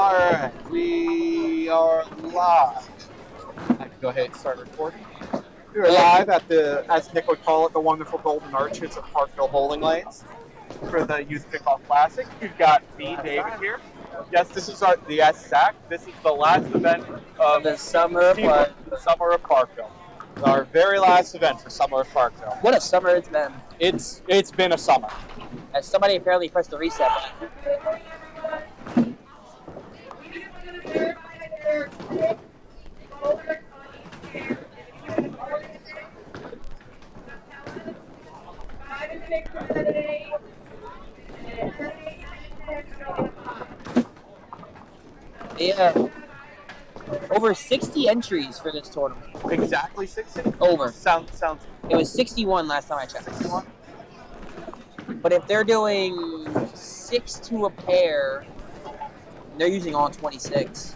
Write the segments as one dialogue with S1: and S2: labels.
S1: Alright, we are live. I can go ahead and start recording. We are live at the, as Nick would call it, the wonderful Golden Arches of Parkville Bowling Lanes for the Youth Kickoff Classic. We've got me, David, here. Yes, this is Zach. This is the last event of
S2: the summer of
S1: Parkville. Our very last event for Summer of Parkville.
S2: What a summer it's been.
S1: It's been a summer.
S2: As somebody apparently pressed the reset button. Yeah. Over 60 entries for this tournament.
S1: Exactly 60?
S2: Over.
S1: Sounds.
S2: It was 61 last time I checked.
S1: 61?
S2: But if they're doing 6 to a pair, they're using all 26.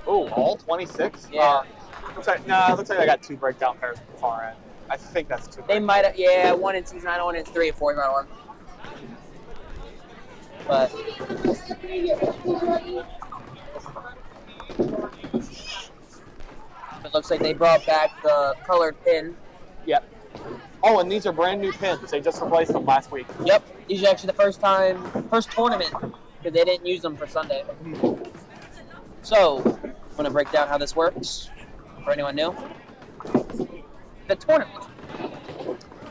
S1: Oh, all 26?
S2: Yeah.
S1: Looks like I got 2 breakdown pairs at the far end. I think that's 2.
S2: They might have, yeah, 1 in season 9, 1 in 3 or 4, you might have one. But it looks like they brought back the colored pin.
S1: Yep. Oh, and these are brand new pins. They just replaced them last week.
S2: Yep. These are actually the first tournament, because they didn't use them for Sunday. So, I'm going to break down how this works for anyone new. The tournament.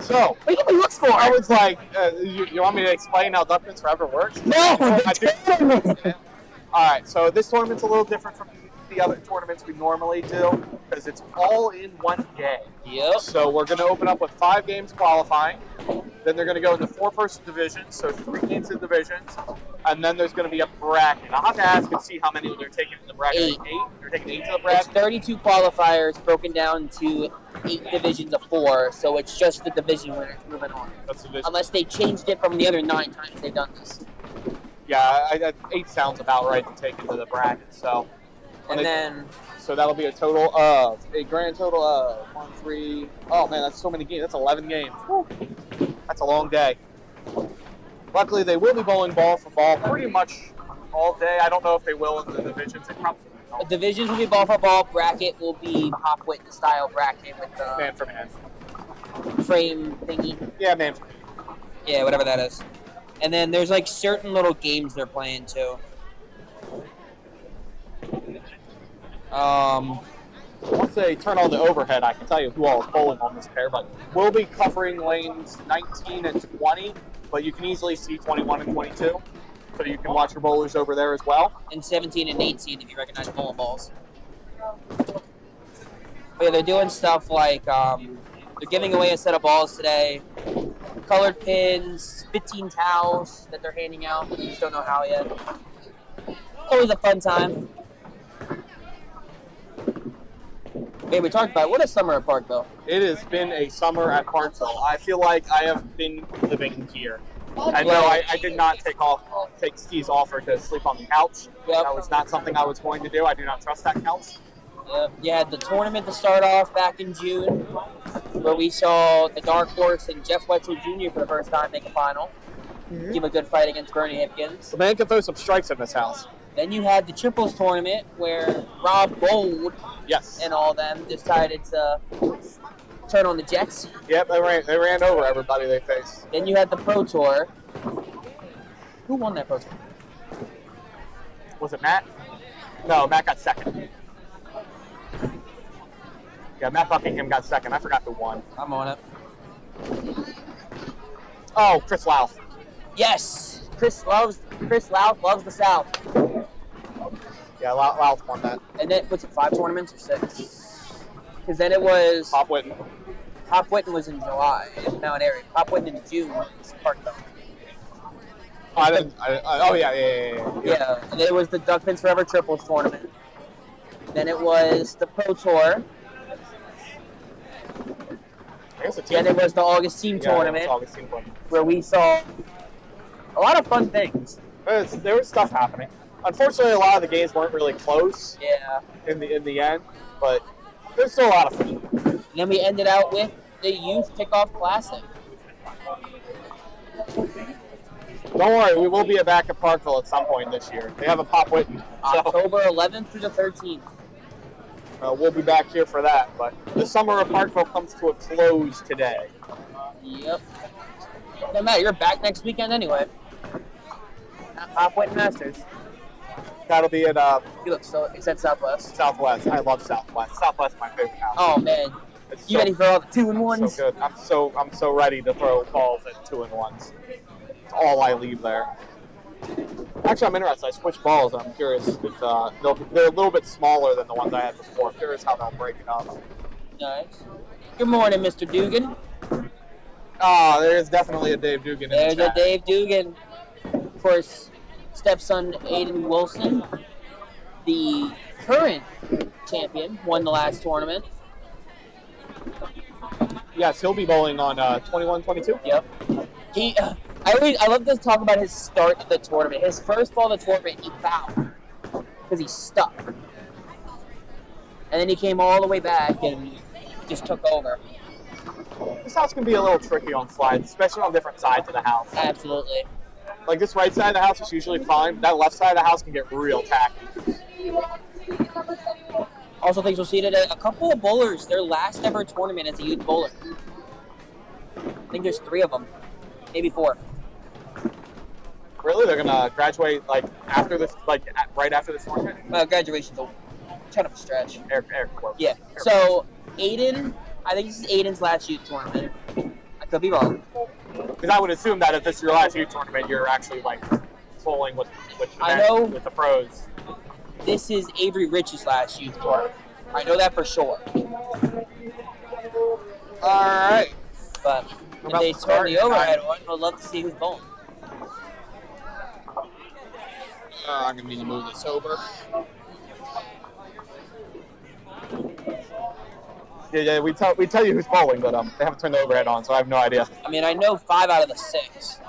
S1: So,
S2: what do you look for?
S1: I was like, you want me to explain how Duckpins Forever works?
S2: No, the tournament.
S1: All right, so this tournament's a little different from the other tournaments we normally do because it's all in one day.
S2: Yep.
S1: So we're going to open up with 5 games qualifying. Then they're going to go into 4-person divisions, so 3 games in divisions. And then there's going to be a bracket. I'll have to ask and see how many they're taking in the bracket.
S2: 8.
S1: They're taking 8 to the bracket?
S2: It's 32 qualifiers broken down to 8 divisions of 4, so it's just the division winners moving on.
S1: That's division.
S2: Unless they changed it from the other 9 times they've done this.
S1: Yeah, 8 sounds about right to take into the bracket, so. So that'll be a grand total of 1, 3. Oh man, that's so many games. That's 11 games. Woo. That's a long day. Luckily, they will be bowling ball for ball pretty much all day. I don't know if they will in the divisions. They probably will.
S2: The divisions will be ball for ball. Bracket will be Pop Witten style bracket with the
S1: man for man
S2: frame thingy.
S1: Yeah, man for man.
S2: Yeah, whatever that is. And then there's like certain little games they're playing too.
S1: Once they turn on the overhead, I can tell you who all is bowling on this pair, but we'll be covering lanes 19 and 20, but you can easily see 21 and 22, so you can watch your bowlers over there as well.
S2: And 17 and 18 if you recognize bowling balls. But yeah, they're doing stuff like they're giving away a set of balls today, colored pins, 15 towels that they're handing out. We just don't know how yet. Always a fun time. Hey, we talked about what a summer at Parkville.
S1: It has been a summer at Parkville. I feel like I have been living here. I know I did not take Steve's offer to sleep on the couch.
S2: Yep.
S1: That was not something I was going to do. I do not trust that couch.
S2: You had the tournament to start off back in June, where we saw the Dark Horse and Jeff Wetzel Jr. for the first time make a final. Mm-hmm. Give a good fight against Bernie Hipkins.
S1: The man can throw some strikes in this house.
S2: Then you had the triples tournament where Rob Gold and all them decided to turn on the Jets.
S1: Yep, they ran over everybody they faced.
S2: Then you had the Pro Tour. Who won that Pro Tour?
S1: Was it Matt? No, Matt got second. Yeah, Matt Buckingham got second. I forgot who won.
S2: I'm on it.
S1: Oh, Chris Louth.
S2: Yes! Chris Louth loves the South.
S1: Yeah, Louth won that.
S2: And then, what's it, 5 tournaments or 6? Because then it was...
S1: Pop Witten.
S2: Pop Witten was in July in Mount Airy. Pop Witten in June was Parkville. Yeah, and then it was the Duckpins Forever Triples tournament. Then it was the Pro Tour. Then it was the August Team Tournament, where we saw a lot of fun things.
S1: There was stuff happening. Unfortunately, a lot of the games weren't really close.
S2: Yeah.
S1: In the end, but there's still a lot of fun.
S2: And then we ended out with the Youth Kickoff Classic.
S1: Don't worry, we will be back at Parkville at some point this year. They have a Pop Whitney. So,
S2: October 11th through the 13th.
S1: we'll be back here for that. But the summer of Parkville comes to a close today.
S2: Yep. No matter, you're back next weekend anyway. At Pop Whitney Masters.
S1: That'll be at
S2: You look so. It's at Southwest.
S1: Southwest. I love Southwest. Southwest is my favorite house.
S2: Oh man, you ready for all the 2-in-1s?
S1: So good. I'm so ready to throw balls at 2-in-1s. It's all I leave there. Actually, I'm interested. I switched balls. I'm curious if they're a little bit smaller than the ones I had before. I'm curious how they'll break it up.
S2: Nice. Good morning, Mr. Dugan.
S1: Oh, there's definitely a Dave Dugan in the chat.
S2: There's a Dave Dugan. Of course, stepson Aiden Wilson, the current champion, won the last tournament.
S1: Yes, he'll be bowling on 21-22.
S2: Yep. I love to talk about his start of the tournament. His first ball of the tournament, he fouled because he's stuck. And then he came all the way back and just took over.
S1: This house can be a little tricky on slides, especially on different sides of the house.
S2: Absolutely.
S1: Like this right side of the house is usually fine. That left side of the house can get real tacky.
S2: Also, things we'll see today, a couple of bowlers, their last ever tournament as a youth bowler. I think there's 3 of them, maybe 4.
S1: Really? They're gonna graduate like after this, like right after this tournament?
S2: Graduation's a kind of a stretch.
S1: Air quotes.
S2: Yeah. So Aiden, I think this is Aiden's last youth tournament. I could be wrong.
S1: Because I would assume that if this is your last youth tournament, you're actually like bowling with the pros.
S2: This is Avery Rich's last youth tournament. I know that for sure.
S1: All right.
S2: But if they turn the overhead on, I'd love to see who's bowling.
S1: I'm gonna need to move this over. Yeah, we tell you who's bowling, but they haven't turned the overhead on, so I have no idea.
S2: I mean, I know 5 out of the 6.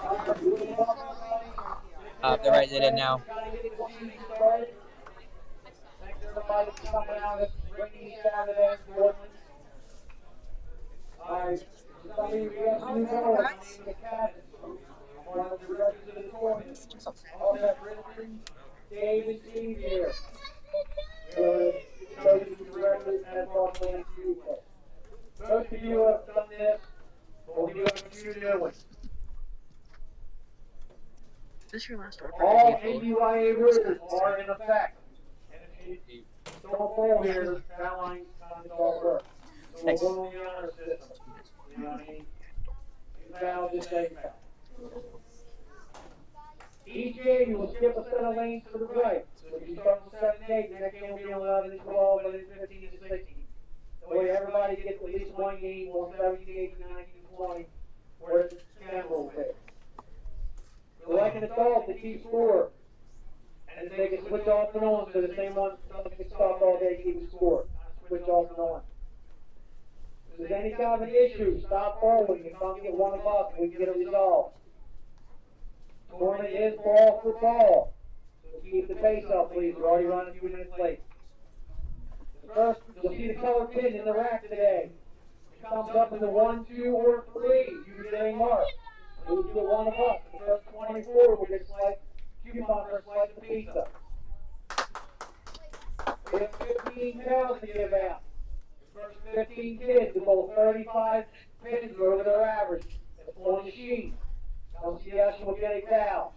S2: They're writing it in now.
S3: Most of you have done this, but we do have a few new ones.
S2: Is this your last order?
S3: All ABYA rules are in effect. And if you don't fall here, that line doesn't all work. So we're going on the honor system. You know what I mean? You foul, just say foul. Each game you will skip a set of lanes to the right. So if you start with 7 and 8, the next game will be 11 and 12, and then 15 and 16. That way everybody gets at least one game on 17, 18, 19, 20, where it's camera pick. So like an adult, they keep score. And then they can switch off and on, so the same one doesn't stop all day, keep score. Switch off and on. If there's any kind of an issue, stop bowling and come get 1 above, and we can get it resolved. Tournament is ball for ball. So keep the pace up, please. We're already running a few minutes late. First, you'll see the color pin in the rack today. It comes up in the 1, 2, or 3. You get a mark. Move to the 1 above. The first 24 will get sliced coupon for a slice of pizza. We have 15 pounds to give out. The first 15 kids will bowl 35 pins over their average. That's on the sheet. Come see us, you'll get a towel.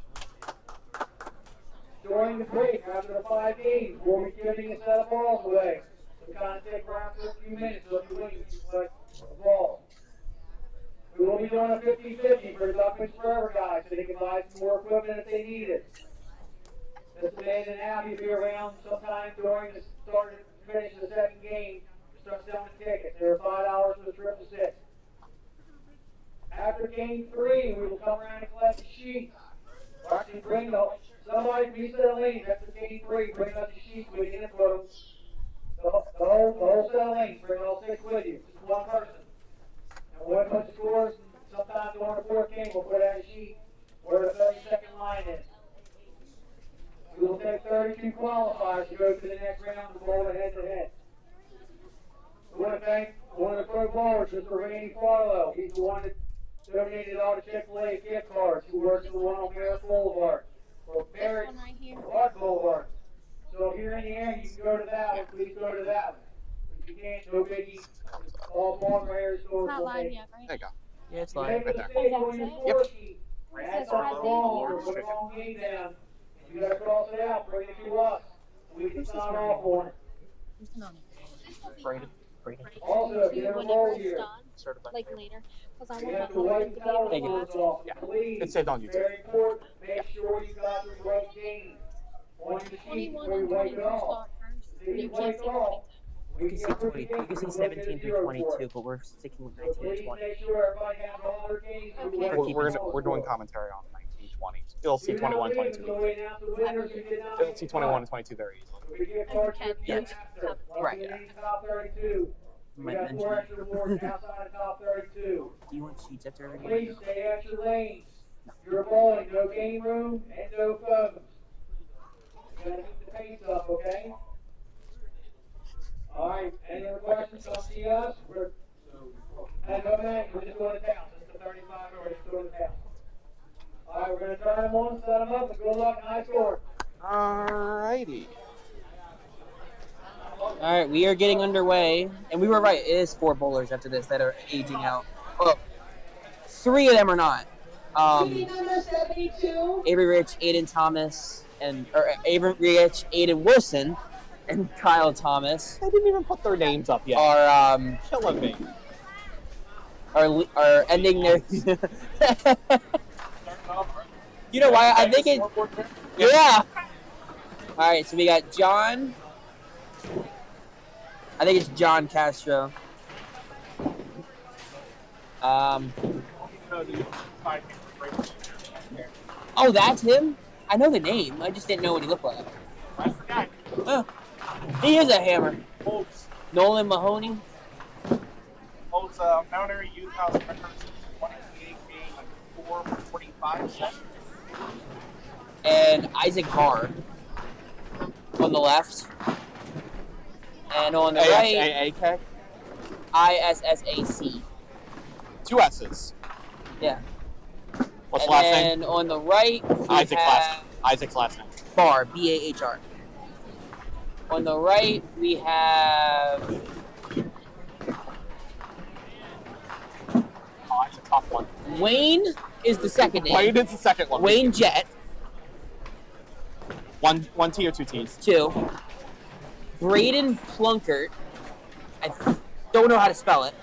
S3: During the break, after the 5 games, we'll be giving a set of balls away. So kind of take around for a few minutes so if you win, you can select a ball. We will be doing a 50-50 for the Duckman's Forever guys so they can buy some more equipment if they need it. Mr. Dan and Abby will be around sometime during the start and finish of the second game to start selling tickets. They're $5 for the trip to 6. After game 3, we will come around and collect the sheets. Or actually bring somebody from each of the lanes after game 3, bring up the sheets with you and put them. The whole set of lanes, bring all 6 with you. Just one person. And we'll put the scores, sometimes during the 4th game, we'll put out a sheet where the 32nd line is. We will take 32 qualifiers to go to the next round to bowl head-to-head. We want to thank one of the pro bowlers, Mr. Randy Farlow. He's the one that donated all the Chick-fil-A gift cards. Who works in the one on Merritt Boulevard or Merritt Park Boulevard. So if you're in the area, you can go to that one. Please go to that one. If you can't, no biggie. All Baltimore area stores will take.
S1: There you go.
S2: Yeah, it's
S3: You
S2: live.
S3: make a mistake on your score sheet. That's something wrong. Or put the wrong game down. And you gotta cross it out. Bring it to us. We can sign off on it.
S2: Braden.
S3: Also, if you ever roll here,
S2: Certified.
S4: Like later, because I
S3: you
S4: want
S3: have
S4: that
S3: to
S4: little
S3: wipe
S4: thing
S3: the
S4: to be able
S3: telephones
S4: to
S3: off.
S1: Yeah.
S3: Please,
S1: It's saved on YouTube.
S3: very important, make sure you got the right game on your sheet
S4: 21
S3: before you
S4: and
S3: wipe
S4: 22
S3: it off.
S4: start first.
S3: If
S4: You
S3: you
S4: can't
S3: wipe
S4: see
S3: it off,
S4: 22.
S2: You can see 20. You can see 17 through 22, but we're sticking with 19
S3: Please
S2: and 20.
S3: make sure everybody has all their games.
S4: Okay.
S1: We're doing commentary on 19, 20. You'll see 21, 22. You'll see 21 and 22 very easily.
S2: Yes. Right.
S3: Top 32. We
S2: Might
S3: got
S2: mention
S3: 4
S2: it.
S3: extra awards outside the top 32.
S2: Do you want sheets after every game?
S3: Please stay at your lanes. You're bowling, no game room and no phones. You gotta keep the pace up, okay? Alright, any other questions? Come see us. We're just going to town. Just the 35 we're just going to town. Alright, we're gonna turn them on, set them up, and good luck and high score.
S1: Alrighty.
S2: All right, we are getting underway, and we were right. It is 4 bowlers after this that are aging out. Well, 3 of them are not.
S4: Number 72.
S2: Avery Rich, Aiden Thomas, Avery Rich, Aiden Wilson, and Kyle Thomas
S1: They didn't even put their names up yet.
S2: are
S1: Killing me.
S2: are ending their. You know why? I think it. Yeah. All right, so we got John. I think it's John Castro. Oh, that's him? I know the name. I just didn't know what he looked like. Oh, he is a hammer. Nolan Mahoney.
S1: Holds Mount Airy Youth House records 28 being 4:45 sessions.
S2: And Isaac Barr on the left. And on the right,
S1: A-K?
S2: ISSAC.
S1: 2 S's.
S2: Yeah.
S1: What's the last name?
S2: And on the right, we
S1: Isaac's last name.
S2: Barr, B-A-H-R. On the right, we have
S1: Oh, it's a tough one.
S2: Wayne is the second name.
S1: Wayne is the second one.
S2: Wayne Jett,
S1: One T or 2 T's?
S2: 2. Braden Plunkert. I don't know how to spell it.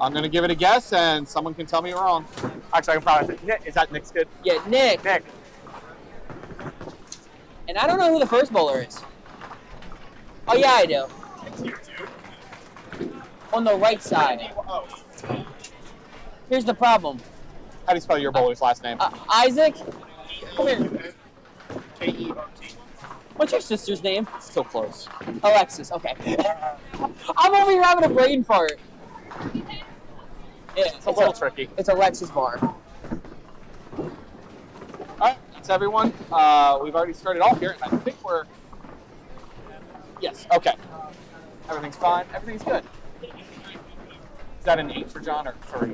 S1: I'm going to give it a guess, and someone can tell me wrong. Actually, I can probably say Nick. Is that Nick's kid?
S2: Yeah, Nick.
S1: Nick.
S2: And I don't know who the first bowler is. Oh, yeah, I do.
S1: It's here, dude.
S2: On the right side.
S1: Oh.
S2: Here's the problem.
S1: How do you spell your bowler's last name?
S2: Isaac, come here.
S1: K-E-O-T.
S2: What's your sister's name?
S1: Still close.
S2: Alexis, okay. I'm over here having a brain fart. Yeah,
S1: It's a little tricky.
S2: It's Alexis Barr.
S1: All right, that's everyone. We've already started off here, and I think we're... Yes, okay. Everything's fine. Everything's good. Is that an 8 for John or 3?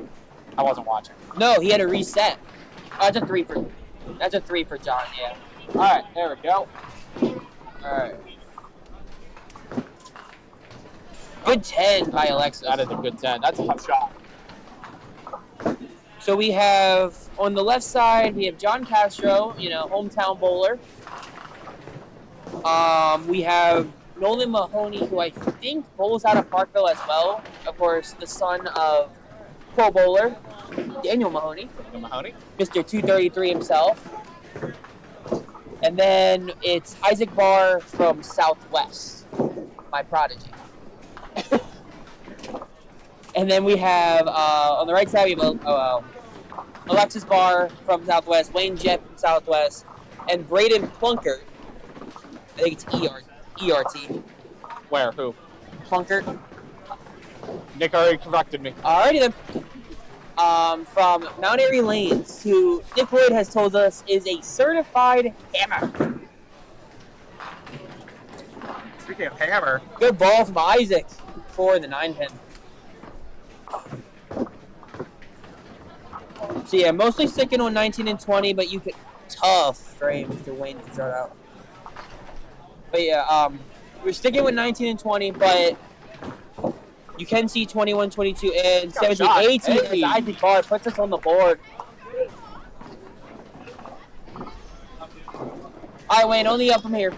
S1: I wasn't watching.
S2: No, he had a reset. That's a 3 for. That's a 3 for John. Yeah.
S1: All right, there we go.
S2: All right. Good 10 by Alexis.
S1: That is a good 10. That's a tough shot.
S2: So we have on the left side we have John Castro, hometown bowler. We have Nolan Mahoney, who I think bowls out of Parkville as well. Of course, the son of pro bowler Daniel Mahoney.
S1: Mahoney.
S2: Mr. 233 himself. And then it's Isaac Barr from Southwest, my prodigy. And then we have, on the right side, we have Alexis Barr from Southwest, Wayne Jett from Southwest, and Braden Plunkert. I think it's E-R-T.
S1: Where? Who?
S2: Plunkert.
S1: Nick already corrected me.
S2: Alrighty then. From Mount Airy Lanes, who Nick Lloyd has told us is a certified hammer.
S1: Speaking of hammer.
S2: Good ball from Isaac for the 9-pin. So yeah, mostly sticking on 19 and 20, but you could tough frame if you're waiting to start out. But yeah, we're sticking with 19 and 20, but you can see 21, 22, and 17, 18 as
S1: Hey.
S2: Isaac Barr puts us on the board. All right, Wayne, only up from here.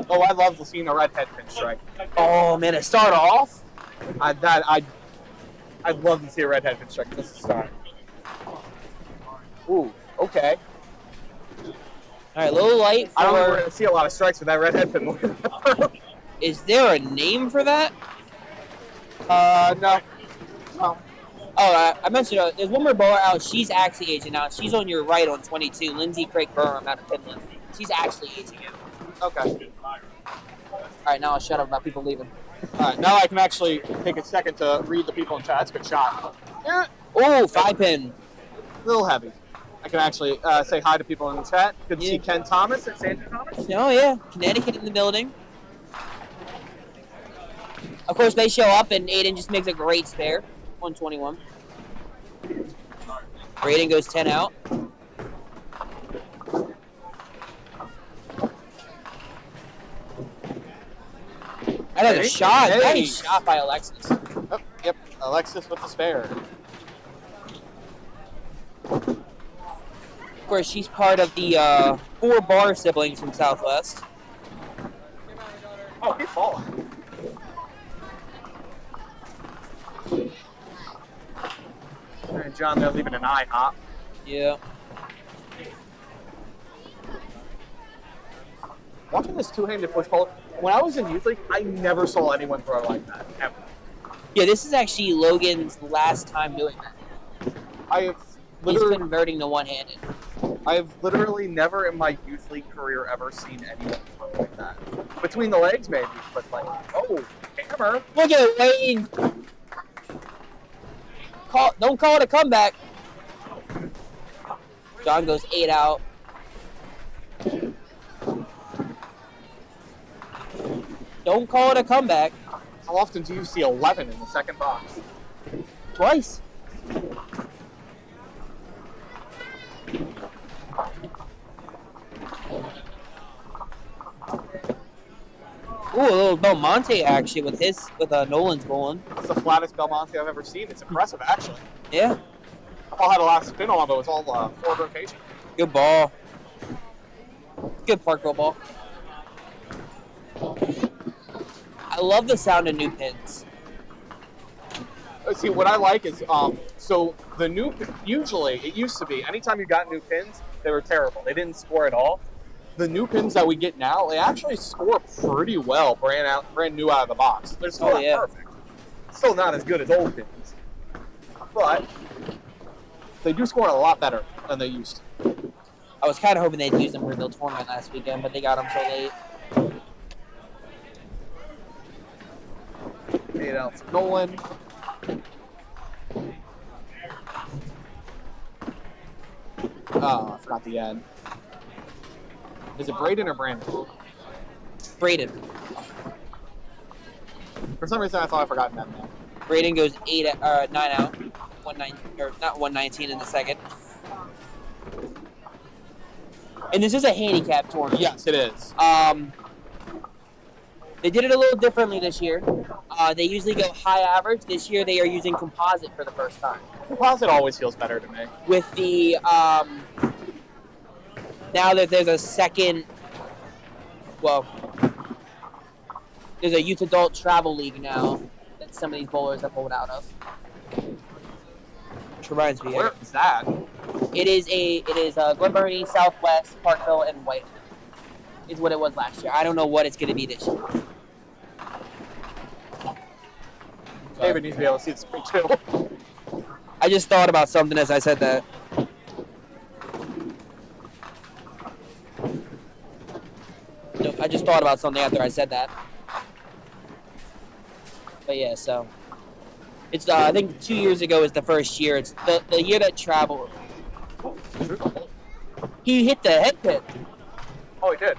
S1: Oh, I love seeing a red head pin strike.
S2: Oh man, to start off.
S1: I'd love to see a red head pin strike. This is start. Ooh, okay.
S2: All right, a little light
S1: I don't think we're
S2: for.
S1: going to see a lot of strikes with that red head pin.
S2: Is there a name for that?
S1: No. No.
S2: Oh, I mentioned there's one more bowler out. She's actually aging out. She's on your right on 22. Lindsay Craig Burham out of Finland. She's actually aging out.
S1: Okay.
S2: All right, now I'll shut up about people leaving.
S1: All right, now I can actually take a second to read the people in chat. That's a good shot. Yeah,
S2: Oh, 5-pin.
S1: a little heavy. I can actually say hi to people in the chat. Good to see Ken Thomas and Sandra Thomas.
S2: Oh, yeah. Connecticut in the building. Of course, they show up, and Aiden just makes a great spare. 121. Aiden goes 10 out. That is a shot. Nice shot by Alexis.
S1: Oh, yep, Alexis with the spare.
S2: Of course, she's part of the 4 Bar siblings from Southwest.
S1: Oh, he's falling. And John, they're leaving an eye hop.
S2: Yeah.
S1: Watching this two-handed push pull, when I was in youth league, I never saw anyone throw like that, ever.
S2: Yeah, this is actually Logan's last time doing that.
S1: I've
S2: He's
S1: literally,
S2: converting to one-handed.
S1: I've literally never in my youth league career ever seen anyone throw like that. Between the legs, maybe, but like, oh, hammer.
S2: Look at Wayne. Don't call it a comeback. John goes 8 out. Don't call it a comeback.
S1: How often do you see 11 in the second box?
S2: Twice. Ooh, a little Belmonte action with Nolan's bowling.
S1: It's the flattest Belmonte I've ever seen. It's impressive, actually.
S2: Yeah.
S1: I had a last spin on, but it was all forward rotation.
S2: Good ball. Good Parkville ball. I love the sound of new pins.
S1: See, what I like is, so the new, usually, it used to be, anytime you got new pins, they were terrible. They didn't score at all. The new pins that we get now, they actually score pretty well, brand new out of the box. They're still not perfect. Still not as good as old pins. But they do score a lot better than they used to.
S2: I was kind of hoping they'd use them for the tournament last weekend, but they got them so late.
S1: 8 ounce Nolan. Oh, I forgot the end. Is it Braden or Brandon?
S2: Braden.
S1: For some reason, I thought I forgot that.
S2: Braden goes 9 out. 119 in the second. And this is a handicap tournament.
S1: Yes, it is.
S2: They did it a little differently this year. They usually go high average. This year they are using composite for the first time.
S1: Composite always feels better to me.
S2: With the now that there's a second, well, there's a youth adult travel league now that some of these bowlers have pulled out of. Which reminds me,
S1: Where is that?
S2: It is Glen Burnie, Southwest, Parkville, and White. Is what it was last year. I don't know what it's going to be this year.
S1: David needs to be able to see the screen too.
S2: I just thought about something as I said that. No, I just thought about something after I said that. But yeah, so it's I think 2 years ago is the first year. It's the year that traveled. He hit the head pin.
S1: Oh, he did.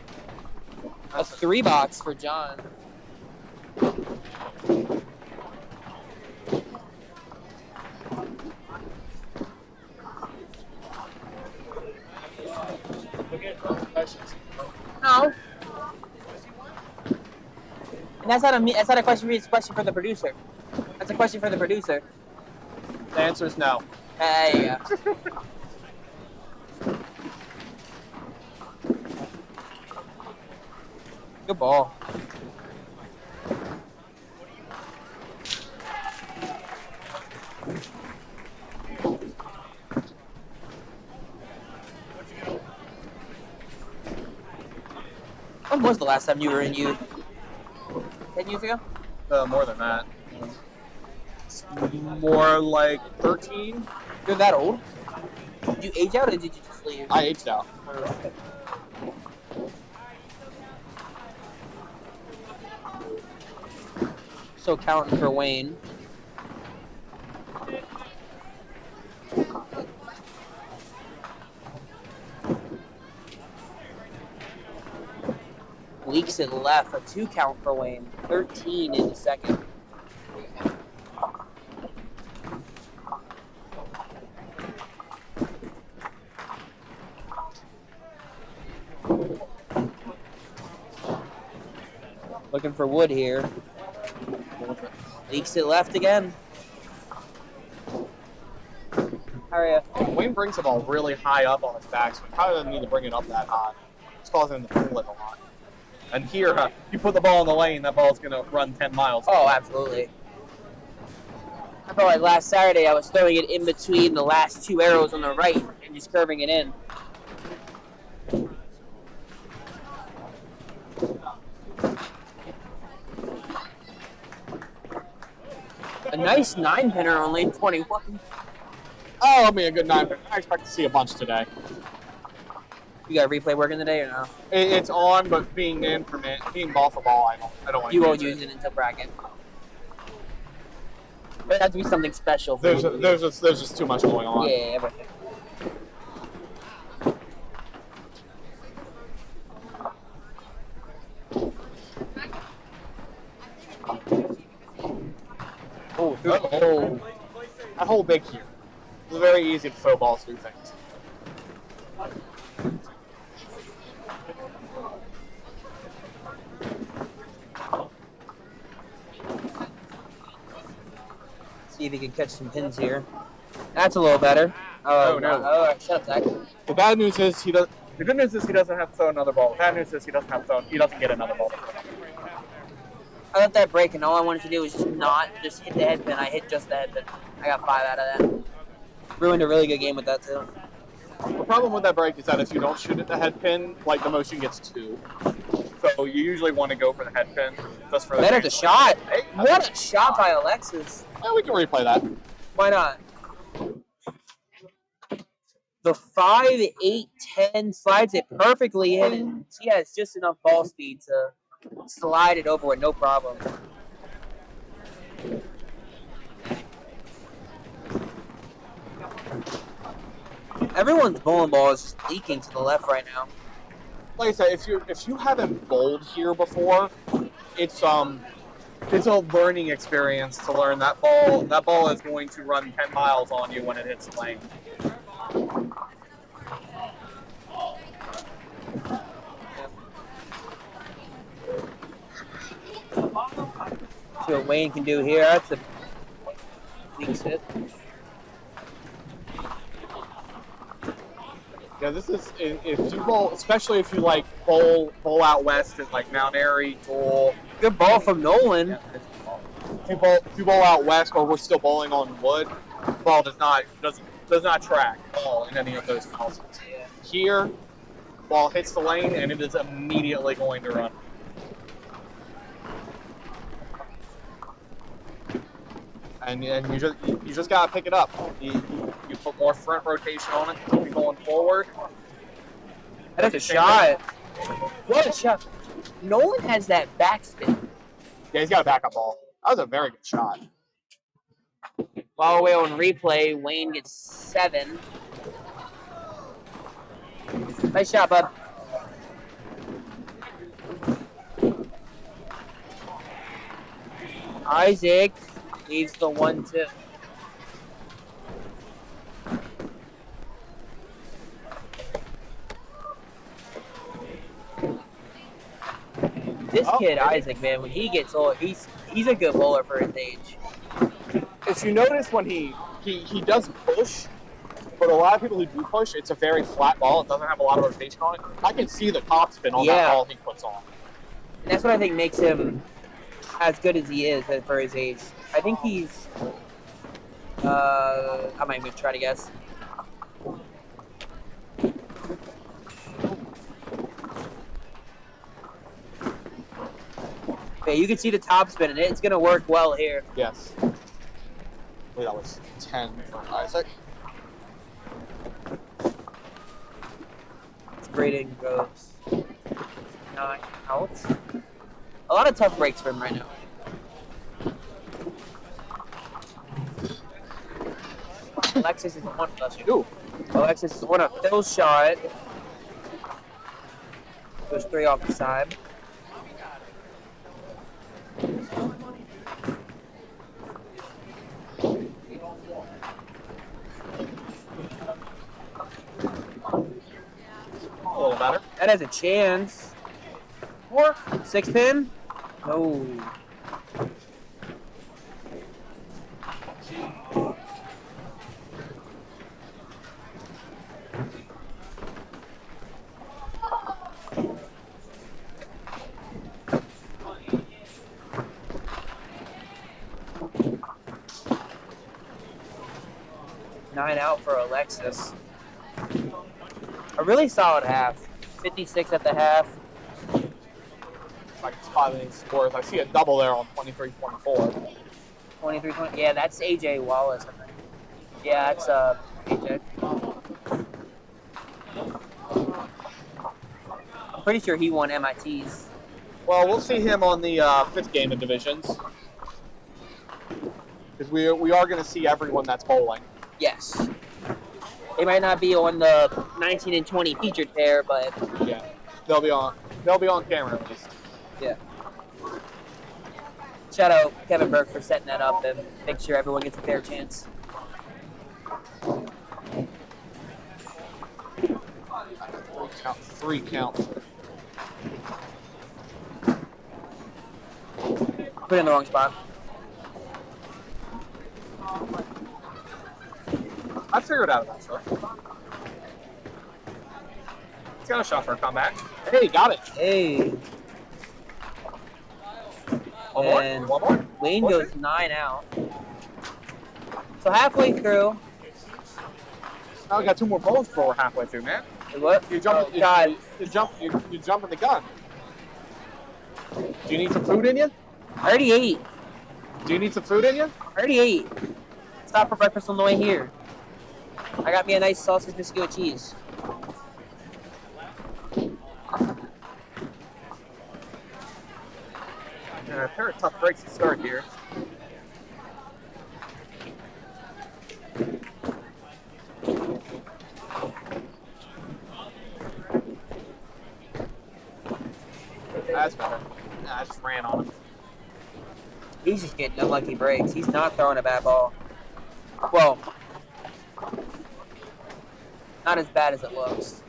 S2: A 3-box for John. And that's not a question for me. It's a question for the producer. That's a question for the producer.
S1: The answer is no.
S2: There you go. Good ball. When was the last time you were in youth? 10 years ago?
S1: More than that. It's more like 13.
S2: You're that old? Did you age out or did you just leave?
S1: I aged out.
S2: So counting for Wayne. Leaks it left, a 2 count for Wayne. 13 in the second. Looking for Wood here. Leaks it left again. How are you?
S1: Wayne brings the ball really high up on his back, so he probably doesn't need to bring it up that high. It's causing him to pull it a lot. And here, you put the ball in the lane, that ball's going to run 10 miles.
S2: Oh, absolutely. I felt like last Saturday I was throwing it in between the last 2 arrows on the right and just curving it in. A nice 9-pinner, only 21.
S1: Oh, it'll be a good 9. I expect to see a bunch today.
S2: You got replay working today or no?
S1: It's on, but being ball for ball, I don't want to.
S2: You won't use it until bracket. But it has to be something special for you.
S1: There's just too much going on.
S2: Yeah, everything. Oh,
S1: That whole big here. It's very easy to throw balls through things.
S2: See if he can catch some pins here. That's a little better. Oh,
S1: no.
S2: Oh, shut up, Zach.
S1: The bad news is he does. The good news is he doesn't have to throw another ball. The bad news is he doesn't get another ball.
S2: I let that break, and all I wanted to do was just hit the head pin. I hit just the head pin. I got 5 out of that. Ruined a really good game with that, too.
S1: The problem with that break is that if you don't shoot at the head pin, like the most you get is 2. So you usually want to go for the head pin just for the.
S2: Better the shot. Hey, what a shot by Alexis.
S1: Yeah, we can replay that.
S2: Why not? The 5, 8, 10 slides it perfectly in, and she has just enough ball speed to slide it over with no problem. Everyone's bowling ball is just leaking to the left right now.
S1: Like I said, if you haven't bowled here before, it's a learning experience to learn that ball. That ball is going to run 10 miles on you when it hits the lane.
S2: See what Wayne can do here. That's a leaks hit.
S1: Yeah, this is if you bowl, especially if you like bowl out west in like Mount Airy, Tool.
S2: Good ball from Nolan.
S1: Yeah, if you bowl out west, or we're still bowling on wood, the ball does not track at all in any of those houses.
S2: Yeah.
S1: Here, ball hits the lane and it is immediately going to run. And you just gotta pick it up. You put more front rotation on it to be going forward.
S2: That's a shot. What a shot. Nolan has that backspin.
S1: Yeah, he's got a backup ball. That was a very good shot.
S2: While we're on replay, Wayne gets 7. Nice shot, bud. Isaac leaves the 1-2. This kid Isaac, man, when he gets old, he's a good bowler for his age.
S1: If you notice when he does push, but a lot of people who do push, it's a very flat ball. It doesn't have a lot of rotation on it. I can see the top spin on that ball he puts on.
S2: And that's what I think makes him as good as he is for his age. I think he's, I might even try to guess. Okay, you can see the top spin, and it's going to work well here.
S1: Yes. Wait, that was 10 for Isaac.
S2: Grading goes 9 out. A lot of tough breaks for him right now. Alexis is one. Alexis is one up. Phil's shot. Goes 3 off the side.
S1: A little better.
S2: That has a chance. 6 pin? No. Nine out for Alexis. A really solid half. 56 at the half.
S1: Like 5 innings scores. I see a double there on 23-24.
S2: 23-20. Yeah, that's AJ Wallace, I think. Yeah, that's AJ. I'm pretty sure he won MITs.
S1: Well, we'll see him on the 5th game of divisions. Because we are going to see everyone that's bowling.
S2: Yes. They might not be on the 19 and 20 featured pair, but
S1: yeah, they'll be on camera at least.
S2: Yeah. Shout out Kevin Burke for setting that up and make sure everyone gets a fair chance.
S1: Three count.
S2: Put it in the wrong spot.
S1: I figured out that stuff. He's got a shot for a comeback. Hey, got it.
S2: Hey.
S1: One more.
S2: And
S1: One more.
S2: Wayne
S1: One
S2: goes 9 out. So halfway through.
S1: Now we got 2 more bowls before we're halfway through, man.
S2: What?
S1: You jump.
S2: Oh, God.
S1: You jumping the gun. Do you need some food in you?
S2: I already ate.
S1: Do you need some food in you?
S2: I already ate. Stop for breakfast on the way here. I got me a nice sausage biscuit with cheese.
S1: A pair of tough breaks to start here. That's better. Nah, I just ran on him.
S2: He's just getting unlucky breaks. He's not throwing a bad ball. Well, not as bad as it looks.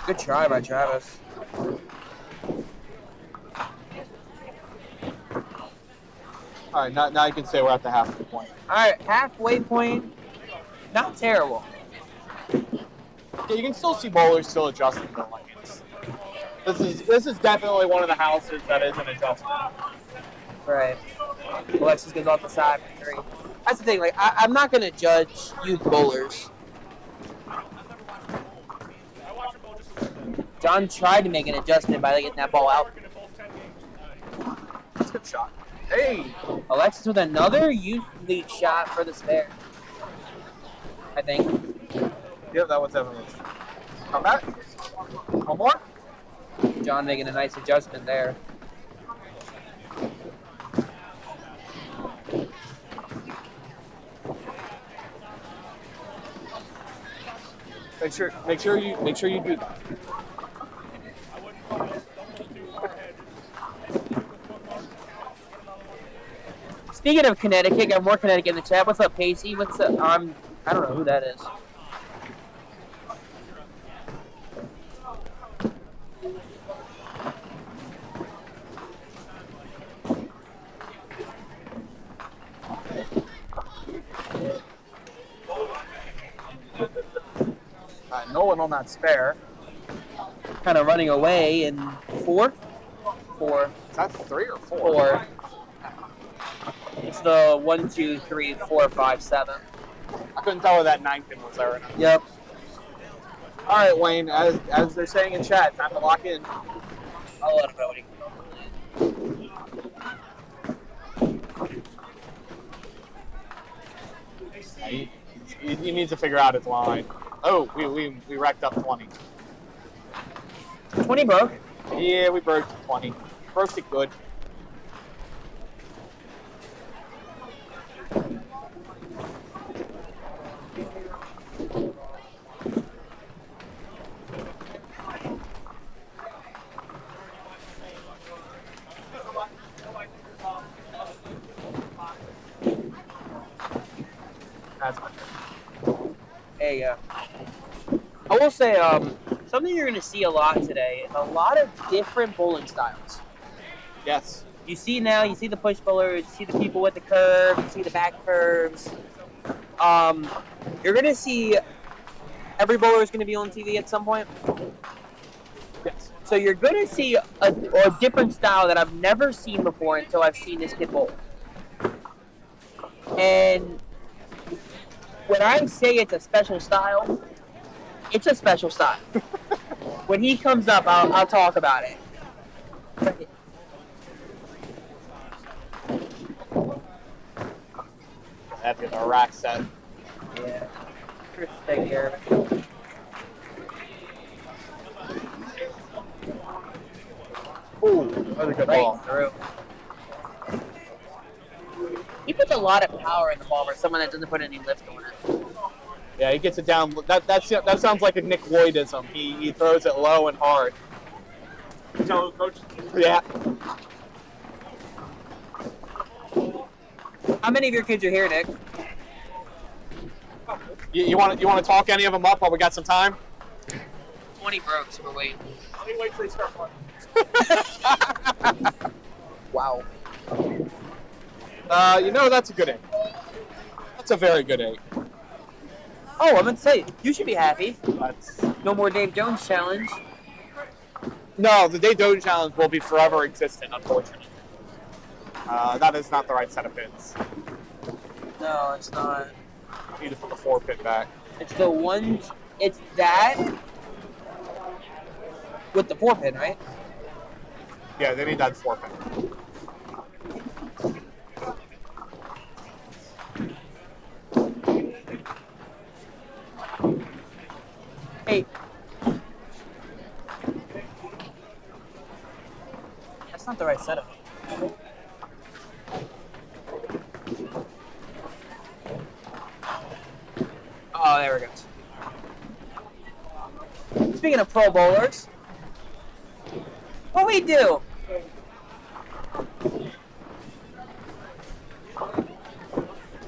S2: Good try by Travis.
S1: All right, now you can say we're at the halfway point.
S2: All right, halfway point. Not terrible.
S1: Yeah, you can still see bowlers still adjusting their lanes. This is definitely one of the houses that is an adjustment.
S2: Right. Alexis goes off the side for 3. That's the thing. Like, I'm not gonna judge youth bowlers. John tried to make an adjustment by getting that ball out.
S1: That's a good shot. Hey!
S2: Alexis with another youth lead shot for the spare. I think.
S1: Yep, that one's definitely. Come back. One more.
S2: John making a nice adjustment there.
S1: Make sure you do that.
S2: Speaking of Connecticut, got more Connecticut in the chat. What's up, Casey? What's up? I don't know who that is.
S1: Nolan on that spare.
S2: Kind of running away in 4? 4.
S1: Is that 3 or 4?
S2: 4. It's the 1, 2, 3, 4, 5, 7.
S1: I couldn't tell where that 9 pin was there.
S2: Yep.
S1: All right, Wayne. As they're saying in chat, time to lock in.
S2: I'll let him know when he
S1: He needs to figure out his line. Oh, we racked up 20.
S2: 20 broke.
S1: Yeah, we broke 20. Broke it good.
S2: Hey, I will say, something you're going to see a lot today is a lot of different bowling styles.
S1: Yes.
S2: You see the push bowlers, you see the people with the curve, you see the back curves. You're going to see every bowler is going to be on TV at some point.
S1: Yes.
S2: So you're going to see a different style that I've never seen before until I've seen this kid bowl. And when I say it's a special style, it's a special style. When he comes up, I'll talk about it.
S1: Have to get a rack set.
S2: Yeah. First thing here.
S1: Ooh, that was a good ball.
S2: Through. He puts a lot of power in the ball for someone that doesn't put any lift on it.
S1: Yeah, he gets it down. That sounds like a Nick Lloydism. He throws it low and hard. So, Coach. Yeah.
S2: How many of your kids are here, Nick?
S1: You want to talk any of them up while we got some time?
S2: 20 broke, so we're waiting.
S1: Let me wait till you start playing.
S2: Wow.
S1: That's a good 8. That's a very good 8.
S2: Oh, I'm going to say, you should be happy.
S1: That's...
S2: No more Dave Jones challenge.
S1: No, the Dave Doden challenge will be forever existent, unfortunately. That is not the right set of pins.
S2: No, it's not.
S1: I need to put the 4 pin back.
S2: It's the one, it's that with the 4 pin, right?
S1: Yeah, they need that 4 pin.
S2: Hey. That's not the right setup. Oh, there we go. Speaking of pro bowlers, what we do?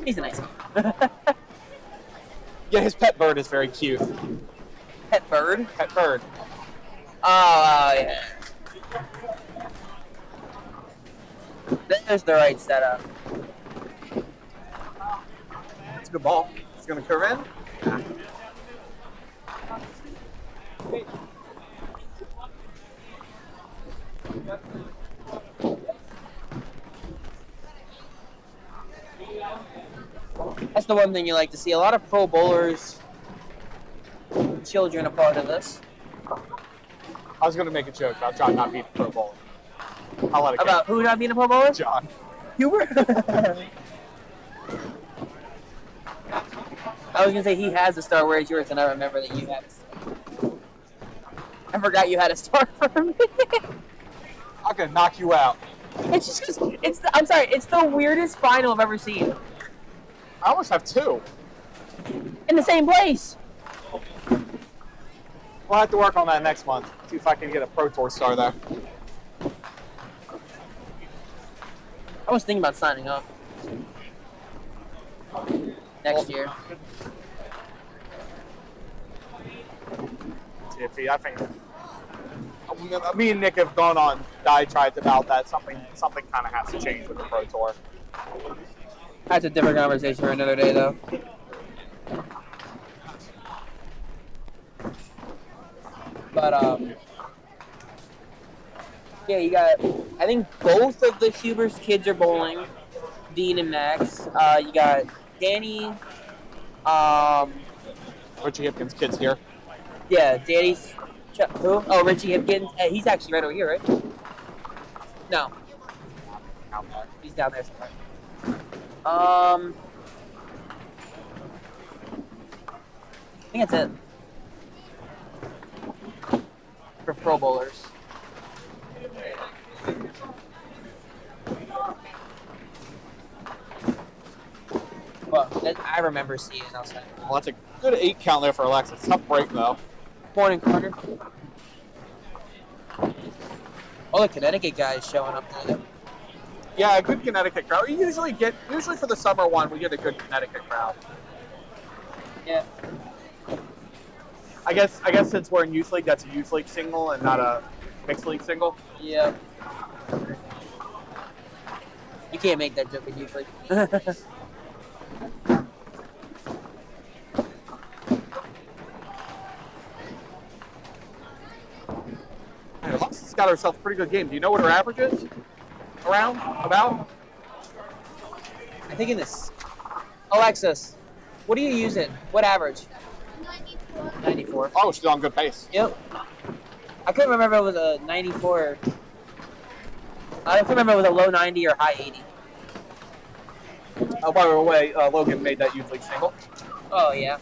S2: He's a nice guy.
S1: Yeah, his pet bird is very cute.
S2: Pet bird?
S1: Pet bird.
S2: Oh, yeah. There's the right setup.
S1: It's a good ball. It's going to curve in.
S2: That's the one thing you like to see. A lot of pro bowlers, children a part of this.
S1: I was going to make a joke about John not being a pro bowler. I'll let it go.
S2: About who not being a pro bowler?
S1: John.
S2: You were. I was gonna say he has a star. Where's yours? And I remember that you had a star. I forgot you had a star for me.
S1: I'm gonna knock you out.
S2: It's just. I'm sorry. It's the weirdest final I've ever seen.
S1: I almost have 2.
S2: In the same place.
S1: We'll have to work on that next month. See if I can get a Pro Tour star there.
S2: I was thinking about signing up. next year.
S1: Iffy. I think me and Nick have gone on diatribes about that. Something kind of has to change with the Pro Tour.
S2: That's a different conversation for another day, though. But yeah, you got. I think both of the Huber's kids are bowling. Dean and Max. You got Danny.
S1: Richie Hipkins' kids here.
S2: Yeah, Danny's. Who? Oh, Richie Hipkins. He's actually right over here, right? No, he's down there somewhere. I think that's it for Pro Bowlers. Well, I remember seeing it outside.
S1: Well, that's a good 8 count there for Alexis. Tough break though.
S2: Morning, Carter. All the Connecticut guys showing up today.
S1: Yeah, a good Connecticut crowd. Usually for the summer one, we get a good Connecticut crowd.
S2: Yeah.
S1: I guess since we're in youth league, that's a youth league single and not a mixed league single.
S2: Yeah. You can't make that joke in youth league.
S1: Alexis got herself a pretty good game. Do you know what her average is? About?
S2: I think in this. Alexis, what are you using? What average? 94.
S1: Oh, she's on good pace.
S2: Yep. I couldn't remember if it was a 94. I couldn't remember if it was a low 90 or high 80.
S1: Oh, by the way, Logan made that youth league single.
S2: Oh, yeah.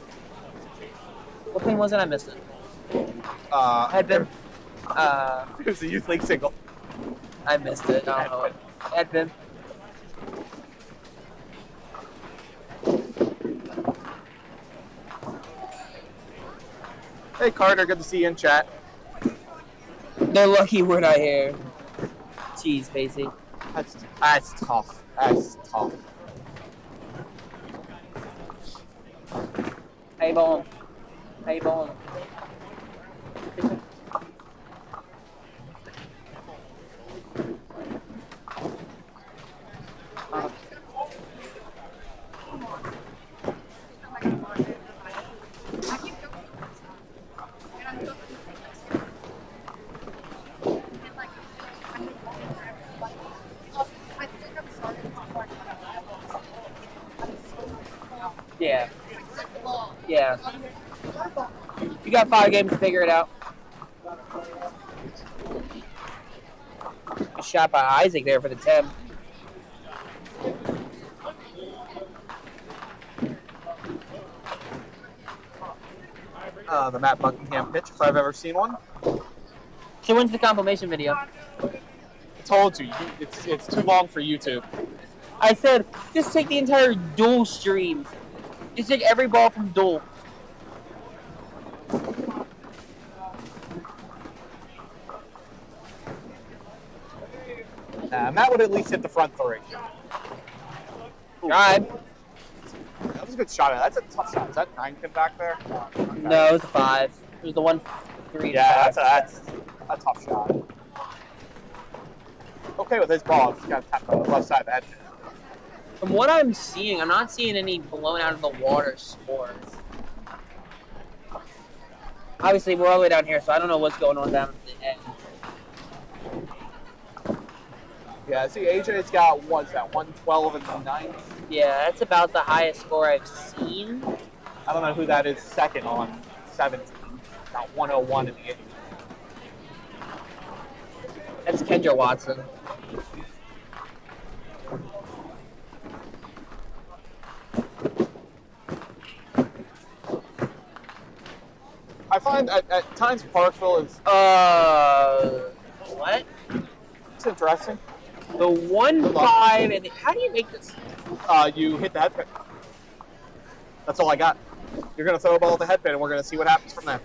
S2: What thing was it? I missed it. Had been.
S1: It was a youth league single.
S2: I missed it. I don't know. Had been.
S1: Hey, Carter, good to see you in chat.
S2: They're lucky we're not here. Jeez, Pacey.
S1: That's tough. That's tough.
S2: How you bowling? How you bowling? Yeah. Yeah. You got 5 games to figure it out. A shot by Isaac there for the 10.
S1: The Matt Buckingham pitch, if I've ever seen one.
S2: So when's the compilation video?
S1: I told you, it's too long for YouTube.
S2: I said, just take the entire duel stream. Just take every ball from duel.
S1: Matt would at least hit the front 3.
S2: Tried.
S1: That was a good shot. That's a tough shot. Is that 9 pin back there? Okay.
S2: No, it was a 5. It was the 1-3.
S1: Yeah, that's a tough shot. Okay with his ball. He's got to tap on the left side of the head.
S2: From what I'm seeing, I'm not seeing any blown out of the water scores. Obviously, we're all the way down here, so I don't know what's going on down at the end.
S1: Yeah, see, AJ's got, what's that, 112 in the 9th?
S2: Yeah, that's about the highest score I've seen.
S1: I don't know who that is second on 17. Got 101 in the 8th.
S2: That's Kendra Watson.
S1: I find at times Parkville is...
S2: What?
S1: It's interesting.
S2: The 1-5, and how do you make this?
S1: You hit the head pin. That's all I got. You're going to throw a ball at the head pin, and we're going to see what happens from there.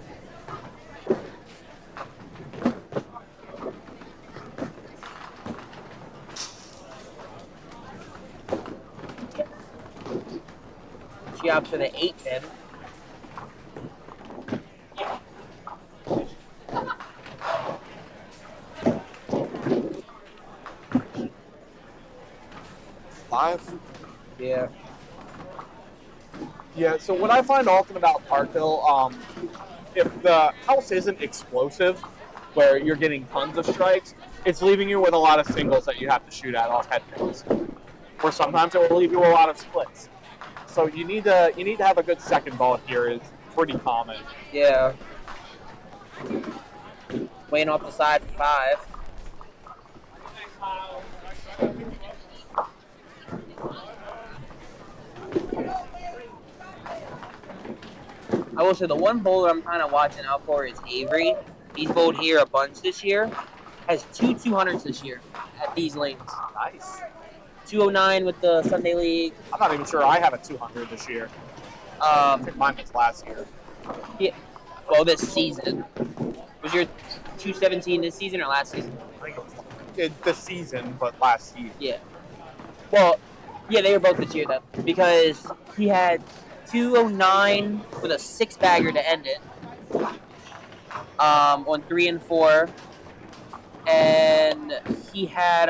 S2: She opts for the 8 pin.
S1: Five.
S2: Yeah.
S1: Yeah, so what I find often about Parkville, if the house isn't explosive, where you're getting tons of strikes, it's leaving you with a lot of singles that you have to shoot at off head pins. Or sometimes it will leave you a lot of splits. So you need to have a good second ball here is pretty common.
S2: Yeah. Weighing off the side for 5. I will say the one bowler I'm kind of watching out for is Avery. He's bowled here a bunch this year. Has 2 200s this year at these lanes.
S1: Nice.
S2: 209 with the Sunday League.
S1: I'm not even sure I have a 200 this year. I think mine was last year.
S2: Yeah. Well, this season. Was your 217 this season or last season?
S1: I think it was this season, but last season.
S2: Yeah. Well, yeah, they were both this year though, because he had 209 with a 6-bagger to end it on 3 and 4, and he had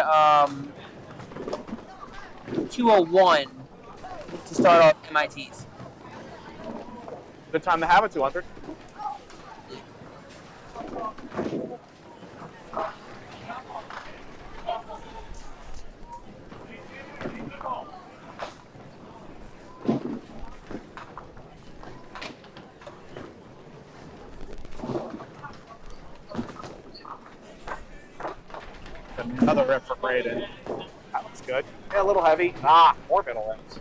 S2: 201 to start off MITs.
S1: Good time to have a 200. Another rip for Braden. That looks good. Yeah, a little heavy. Ah, more middle ends.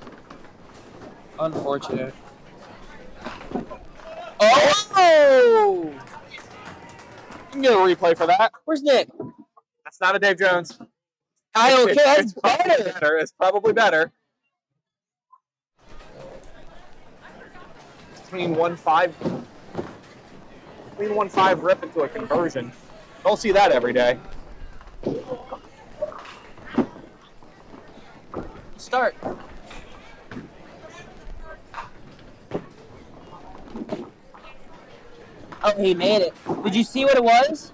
S2: Unfortunate. Oh!
S1: You can get a replay for that.
S2: Where's Nick?
S1: That's not a Dave Jones.
S2: I don't care. That's
S1: It's probably
S2: better.
S1: better. It's probably better. Clean 1-5. Clean 1-5 rip into a conversion. Don't see that every day.
S2: Start. Oh, he made it. Did you see what it was?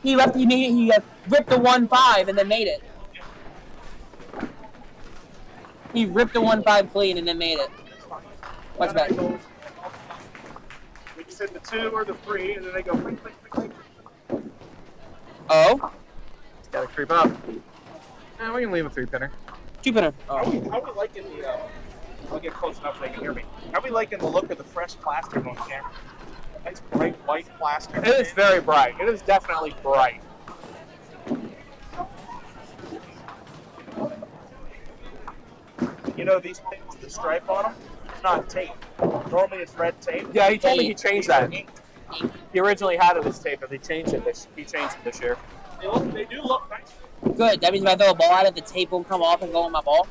S2: He ripped the 1-5 and then made it. He ripped the 1-5 clean and then made it. What's that?
S1: We just hit the 2 or the 3, and then they go click, click, click, click.
S2: Oh?
S1: It's got to creep up. Yeah, we can leave a 3-pinner.
S2: 2-pinner.
S1: How
S2: Oh.
S1: we liking the, I'll get close enough so they can hear me. How we liking the look of the fresh plastic on camera? Nice bright white plastic. It is very bright. It is definitely bright. You know these things, the stripe on them, it's not tape. Normally it's red tape. Yeah, he told me he changed that. He originally had it as tape, but he changed it this year. They do look nice.
S2: Good. That means if I throw a ball at it, the tape won't come off and go on my ball.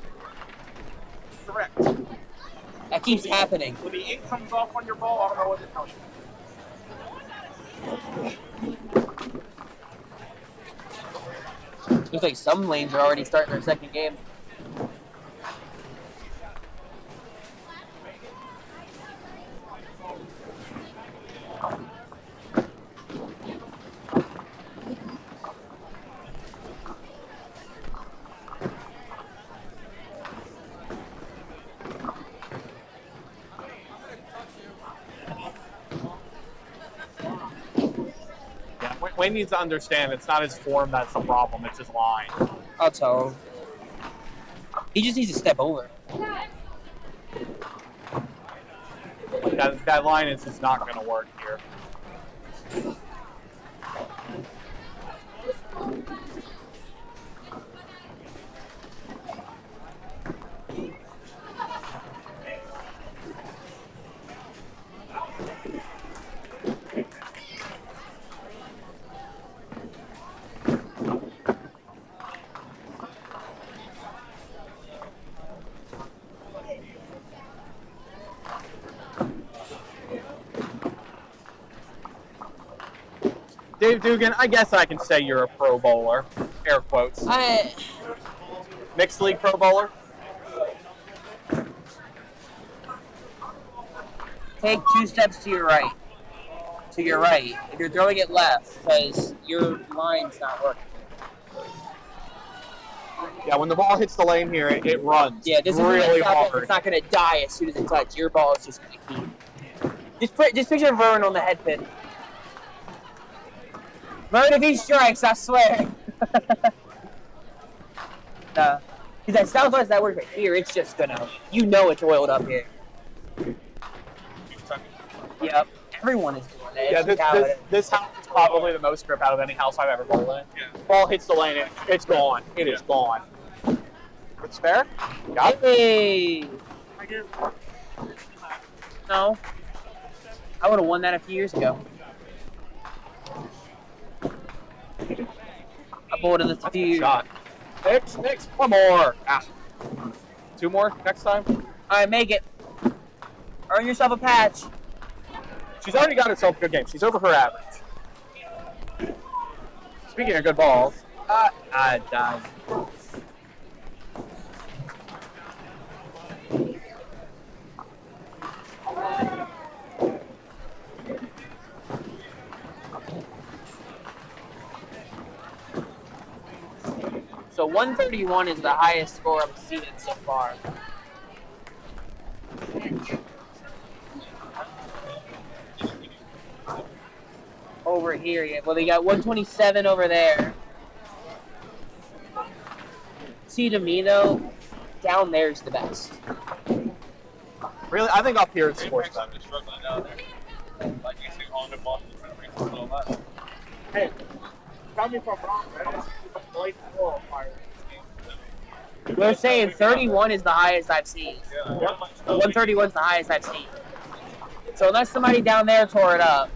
S1: Correct.
S2: That keeps happening.
S1: When the ink comes off on your ball, I don't know what to tell you.
S2: Looks like some lanes are already starting their second game.
S1: Wayne needs to understand it's not his form that's the problem, it's his line.
S2: I'll tell him. He just needs to step over.
S1: That line is just not going to work here. Dave Dugan, I guess I can say you're a pro bowler. Air quotes. Mixed league pro bowler?
S2: take 2 steps to your right. To your right. If you're throwing it left, because your line's not working.
S1: Yeah, when the ball hits the lane here, it runs.
S2: Yeah, this
S1: really
S2: isn't like
S1: hard.
S2: it's not going to die as soon as it touches. Your ball is just going to keep. Just picture Vern on the head pin. Vern, if he strikes, I swear. Nah. Because at Southwest, that works, but here, it's just going to, you know it's oiled up here. Yep. Everyone is doing it.
S1: Yeah, this house is probably the most grip out of any house I've ever bowled in. Yeah. Ball hits the lane, it's gone. It is gone. It's fair. Got it.
S2: Hey. No. I would have won that a few years ago. I bowled in this a few years ago.
S1: Shot. Next. One more. Ah. 2 more next time.
S2: All right, make it. Earn yourself a patch.
S1: She's already got herself a good game. She's over her average. Speaking of good balls, I died.
S2: So 131 is the highest score I've seen so far. Over here, yeah. Well, they got 127 over there. See, to me though, down there's the best.
S1: Really, I think up here it's sports better. Hey, tell me if I'm wrong, man.
S2: We're saying 31 is the highest I've seen. 131 is the highest I've seen. So unless somebody down there tore it up.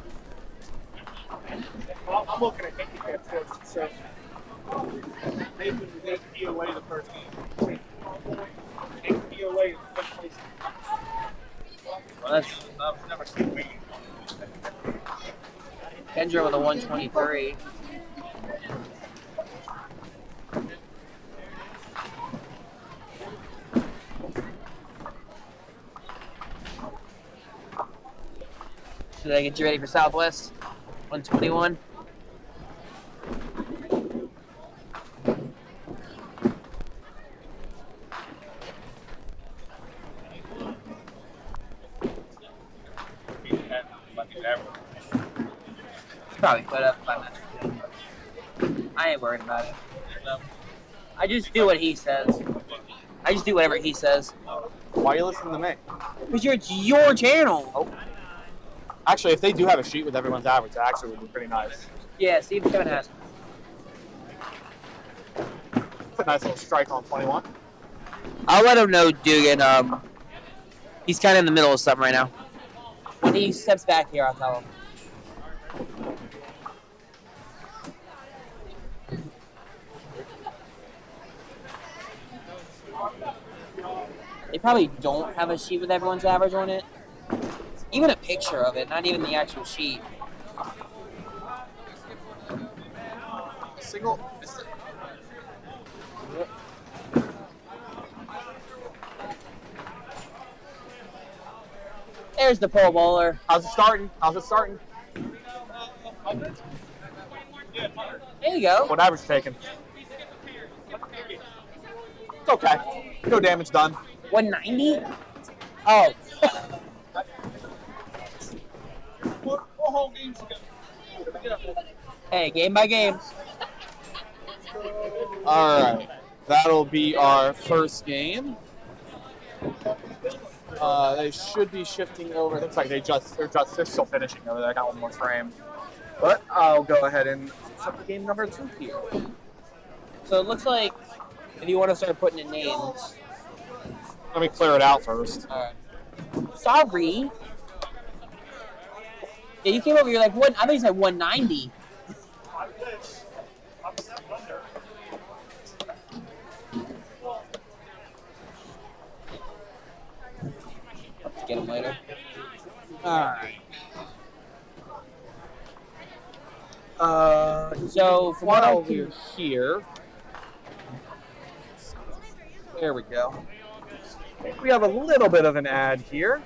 S1: Well, I'm looking at handicap scores, so they be away the first game. Take me away the first place.
S2: Well, that's Kendra with a 123. Should I get you ready for Southwest? 121. Probably put up by that. I ain't worried about it. I just do what he says. I just do whatever he says.
S1: Why are you listening to me?
S2: Because it's your channel.
S1: Oh. Actually, if they do have a sheet with everyone's average, that actually would be pretty nice.
S2: Yeah, see if Kevin has.
S1: It's a nice little strike on 21.
S2: I'll let him know, Dugan. He's kind of in the middle of something right now. When he steps back here, I'll tell him. They probably don't have a sheet with everyone's average on it. Even a picture of it, not even the actual sheet.
S1: Single.
S2: There's the pole bowler.
S1: How's it starting?
S2: There you go.
S1: What average taken? It's okay. No damage done.
S2: 190? Oh. Hey, game by game.
S1: All right. That'll be our first game. They should be shifting over. It looks like they're still finishing over there. I got one more frame. But I'll go ahead and set the game number 2 here.
S2: So it looks like if you want to start putting in names.
S1: Let me clear it out first.
S2: Alright. Sorry. Yeah, you came over, you're like, what? I thought you said 190. Let's get him later. Alright. So from what I'll do
S1: here. There we go. We have a little bit of an ad here.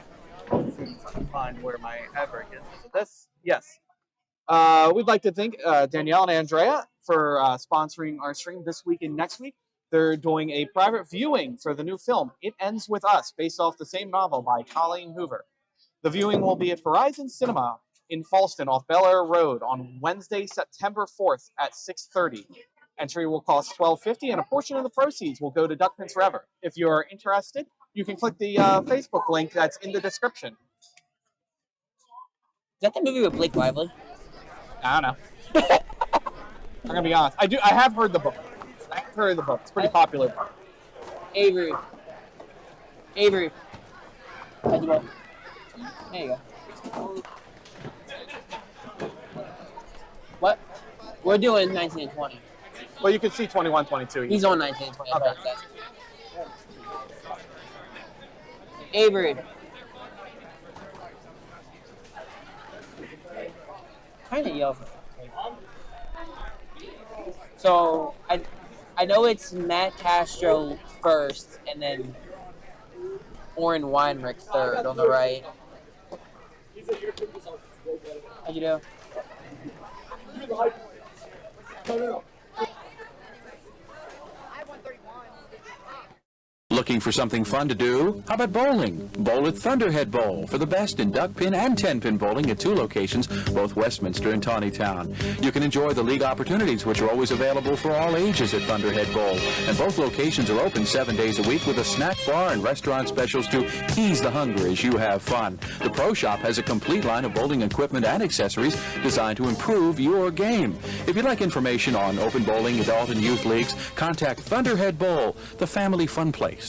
S1: Let's see if I can find where my ad break is. Is it this? Yes. We'd like to thank Danielle and Andrea for sponsoring our stream this week and next week. They're doing a private viewing for the new film, It Ends With Us, based off the same novel by Colleen Hoover. The viewing will be at Verizon Cinema in Falston off Bel Air Road on Wednesday, September 4th at 6:30. Entry will cost $12.50, and a portion of the proceeds will go to Duck Pins Forever. If you're interested, you can click the Facebook link that's in the description.
S2: Is that the movie with Blake Lively?
S1: I don't know. I'm gonna be honest. I have heard the book. It's a pretty popular book.
S2: Avery. How'd you go? There you go. What? We're doing 19 and 20.
S1: Well, you can see 21, 22.
S2: He's on 19 and 20.
S1: Okay.
S2: Avery. Trying to yell for. So I know it's Matt Castro first, and then Oren Weinrich third on the right. How'd you do?
S5: Looking for something fun to do? How about bowling? Bowl at Thunderhead Bowl for the best in duck pin and 10-pin bowling at 2 locations, both Westminster and Tawnytown. You can enjoy the league opportunities, which are always available for all ages at Thunderhead Bowl. And both locations are open 7 days a week with a snack bar and restaurant specials to ease the hunger as you have fun. The Pro Shop has a complete line of bowling equipment and accessories designed to improve your game. If you'd like information on open bowling, adult and youth leagues, contact Thunderhead Bowl, the family fun place.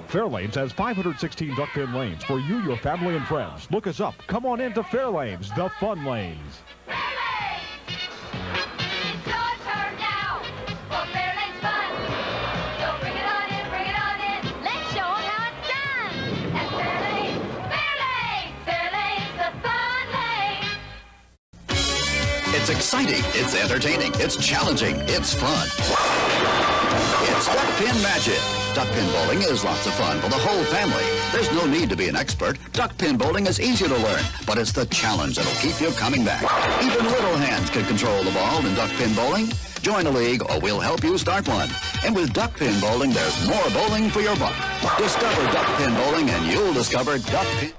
S6: Fairlanes has 516 duck pin lanes for you, your family, and friends. Look us up. Come on in to Fairlanes, the fun lanes.
S7: Fairlanes! It's your turn now for Fairlanes fun. So bring it on in. Let's show them how it's done. At Fairlanes, the fun lane.
S8: It's exciting, it's entertaining, it's challenging, it's fun. It's Duck Pin Magic. Duck pin bowling is lots of fun for the whole family. There's no need to be an expert. Duck pin bowling is easy to learn, but it's the challenge that'll keep you coming back. Even little hands can control the ball in duck pin bowling. Join a league or we'll help you start one. And with duck pin bowling, there's more bowling for your buck. Discover duck pin bowling and you'll discover duck pin.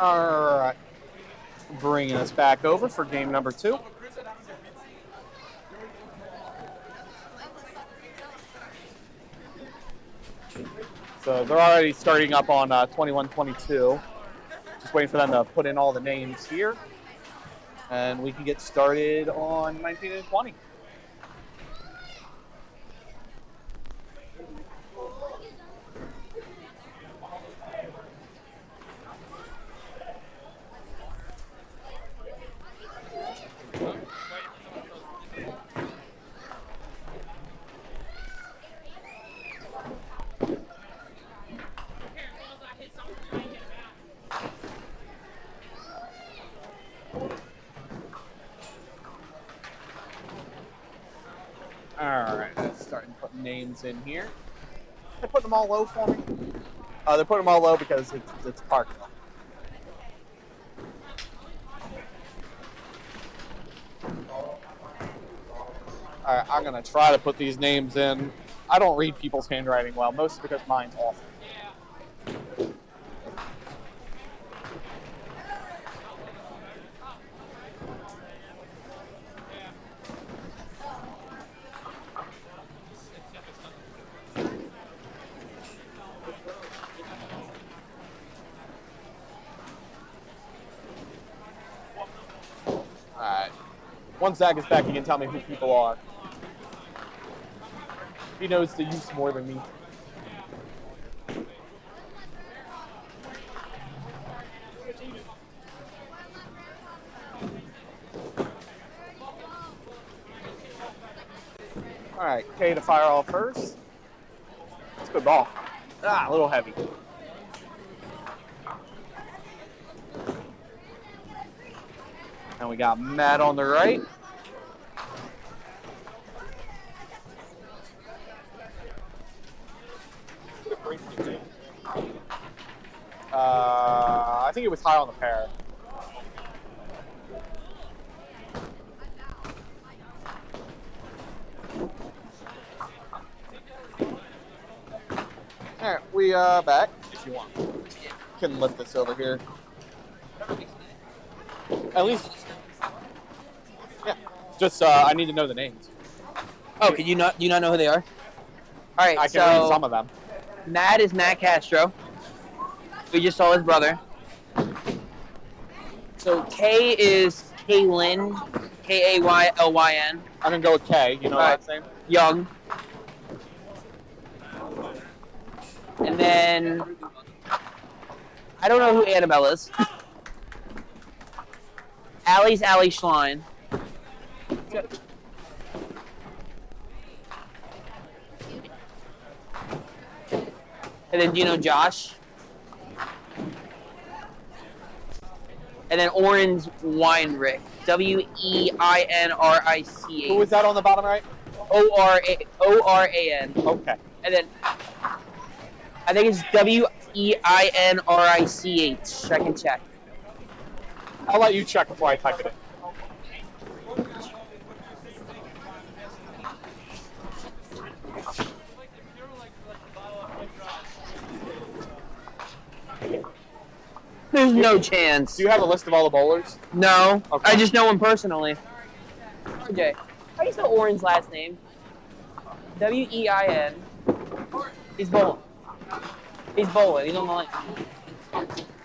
S1: All right. Bringing us back over for game number 2. So they're already starting up on 21-22. Just waiting for them to put in all the names here. And we can get started on 19 and 20. Alright, let's start putting names in here. They put them all low for me. They're putting them all low because it's Parkville. Alright, I'm gonna try to put these names in. I don't read people's handwriting well, mostly because mine's awful. Alright. Once Zach is back, he can tell me who people are. He knows the use more than me. Alright, K to fire off first. That's a good ball. Ah, a little heavy. And we got Matt on the right. I think it was high on the pair. All right, we back. If you want, can lift this over here. At least, yeah. Just I need to know the names.
S2: Oh, do you not know who they are? All right,
S1: I can read some of them.
S2: Matt is Matt Castro. We just saw his brother. So Kay is Kaylin, Kaylyn.
S1: I'm gonna go with K. You know that name?
S2: Young. And then I don't know who Annabelle is. Allie's Allie Schlein. And then do you know Josh? And then Oren's Weinrich. Weinric.
S1: Who was that on the bottom right?
S2: Oran.
S1: Okay.
S2: And then I think it's Weinrich. I can check.
S1: I'll let you check before I type it in.
S2: There's no chance.
S1: Do you have a list of all the bowlers?
S2: No.
S1: Okay.
S2: I just know him personally. RJ, how do you spell Oren's last name? Wein. He's bowling. He's bowling. He's on the line.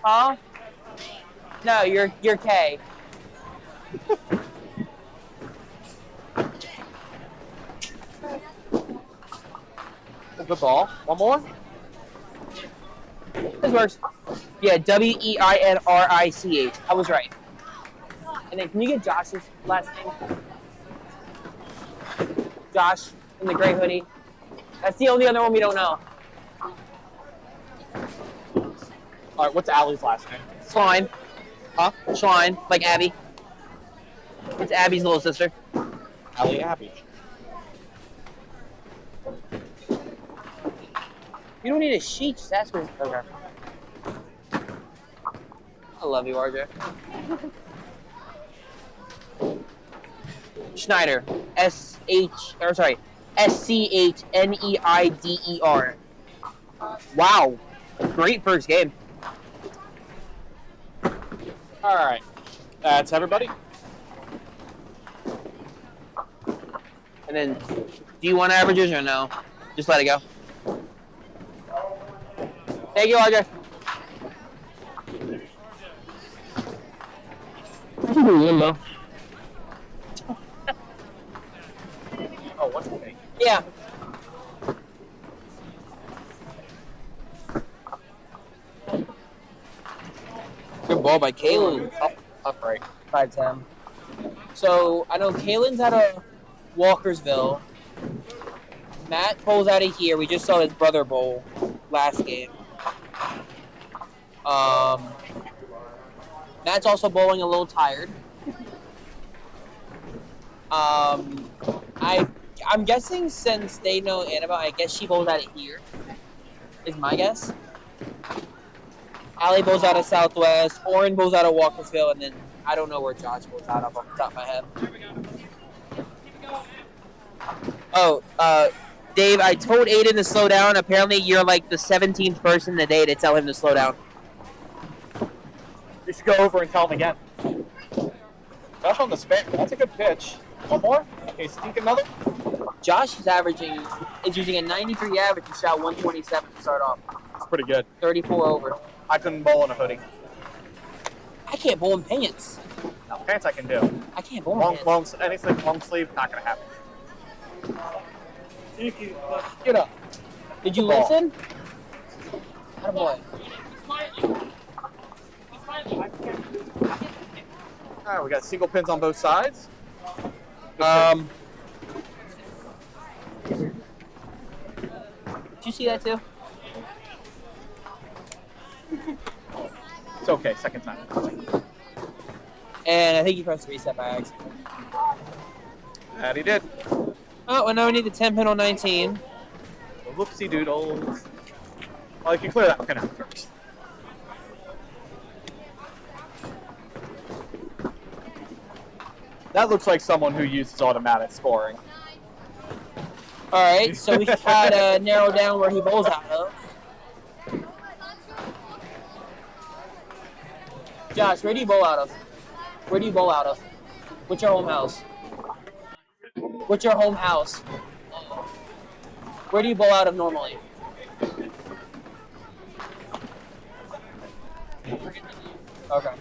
S2: Huh? No, you're K.
S1: Good ball. One more?
S2: This works. Yeah, Weinrich. I was right. And then can you get Josh's last name? Josh in the gray hoodie. That's the only other one we don't know.
S1: All right, what's Allie's last name?
S2: Schlein.
S1: Huh?
S2: Schlein, like Abby. It's Abby's little sister.
S1: Allie Abby.
S2: You don't need a sheet, just ask me. Okay. I love you, RJ. Schneider. Schneider. Wow. Great first game.
S1: All right. That's everybody.
S2: And then, do you want averages or no? Just let it go. Thank you, RJ. Limbo.
S1: Oh, what's the name?
S2: Yeah. Good ball by Kaylin.
S1: Up right.
S2: 5-10. So I know Kaylin's out of Walkersville. Matt bowls out of here. We just saw his brother bowl last game. Matt's also bowling a little tired. I'm guessing since they know Annabelle, I guess she bowls out of here. Is my guess. Allie bowls out of Southwest. Oren bowls out of Walkersville, and then I don't know where Josh bowls out of off the top of my head. Oh, Dave, I told Aiden to slow down. Apparently, you're like the 17th person today to tell him to slow down.
S1: You should go over and tell him again. Josh on the spin. That's a good pitch. One more. Okay, sneak another.
S2: Josh is using a 93 average and shot 127 to start off.
S1: That's pretty good.
S2: 34 over.
S1: I couldn't bowl in a hoodie.
S2: I can't bowl in pants.
S1: No, pants I can do.
S2: I can't bowl in pants.
S1: Anything long sleeve, not gonna happen. Get up.
S2: Did you
S1: Ball.
S2: listen? Attaboy.
S1: All right, we got single pins on both sides.
S2: Did you see that too?
S1: It's okay, second time.
S2: And I think he pressed reset by accident.
S1: And he did.
S2: Oh, and now we need the 10 pin on 19.
S1: Whoopsie doodles. Well, you can clear that pin out first. That looks like someone who uses automatic scoring.
S2: All right, so we gotta narrow down where he bowls out of. Josh, where do you bowl out of? Where do you bowl out of? What's your home house? What's your home house? Where do you bowl out of normally? Okay.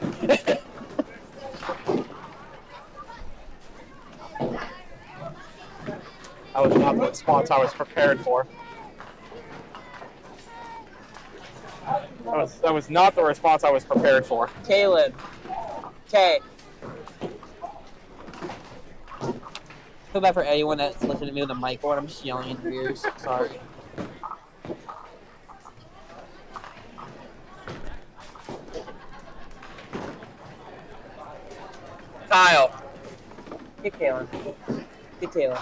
S1: That was not the response I was prepared for. That was not the response I was prepared for.
S2: Kaylin. Okay. Feel bad for anyone that's listening to me with a mic on. I'm just yelling in your ears. Sorry. Kyle. Get Kaylin. Get Kaylin.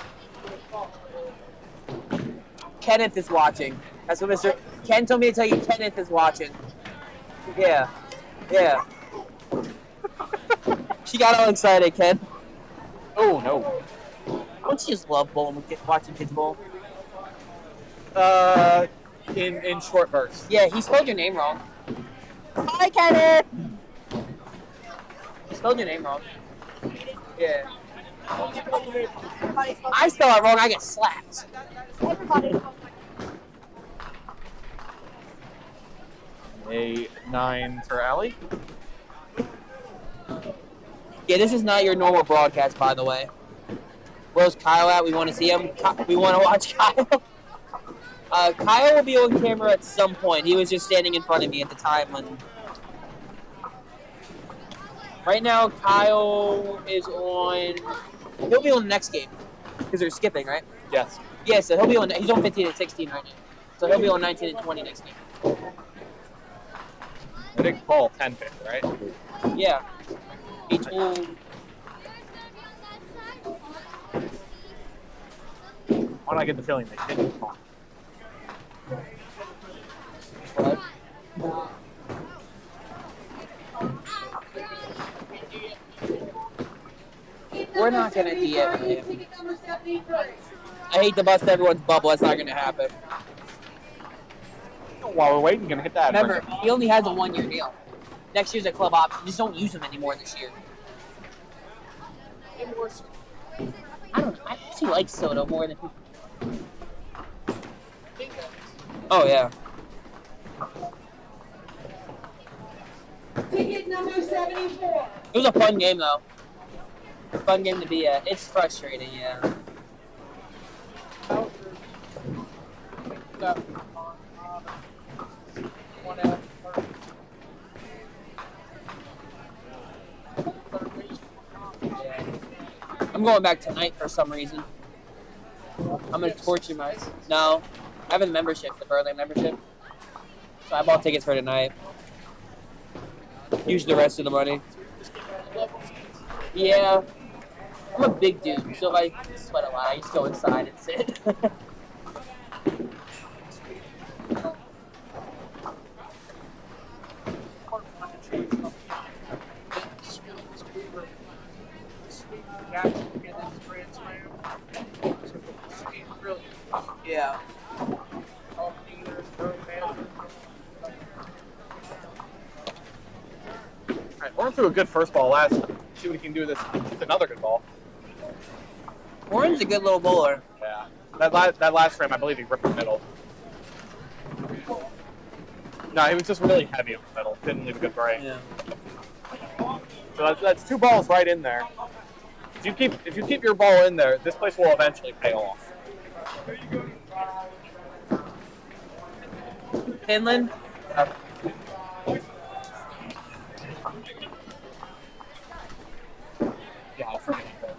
S2: Kenneth is watching. That's what Mr. Ken told me to tell you Kenneth is watching. Yeah. Yeah. She got all excited, Ken.
S1: Oh, no.
S2: Don't you just love bowling, watching kids bowl?
S1: In short bursts.
S2: Yeah, he spelled your name wrong. Hi, Kenneth! He spelled your name wrong. Yeah. I spell it wrong, I get slapped.
S1: A 9 for Allie.
S2: Yeah, this is not your normal broadcast, by the way. Where's Kyle at? We want to see him. We want to watch Kyle. Kyle will be on camera at some point. He was just standing in front of me at the time. Right now, Kyle is on... He'll be on the next game. Because they're skipping, right?
S1: Yes.
S2: Yeah, so he'll be on... He's on 15 and 16 right now. So he'll be on 19 and 20 next game.
S1: I think ball 10 pick, right?
S2: Yeah. He told...
S1: Why do I get the feeling they didn't call?
S2: What? We're not going to DM him. I hate to bust everyone's bubble. That's not going to happen.
S1: While we're waiting, gonna hit that.
S2: Remember, he only has a 1-year deal. Next year's a club option. Just don't use him anymore this year. I don't know. I actually like Soto more than people. Oh, yeah.
S4: Ticket number 74.
S2: It was a fun game, though. Fun game to be at. It's frustrating, yeah. I'm going back tonight for some reason. I'm gonna torture myself. No, I have a membership, the Berlin membership. So I bought tickets for tonight. Use the rest of the money. Yeah. I'm a big dude, so if I sweat a lot, I just go inside and sit. Yeah.
S1: Alright, Oren threw a good first ball last time. See what he can do with another good ball.
S2: Oren's a good little bowler.
S1: Yeah. That last frame, I believe he ripped the middle. No, he was just really heavy on the middle. Didn't leave a good break.
S2: Yeah.
S1: So that's 2 balls right in there. If you keep your ball in there, this place will eventually pay off.
S2: Finland?
S1: Yeah, I'll forget that.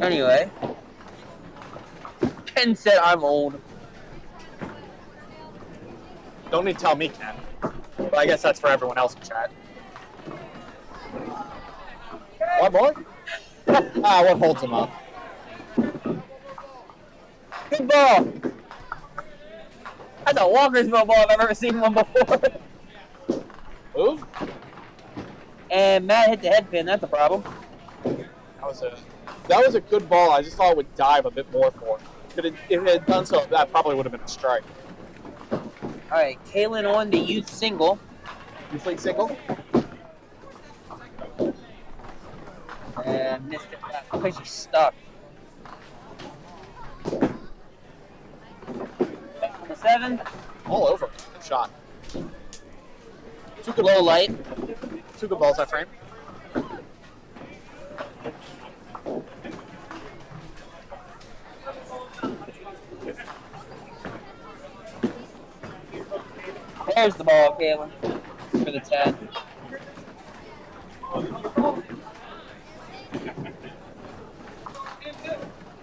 S2: Anyway. Ken said I'm old.
S1: Don't don't need to tell me, Ken. But I guess that's for everyone else in chat. What more? What holds him up?
S2: Good ball. That's a Walkersville ball if I've ever seen one before.
S1: Move?
S2: And Matt hit the head pin. That's a problem.
S1: That was a good ball. I just thought it would dive a bit more for it. If it had done so, that probably would have been a strike.
S2: All right, Kaylin on the youth single.
S1: Youth league single?
S2: And missed it. Because she's stuck. Back to the 7.
S1: All over. Good shot.
S2: Took a low light.
S1: 2 good balls that frame.
S2: There's the ball, Kaylin, for the 10.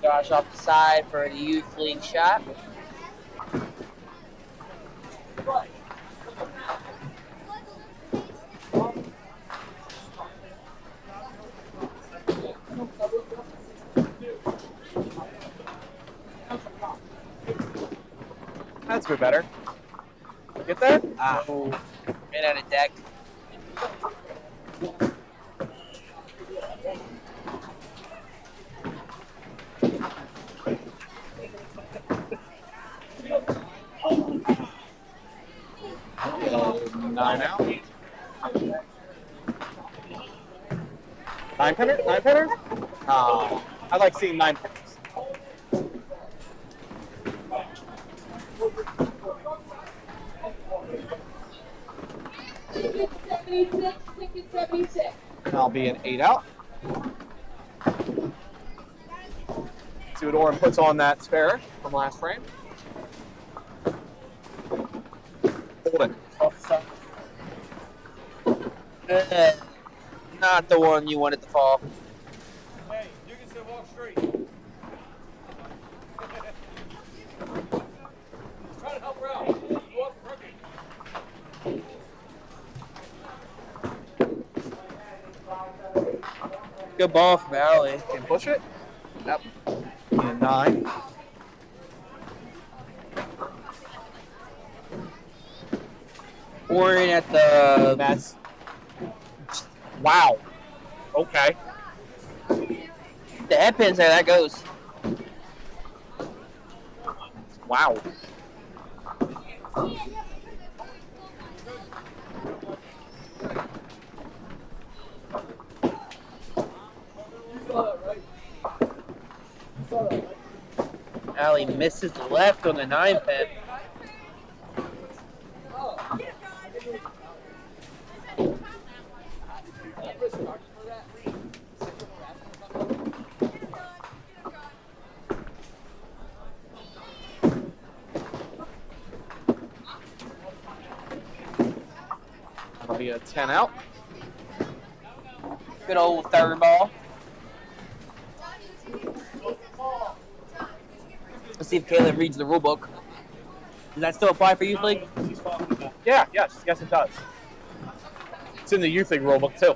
S2: Josh off the side for the youth league shot.
S1: That's a bit better. Get that?
S2: Oh, ran out of deck.
S1: Nine out. 9 pinner? 9 pinner? Oh, I like seeing 9 pinners.
S4: Ticket 76, ticket 76.
S1: And I'll be an 8 out. See what Oren puts on that spare from last frame. Hold it.
S2: Not the one you wanted to fall.
S9: Hey, you can still walk straight. Try to help her out. Go up crooked.
S2: Good ball from Allie.
S1: Can push it. Yep. And 9.
S2: Oren at the...
S1: That's. Wow. Okay.
S2: The head pin's there. That goes.
S1: Wow.
S2: Allie misses the left on the 9 pin.
S1: That'll be a 10 out.
S2: Good old third ball. Let's see if Caleb reads the rule book. Does that still apply for Youth League?
S1: Yeah, yes, it does. It's in the Youth League rulebook too.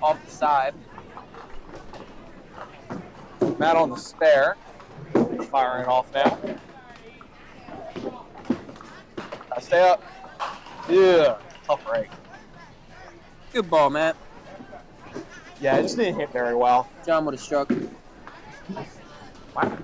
S2: Off the side.
S1: Matt on the spare. Firing it off now. Stay up. Yeah, tough break.
S2: Good ball, Matt.
S1: Yeah, it just didn't hit very well.
S2: John would have struck.
S1: Wow.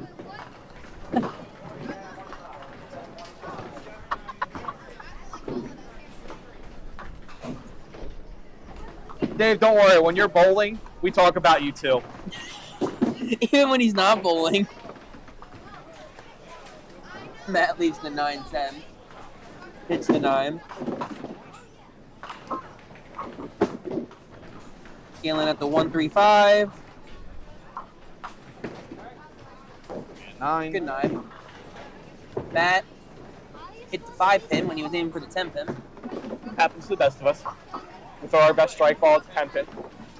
S1: Dave, don't worry. When you're bowling, we talk about you too.
S2: Even when he's not bowling. Matt leaves the 9-10. Hits the 9. Galen at the 1-3-5.
S1: 9.
S2: Good 9. Matt hit the 5 pin when he was aiming for the 10 pin.
S1: Happens to the best of us. We throw our best strike ball at the 10 pin.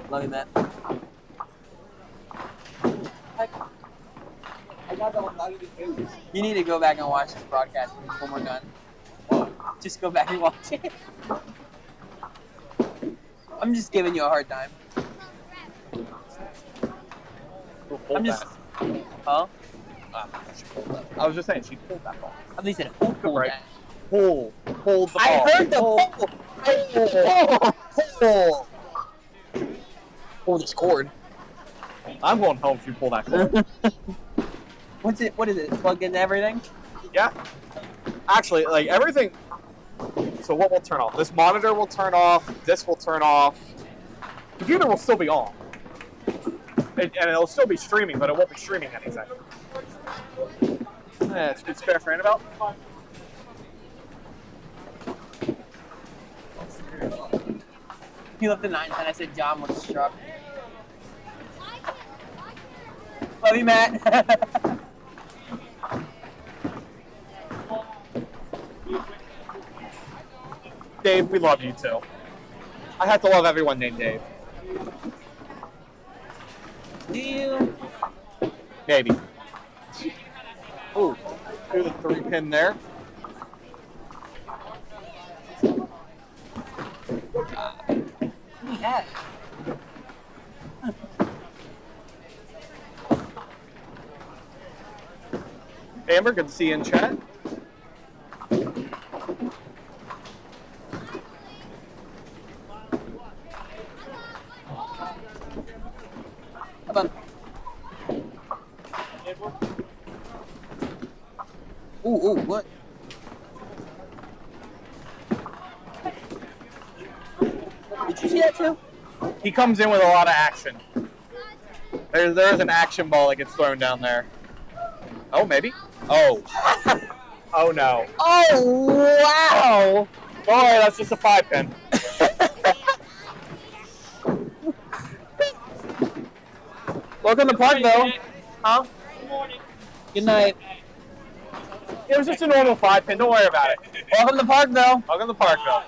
S2: Love you, Matt. You need to go back and watch this broadcast when we're done. Just go back and watch it. I'm just giving you a hard time. I'm just. Huh?
S1: I was just saying, she pulled that ball.
S2: At least it pulled
S1: Right.
S2: that.
S1: Pulled the ball.
S2: I heard the pull. Pull this cord.
S1: I'm going home if you pull that cord.
S2: What's it? What is it? Plugged into everything?
S1: Yeah. Actually, like everything. So what will turn off? This monitor will turn off. This will turn off. Computer will still be on. And it'll still be streaming, but it won't be streaming anything. Yeah, it's fair for Annabelle.
S2: He left the 9 and I said John was struck. Love you, Matt.
S1: Dave, we love you too. I have to love everyone named Dave.
S2: Do you?
S1: Maybe. Ooh, do the 3-pin there.
S2: Yeah.
S1: Amber, good to see you in chat.
S2: Come on. Ooh, what? Did you see that too?
S1: He comes in with a lot of action. There's an action ball that gets thrown down there. Oh, maybe? Oh. Oh, no.
S2: Oh, wow!
S1: All right, that's just a 5-pin.
S2: Welcome to Parkville. Huh? Good night.
S1: It was just a normal 5-pin. Don't worry about it.
S2: Welcome to Parkville.
S1: Welcome to Parkville.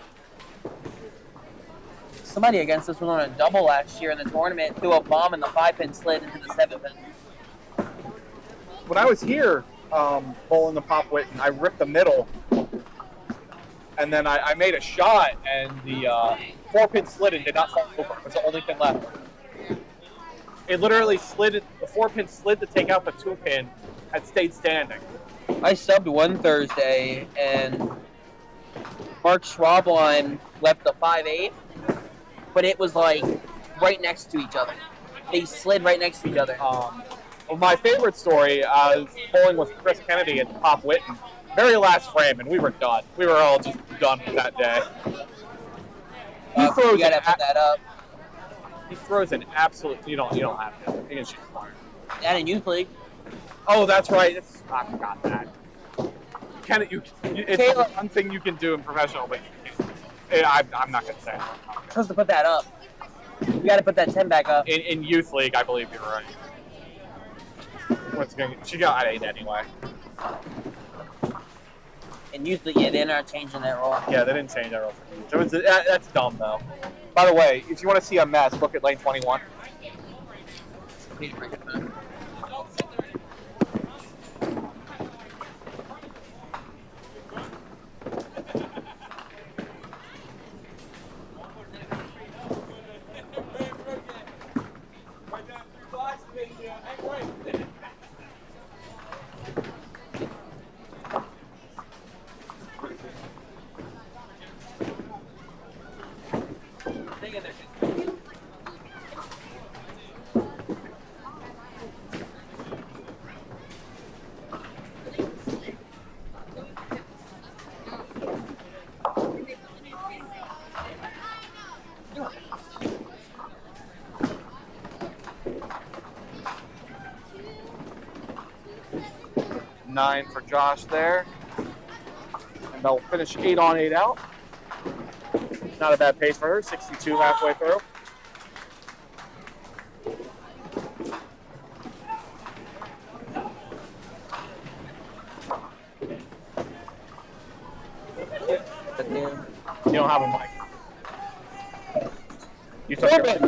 S2: Somebody against us was on a double last year in the tournament, threw a bomb and the 5-pin slid into the 7-pin.
S1: When I was here bowling the Pop Witten, I ripped the middle. And then I made a shot, and the 4-pin slid and did not fall over. It was the only pin left. It literally slid, the 4-pin slid to take out the 2-pin and stayed standing.
S2: I subbed one Thursday, and Mark Schwabline left the 5-8, but it was like right next to each other. They slid right next to each other.
S1: Well, my favorite story, I was bowling with Chris Kennedy at Pop Witten, very last frame, and we were done. We were all just done with that day. He throws
S2: you gotta put that up.
S1: He throws an absolute. You don't have to. You can shoot fire.
S2: And in youth league.
S1: Oh, that's right. I forgot that. It's one thing you can do in professional, but I'm not gonna say it.
S2: You're supposed to put that up. You gotta put that 10 back up.
S1: In youth league, I believe you're right. She got 8 anyway.
S2: In youth league, yeah, they're not changing that rule.
S1: Yeah, they didn't change that rule. That's dumb though. By the way, if you want to see a mess, look at lane 21. Nine for Josh there. And they'll finish 8 on, 8 out. Not a bad pace for her, 62 halfway through. You don't have a mic. You took it.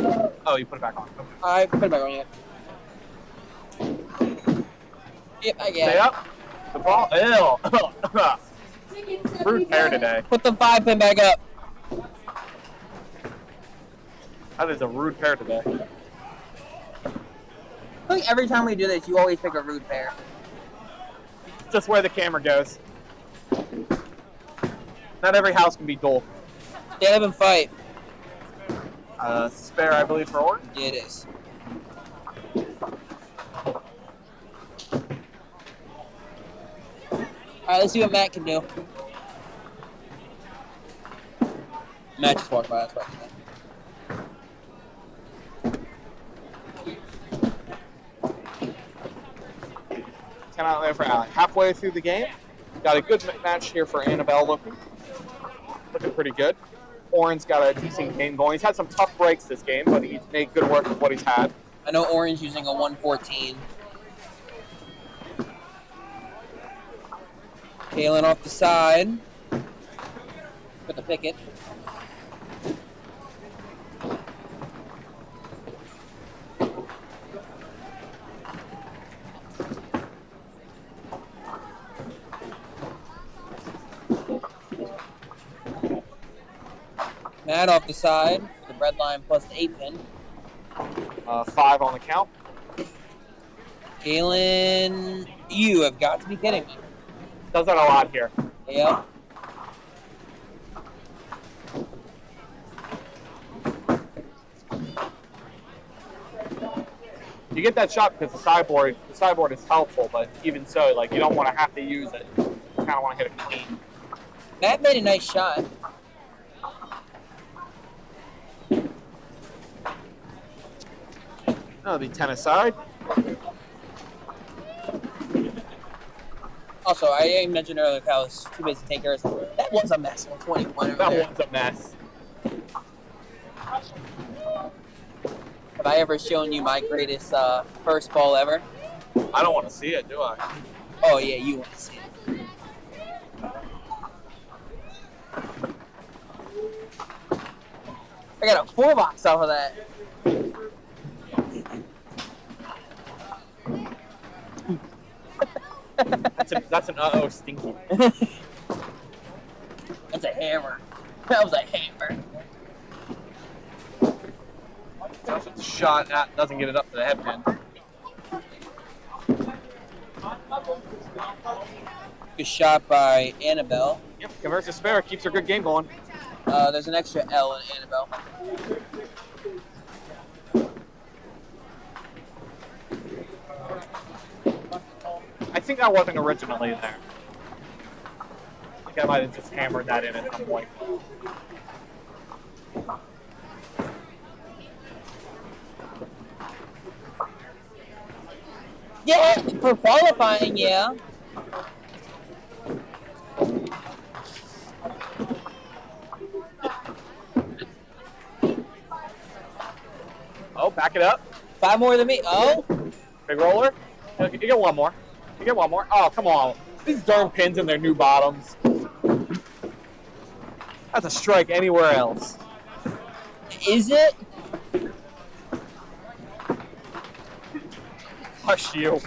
S1: Oh, you put it back on. Okay.
S2: I put it back on, yeah. Yep, I
S1: Stay
S2: get it.
S1: up. The ball. Ew. Rude pair today.
S2: Put the 5-pin back up.
S1: That is a rude pair today.
S2: I think every time we do this, you always pick a rude pair.
S1: Just where the camera goes. Not every house can be dull.
S2: They live and fight.
S1: Spare, I believe, for Orton.
S2: Yeah, it is. Alright, let's see what Matt can do. Matt just walked by, that's why.
S1: 10 out there for Alec. Halfway through the game, got a good match here for Annabelle looking pretty good. Oren's got a decent game going. He's had some tough breaks this game, but he's made good work with what he's had.
S2: I know Oren's using a 114. Kalen off the side. Put the picket. Matt off the side, the red line plus the 8-pin.
S1: 5 on the count.
S2: Galen, you have got to be kidding me.
S1: Does that a lot here.
S2: Yep.
S1: You get that shot because the sideboard is helpful, but even so, like, you don't want to have to use it. You kind of want to hit it clean.
S2: Matt made a nice shot.
S1: That'll be 10 aside.
S2: Also, I mentioned earlier how I was too busy to take care of something. That was a mess on 21 over
S1: That
S2: there.
S1: was a mess.
S2: Have I ever shown you my greatest first ball ever?
S1: I don't want to see it, do I?
S2: Oh, yeah, you want to see it. I got a 4-box off of that.
S1: That's an uh-oh stinky.
S2: That's a hammer. That was a hammer.
S1: That's a shot that doesn't get it up to the head pin.
S2: Good shot by Annabelle.
S1: Yep, converts to spare, keeps her good game going.
S2: There's an extra L in Annabelle.
S1: I think that wasn't originally there. I think I might have just hammered that in at some point.
S2: Yeah, for qualifying, yeah.
S1: Oh, back it up.
S2: 5 more than me. Oh.
S1: Big roller. You get one more. You get one more. Oh, come on. These darn pins in their new bottoms. That's a strike anywhere else.
S2: Is it?
S1: Hush you.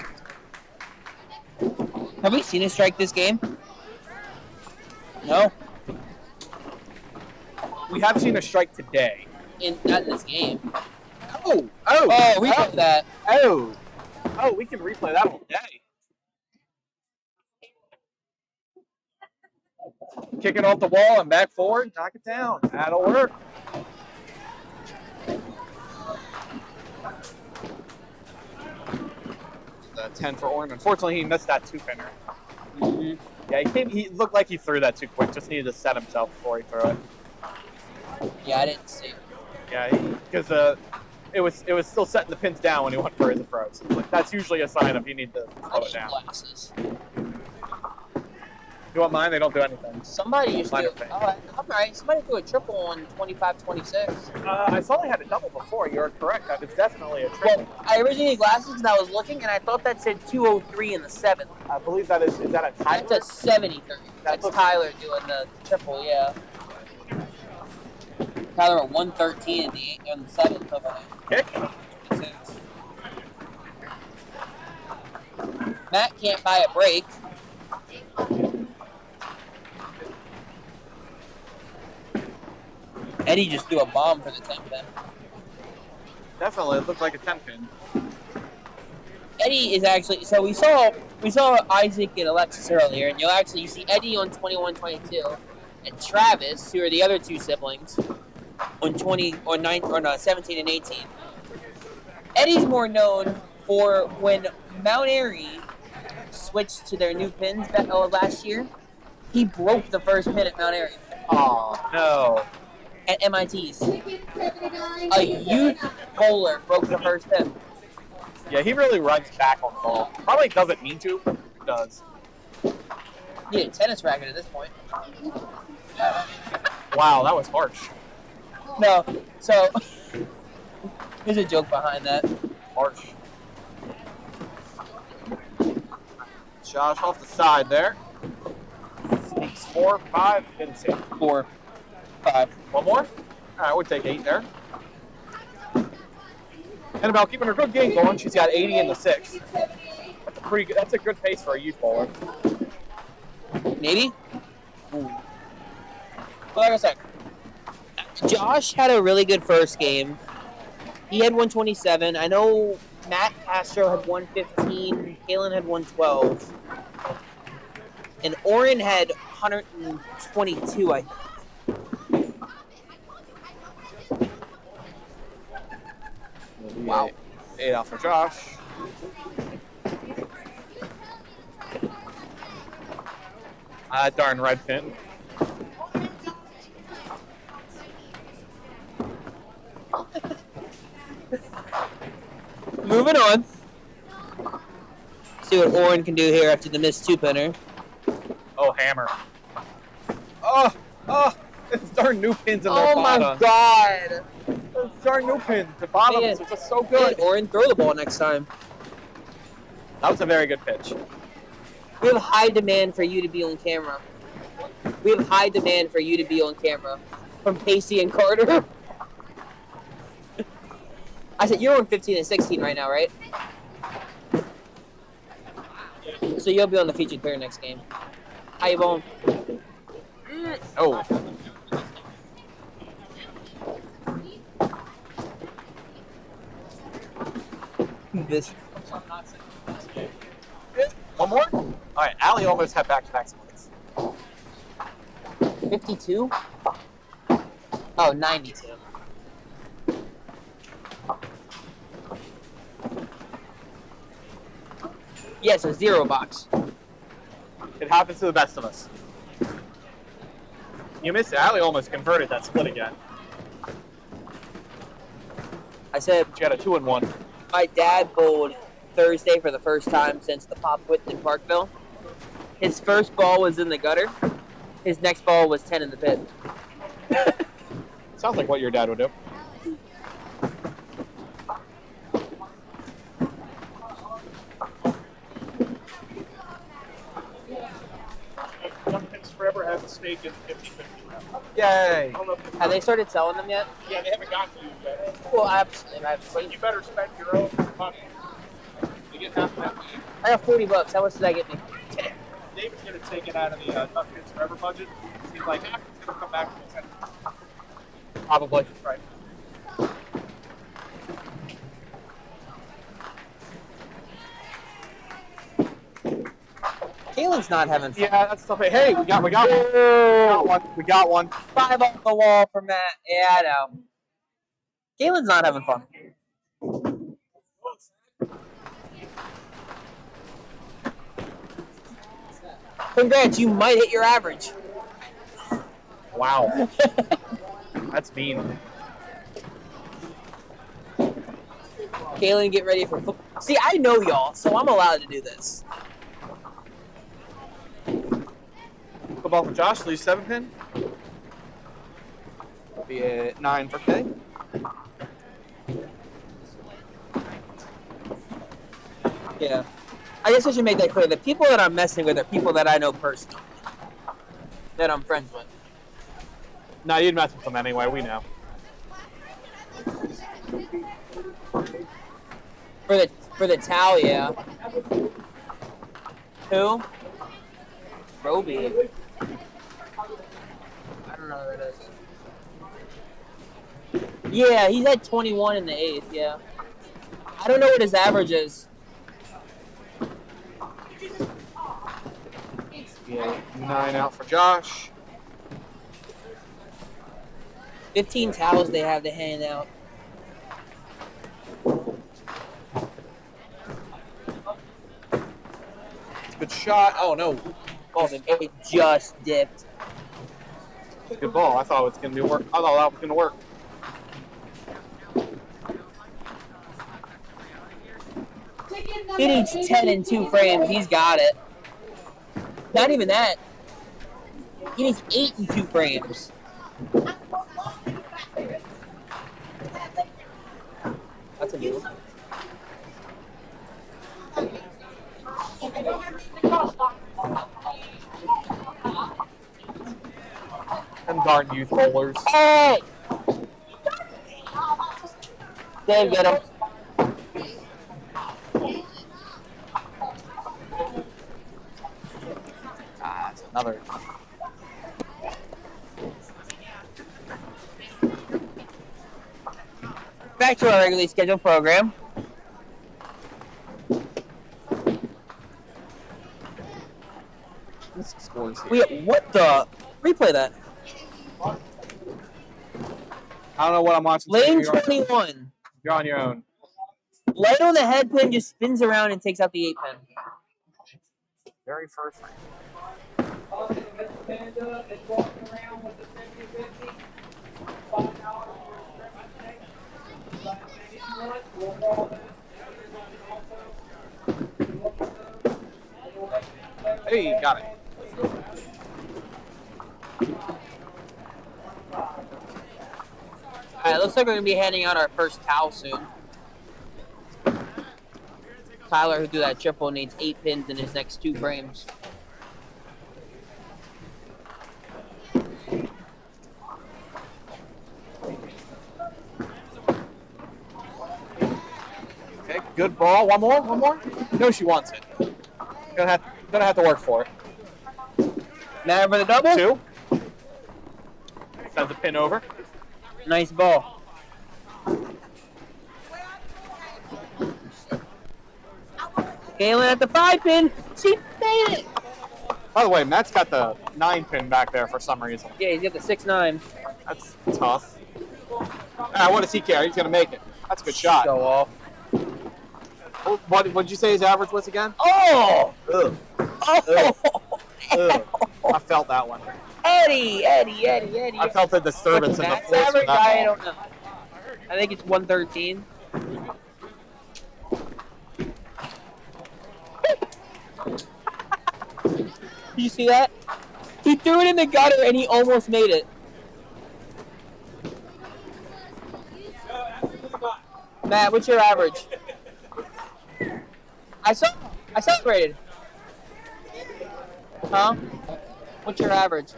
S2: Have we seen a strike this game? No.
S1: We have seen a strike today.
S2: Not in this game.
S1: Oh,
S2: we got that.
S1: Oh, we can replay that all day. Kick it off the wall and back forward, knock it down. That'll work. 10 for Oren. Unfortunately, he missed that 2-pinner.
S2: Mm-hmm.
S1: Yeah, he looked like he threw that too quick. Just needed to set himself before he threw it.
S2: Yeah, I didn't see.
S1: Yeah, because it was still setting the pins down when he went for his approach. Like, that's usually a sign of you need to slow it down.
S2: Glasses.
S1: You want mine? They don't do anything.
S2: Somebody used to.
S1: Minor pain.
S2: I'm right. Somebody threw a triple on 25-26.
S1: I saw they had a double before. You're correct. That is definitely a triple.
S2: Well, I originally had glasses and I was looking and I thought that said 203 in the 7th.
S1: I believe that is that a Tyler?
S2: That's a 73. That's
S1: looks-
S2: Tyler doing the triple, yeah. Tyler at 113 in the 7th over
S1: Kick.
S2: there. Matt can't buy a break. Eddie just threw a bomb for the 10 pin.
S1: Definitely, it looks like a 10 pin.
S2: Eddie is actually, so we saw Isaac and Alexis earlier, and you see Eddie on 21-22, and Travis, who are the other two siblings, on 17 and 18. Eddie's more known for when Mount Airy switched to their new pins last year. He broke the first pin at Mount Airy.
S1: Oh no!
S2: At MIT's, a youth bowler broke the first pin.
S1: Yeah, he really runs back on the ball. Probably doesn't mean to, but he does.
S2: Need a tennis racket at this point.
S1: Wow, that was harsh.
S2: No, so there's a joke behind that.
S1: Harsh. Josh off the side there. Sneaks 4, 5, didn't see.
S2: 4, 5.
S1: One more? All right, we'll take 8 there. Annabelle keeping her good game going. She's got 80 in the 6. That's a pretty good. That's a good pace for a youth bowler.
S2: 80? Well, like I said, Josh had a really good first game. He had 127. I know Matt Castro had 115. Kalen had 112. And Oren had 122, I think.
S1: Wow. 8 out for Josh. Darn red pin.
S2: Moving on. See what Oren can do here after the missed 2-pinner.
S1: Oh, hammer. Oh, it's darn new pins in their
S2: Oh my god.
S1: Those darn new pins. The bottoms are just so good.
S2: Oren, throw the ball next time.
S1: That was a very good pitch.
S2: We have high demand for you to be on camera. We have high demand for you to be on camera. From Casey and Carter. I said, you're on 15 and 16 right now, right? So you'll be on the featured player next game. How you bowling?
S1: Oh.
S2: This.
S1: One more? All right, Allie almost had back-to-back splits.
S2: 52? Oh, 92. Yes, a 0 box.
S1: It happens to the best of us. You missed it. Allie almost converted that split again.
S2: I said,
S1: She got a 2-1.
S2: my dad bowled Thursday for the first time since the pop width in Parkville. His first ball was in the gutter. His next ball was 10 in the pit.
S1: Sounds like what your dad would do. Duncan's Forever has a stake in 50-50. Yay!
S2: Have they started selling them yet?
S1: Yeah, they haven't gotten to you yet.
S2: Well, absolutely. I haven't
S1: But
S2: seen
S1: you
S2: it.
S1: better spend your own money. You get half that.
S2: I got 40 bucks. How much did that get me?
S1: David's going to take it out of the Duncan's Forever budget. Seems like half it's going to come back to the center. Probably. Right.
S2: Kalen's not having fun.
S1: Yeah, that's stuff. Hey, we got one. We got one.
S2: 5 off the wall for Matt. Yeah, I know. Kalen's not having fun. Congrats, you might hit your average.
S1: Wow. That's mean.
S2: Kalen, get ready for football. See, I know y'all, so I'm allowed to do this.
S1: Football for Josh, leaves 7-pin. Be at 9 for K.
S2: Yeah. I guess I should make that clear. The people that I'm messing with are people that I know personally. That I'm friends with.
S1: No, you'd mess with them anyway, we know.
S2: For the towel, yeah. Who? Roby. I don't know who that is. Yeah, he's at 21 in the 8th, yeah. I don't know what his average is.
S1: Yeah, 9 out for Josh.
S2: 15 towels they have to hand out.
S1: It's a good shot. Oh, no.
S2: Oh, it just dipped.
S1: It's a good ball. I thought it was going to work. I thought that was going to work.
S2: He needs 10 in 2 frames. He's got it. Not even that. He needs 8 in 2 frames. That's a new one.
S1: Them darn youth bowlers.
S2: Hey! Dave, get him.
S1: That's another.
S2: Back to our regularly scheduled program.
S1: This scores here.
S2: What the? Replay that.
S1: I don't know what I'm watching.
S2: Lane
S1: You're on-
S2: 21.
S1: You're on your own.
S2: Light on the head pin just spins around and takes out the 8 pin.
S1: Very first frame.
S3: Panda is walking around with the 50-50. $5 for we'll call that.
S1: Hey, got it.
S2: Alright, looks like we're going to be handing out our first towel soon. Tyler, who do that triple, needs 8 pins in his next 2 frames.
S1: Okay, good ball. One more? One more? No, she wants it. Gonna have to work for it.
S2: Matter for the double?
S1: 2. Sends a pin over.
S2: Nice ball. Galen at the 5 pin. She made it.
S1: By the way, Matt's got the 9 pin back there for some reason.
S2: Yeah, he's got the 6-9.
S1: That's tough. What does he care? He's gonna make it. That's a good shot.
S2: Go off.
S1: What did you say his average was again?
S2: Oh!
S1: Ugh.
S2: Oh!
S1: Ugh. I felt that one.
S2: Eddie.
S1: I felt the disturbance in the
S2: Max
S1: force.
S2: average?
S1: for that
S2: I
S1: ball.
S2: don't know. I think it's 113. You see that? He threw it in the gutter and he almost made it. Matt, what's your average? I saw it graded. Huh? What's your average?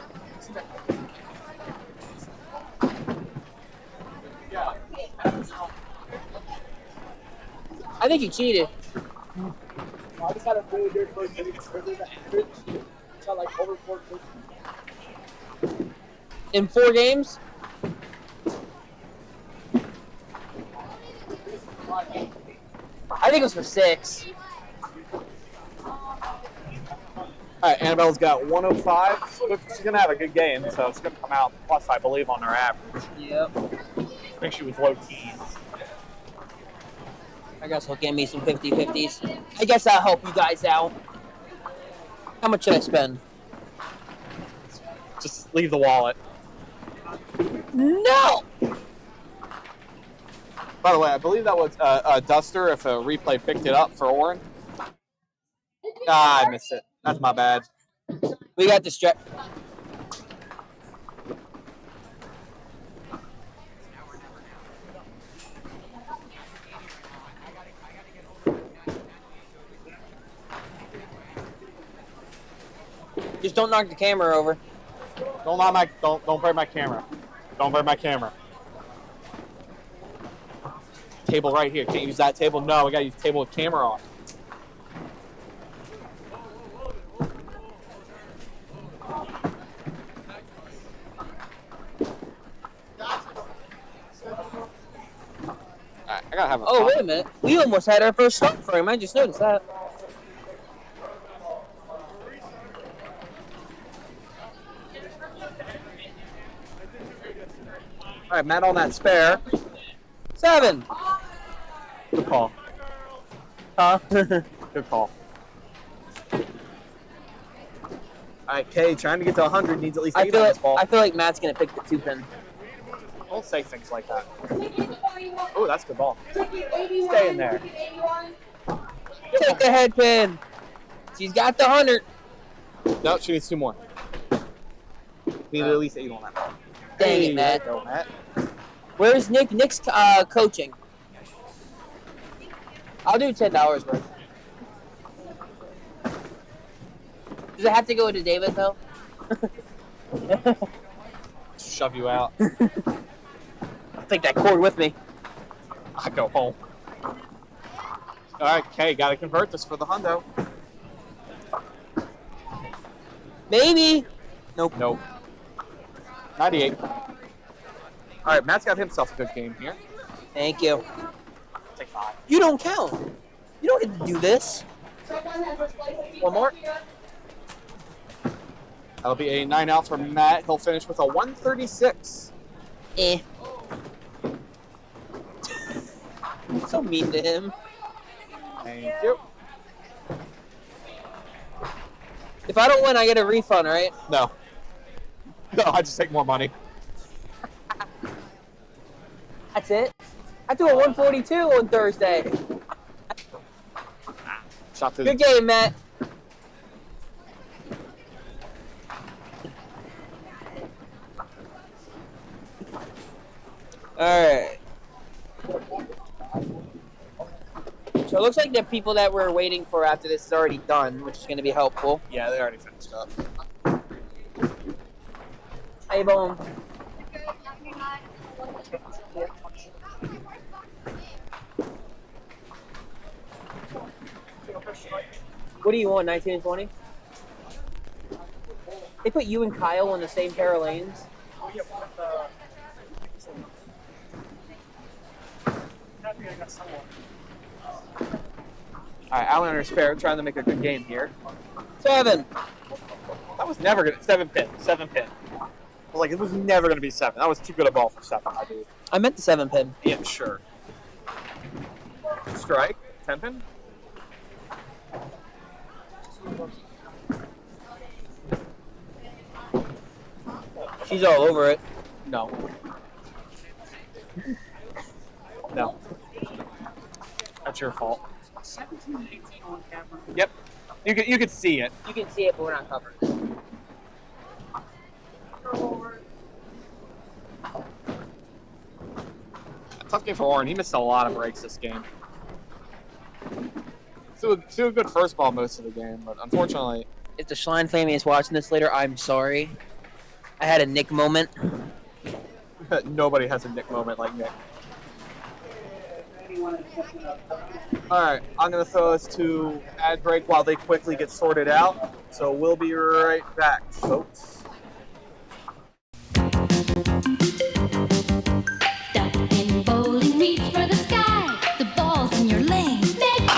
S2: I think you cheated.
S3: I just had a really good first inning. Shot like over 4 pitches.
S2: In 4 games? I think it was for 6.
S1: All right, Annabelle's got 105. She's going to have a good game, so it's going to come out plus, I believe, on her average.
S2: Yep.
S1: I think she was low teens.
S2: I guess he'll give me some 50-50s. I guess I'll help you guys out. How much should I spend?
S1: Just leave the wallet.
S2: No!
S1: By the way, I believe that was a duster if a replay picked it up for Oren. Ah, I missed it. That's my bad.
S2: We got distracted. Just don't knock the camera over.
S1: Don't break my camera. Don't break my camera. Table right here. Can't use that table. No, we gotta use the table with camera on. gotta have a
S2: Oh, wait a minute. We almost had our first stop frame. I just noticed that.
S1: All right, Matt on that spare.
S2: 7.
S1: Good call.
S2: Huh?
S1: Good call. All right, Kay, trying to get to 100 needs at least 8 on this ball.
S2: I feel like Matt's going to pick the 2-pin.
S1: Don't say things like that. Oh, that's a good ball. Stay in there.
S2: Take the head pin. She's got the 100.
S1: No, she needs 2 more. Need at least 8 on that ball.
S2: Dang it, Matt.
S1: There you go, Matt.
S2: Where's Nick? Nick's coaching. I'll do $10 worth. Does it have to go to David, though?
S1: Shove you out.
S2: I'll take that cord with me.
S1: I go home. All right, Kay, gotta convert this for the hundo.
S2: Maybe. Nope.
S1: Nope. 98. All right, Matt's got himself a good game here.
S2: Thank you.
S1: Take 5.
S2: You don't count. You don't get to do this.
S1: One more. That'll be a 9 out from Matt. He'll finish with a 136.
S2: Eh. So mean to him.
S1: Thank you.
S2: If I don't win, I get a refund, right?
S1: No. No, I just take more money.
S2: That's it. I threw a 142 on Thursday.
S1: Shot through
S2: Good game, Matt. Alright. So it looks like the people that we're waiting for after this is already done, which is going to be helpful.
S1: Yeah, they already finished up.
S2: Hey, Boom. What do you want, 19 and 20? They put you and Kyle on the same pair of lanes.
S1: All right, Allen under spare, trying to make a good game here.
S2: 7.
S1: That was never gonna 7 pin. 7 pin. I was like, it was never gonna be 7. That was too good a ball for 7, I believe.
S2: I meant the 7 pin.
S1: Yeah, sure. Strike. 10 pin.
S2: She's all over it.
S1: No. No. That's your fault.
S3: 17 and 18 on camera.
S1: Yep. You could see it.
S2: You can see it, but we're not covered.
S1: Tough game for Warren. He missed a lot of breaks this game. Still a good first ball most of the game, but unfortunately...
S2: If the Schlein family is watching this later, I'm sorry. I had a Nick moment.
S1: Nobody has a Nick moment like Nick. Alright, I'm going to throw us to ad break while they quickly get sorted out. So we'll be right back, folks.
S7: Duck in bowling, reach for the sky. The ball's in your lane. Make it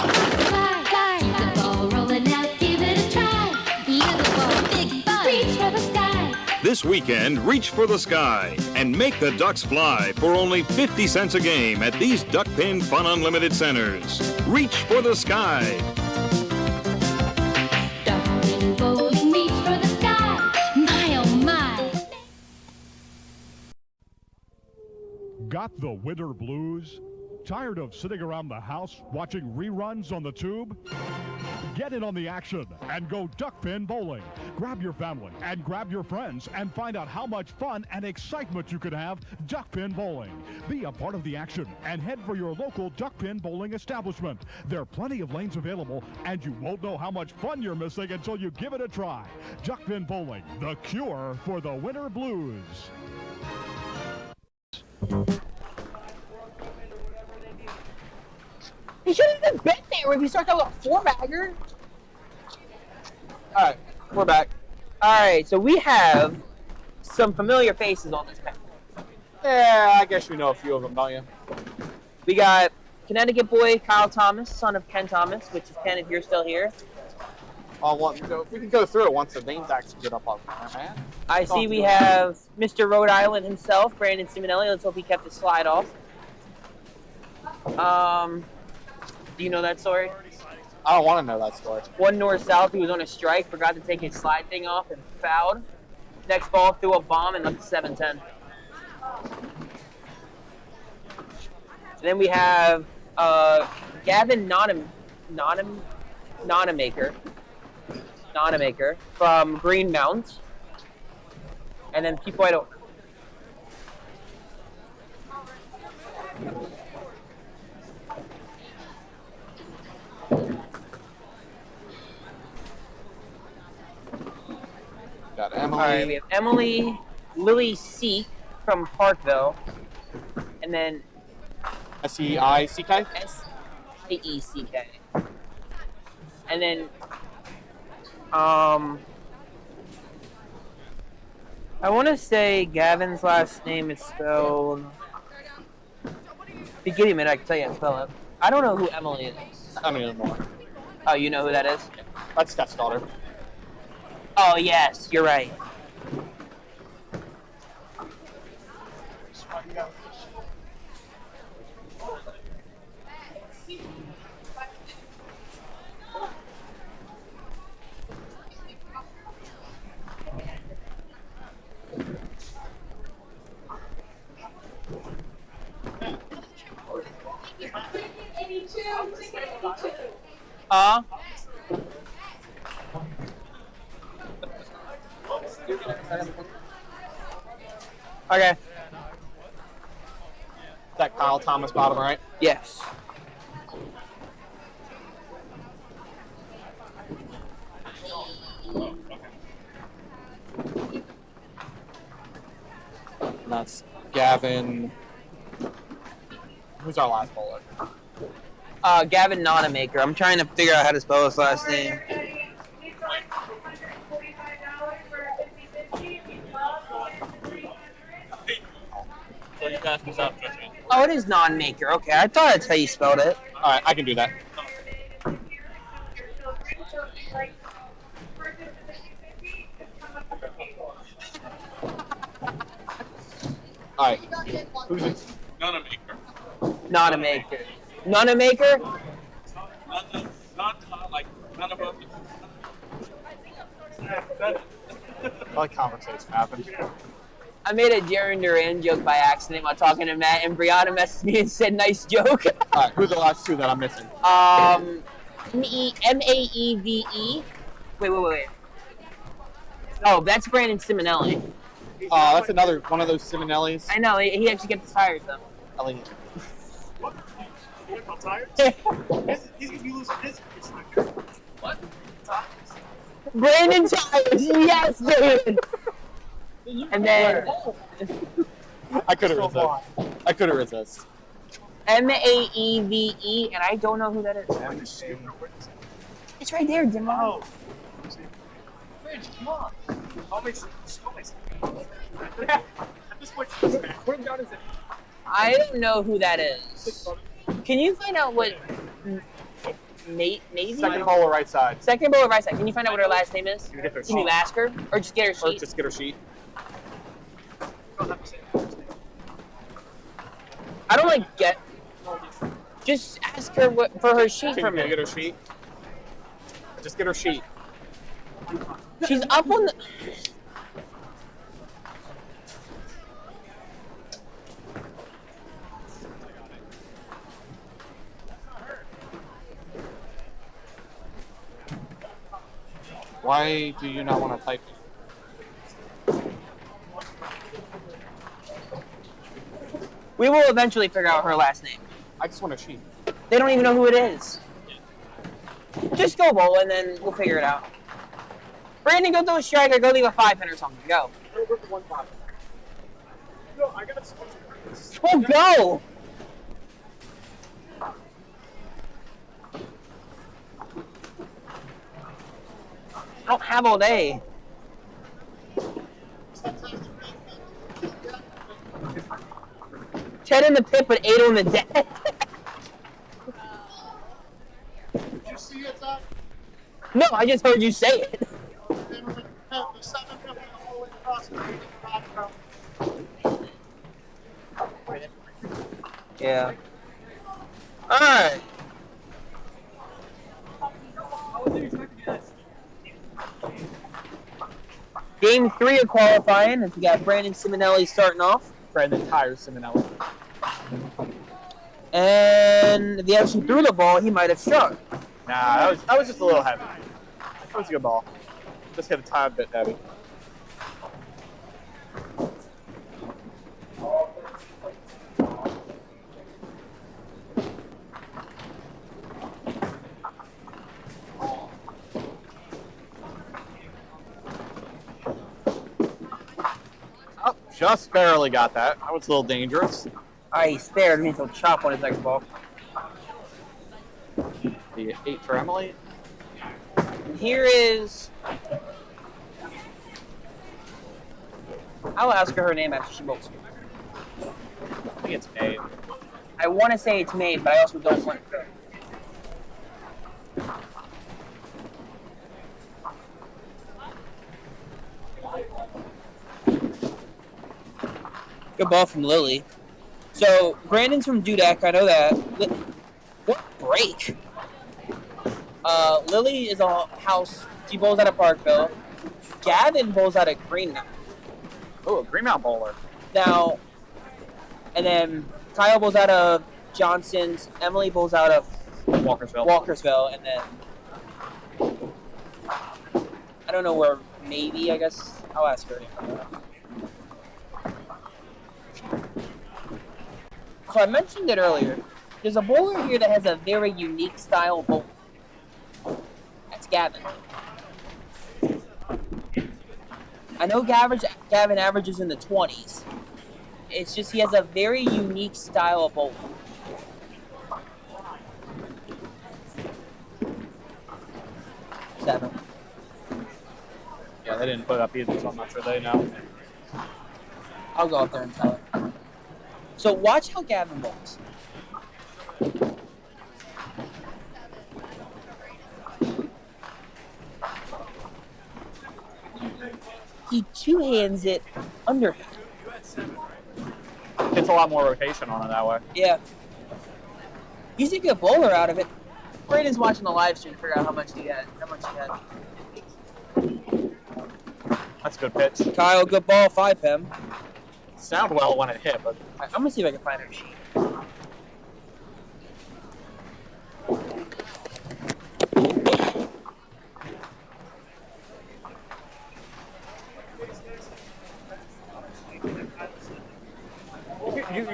S7: fly, fly. Keep the ball rolling out, give it a try. Little ball, big ball, reach for the sky.
S10: This weekend, reach for the sky and make the Ducks fly for only 50 cents a game at these Duck Pin Fun Unlimited centers. Reach for the sky.
S7: Duck in bowling, reach for the sky. My oh my.
S6: Got the winter blues? Tired of sitting around the house watching reruns on the tube? Get in on the action and go duck pin bowling. Grab your family and grab your friends and find out how much fun and excitement you could have duck pin bowling. Be a part of the action and head for your local duck pin bowling establishment. There are plenty of lanes available and you won't know how much fun you're missing until you give it a try. Duck pin bowling, the cure for the winter blues.
S2: He shouldn't have been there if he started with a 4-bagger.
S1: Alright, we're back.
S2: Alright, so we have some familiar faces on this pack.
S1: Yeah, I guess you know a few of them, don't you?
S2: We got Connecticut boy Kyle Thomas, son of Ken Thomas, which is Ken if you're still here.
S1: We can go through it once the names actually get up on there, man.
S2: I see we have Mr. Rhode Island himself, Brandon Simonelli. Let's hope he kept his slide off. Do you know that story?
S1: I don't want to know that story.
S2: One north-south, he was on a strike, forgot to take his slide thing off and fouled. Next ball, threw a bomb and left 7-10. Then we have Gavin Nonamaker from Greenmount. And then people I don't...
S1: Got Emily.
S2: All right, we have Emily Lily Seek from Parkville. And then...
S1: S-E-I-C-K?
S2: S-I-E-C-K. And then... I want to say Gavin's last name is spelled... If you give me a minute, I can tell you how to spell it. I don't know who Emily is.
S1: I don't even know.
S2: Oh, you know who that is?
S1: That's Scott's daughter.
S2: Oh, yes, you're right. Okay.
S1: Is that Kyle Thomas bottom right?
S2: Yes.
S1: And that's Gavin. Who's our last bowler?
S2: Gavin Nonamaker. I'm trying to figure out how to spell his last name. Oh, it is non-maker. Okay, I thought that's how you spelled it.
S1: All right, I can do that. All right. Who's it?
S2: Not a maker. Not a maker?
S9: None of them.
S1: I like conversation happened.
S2: I made a Jaron Duran joke by accident while talking to Matt, and Brianna messaged me and said, "Nice joke."
S1: All right, who's the last two that I'm missing?
S2: M-A-E-V-E. Wait. Oh, that's Brandon Simonelli.
S1: Oh, that's another one of those Simonellis.
S2: I know, he actually gets his tires, though.
S1: I like it.
S9: What? Tires? He's going to be losing his. What?
S2: Brandon tires, yes, David. And then
S1: I couldn't resist.
S2: M-A-E-V-E, and I don't know who that is. It's right there, Demo.
S9: Bridge, come on. I'll make some. At this point, put him down as
S2: I don't know who that is. Can you find out what Nate?
S1: Second bowler right side.
S2: Second bowler right side. Can you find out what her last name is?
S1: Get her
S2: Can you ask her, or just get her sheet?
S1: Or just get her sheet.
S2: I don't like get. Just ask her for her sheet
S1: Can
S2: for
S1: you
S2: me.
S1: get her sheet? Just get her sheet.
S2: She's up on the.
S1: Why do you not want to type it?
S2: We will eventually figure out her last name.
S1: I just want a sheet.
S2: They don't even know who it is. Just go bowl and then we'll figure it out. Brandon, go throw a strike or go leave a 5-pin or something. Go.
S9: No, I got
S2: Well, go! I don't have all day. Ted in the pit, but 8 on the deck. No, I just heard you say it. Yeah. All right. Game 3 of qualifying, as we got Brandon Simonelli starting off.
S1: Brandon Tires Simonelli.
S2: And if he actually threw the ball, he might have struck.
S1: Nah, that was just a little heavy. That was a good ball. Just hit a tiny bit heavy. Oh, just barely got that. That was a little dangerous.
S2: He spared me, so chop on his next ball.
S1: The 8 for Emily.
S2: Here is... I'll ask her name after she bowls.
S1: I think it's Maeve.
S2: I want to say it's Maeve, but I also don't want to. Good ball from Lily. So, Brandon's from Dudek, I know that. What break? Lily is a house. She bowls out of Parkville. Gavin bowls out of Greenmount.
S1: Oh, a Greenmount bowler.
S2: Now, and then Kyle bowls out of Johnson's. Emily bowls out of Walkersville. And then I don't know where. Maybe, I guess. I'll ask her. So I mentioned it earlier. There's a bowler here that has a very unique style of bowling. That's Gavin. I know Gavin averages in the 20s. It's just he has a very unique style of bowling. Seven.
S1: Yeah, they didn't put it up either, so I'm not sure they know.
S2: I'll go up there and tell her. So watch how Gavin bowls. He two-hands it underhand.
S1: Gets a lot more rotation on it that way.
S2: Yeah. He's a good bowler out of it. Brayden's watching the live stream to figure out how much he had.
S1: That's a good pitch.
S2: Kyle, good ball, 5-pem.
S1: Sound well when it hit, but
S2: I'm gonna see if I can find her sheet.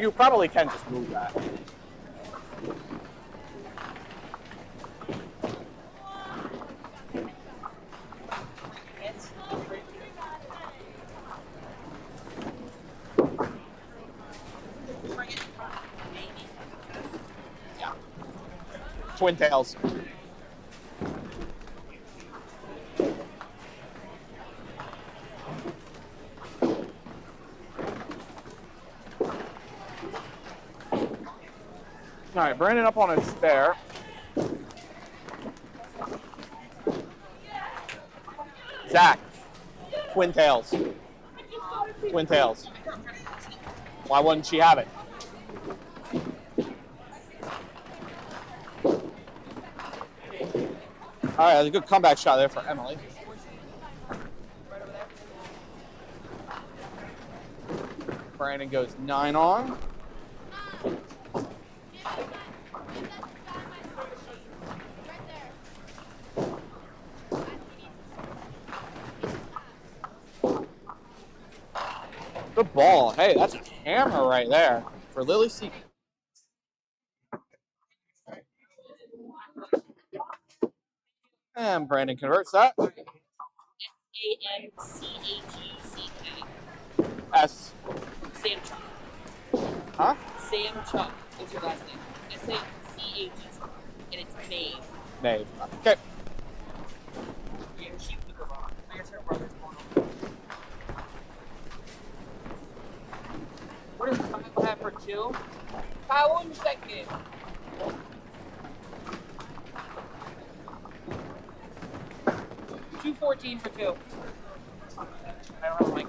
S1: you probably can just move that. Yeah. Twin tails. All right, Brandon up on his spare. Zach, twin tails. Twin tails. Why wouldn't she have it? All right, that's a good comeback shot there for Emily. Brandon goes 9 on. Good ball. Hey, that's a hammer right there for Lily Seeker. And Brandon converts that.
S11: A-M-C-H-U-C-K.
S1: S.
S11: Sam Chuck.
S1: Huh?
S11: Sam Chuck is your last name. S-A-C-H-U-C. And it's Maeve.
S1: Maeve. Okay.
S11: Yeah, she was the wrong. I guess her brother's born.
S2: What does Kyle have for 2? Kyle, what was your second game? 214 for 2. I don't have a mic.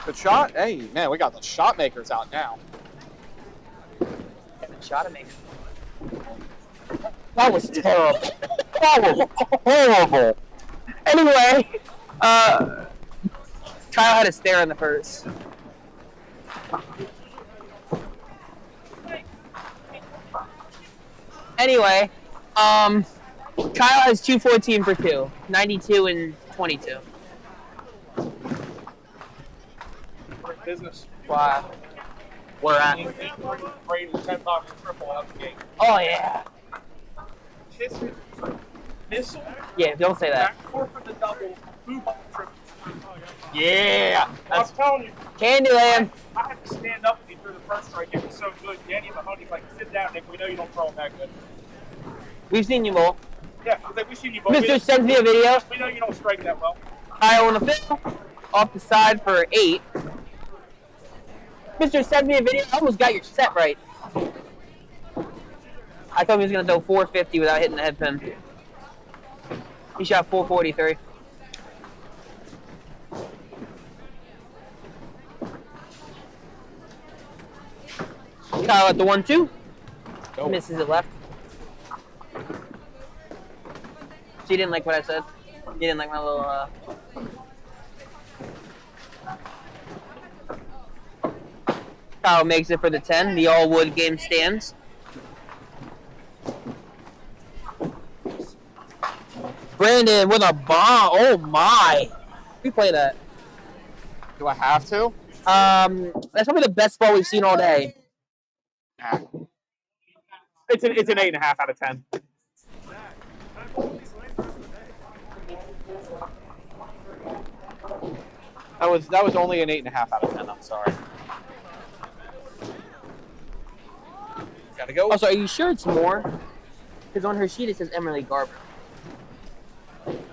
S1: Good shot. Hey, man, we got the shot makers out now.
S2: Shot to make. That was terrible. That was horrible. Anyway, Kyle had a stare in the first. Anyway, Kyle has 214 for 2, 92 and 22.
S9: Business.
S2: Wow. We're at.
S9: Rated $10 triple out the gate.
S2: Oh yeah.
S9: Kiss it. Missile.
S2: Yeah, don't say that.
S9: Backcourt for the double. Boom triple.
S1: Yeah.
S9: I'm telling you.
S2: Candyland.
S9: I had to stand up with you through the first strike. It was so good. Danny Mahoney's like, sit down, Nick. We know you don't throw them that good.
S2: We've seen you bowl.
S9: Yeah, I was like, we've seen you both.
S2: Mr. sends me a video.
S9: We know you don't strike that well.
S2: Kyle on the fifth. Off the side for 8. Mr. sends me a video. I almost got your set right. I thought he was going to throw 450 without hitting the head pin. He shot 443. Kyle at the 1-2. Misses it left. So you didn't like what I said? You didn't like my little, Kyle makes it for the 10. The all-wood game stands. Brandon with a bomb. Oh, my. Replay that.
S1: Do I have to?
S2: That's probably the best ball we've seen all day.
S1: Nah. It's an 8.5 out of 10. That was only an 8.5 out of 10. I'm sorry. Gotta go.
S2: Also, are you sure it's more? Because on her sheet it says Emily Garber.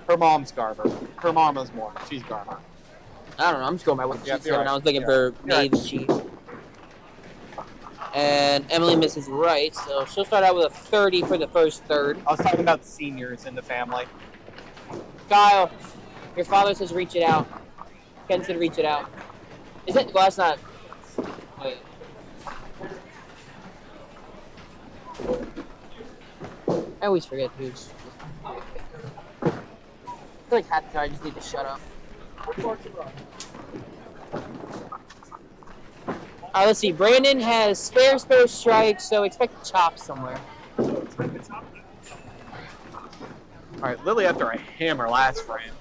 S1: Her mom's Garber. Her mama's more. She's Garber.
S2: I don't know. I'm just going by what the sheet said when
S1: right.
S2: I was looking
S1: You're
S2: for
S1: right.
S2: Maeve's sheet. And Emily misses right, so she'll start out with a 30 for the first third.
S1: I was talking about the seniors in the family.
S2: Kyle, your father says reach it out. Ken said reach it out. Is it? Well, that's not. Wait. I always forget who's. I feel like half the time I just need to shut up. Let's see. Brandon has spare strikes, so expect a chop somewhere.
S1: All right, Lily after a hammer last frame.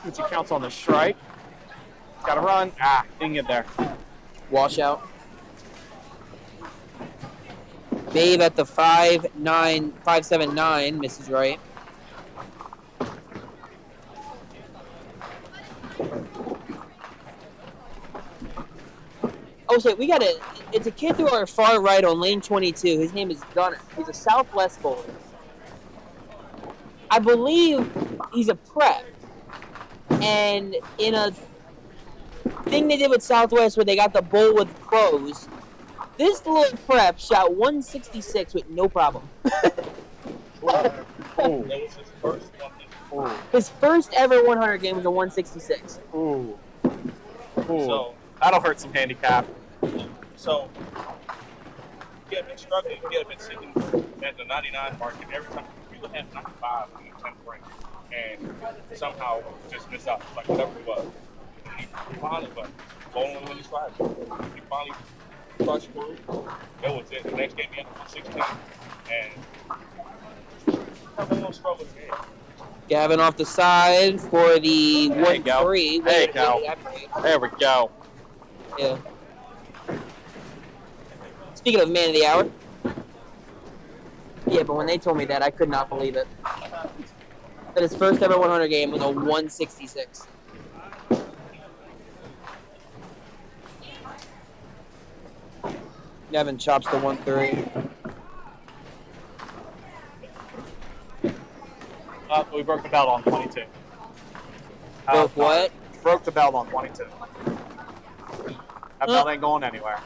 S1: She counts on the strike. Got to run. Ah, didn't get there.
S2: Washout. Maeve at the 5.79 misses right. Oh, shit, we got it's a kid to our far right on lane 22. His name is Gunner. He's a Southwest bowler. I believe he's a prep. And in a thing they did with Southwest where they got the bowl with pros, this little prep shot 166 with no problem. His first ever 100 game was a 166.
S1: Ooh. So that'll hurt some handicap.
S9: So you have been struggling, you have been sitting at the 99 mark, and every time you would have 95 in the 10th frame, and somehow just miss out, like whatever it was. You finally, but bowling when you slide, you finally crushed through. That was it. The next game you had 116, and have a little struggle again.
S2: Gavin off the side for the 1-3.
S1: There you go. There we go.
S2: Yeah. Speaking of man of the hour. Yeah, but when they told me that, I could not believe it. That his first ever 100 game was a 166. Gavin chops the 1-3.
S1: We broke the belt on 22.
S2: Broke what?
S1: Broke the belt on 22. That belt ain't going anywhere.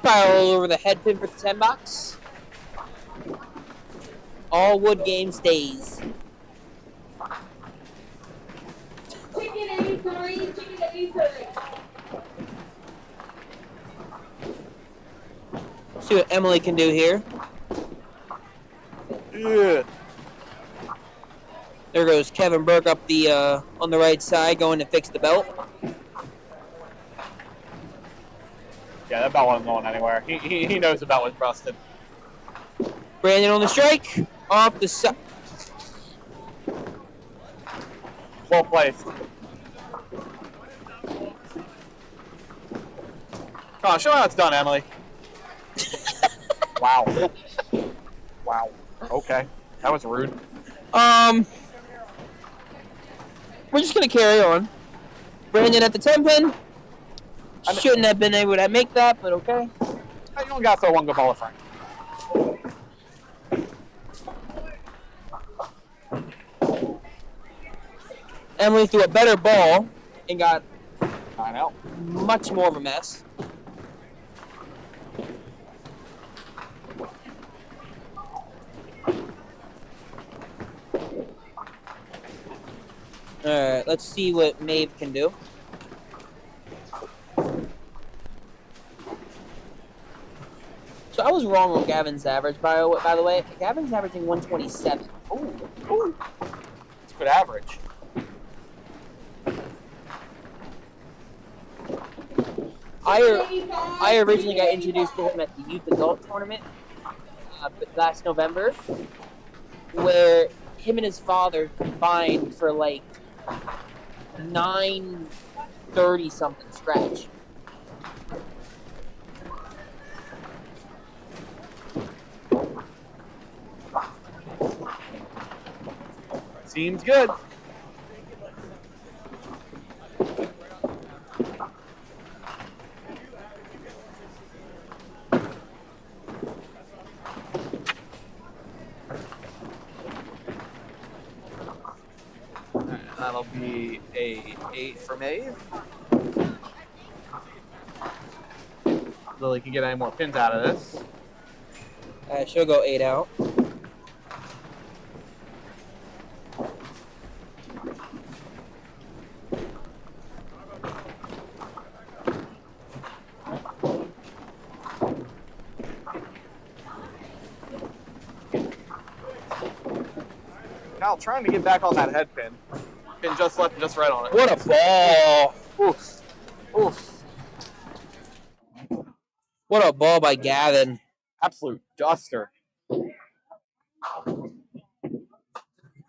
S2: Kyle over the head pin for the 10 box. All wood game stays.
S4: Chicken 83, chicken 83.
S2: See what Emily can do here.
S1: Yeah.
S2: There goes Kevin Burke up the on the right side, going to fix the belt.
S1: Yeah, that belt wasn't going anywhere. He knows the belt was busted.
S2: Brandon on the strike, off the side.
S1: Well placed. Come on, show me how it's done, Emily. Wow. Wow. Okay. That was rude.
S2: We're just gonna carry on. Brandon at the 10 pin. Shouldn't have been able to make that, but okay.
S1: You don't got to throw one good ball at Frank.
S2: Emily threw a better ball and got
S1: I know.
S2: much more of a mess. Alright, let's see what Maeve can do. So I was wrong on Gavin's average, by the way. Gavin's averaging 127.
S1: Ooh. It's a good average.
S2: I originally got introduced to him at the youth adult tournament last November, where him and his father combined for like 930 something scratch.
S1: Seems good. That'll be a 8 for Maeve. Lily can get any more pins out of this.
S2: She'll go 8 out.
S1: Kyle trying to get back on that head pin. Pin just left and just right on it.
S2: What a ball!
S1: Oof. Oof.
S2: What a ball by Gavin.
S1: Absolute duster.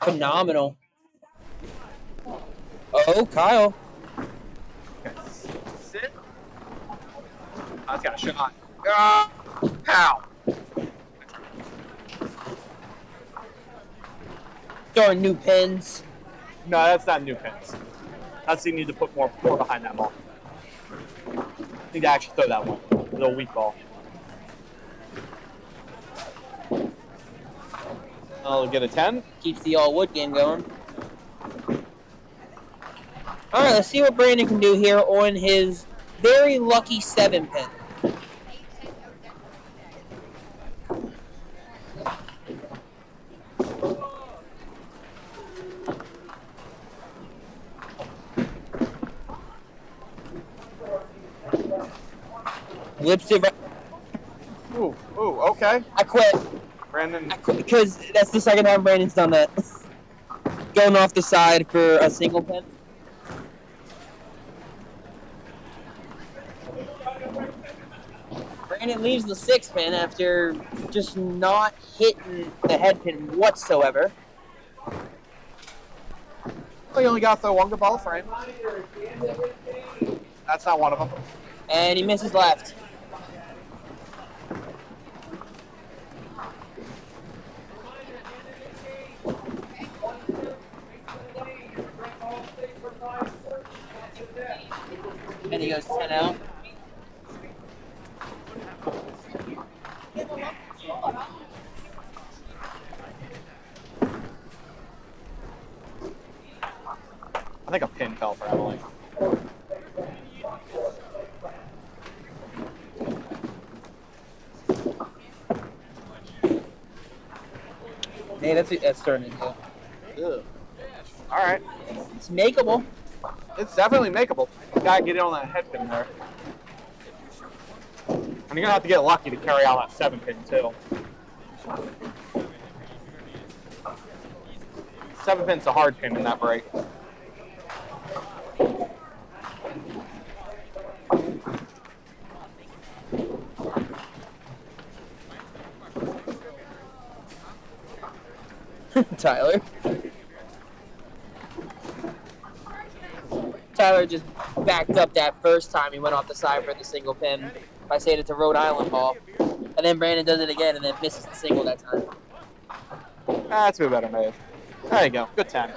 S2: Phenomenal. Oh, Kyle.
S1: Okay. Sit. That's got a shot. Pow.
S2: Throwing new pins.
S1: No, that's not new pins. That's you need to put more behind that ball. Need to actually throw that one. A little weak ball. I'll get a 10.
S2: Keeps the all wood game going. Alright, let's see what Brandon can do here on his very lucky 7 pin. Lips it right.
S1: Ooh, okay.
S2: I quit.
S1: Brandon.
S2: Because that's the second time Brandon's done that. Going off the side for a single pin. Brandon leaves the 6 pin after just not hitting the head pin whatsoever.
S1: Well, you only got to throw one good ball frame. That's not one of them.
S2: And he misses left. And he goes 10 out.
S1: I think a pin fell for Emily.
S2: Hey, that's turning into.
S1: Ugh. All right.
S2: It's makeable.
S1: It's definitely makeable. You gotta get it on that head pin there. And you're gonna have to get lucky to carry out that 7 pin too. 7 pin's the hard pin in that break.
S2: Tyler just backed up that first time he went off the side for the single pin by saying it's a Rhode Island ball. And then Brandon does it again and then misses the single that time.
S1: That's a bit better made. There you go. Good 10.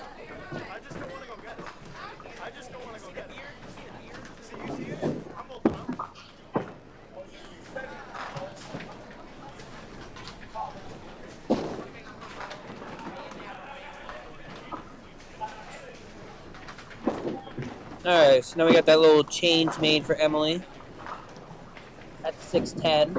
S2: Alright, so now we got that little change made for Emily. That's 610.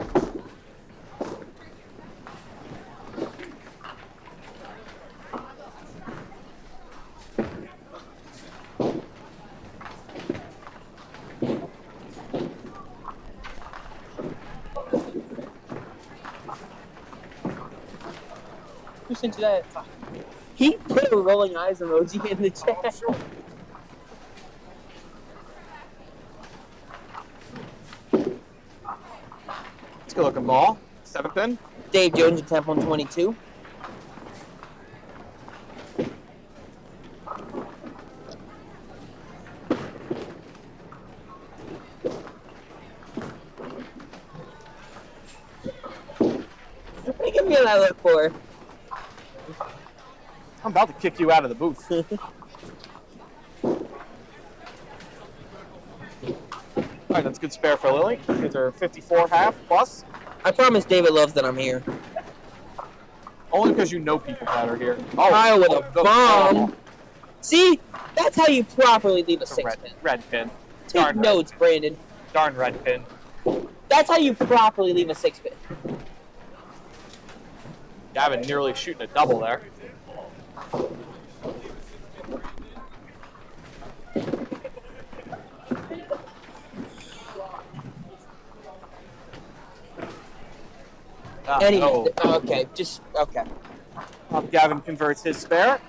S2: Who sent you that? He put a rolling eyes emoji in the chat.
S1: It's a good looking ball. 7 pin.
S2: Dave Jones at Temple 22. What are you giving me that look for?
S1: I'm about to kick you out of the booth. All right, that's a good spare for Lily. These are 54.5 plus.
S2: I promise David loves that I'm here.
S1: Only because you know people that are here.
S2: Oh, Kyle with a bomb. See? That's how you properly leave a
S1: It's a
S2: 6 pin.
S1: red pin.
S2: Take
S1: Darn
S2: notes, Brandon.
S1: Darn red pin.
S2: That's how you properly leave a 6 pin.
S1: Gavin nearly shooting a double there.
S2: Okay, just okay.
S1: Gavin converts his spare.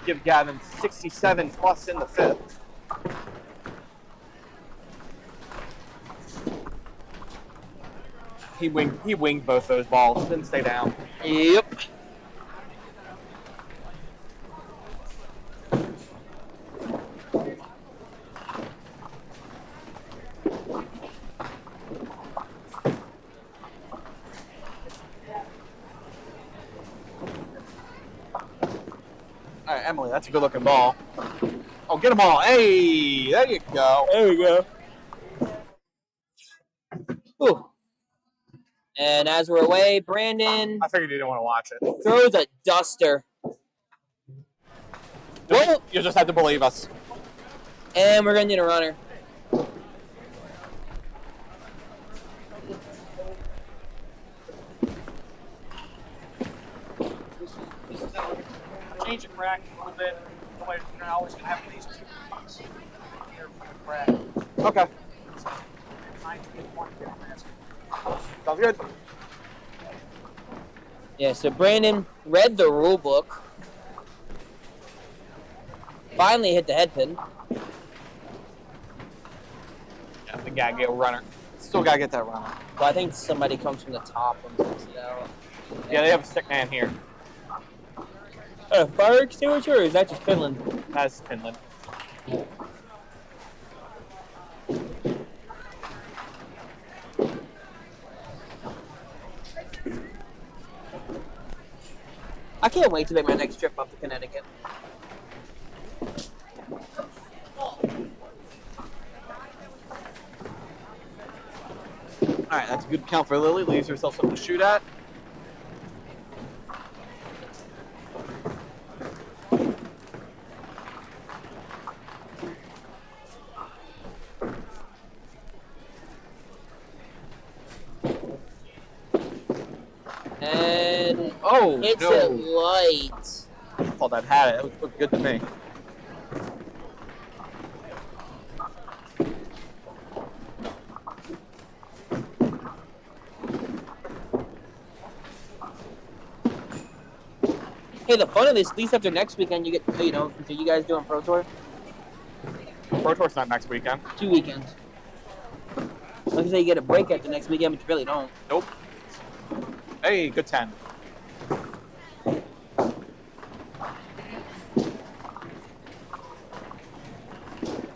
S1: Give Gavin 67 plus in the 5th. He winged both those balls. Didn't stay down.
S2: Yep.
S1: All right, Emily, that's a good looking ball. Oh, get them all. Hey, there you go.
S2: There we go. Ooh. And as we're away, Brandon
S1: I figured you didn't want to watch it.
S2: throws a duster. Whoa.
S1: You just had to believe us.
S2: And we're going to need a runner.
S1: Changing rack a little bit. Nobody's always going to have these two boxes here for the rack. Okay. Sounds good.
S2: Yeah, so Brandon read the rule book. Finally hit the head pin.
S1: Yeah, we got to get a runner. Still got to get that runner.
S2: But I think somebody comes from the top and takes it out.
S1: Yeah, they have a stick man here.
S2: Fire extinguisher, or is that just Finland?
S1: That's Finland.
S2: I can't wait to make my next trip up to Connecticut.
S1: All right, that's a good count for Lily. Leaves herself something to shoot at.
S2: And
S1: Oh, Oh,
S2: Hits
S1: no.
S2: it light.
S1: I thought that had it. It looked good to me.
S2: Hey, the fun of this, at least after next weekend, you get, you know, are you guys doing Pro Tour?
S1: Pro Tour's not next weekend.
S2: 2 weekends. Like I say, you get a break after next weekend, but you really don't.
S1: Nope. Hey, good 10.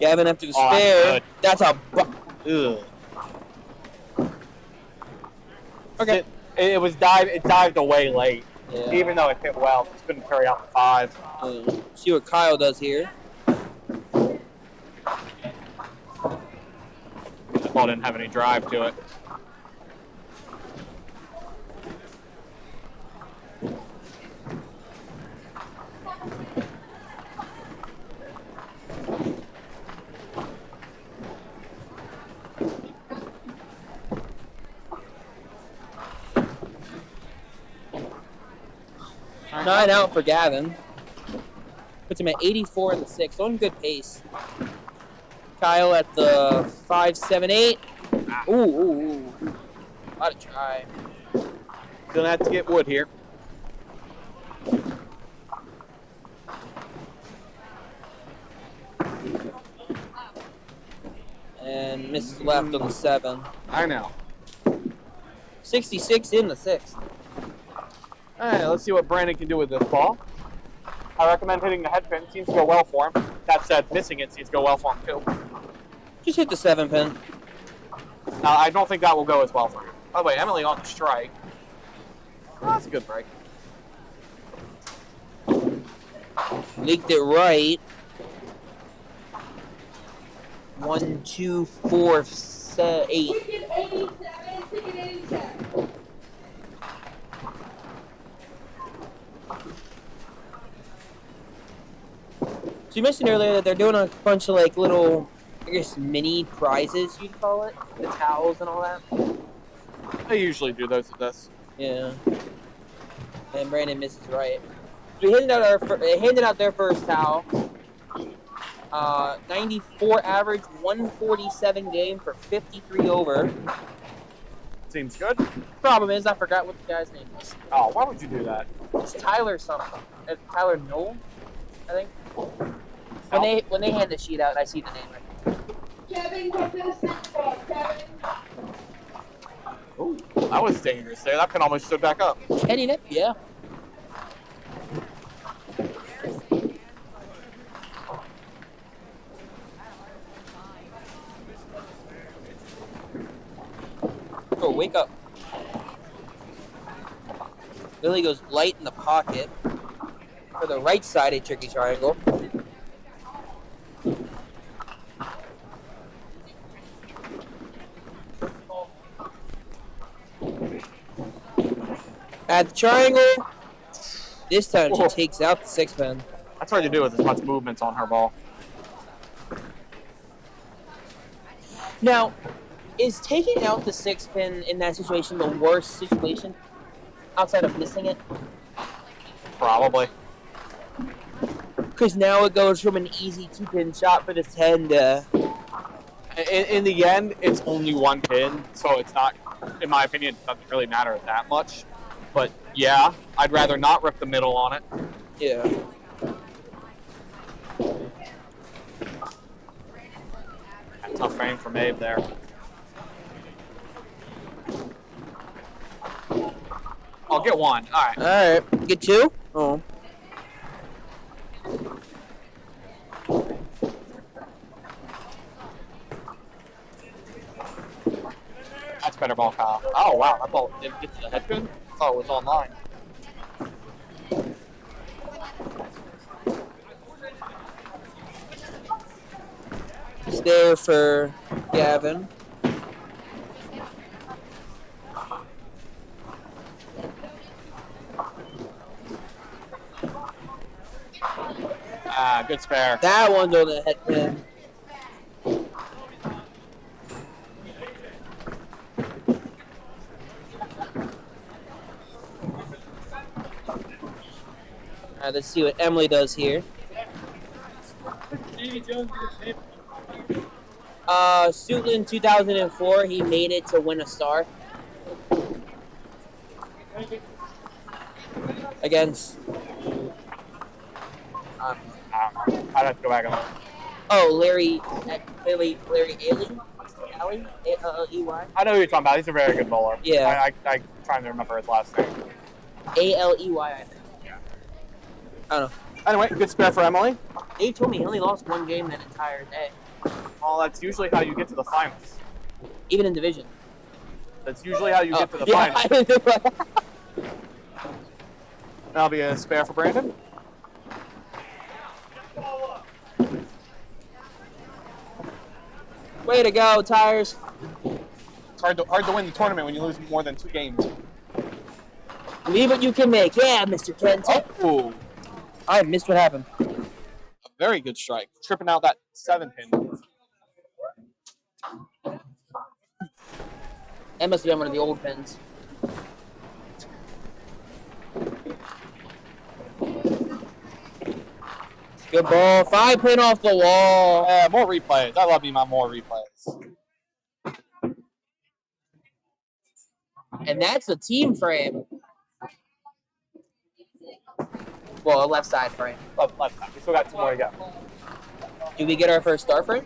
S2: Gavin after the
S1: Oh,
S2: spare.
S1: good.
S2: That's a.
S1: Ugh.
S2: Okay.
S1: It was it dived away late.
S2: Yeah.
S1: Even though it hit well, just couldn't carry out the 5.
S2: See what Kyle does here.
S1: The ball didn't have any drive to it.
S2: Nine out for Gavin. Puts him at 84 in the 6th. On good pace. Kyle at the 5.78. Ooh, ooh, ooh. Lot of try.
S1: Gonna have to get wood here.
S2: And misses left on the 7.
S1: I know.
S2: 66 in the 6th.
S1: All right, let's see what Brandon can do with this ball. I recommend hitting the head pin. Seems to go well for him. That said, missing it seems to go well for him too.
S2: Just hit the 7 pin.
S1: I don't think that will go as well for him. By the way, Emily on the strike. Oh, that's a good break.
S2: Leaked it right. 1, 2, 4, 8.
S4: Ticket 87, ticket 87.
S2: So you mentioned earlier that they're doing a bunch of like little, I guess, mini prizes, you'd call it, the towels and all that.
S1: They usually do those at this.
S2: Yeah. And Brandon misses right. We handed out their first towel. 94 average, 147 game for 53 over.
S1: Seems good.
S2: Problem is, I forgot what the guy's name was.
S1: Oh, why would you do that?
S2: It's Tyler something. Tyler Knoll, I think. When they hand the sheet out, I see the name right.
S4: Kevin, come to the center ball, Kevin.
S1: Ooh, that was dangerous there. That pin almost stood back up.
S2: Kenny Nip, yeah. Oh, wake up. Billy goes light in the pocket. For the right side, a tricky triangle. At the triangle. This time she takes out the 6 pin.
S1: That's hard to do with as much movements on her ball.
S2: Now, is taking out the 6 pin in that situation the worst situation outside of missing it?
S1: Probably.
S2: Because now it goes from an easy 2-pin shot for the 10 to...
S1: In the end, it's only 1 pin, so it's not, in my opinion, it doesn't really matter that much. But yeah, I'd rather not rip the middle on it.
S2: Yeah.
S1: A tough frame from Abe there. I'll get 1. All right.
S2: All right. Get 2? Oh.
S1: That's better ball, Kyle. Oh, wow. That ball didn't get to the head pin? I thought it was online.
S2: It's there for Gavin.
S1: Ah, good spare.
S2: That one's on the head pin. right, let's see what Emily does here. Suitland 2004, he made it to win a star. Against...
S1: I'd have to go back and look.
S2: Oh, Larry Aley? A-L-E-Y?
S1: I know who you're talking about. He's a very good bowler.
S2: Yeah.
S1: I'm trying to remember his last name.
S2: A-L-E-Y, I think.
S1: Yeah.
S2: I don't know.
S1: Anyway, good spare for Emily.
S2: Dave told me he only lost one game that entire day.
S1: Well, that's usually how you get to the finals.
S2: Even in division.
S1: That's usually how you get to the finals. That'll be a spare for Brandon.
S2: Way to go, Tires.
S1: It's hard to win the tournament when you lose more than 2 games.
S2: Believe what you can make. Yeah, Mr. Kent.
S1: Oh.
S2: I missed what happened.
S1: A very good strike. Tripping out that 7-pin.
S2: That must have been one of the old pins. Good ball. 5-pin off the wall.
S1: More replays. I love you, my more replays.
S2: And that's the team frame. Well, a left side frame.
S1: Left side. We still got 2 more to go.
S2: Did we get our first star frame?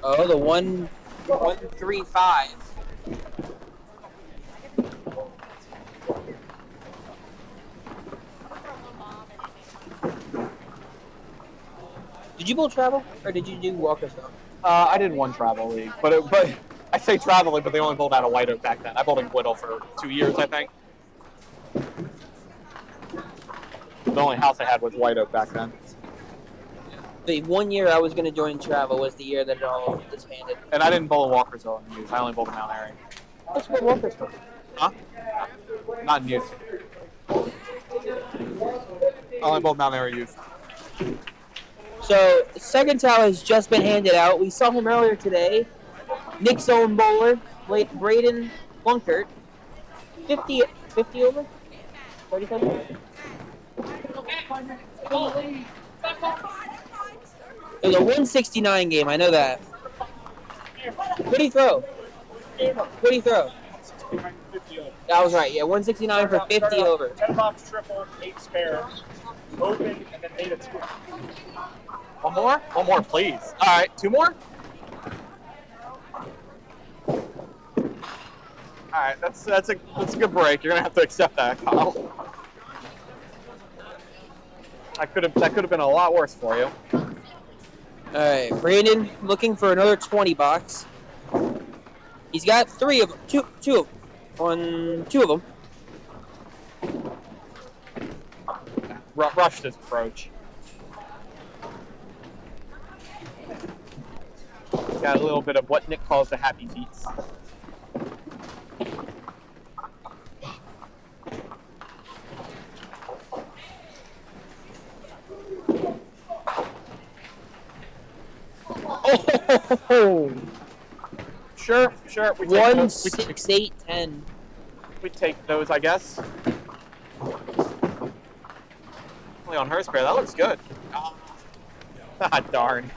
S2: Oh, the 135. Did you bowl travel, or did you do Walker Stone?
S1: I did 1 travel league, but I say travel league, but they only bowled out of White Oak back then. I bowled in Whittle for 2 years, I think. The only house I had was White Oak back then.
S2: The 1 year I was going to join travel was the year that it all disbanded.
S1: And I didn't bowl in Walkersville in youth. I only bowled in Mount Airy.
S2: What's what Walkersville?
S1: Huh? Not in youth. I only bowled Mount Airy youth.
S2: So, second towel has just been handed out. We saw him earlier today. Nick's own bowler, Braden Plunkert. 50 over? 37? It was a 169 game, I know that. What did he throw? What did he throw? I was right, yeah, 169 for 50 over.
S3: 10 box triple, 8 spares, open, and then made a 2.
S1: One more? One more, please. All right, 2 more? All right, that's a good break. You're gonna have to accept that, Kyle. That could have been a lot worse for you.
S2: All right, Brandon looking for another 20 box. He's got 3 of them, two of them.
S1: Rushed his approach. Got a little bit of what Nick calls the happy feet.
S2: Oh!
S1: Sure. We take
S2: 1,
S1: those.
S2: 6, 8, 10.
S1: We take those, I guess. Only on her spare. That looks good. Ah, darn.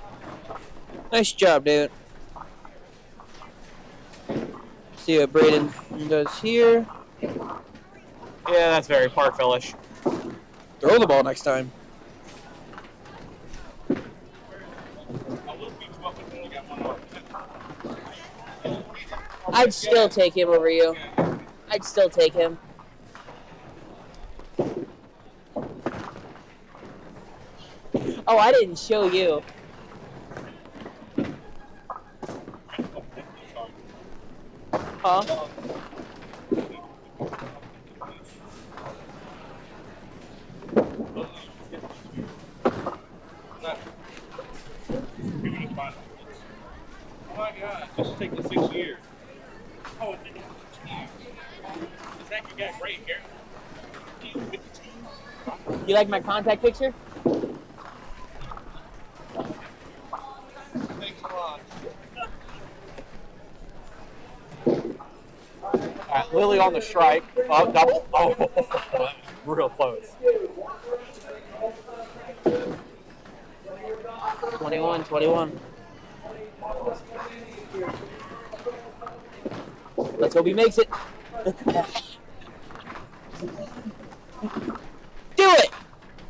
S2: Nice job, dude. See what Braden does here.
S1: Yeah, that's very Parkville-ish.
S2: Throw the ball next time. I'd still take him over you. I'd still take him. Oh, I didn't show you. Huh?
S9: Oh my God, just take the 6 years. Oh, it didn't. Zach, you got great hair.
S2: You like my contact picture?
S9: Thanks a lot.
S1: All right, Lily on the strike. Oh, double. Oh, real close.
S2: 21. Let's hope he makes it. Do it!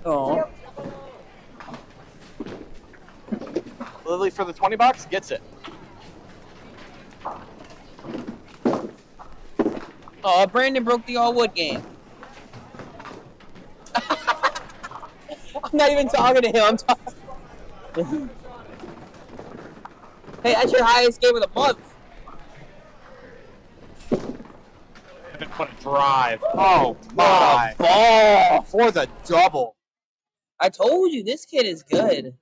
S2: Oh.
S1: Lily for the $20 gets it.
S2: Oh, Brandon broke the all-wood game. I'm not even talking to him. I'm talking. Hey, that's your highest game of the month.
S1: What a drive. Oh, my.
S2: Ball.
S1: For the double.
S2: I told you, this kid is good.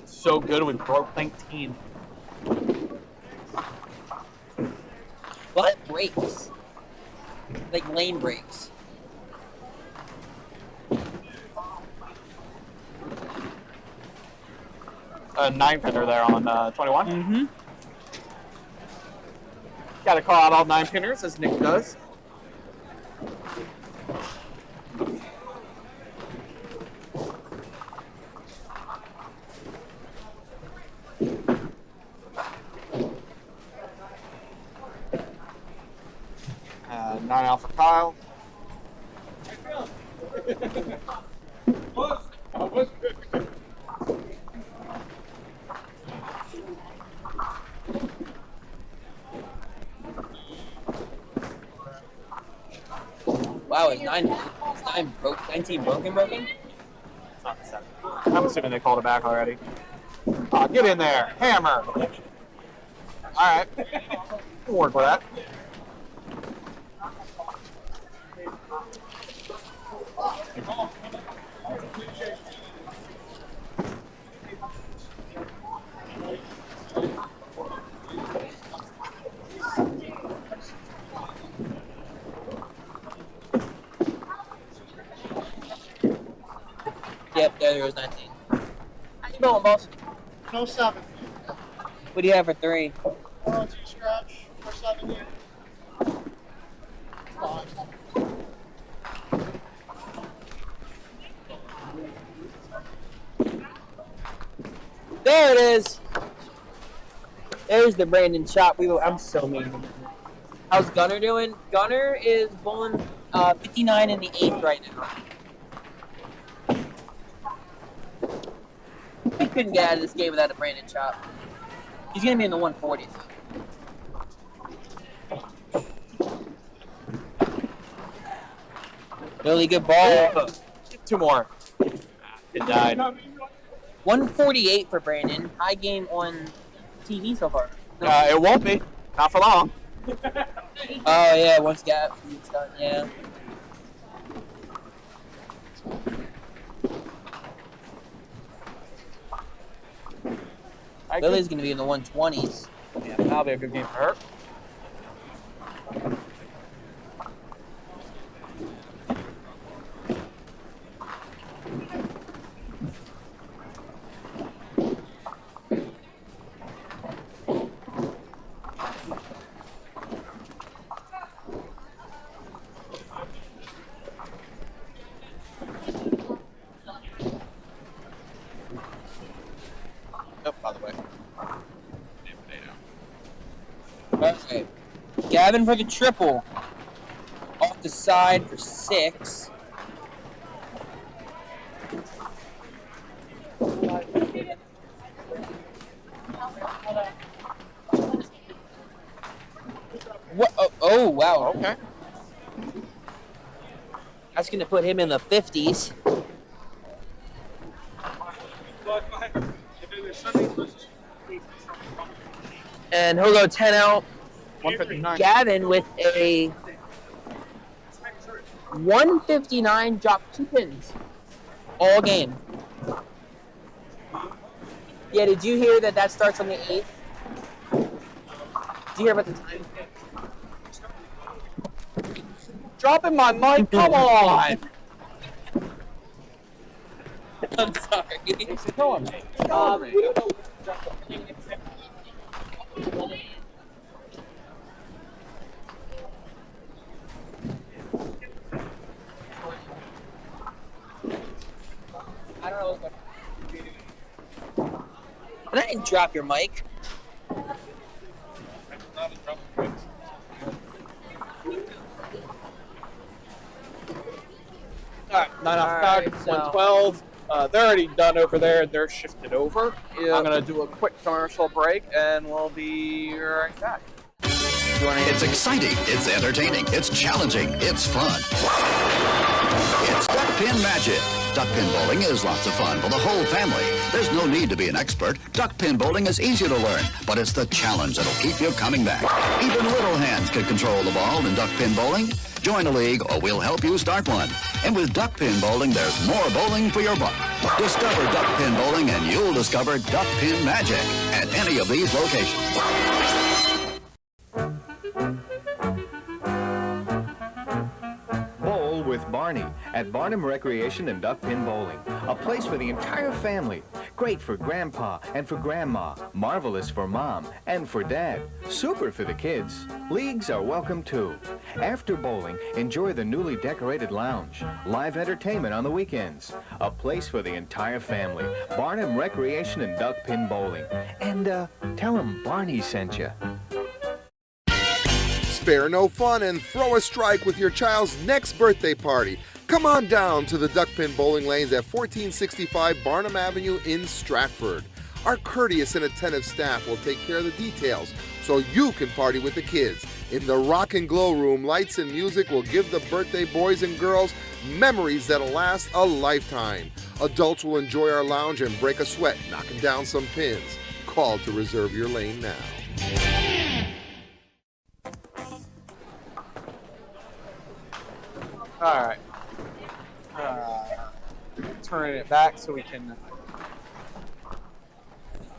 S1: So good with broke 19.
S2: What breaks? Like lane breaks.
S1: A 9-pinner there on 21.
S2: Mm-hmm.
S1: Got to call out all 9-pinners, as Nick does. Nine out for Kyle.
S2: Wow, it's 19 broken?
S1: It's not 7. I'm assuming they called it back already. Get in there. Hammer. All right. We'll work with that.
S2: Yep, there goes 19. How you going, boss?
S3: No 7.
S2: What do you have for 3?
S3: 2 scratch for 7 years.
S2: There it is. There's the Brandon shot. I'm so mean. How's Gunner doing? Gunner is bowling 59 in the 8th right now. He couldn't get out of this game without a Brandon chop. He's gonna be in the 140s. Really good ball.
S1: 2 more. It died.
S2: 148 for Brandon. High game on TV so far. No.
S1: It won't be. Not for long.
S2: Oh yeah, once gets done, yeah. Lily's gonna be in the 120s.
S1: Yeah, that'll be a good game for her. Oh, by the way.
S2: Okay. Gavin for the triple. Off the side for 6. What? Oh, wow.
S1: Okay.
S2: That's going to put him in the 50s. And he'll go 10 out.
S1: 159.
S2: Gavin with a 159, dropped 2 pins all game. Yeah, did you hear that starts on the 8th? you hear about the time?
S1: Dropping my mic, come on!
S2: I'm sorry.
S1: It's killing me. It's killing me.
S2: I don't know what's going on. But I didn't drop your mic.
S1: Alright, 9 off
S2: Alright,
S1: back,
S2: so-
S1: 112. They're already done over there. They're shifted over.
S2: Yep.
S1: I'm going to do a quick commercial break, and we'll be right back.
S8: It's exciting, it's entertaining, it's challenging, it's fun. It's Duck Pin Magic. Duck pin bowling is lots of fun for the whole family. There's no need to be an expert. Duck pin bowling is easy to learn, but it's the challenge that'll keep you coming back. Even little hands can control the ball in duck pin bowling. Join a league or we'll help you start one. And with duck pin bowling, there's more bowling for your buck. Discover duck pin bowling and you'll discover duck pin magic at any of these locations.
S12: Bowl with Barney at Barnum Recreation and Duck Pin Bowling. A place for the entire family. Great for Grandpa and for Grandma. Marvelous for Mom and for Dad. Super for the kids. Leagues are welcome too. After bowling, enjoy the newly decorated lounge. Live entertainment on the weekends. A place for the entire family. Barnum Recreation and Duck Pin Bowling. And tell them Barney sent you.
S13: Spare no fun and throw a strike with your child's next birthday party. Come on down to the Duck Pin Bowling Lanes at 1465 Barnum Avenue in Stratford. Our courteous and attentive staff will take care of the details so you can party with the kids. In the Rock and Glow Room, lights and music will give the birthday boys and girls memories that'll last a lifetime. Adults will enjoy our lounge and break a sweat knocking down some pins. Call to reserve your lane now.
S1: Alright. Turning it back so we can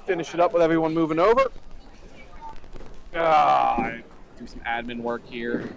S1: finish it up with everyone moving over. Do some admin work here.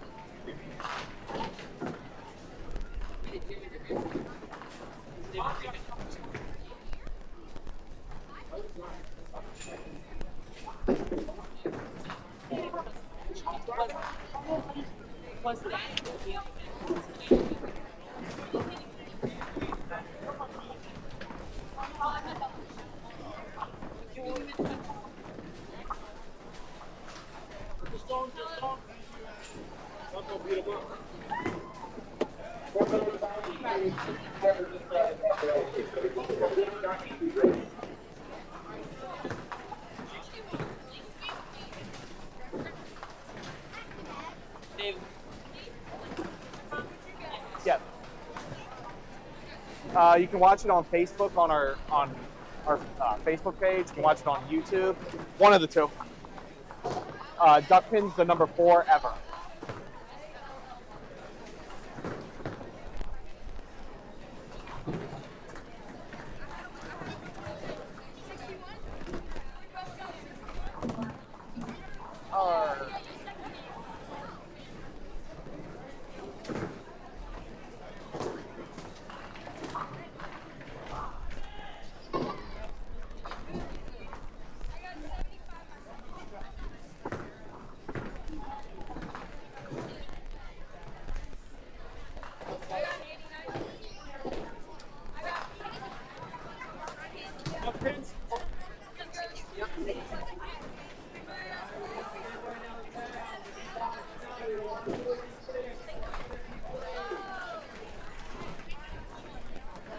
S1: Yeah. You can watch it on Facebook on our Facebook page. You can watch it on YouTube. One of the two. Duck Pin's the number 4 ever.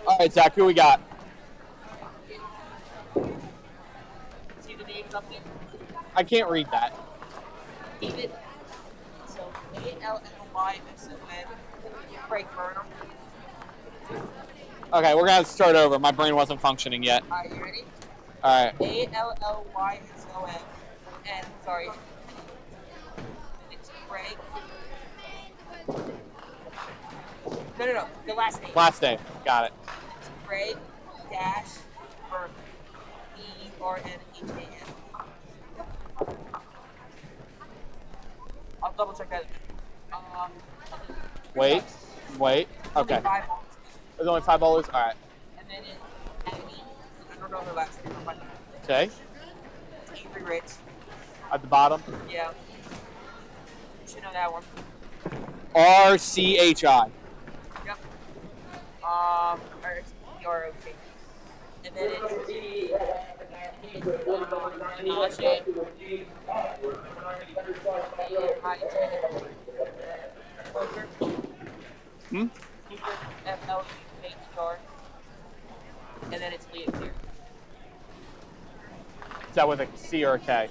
S1: All right, Zach, who we got?
S11: See the names up there?
S1: I can't read that.
S11: David. So ALLYSON. Craig Burnham.
S1: Okay, we're gonna have to start over. My brain wasn't functioning yet.
S11: Alright, you ready?
S1: All right.
S11: ALLYSON. And sorry. It's Craig. No. The last name.
S1: Last name. Got it.
S11: It's Craig dash Burnham. BERNHAM.
S2: double check that.
S1: Wait. Okay.
S2: Only 5 balls.
S1: There's only 5 bowlers? Alright.
S2: And then it's Abby. I don't know her last name.
S1: Okay.
S2: Avery Ritz.
S1: At the bottom.
S2: Yeah. You should know that one.
S1: RCHI.
S2: Yep. RCHI. And then it's Najee. FLHR. And then it's Leah Clear.
S1: Is that with a C or a K?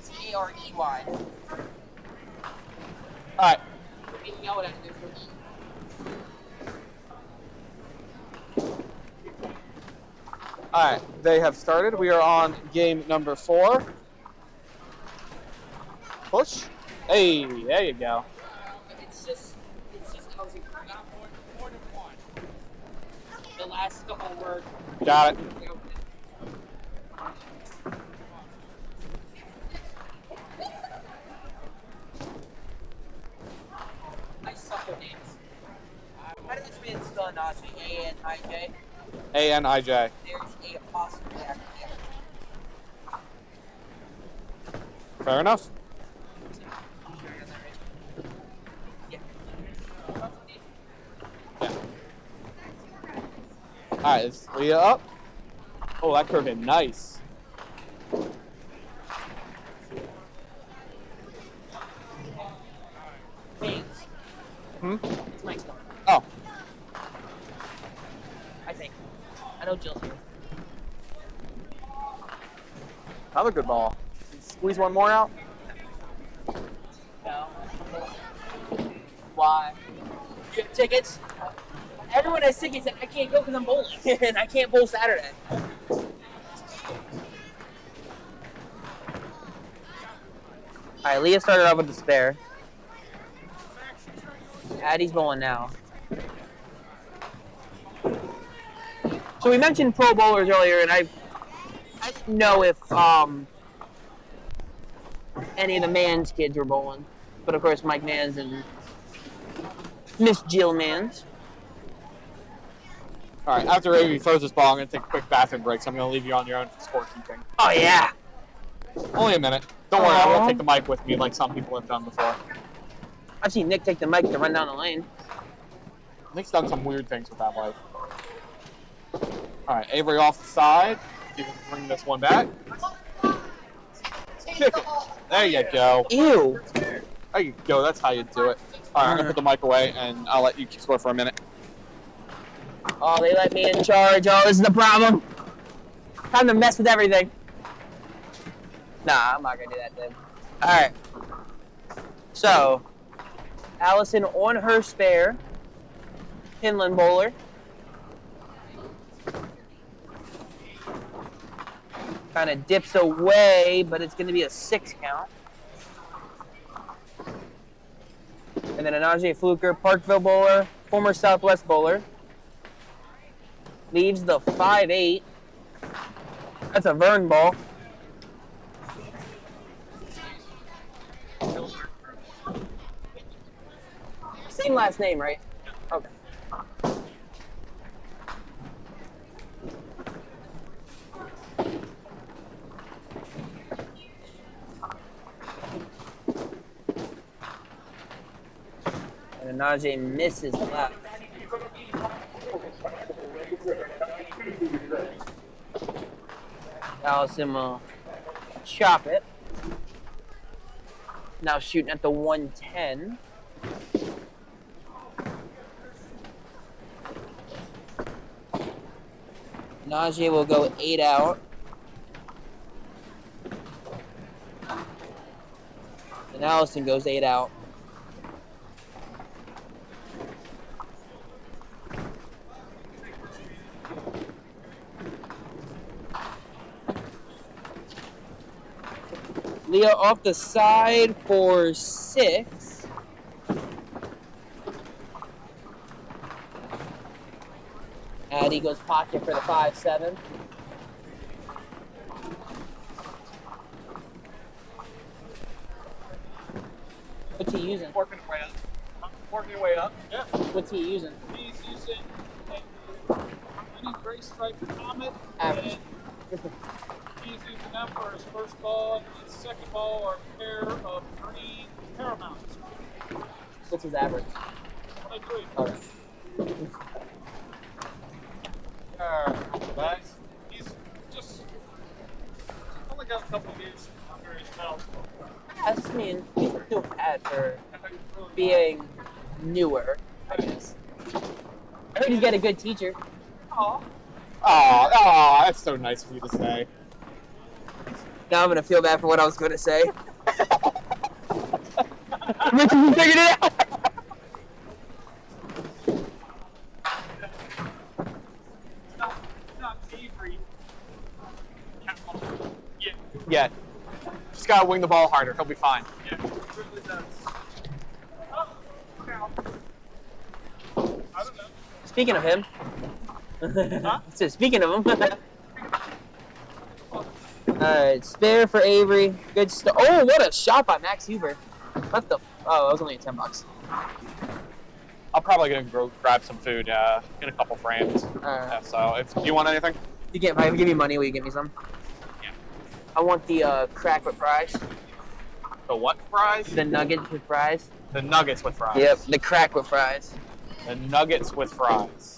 S2: C-A-R-E-Y.
S1: Alright.
S2: You know what I do for me.
S1: Alright, they have started. We are on game number 4. Push. Hey, there you go.
S2: It's just the last couple words.
S1: Got it.
S2: I suck with names. How does this man spell Najee? A-N-I-J?
S1: A-N-I-J.
S2: There's a apostrophe after the
S1: Fair enough. Alright, is Leah up? Oh, that curve in nice.
S2: It's Mike's going.
S1: Oh.
S2: I think. I know Jill's here.
S1: Another good ball. Squeeze one more out.
S2: No. Why? You have tickets? Everyone has tickets and I can't go because I'm bowling. And I can't bowl Saturday. Alright, Leah started off with the spare. Addie's bowling now. So we mentioned pro bowlers earlier, and I didn't know if any of the Mans kids were bowling. But of course, Mike Mans and Miss Jill Mans.
S1: Alright, after Avery throws this ball, I'm going to take a quick bathroom break, so I'm going to leave you on your own for scorekeeping.
S2: Oh, yeah.
S1: Only a minute. Don't worry, I won't take the mic with me like some people have done before.
S2: I've seen Nick take the mic to run down the lane.
S1: Nick's done some weird things with that mic. Alright, Avery off the side. See if we can bring this one back. Kick it. There you go.
S2: Ew.
S1: There you go, that's how you do it. Alright, I'm going to put the mic away, and I'll let you score for a minute.
S2: Oh, they let me in charge. Oh, this is the problem. Time to mess with everything. Nah, I'm not going to do that then. Alright. So, Allison on her spare. Pinland bowler. Kind of dips away, but it's going to be a 6 count. And then a Najee Fluker, Parkville bowler, former Southwest bowler. Leaves the 5-8. That's a Vern ball. Same last name, right? Okay. And Najee misses left. Allison will chop it. Now shooting at the 110. Najee will go 8 out. And Allison goes 8 out. Leah off the side for 6. Addie goes pocket for the 5-7. What's he using?
S1: Working your way up. Working your way up. Yeah.
S2: What's he using?
S11: He's using a mini gray stripe comet.
S2: Average.
S11: And he's using them for his first ball, and his second ball are a pair of green Paramounts.
S2: What's his average?
S11: 23.
S2: Okay.
S11: Nice. He's just only got a couple of years under his belt.
S2: I mean, he's not doing bad for being newer, I guess. I heard he's got a good teacher.
S11: Aw.
S1: Oh, that's so nice of you to say.
S2: Now I'm gonna feel bad for what I was gonna say. Richard, you figured it out!
S11: Not Avery.
S1: Yeah. Just gotta wing the ball harder. He'll be fine.
S11: Yeah, it really does. Oh, now. I don't know.
S2: Speaking of him.
S11: Huh?
S2: So speaking of him. Alright, spare for Avery. Good stuff. Oh, what a shot by Max Huber. What the? Oh, that was only $10.
S1: I'm probably gonna go grab some food in a couple frames.
S2: Alright.
S1: So, do you want anything?
S2: If I give you money, will you give me some?
S1: Yeah.
S2: I want the crack with fries.
S1: The what fries?
S2: The nuggets with fries.
S1: The nuggets with fries.
S2: Yep, the crack with fries.
S1: The nuggets with fries.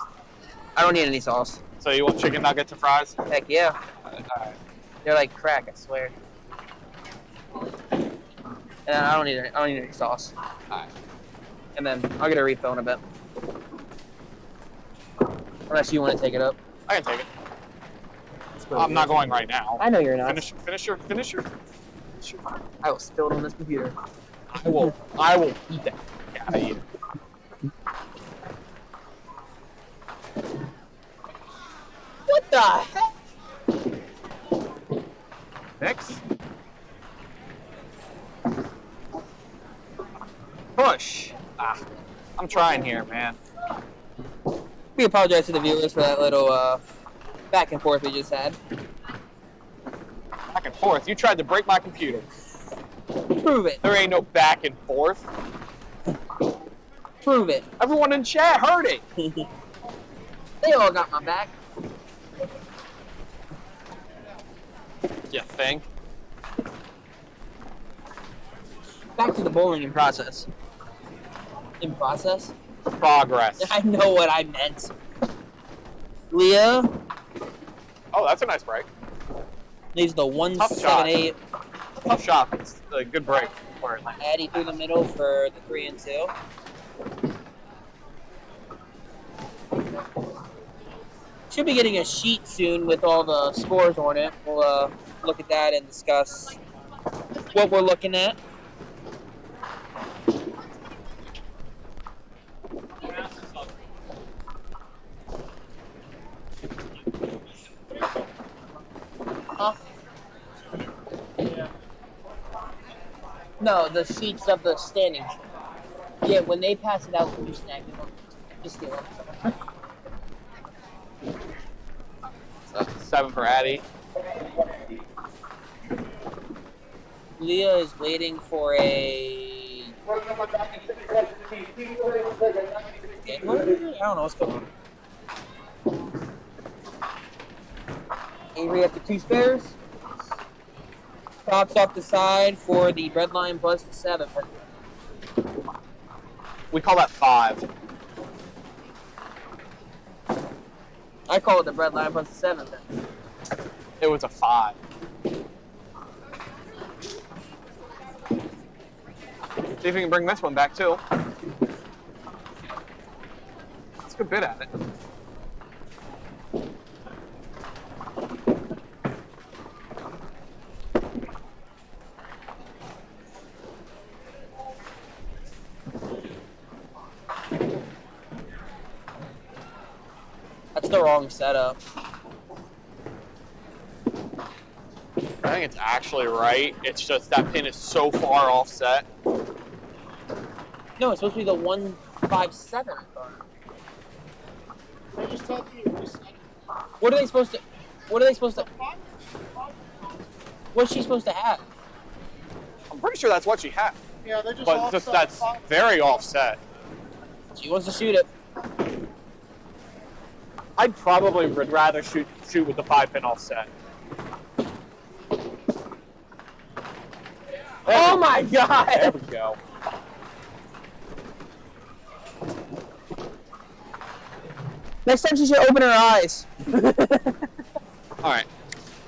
S2: I don't need any sauce.
S1: So you want chicken nuggets and fries?
S2: Heck yeah.
S1: Alright.
S2: They're like crack, I swear. And I don't need any sauce.
S1: Alright.
S2: And then I'll get a refill in a bit. Unless you want to take it up.
S1: I can take it. I'm not going right now.
S2: I know you're not.
S1: Finish your.
S2: I will spill it on this computer.
S1: I will eat that. Yeah, I eat it.
S2: What the heck?
S1: Mix. Push. I'm trying here, man.
S2: We apologize to the viewers for that little back and forth we just had.
S1: Back and forth. You tried to break my computer.
S2: Prove it.
S1: There ain't no back and forth.
S2: Prove it.
S1: Everyone in chat heard it.
S2: They all got my back.
S1: You think?
S2: Back to the bowling in process. In process?
S1: Progress.
S2: I know what I meant. Leah
S1: Oh, that's a nice break.
S2: leaves the 178.
S1: Tough shot. It's a good break for it.
S2: Addy through the middle for the 3 and 2. Should be getting a sheet soon with all the scores on it. We'll look at that and discuss what we're looking at. Huh? No, the sheets of the standings. Yeah, when they pass it out, you snag them. Just steal them.
S1: 7 for Addy.
S2: Leah is waiting for a... I don't know what's going on. Avery after 2 spares. Pops off the side for the bread line plus the 7.
S1: We call that 5.
S2: I call it the bread line plus the 7.
S1: It was a 5. See if we can bring this one back too. That's a good bit at it.
S2: That's the wrong setup.
S1: I think it's actually right. It's just that pin is so far offset.
S2: No, it's supposed to be the 157. I thought.
S11: I just told you.
S2: What are they supposed to? What are they supposed to? What's she supposed to have?
S1: I'm pretty sure that's what she had.
S11: Yeah, they're just
S1: but just that's very offset.
S2: She wants to shoot it.
S1: I probably would rather shoot with the 5-pin offset.
S2: Oh my God!
S1: There we go.
S2: Next time she should open her eyes.
S1: All right,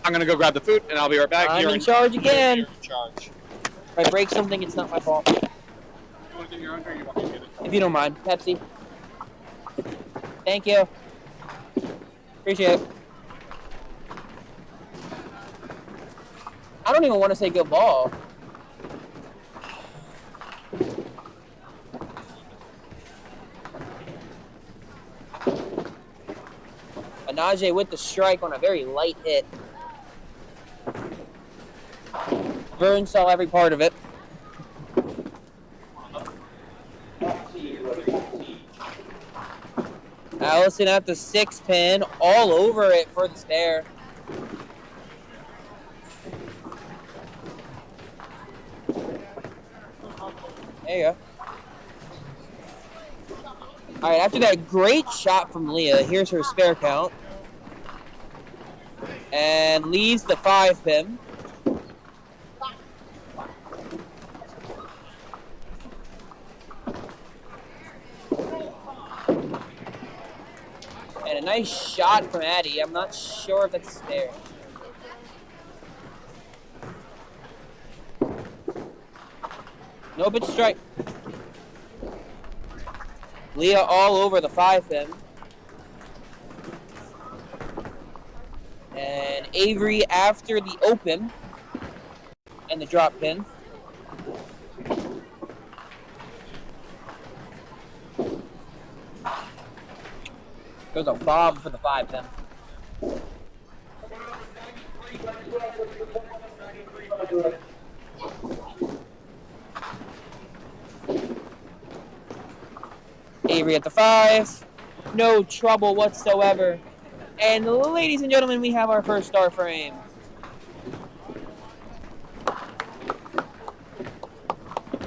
S1: I'm gonna go grab the food, and I'll be right back.
S2: I'm in charge again.
S1: You're in charge.
S2: If I break something, it's not my fault.
S11: You want to get your own, or you want me to get it?
S2: If you don't mind, Pepsi. Thank you. Appreciate it. I don't even want to say good ball. Anaje with the strike on a very light hit. Vern saw every part of it. Allison at the 6-pin, all over it for the spare. There you go. All right, after that great shot from Leah, here's her spare count. And leaves the 5-pin. And a nice shot from Addie. I'm not sure if it's spare. Nope, it's strike. Leah all over the 5-pin. And Avery after the open and the drop pin. Goes a bomb for the 5-pin. Avery at the 5. No trouble whatsoever. And ladies and gentlemen, we have our first star frame.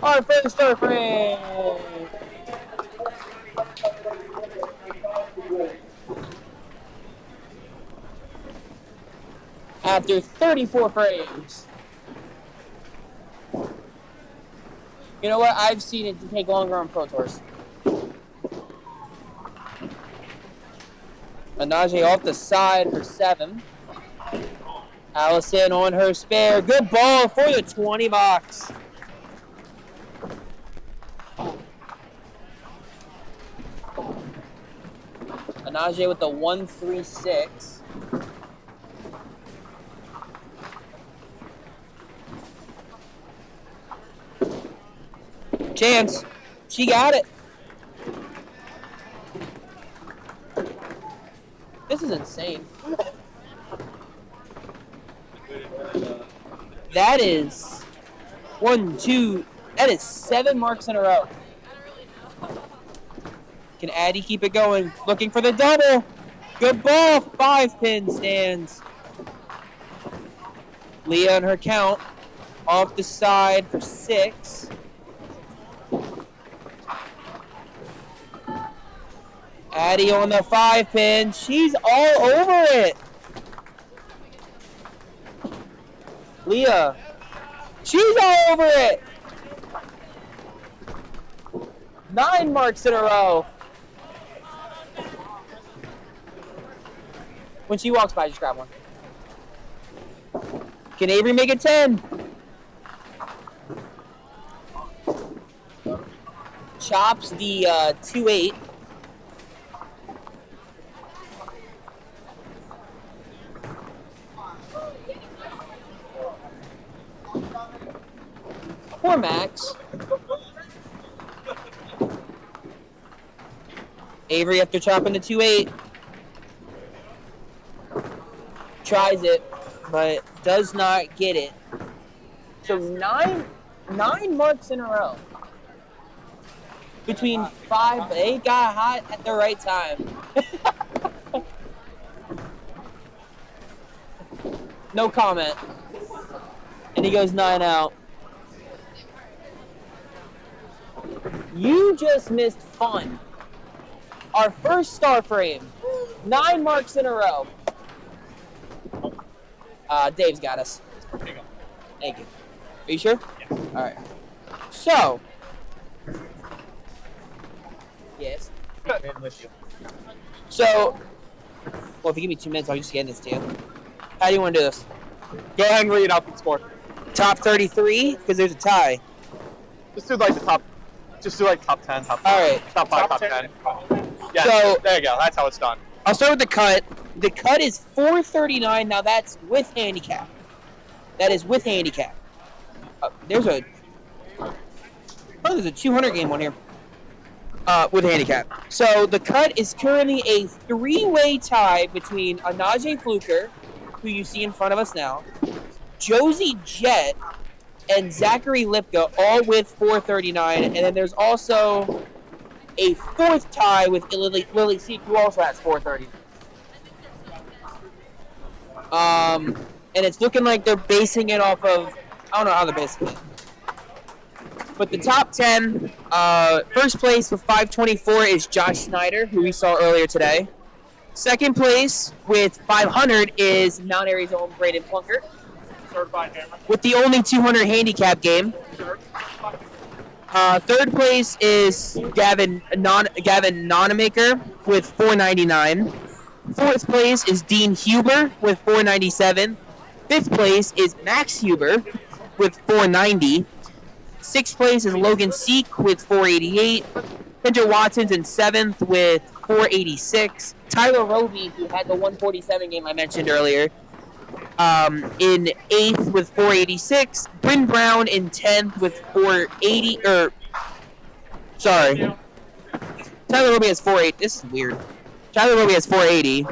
S2: Our first star frame. After 34 frames. You know what? I've seen it take longer on Pro Tours. Anaje off the side for 7. Allison on her spare. Good ball for the 20 box. Anaje with the 136. Chance. She got it. This is insane. That is 1, 2. That is 7 marks in a row. Can Addie keep it going? Looking for the double. Good ball. 5-pin stands. Leah on her count. Off the side for 6. Addie on the 5-pin. She's all over it. Leah. She's all over it. 9 marks in a row. When she walks by, just grab one. Can Avery make it 10? Chops the 2-8. Poor Max. Avery after chopping the 2-8. Tries it, but does not get it. So nine marks in a row. Between 5, they got hot at the right time. No comment. And he goes 9 out. You just missed fun. Our first star frame. 9 marks in a row. Dave's got us.
S1: There you go.
S2: Thank you. Are you sure?
S1: Yes.
S2: All right. So. Yes. So. Well, if you give me 2 minutes, I'll just get this to you. How do you want to do this?
S1: Go ahead and read out the score.
S2: Top 33, because there's a tie.
S1: Just do like the top. Just do like top 10. Top 5.
S2: All right.
S1: Top 5. Top 10. Yeah.
S2: So
S1: there you go. That's how it's done.
S2: I'll start with the cut. The cut is 439. Now that's with handicap. That is with handicap. There's a 200 game one here. With handicap. So the cut is currently a 3-way tie between Anaje Fluker, who you see in front of us now, Josie Jett, and Zachary Lipka, all with 439. And then there's also a 4th tie with Lily Seek, who also has 430. And it's looking like they're basing it off of, I don't know how they're basing it. But the top 10, first place with 524 is Josh Snyder, who we saw earlier today. Second place with 500 is Mount Airy's own Braden Plunkett, with the only 200 handicap game. Third place is Gavin Nonamaker with 499. Fourth place is Dean Huber with 497. Fifth place is Max Huber with 490. Sixth place is Logan Seek with 488. Kendra Watson's in 7th with 486. Tyler Roby, who had the 147 game I mentioned earlier, in 8th with 486. Bryn Brown in 10th with 480. Sorry. Tyler Roby has 480. This is weird. Tyler Roby has 480.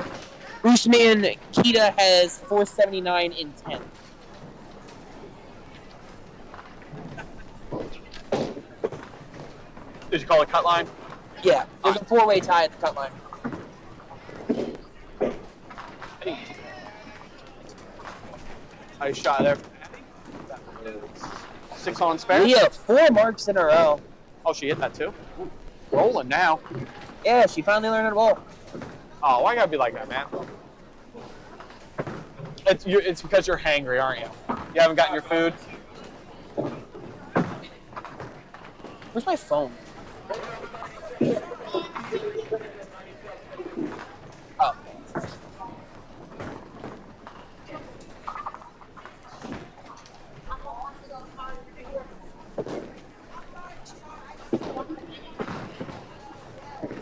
S2: Usman Kita has 479 in 10th.
S1: Did you call it cut line?
S2: Yeah, there's a 4-way tie at the cut line.
S1: Nice shot there. 6 on spare.
S2: Yeah, 4 marks in a row.
S1: Oh, she hit that too? Ooh, rolling now.
S2: Yeah, she finally learned how to bowl.
S1: Oh, why you gotta be like that, man? It's because you're hangry, aren't you? You haven't gotten your food?
S2: Where's my phone? Oh.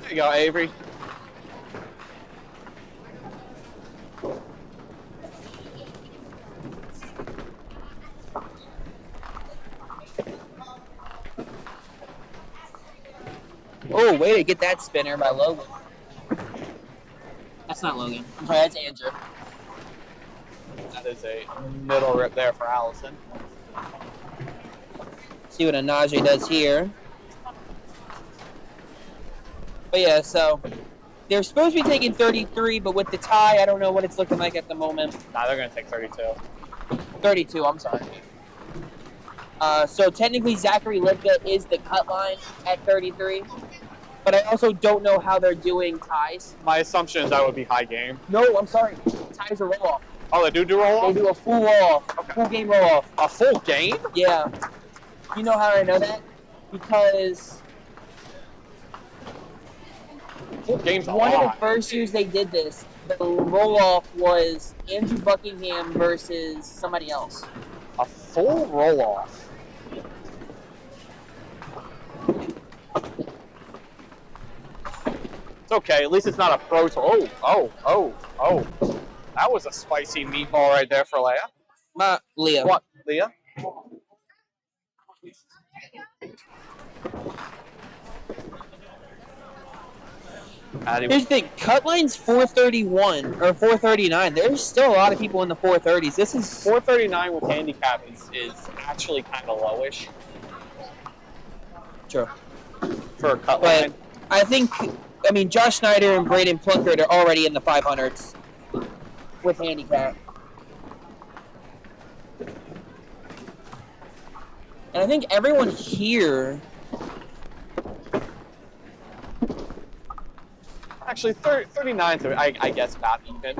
S1: There you go, Avery.
S2: Oh, way to get that spinner by Logan. That's not Logan. I'm sorry, that's Andrew.
S1: That is a middle rip there for Allison.
S2: See what Anaje does here. But yeah, so they're supposed to be taking 33, but with the tie, I don't know what it's looking like at the moment.
S1: Nah, they're going to take 32.
S2: 32, I'm sorry. So technically, Zachary Lipka is the cut line at 33. But I also don't know how they're doing ties.
S1: My assumption is that would be high game.
S2: No, I'm sorry. Ties are roll-off.
S1: Oh, they do roll off?
S2: They do a full roll-off. Okay. Full game roll-off.
S1: A full game?
S2: Yeah. You know how I know that? Because
S1: full game's a
S2: one
S1: lot.
S2: of the first years they did this, the roll-off was Andrew Buckingham versus somebody else.
S1: A full roll-off? It's okay. At least it's not a pro tour. Oh. That was a spicy meatball right there for Leah.
S2: Leah.
S1: What? Leah?
S2: Here's the thing. Cut line's 431 or 439. There's still a lot of people in the 430s. This is
S1: 439 with handicap is actually kind of lowish.
S2: True.
S1: For a cut line.
S2: I think, Josh Snyder and Braden Plunkett are already in the 500s with handicap. And I think everyone here
S1: Actually, 39 to I guess about even.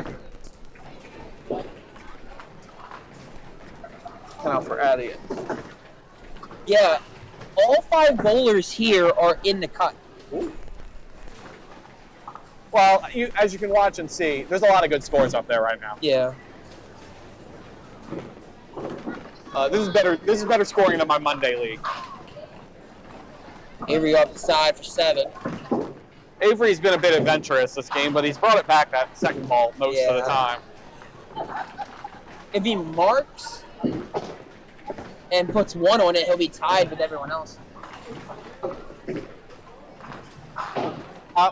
S1: Now for Addie.
S2: Yeah, all 5 bowlers here are in the cut.
S1: Ooh. Well, as you can watch and see, there's a lot of good scores up there right now.
S2: Yeah.
S1: This is better. This is better scoring than my Monday league.
S2: Avery off the side for 7.
S1: Avery's been a bit adventurous this game, but he's brought it back that second ball most of the time.
S2: If he marks and puts 1 on it, he'll be tied with everyone else.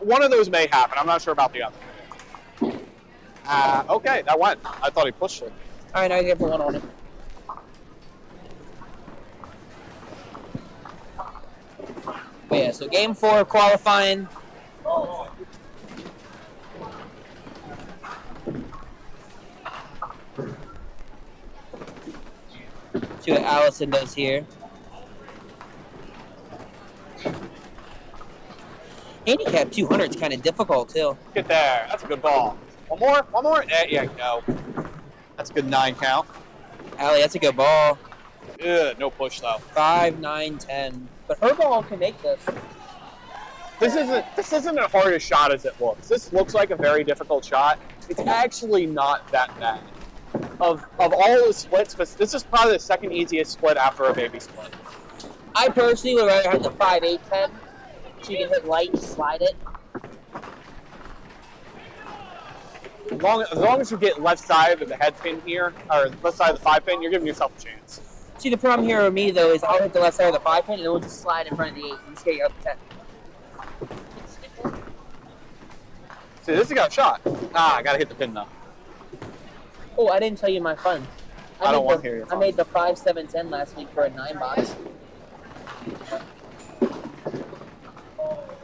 S1: One of those may happen. I'm not sure about the other. Okay, that went. I thought he pushed it.
S2: All right, now you get for 1 on it. But yeah, so game 4 qualifying. See what Allison does here. Handicap 200 is kind of difficult too.
S1: Get there. That's a good ball. One more. One more. There you go. That's a good 9 count.
S2: Allie, that's a good ball.
S1: Ugh, no push though.
S2: 5, 9, 10. But her ball can make this.
S1: This isn't as hard a shot as it looks. This looks like a very difficult shot. It's actually not that bad. Of all the splits, but this is probably the second easiest split after a baby split.
S2: I personally would rather have the 5, 8, 10. So you can hit light and slide it.
S1: As long as you get left side of the head pin here, or left side of the 5 pin, you're giving yourself a chance.
S2: See, the problem here with me, though, is I'll hit the left side of the 5 pin, and it will just slide in front of the 8 and just get you up to 10.
S1: See, this has got a shot. I gotta hit the pin, though.
S2: Oh, I didn't tell you my fun.
S1: I don't want to hear your
S2: I made the 5, 7, 10 last week for a 9 box.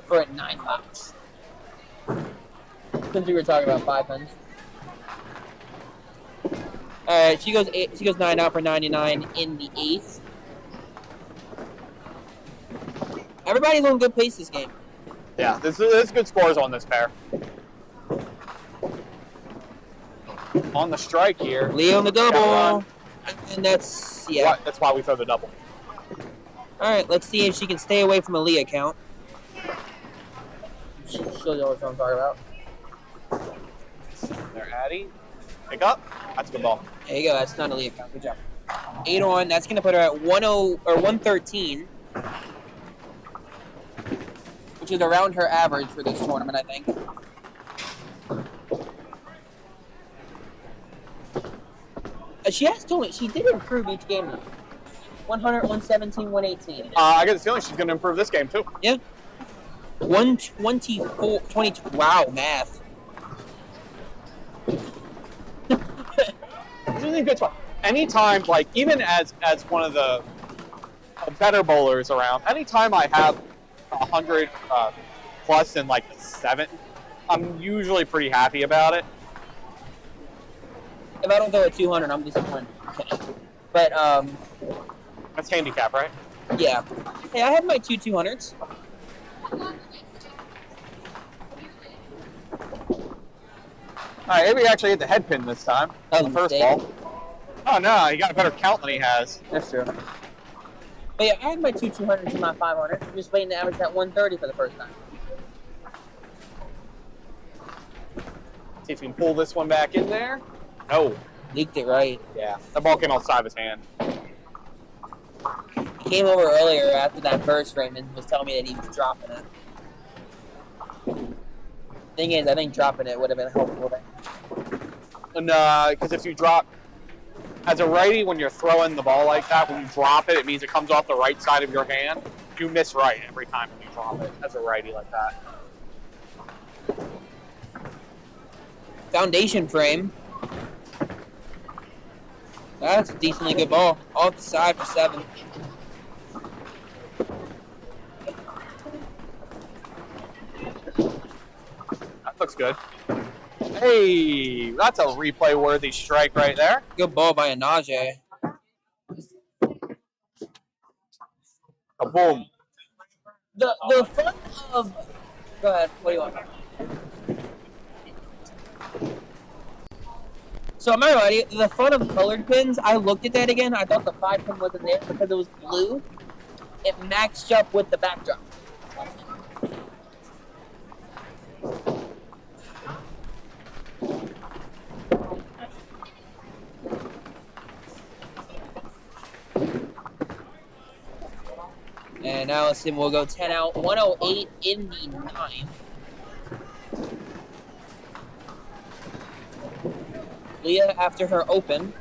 S2: For a 9 box. Since we were talking about 5 pins. Alright, she goes 9 out for 99 in the 8th. Everybody's on good pace this game.
S1: Yeah, there's good scores on this pair. On the strike here.
S2: Leo on the double. And that's, yeah.
S1: That's why we throw the double.
S2: Alright, let's see if she can stay away from a Leah count. She'll know what I'm talking about.
S1: There, Addie. Pick up. That's a good ball.
S2: There you go. That's not a Leah count. Good job. 8 on. That's going to put her at 113. Which is around her average for this tournament, I think. She did improve each game though. 100, 117, 118.
S1: I get the feeling she's going to improve this game too.
S2: Yeah. 124, 22. Wow, math.
S1: This is a good spot. Anytime, like, even as one of the better bowlers around, anytime I have 100 plus in like the 7, I'm usually pretty happy about it.
S2: If I don't throw a 200, I'm disappointed. But,
S1: that's handicap, right?
S2: Yeah. Hey, I have my 2 200s.
S1: Alright, maybe actually hit the head pin this time.
S2: That
S1: was
S2: was
S1: the first ball. Oh no, he got a better count than he has.
S2: That's true. But yeah, I had my 2 200s and my 500. I'm just waiting to average that 130 for the first time.
S1: See if we can pull this one back in there. No.
S2: Leaked it right.
S1: Yeah, that ball came outside of his hand.
S2: He came over earlier after that burst, Raymond was telling me that he was dropping it. Thing is, I think dropping it would have been helpful there.
S1: No, because if you drop, as a righty, when you're throwing the ball like that, when you drop it, it means it comes off the right side of your hand. You miss right every time when you drop it as a righty like that.
S2: Foundation frame. That's a decently good ball. Off the side for 7.
S1: That looks good. Hey, that's a replay-worthy strike right there.
S2: Good ball by Anaje.
S1: Boom.
S2: The fun of... Go ahead. What do you want? So I'm not gonna lie to you, the fun of colored pins, I looked at that again, I thought the 5 pin wasn't there because it was blue. It matched up with the backdrop. And Allison will go 10 out, 108 in the 9. Leah after her open.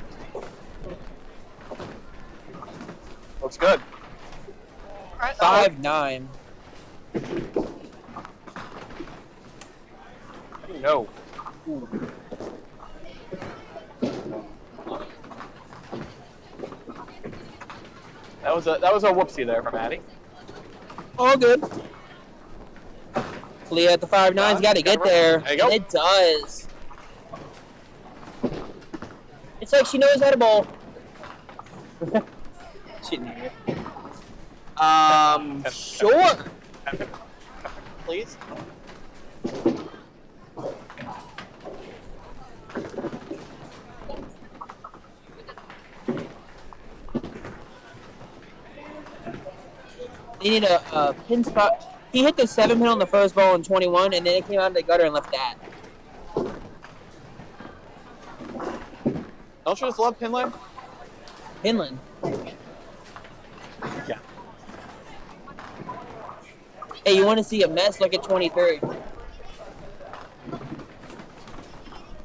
S1: Looks good.
S2: 5-9.
S1: No. That was a whoopsie there from Maddie.
S2: All good. Leah at the 5-9's got to get there.
S1: There you go.
S2: It does. It's like she knows how to bowl. She knew it. Sure.
S1: Please.
S2: They need a pin spot. He hit the 7 pin on the first ball in 21, and then it came out of the gutter and left that.
S1: Don't you just love Pinland?
S2: Pinland.
S1: Yeah.
S2: Hey, you want to see a mess? Look at 23.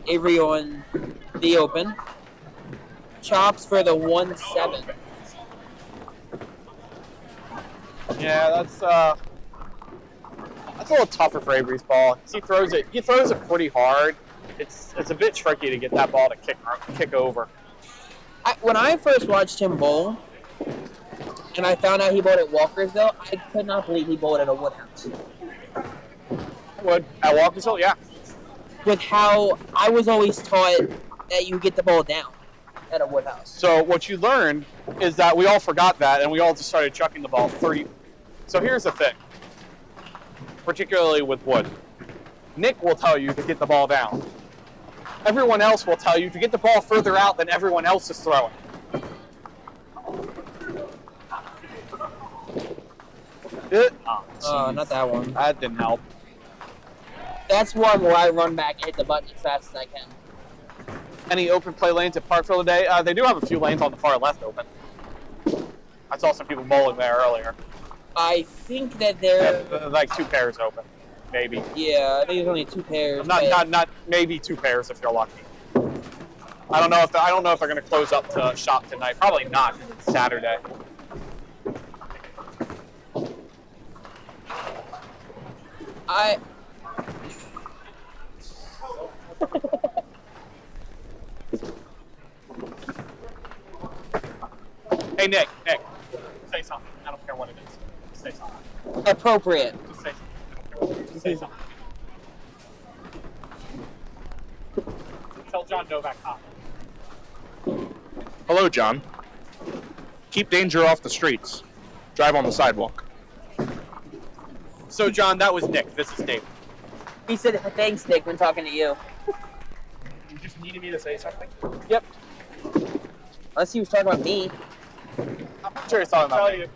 S2: Avery on the open. Chops for the 1-7.
S1: Yeah, that's a little tougher for Avery's ball. He throws it pretty hard. It's a bit tricky to get that ball to kick over.
S2: When I first watched him bowl, and I found out he bowled at Walkersville, I could not believe he bowled at a Woodhouse.
S1: Wood at Walkersville, yeah.
S2: With how I was always taught that you get the ball down at a Woodhouse.
S1: So what you learned is that we all forgot that, and we all just started chucking the ball 30. So here's the thing, particularly with Wood. Nick will tell you to get the ball down. Everyone else will tell you to get the ball further out than everyone else is throwing.
S2: Not that one.
S1: That didn't help.
S2: That's one where I run back and hit the button as fast as I can.
S1: Any open play lanes at Parkville today? They do have a few lanes on the far left open. I saw some people bowling there earlier.
S2: I think that there
S1: like 2 pairs open, maybe.
S2: Yeah, I think there's only 2 pairs.
S1: Not maybe 2 pairs if you're lucky. I don't know if they're going to close up to shop tonight. Probably not. It's Saturday. Hey Nick, say something. I don't care what it is. Just say something.
S2: Appropriate.
S1: Just say something. Just say something. Tell John Novak hi.
S14: Hello, John. Keep danger off the streets. Drive on the sidewalk.
S1: So, John, that was Nick. This is Dave.
S2: He said thanks, Nick, when talking to you.
S14: You just needed me to say something?
S1: Yep.
S2: Unless he was talking about me.
S1: I'm sure he's talking about me.
S14: you,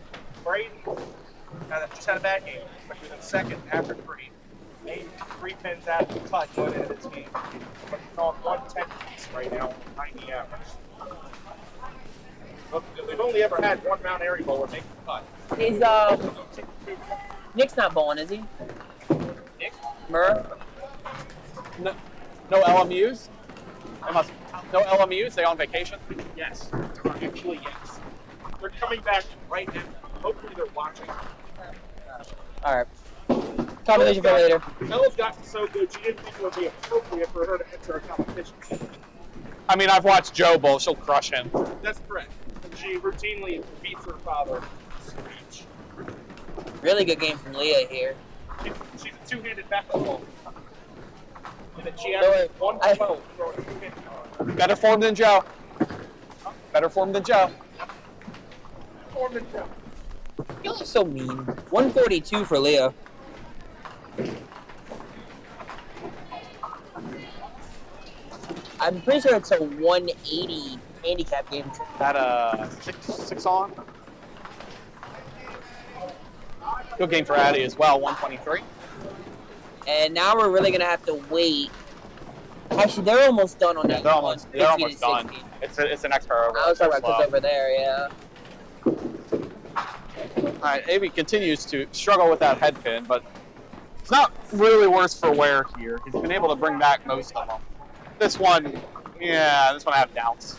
S14: Brady just had a bad game, but he was in second after 3. Made 3 pins out of the cut one end of his game. But he's on 110 piece right now, 90 average. Look, we've only ever had one Mount Airy bowler make the cut.
S2: Is Nick's not bowling, is he?
S14: Nick?
S2: Murr?
S1: No LMUs? No LMUs? They on vacation?
S14: Yes. Actually, yes. They're coming back right now. Hopefully they're watching.
S2: Alright. Competition for later.
S14: Ella's gotten so good, she didn't think it would be appropriate for her to enter a competition.
S1: I mean, I've watched Joe bowl. She'll crush him.
S14: That's correct. She routinely beats her father.
S2: Really good game from Leah here.
S14: She's a 2-handed backup ball. And then she has 112 throwing a 2-handed.
S1: Better form than Joe. Better form than Joe.
S14: Form than Joe.
S2: You look so mean. 142 for Leah. I'm pretty sure it's a 180 handicap game.
S1: That six on. Good game for Addy as well, 123.
S2: And now we're really gonna have to wait. Actually, they're almost done on that.
S1: They're almost done. It's an expert over.
S2: I was talking about over there, yeah.
S1: All right, Avi continues to struggle with that head pin, but it's not really worse for wear here. He's been able to bring back most of them. This one, yeah, this one I have doubts.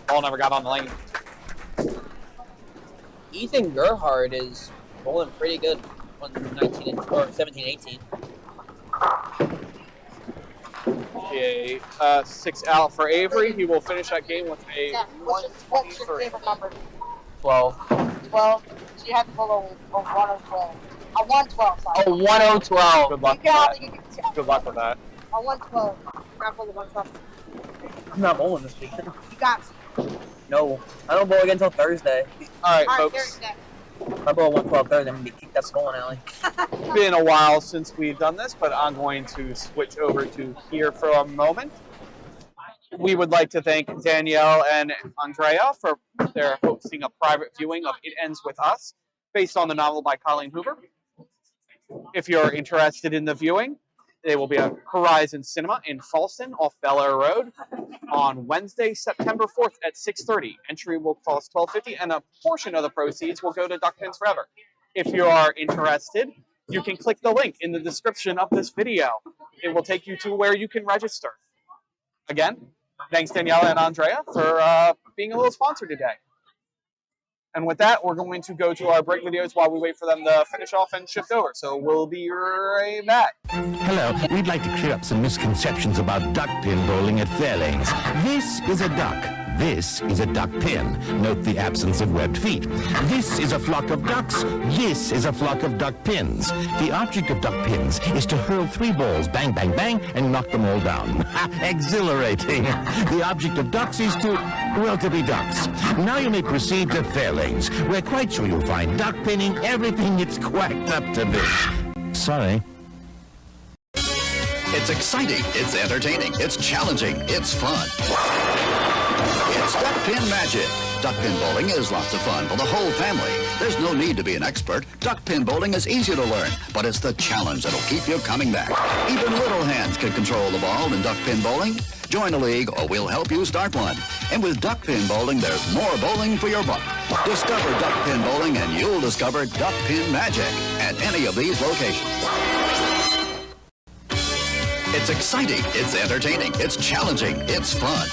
S1: Ball never got on the lane.
S2: Ethan Gerhard is bowling pretty good on 19 or 17-18.
S1: A 6 out for Avery. He will finish that game with a
S4: What's your favorite number?
S2: 12.
S4: 12. So you have to pull a 112. A 112, sorry.
S2: Oh, 1012.
S1: Good luck with that. Good luck with that.
S4: A 112. Not pull the 112.
S2: I'm not bowling this week.
S4: You got
S2: No, I don't bowl again until Thursday.
S1: All right,
S4: Alright,
S1: folks.
S4: Thursday.
S2: I bowl 112 Thursday, I'm gonna be kicked out of the bowling alley.
S1: It's been a while since we've done this, but I'm going to switch over to here for a moment. We would like to thank Danielle and Andrea for their hosting a private viewing of It Ends With Us, based on the novel by Colleen Hoover. If you're interested in the viewing, they will be at Horizon Cinema in Falston off Bel Air Road on Wednesday, September 4th at 6:30. Entry will cost $12.50, and a portion of the proceeds will go to Duck Pins Forever. If you are interested, you can click the link in the description of this video. It will take you to where you can register. Again, thanks Daniela and Andrea for being a little sponsor today. And with that, we're going to go to our break videos while we wait for them to finish off and shift over. So we'll be right back.
S15: Hello, we'd like to clear up some misconceptions about duck pin bowling at Fairlanes. This is a duck. This is a duck pin. Note the absence of webbed feet. This is a flock of ducks. This is a flock of duck pins. The object of duck pins is to hurl 3 balls, bang, bang, bang, and knock them all down. Exhilarating. The object of ducks is to, well, to be ducks. Now you may proceed to Fairlanes. We're quite sure you'll find duck pinning everything it's quacked up to be. Sorry.
S8: It's exciting, it's entertaining, it's challenging, it's fun. It's Duck Pin Magic. Duck pin bowling is lots of fun for the whole family. There's no need to be an expert. Duck pin bowling is easy to learn, but it's the challenge that'll keep you coming back. Even little hands can control the ball in duck pin bowling. Join a league or we'll help you start one. And with duck pin bowling, there's more bowling for your buck. Discover duck pin bowling and you'll discover Duck Pin Magic at any of these locations. It's exciting, it's entertaining, it's challenging, it's fun.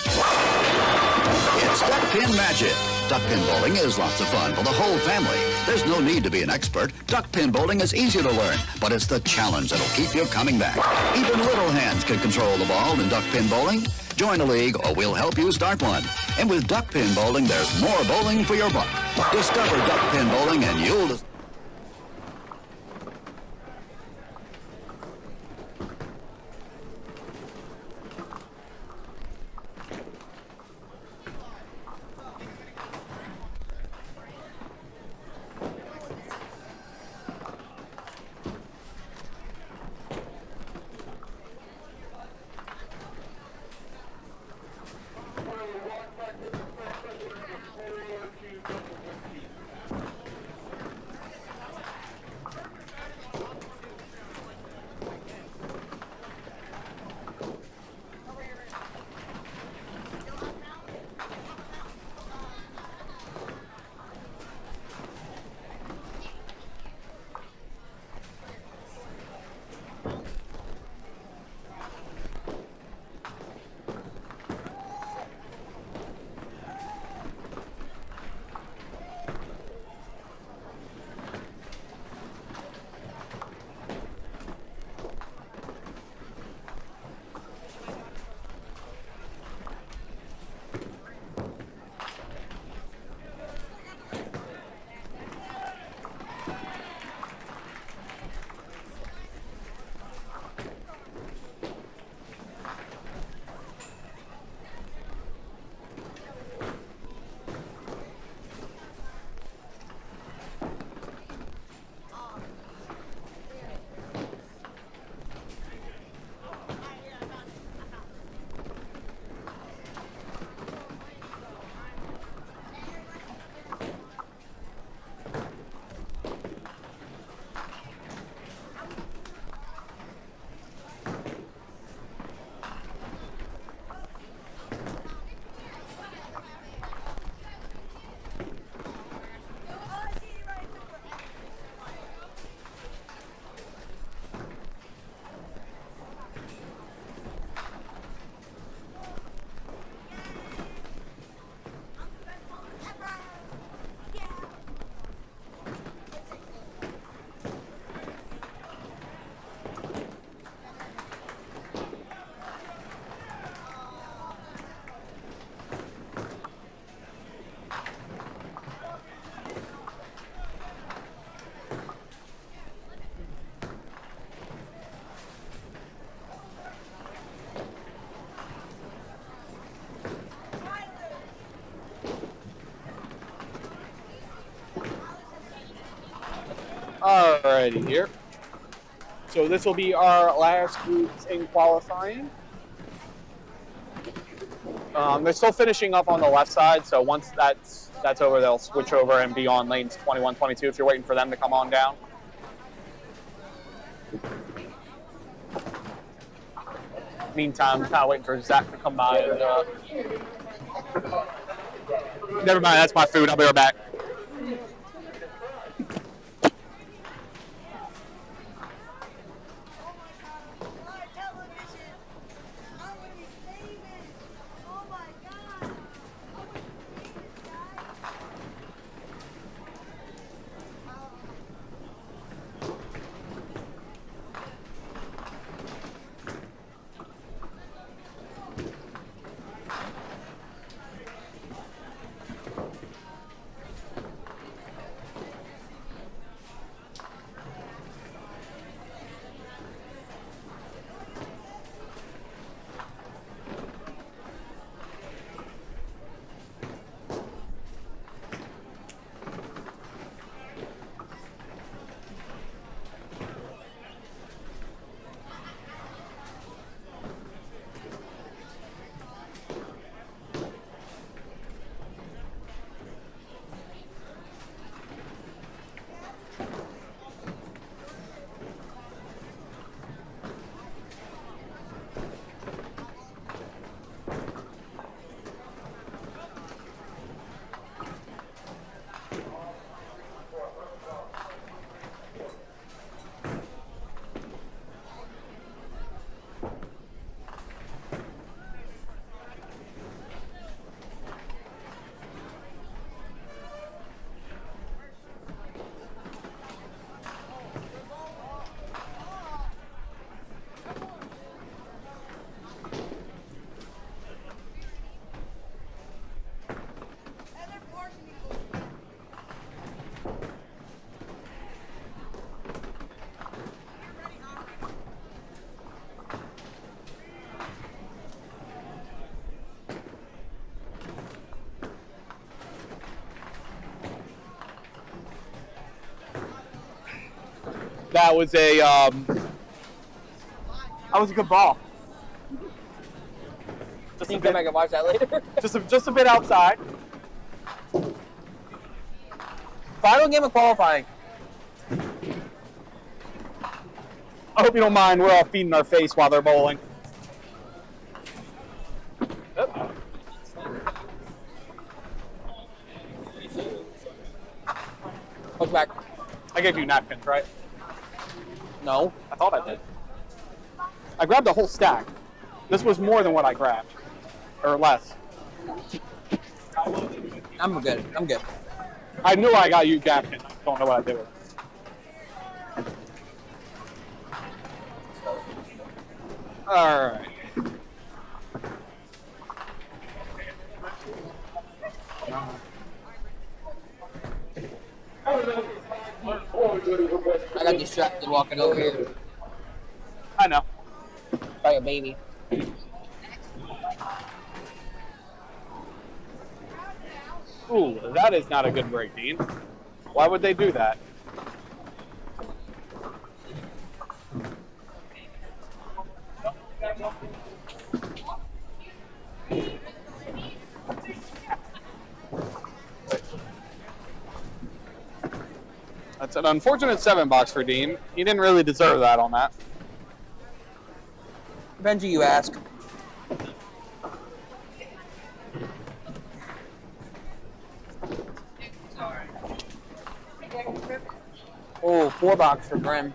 S8: It's Duck Pin Magic. Duck pin bowling is lots of fun for the whole family. There's no need to be an expert. Duck pin bowling is easy to learn, but it's the challenge that'll keep you coming back. Even little hands can control the ball in duck pin bowling. Join a league or we'll help you start one. And with duck pin bowling, there's more bowling for your buck. Discover duck pin bowling and you'll...
S1: Alrighty here. So this will be our last groups in qualifying. They're still finishing up on the left side, so once that's over, they'll switch over and be on lanes 21, 22 if you're waiting for them to come on down. Meantime, kind of waiting for Zach to come by. And, never mind, that's my food. I'll be right back. That was a good ball.
S2: Just you can come back and watch that later.
S1: just a bit outside.
S2: Final game of qualifying.
S1: I hope you don't mind. We're all feeding our face while they're bowling.
S2: Look back.
S1: I gave you napkins, right?
S2: No.
S1: I thought I did. I grabbed the whole stack. This was more than what I grabbed. Or less.
S2: I'm good. I'm good.
S1: I knew I got you napkins. I don't know what I did with it. Alright.
S2: I got distracted walking over here.
S1: I know.
S2: By a baby.
S1: Ooh, that is not a good break, Dean. Why would they do that? That's an unfortunate 7-box for Dean. He didn't really deserve that on that.
S2: Benji, you ask. Oh, 4-box for Grim.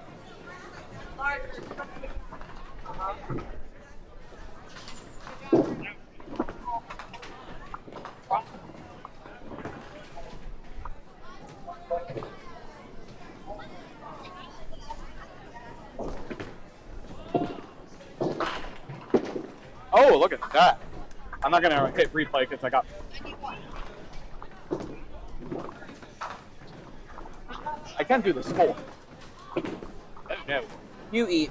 S1: Oh, look at that. I'm not going to hit replay because I got... I can't do the score. No.
S2: You eat.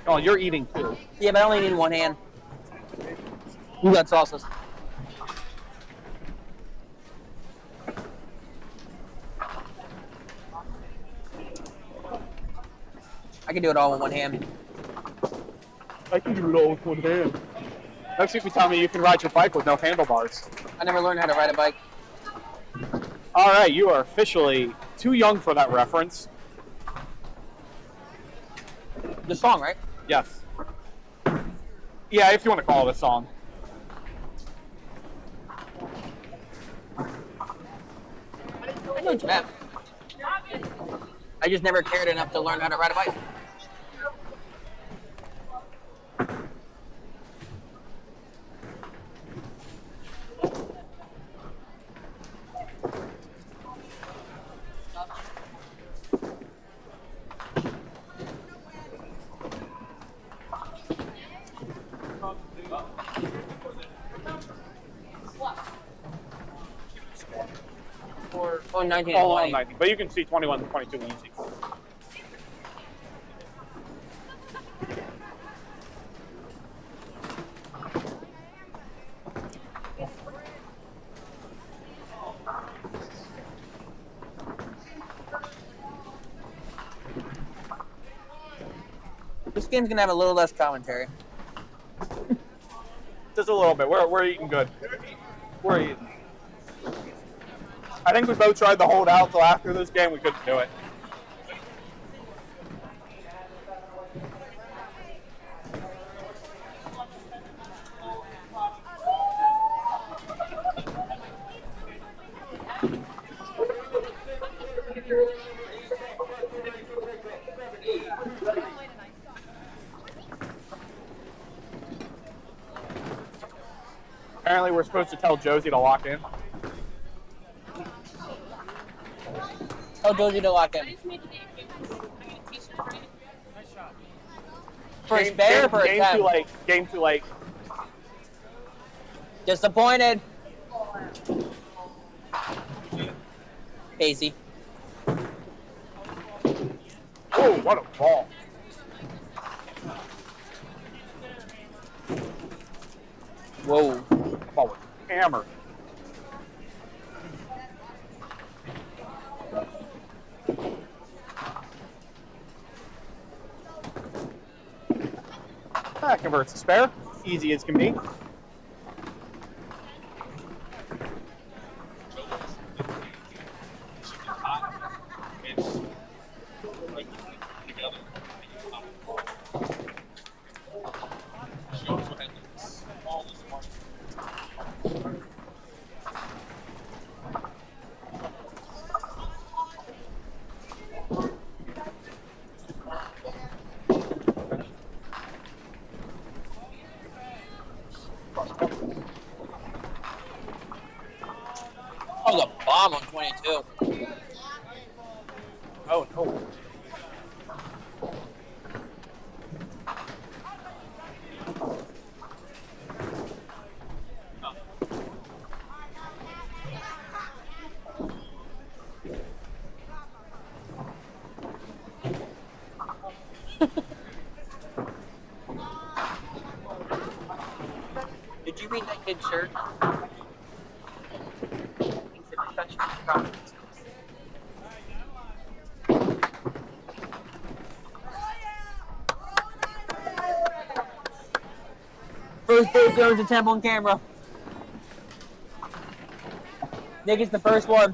S1: Oh, you're eating too.
S2: Yeah, but I only need one hand. You got sauces. can do it all with one hand.
S1: I can do it all with one hand. Next week you tell me you can ride your bike with no handlebars.
S2: I never learned how to ride a bike.
S1: All right, you are officially too young for that reference.
S2: The song, right?
S1: Yes. Yeah, if you want to call it a song.
S2: I know Jeff. I just never cared enough to learn how to ride a bike. Oh, 19 and 20.
S1: 19, but you can see 21 and 22 easy.
S2: This game's gonna have a little less commentary.
S1: Just a little bit. We're eating good. We're eating. I think we both tried to hold out till after this game. We couldn't do it. Apparently, we're supposed to tell Josie to lock in.
S2: Tell Josie to lock in. For a spare or for a
S1: game
S2: 10?
S1: too late. Game too late.
S2: Disappointed. Casey.
S1: Oh, what a ball.
S2: Whoa.
S1: Ball was hammered. That converts to spare. Easy as can be.
S2: Oh, the bomb on 22.
S1: Oh, no.
S2: Did you read that kid's shirt? First base goes to Temple on camera. Nick is the first one.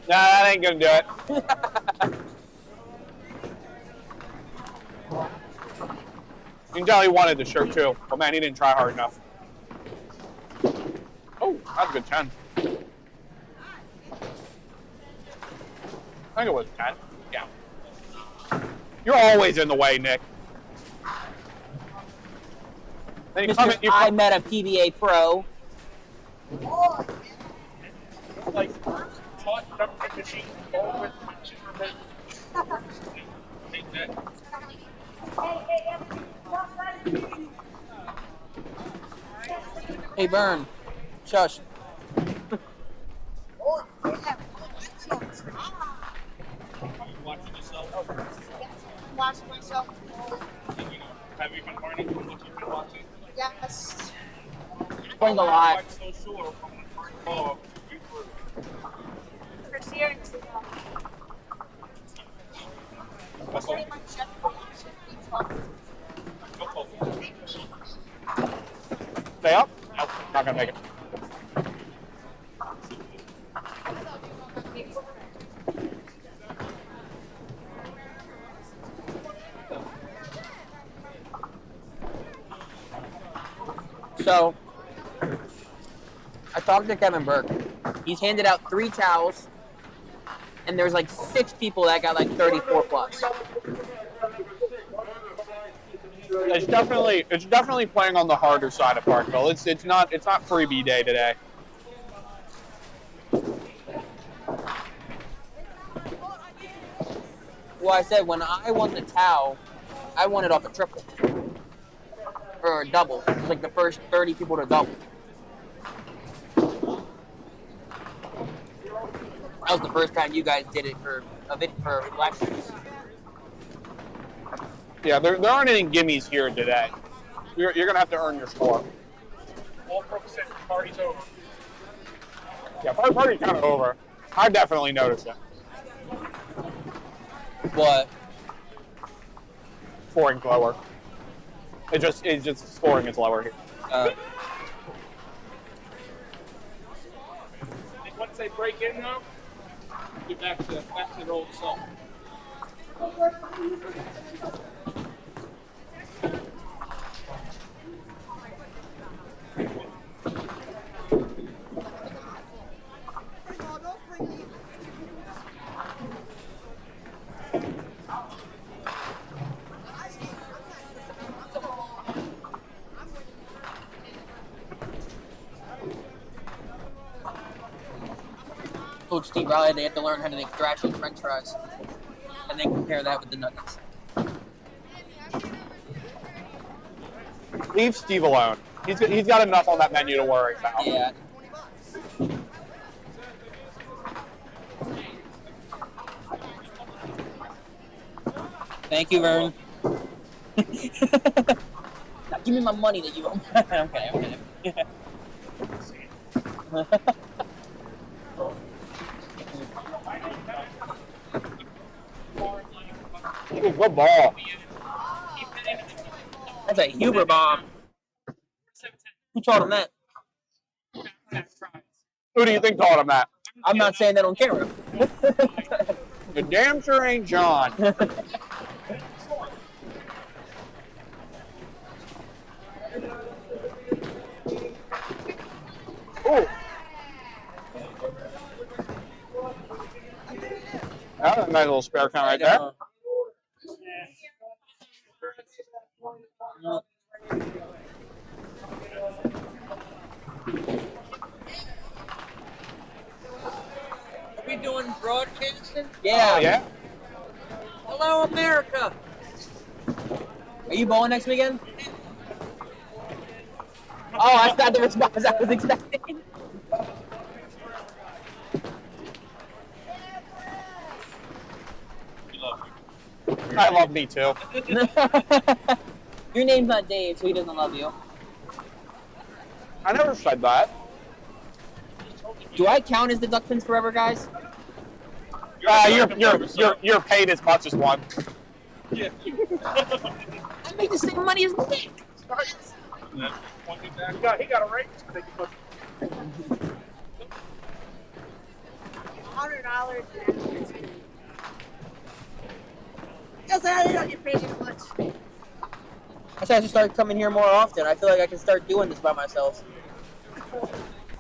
S1: Nah, that ain't gonna do it. You can tell he wanted the shirt too, but man, he didn't try hard enough. Oh, that's a good 10. I think it was 10. Yeah. You're always in the way, Nick. Then
S2: I met a PBA pro.
S14: Like, taught dumping machine all with punches Take that.
S2: Hey, Burn. Shush.
S14: Watching yourself?
S4: Watching myself.
S14: Have you been learning from what you've been watching?
S4: Yes.
S2: Playing a lot.
S14: I'm so sure from the first ball you were
S1: Stay up? Nope, not gonna make it.
S2: So, I talked to Kevin Burke. He's handed out 3 towels, and there's like 6 people that got like 34 plus.
S1: It's definitely playing on the harder side of Parkville. It's not freebie day today.
S2: Well, I said when I won the towel, I won it off a triple. Or a double. It was like the first 30 people to double. That was the first time you guys did it for elections.
S1: Yeah, there aren't any gimmies here today. You're gonna have to earn your score.
S14: All folks said party's over.
S1: Yeah, party's kind of over. I definitely noticed it.
S2: What?
S1: Scoring's lower. It's just scoring is lower here.
S11: Once they break in though, get back to the old self.
S2: Coach Steve Riley, they have to learn how to make thrashing French fries, and then compare that with the nuggets.
S1: Leave Steve alone. He's got enough on that menu to worry about.
S2: Yeah. Thank you, Vern. Now give me my money that you owe. Okay.
S1: Ooh, good ball.
S2: That's a Huber bomb. Who taught him that?
S1: Who do you think taught him that?
S2: I'm not saying that on camera.
S1: The damn sure ain't John. Ooh. That was a nice little spare count right there.
S2: Are we doing broadcasting? Yeah.
S1: Oh, yeah.
S2: Hello, America. Are you bowling next weekend? Oh, that's not the response I was expecting.
S1: I love me too.
S2: Your name's not Dave, so he doesn't love you.
S1: I never said that.
S2: Do I count as the Duck Pins Forever guys?
S1: You're paid as much as one.
S11: Yeah.
S2: I make the same money as Nick.
S14: He got a raise.
S4: $100. Yes, I don't get paid as much.
S2: I said I should start coming here more often. I feel like I can start doing this by myself.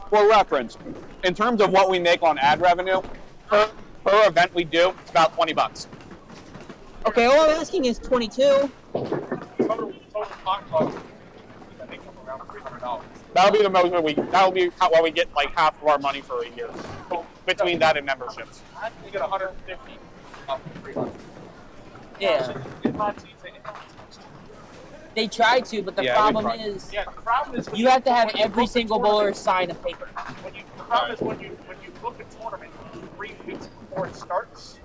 S1: For reference, in terms of what we make on ad revenue, per event we do, it's about $20.
S2: Okay, all I'm asking is 22.
S14: Total hot dog, I think around $300.
S1: That'll be the most that'll be what we get like half of our money for a year. Between that and memberships.
S14: You get 150 up to 300.
S2: Yeah. They try to, but the problem is you have to have every single bowler sign a paper.
S14: The problem is when you book a tournament 3 weeks before it starts,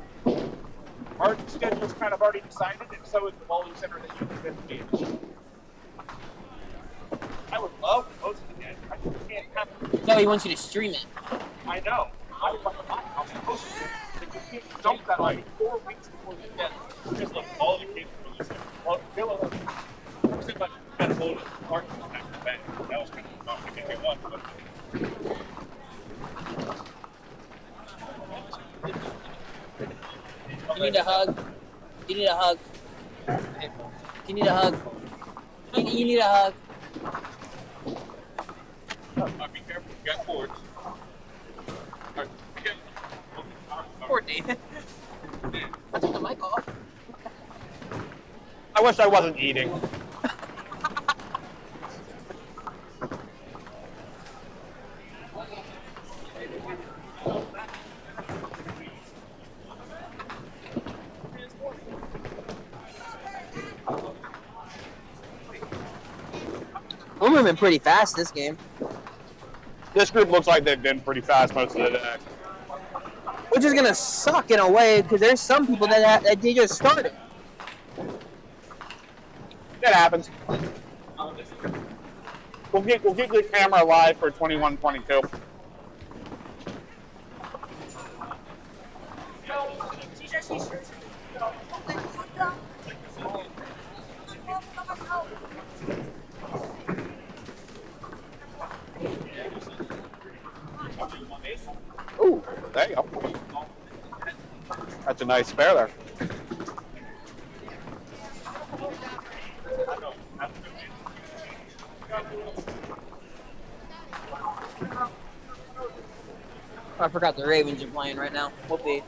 S14: our schedule's kind of already decided, and so is the bowling center that you can engage. I would love to host it again. I just can't have it.
S2: No, he wants you to stream it.
S14: I know.
S9: I was like, I'm supposed to dump that like 4 weeks before the death. Just like all the kids released it. Well, they were like, it seemed like kind of loaded parking back to back. That was kind of fun. I think they won, but.
S2: You need a hug. You need a hug. You need a hug. You need a hug.
S9: Be careful. You got cords. Right.
S2: Poor David. I took the mic off.
S1: I wish I wasn't eating.
S2: We're moving pretty fast this game.
S1: This group looks like they've been pretty fast most of the day.
S2: Which is gonna suck in a way because there's some people that they just started.
S1: That happens. We'll get the camera live for 21-22. Ooh, there you go. That's a nice spare there.
S2: I forgot the Ravens are playing right now. Whoopee.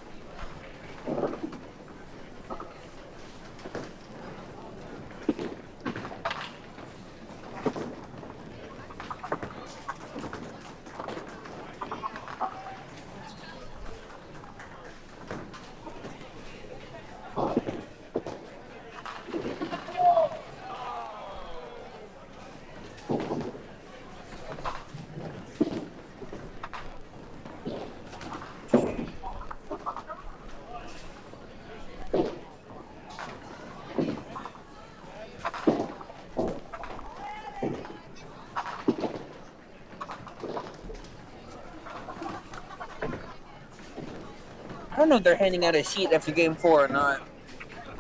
S2: I don't know if they're handing out a sheet after game 4 or not.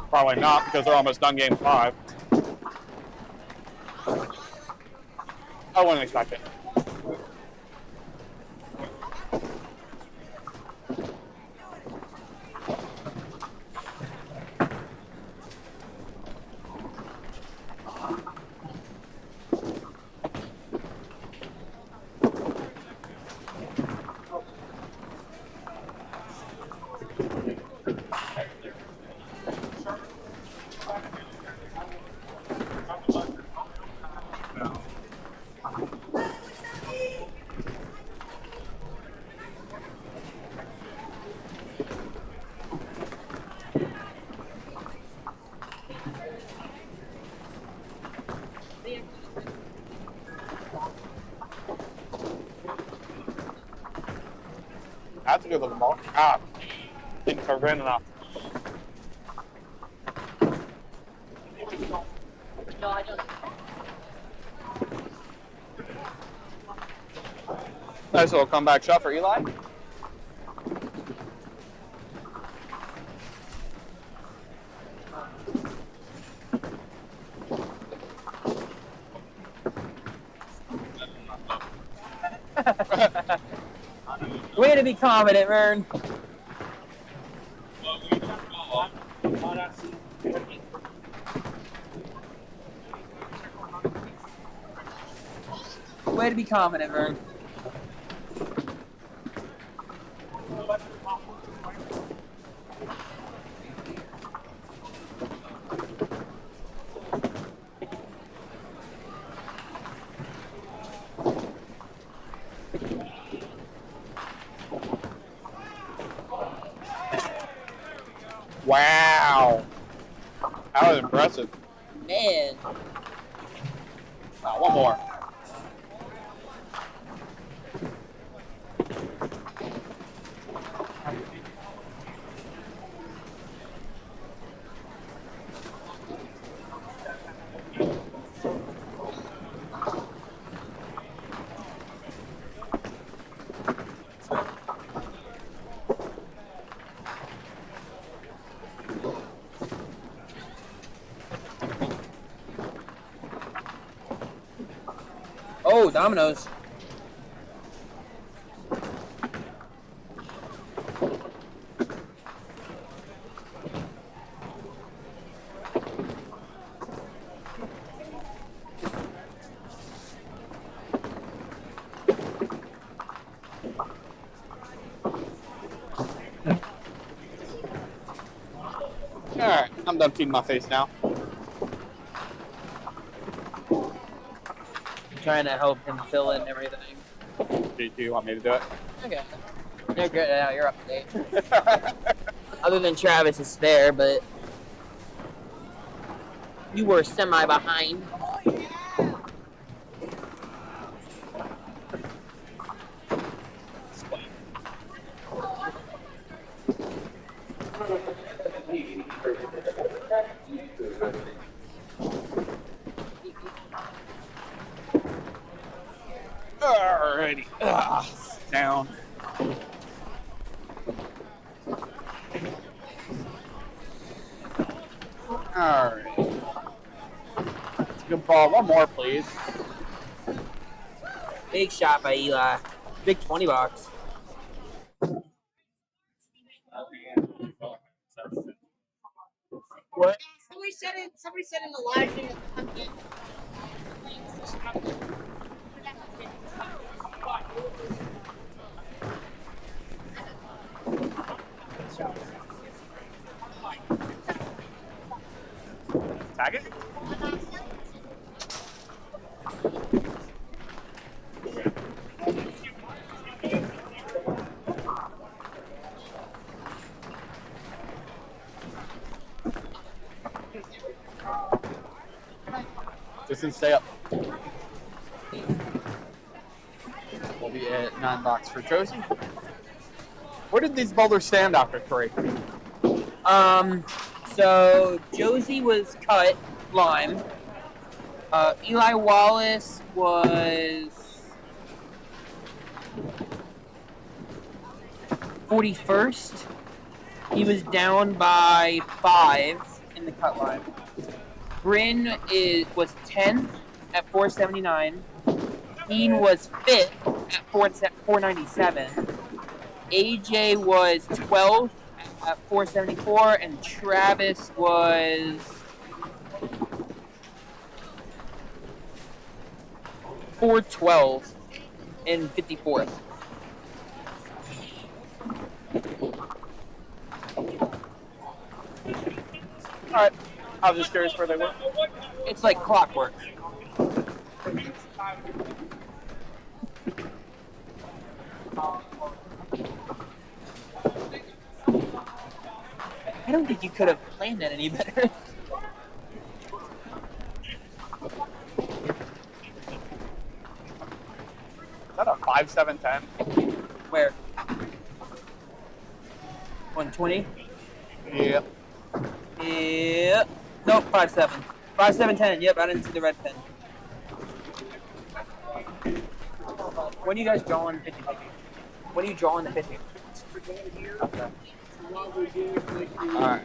S1: Probably not because they're almost done game 5. I wouldn't expect it. That's a good looking ball. Ah, didn't cover in enough.
S4: No, I don't.
S1: Nice little comeback shot for Eli.
S2: Way to be confident, Vern. Way to be confident, Vern.
S1: Wow. That was impressive.
S2: Man.
S1: One more.
S2: Oh, dominoes.
S1: Alright, I'm done feeding my face now.
S2: I'm trying to help him fill in everything.
S1: Do you want me to do it?
S2: Okay. You're good now. You're up to date. Other than Travis is there, but you were semi-behind.
S1: Alrighty. Down. Alright. That's a good ball. One more, please.
S2: Big shot by Eli. Big 20 bucks. What?
S4: Somebody said in the live thing that
S1: Tag it? Just didn't stay up. We'll be at 9 bucks for Josie. Where did these boulders stand after 3?
S2: So Josie was cut lime. Eli Wallace was 41st. He was down by 5 in the cut line. Bryn was 10th at 479. Dean was 5th at 497. AJ was 12th at 474, and Travis was 412 and 54th.
S1: Alright. I was just curious where they were.
S2: It's like clockwork. I don't think you could have planned that any better.
S1: Is that a 5-7-10?
S2: Where? 120?
S1: Yep.
S2: Yep. Nope, 5-7. 5-7-10. Yep, I didn't see the red pen. When are you guys drawing 50-50? When are you drawing the 50? Okay.
S1: Alright.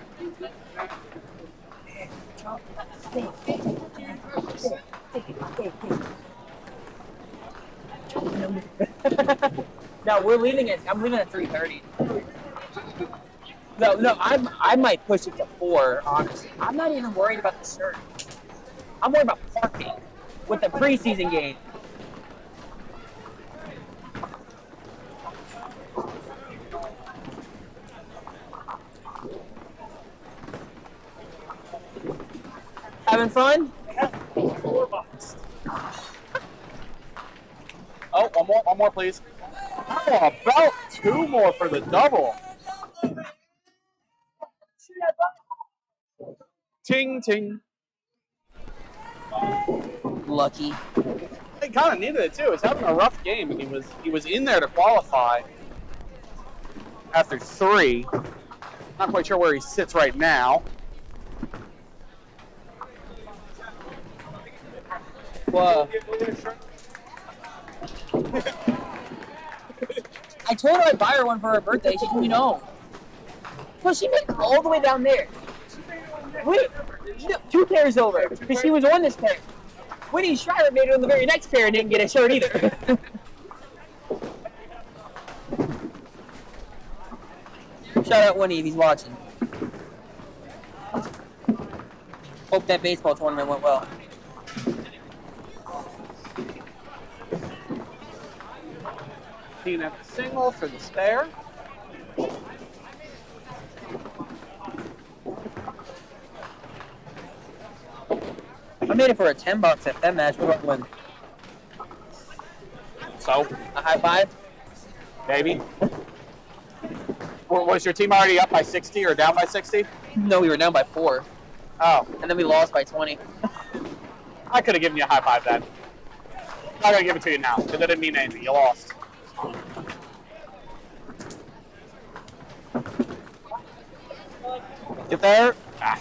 S2: No, we're leaving it. I'm leaving at 3:30. No, I might push it to 4. Honestly, I'm not even worried about the shirt. I'm worried about parking with the preseason game. Having fun?
S1: $4. Oh, one more, please. Oh, about 2 more for the double. Ting, ting.
S2: Lucky.
S1: He kind of needed it too. He was having a rough game, and he was in there to qualify after 3. Not quite sure where he sits right now.
S2: Whoa. I told her I'd buy her one for her birthday. She told me no. Well, she made it all the way down there. Wait, 2 pairs over, because she was on this pair. Winnie Schreiber made it on the very next pair and didn't get a shirt either. Shout out Winnie if he's watching. Hope that baseball tournament went well.
S1: Team at the single for the spare.
S2: I made it for a $10 at that match. What about win?
S1: So?
S2: A high five?
S1: Maybe. Was your team already up by 60 or down by 60?
S2: No, we were down by 4.
S1: Oh.
S2: And then we lost by 20.
S1: I could have given you a high five then. I'm not going to give it to you now, because that didn't mean anything. You lost. Get there. Ah.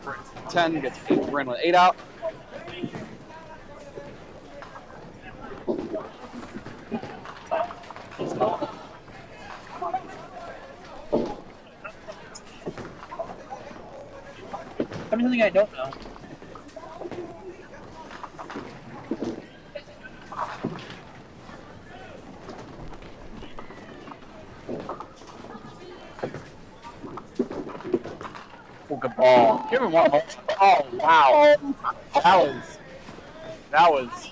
S1: For 10 gets 8. We're in with 8 out.
S2: Tell me something I don't know.
S1: Oh, good ball. Give him one more. Oh, wow. That was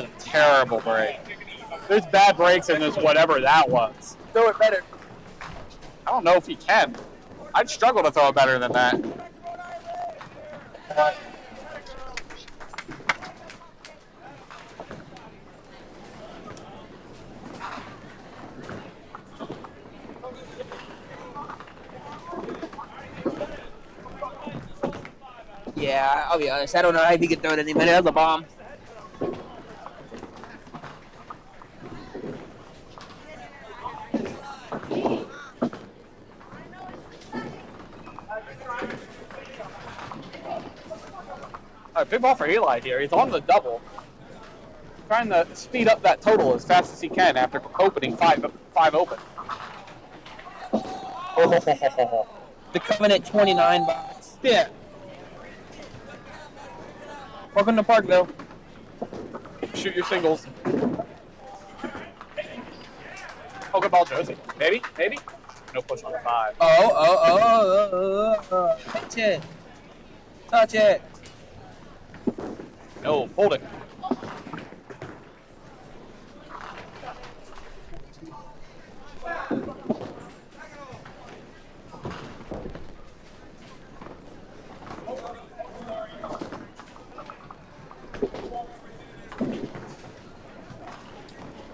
S1: a terrible break. There's bad breaks in this, whatever that was.
S2: Throw it better.
S1: I don't know if he can. I'd struggle to throw it better than that.
S2: Yeah, I'll be honest. I don't know how he could throw it any minute. That was a bomb.
S1: Big ball for Eli here. He's on the double. Trying to speed up that total as fast as he can after opening 5 open. Oh.
S2: The Covenant 29 box.
S1: Yeah.
S2: Welcome to Parkville.
S1: Shoot your singles. Oh, good ball, Josie. Maybe? No push on the 5.
S2: Touch it. Touch it.
S1: No, hold it.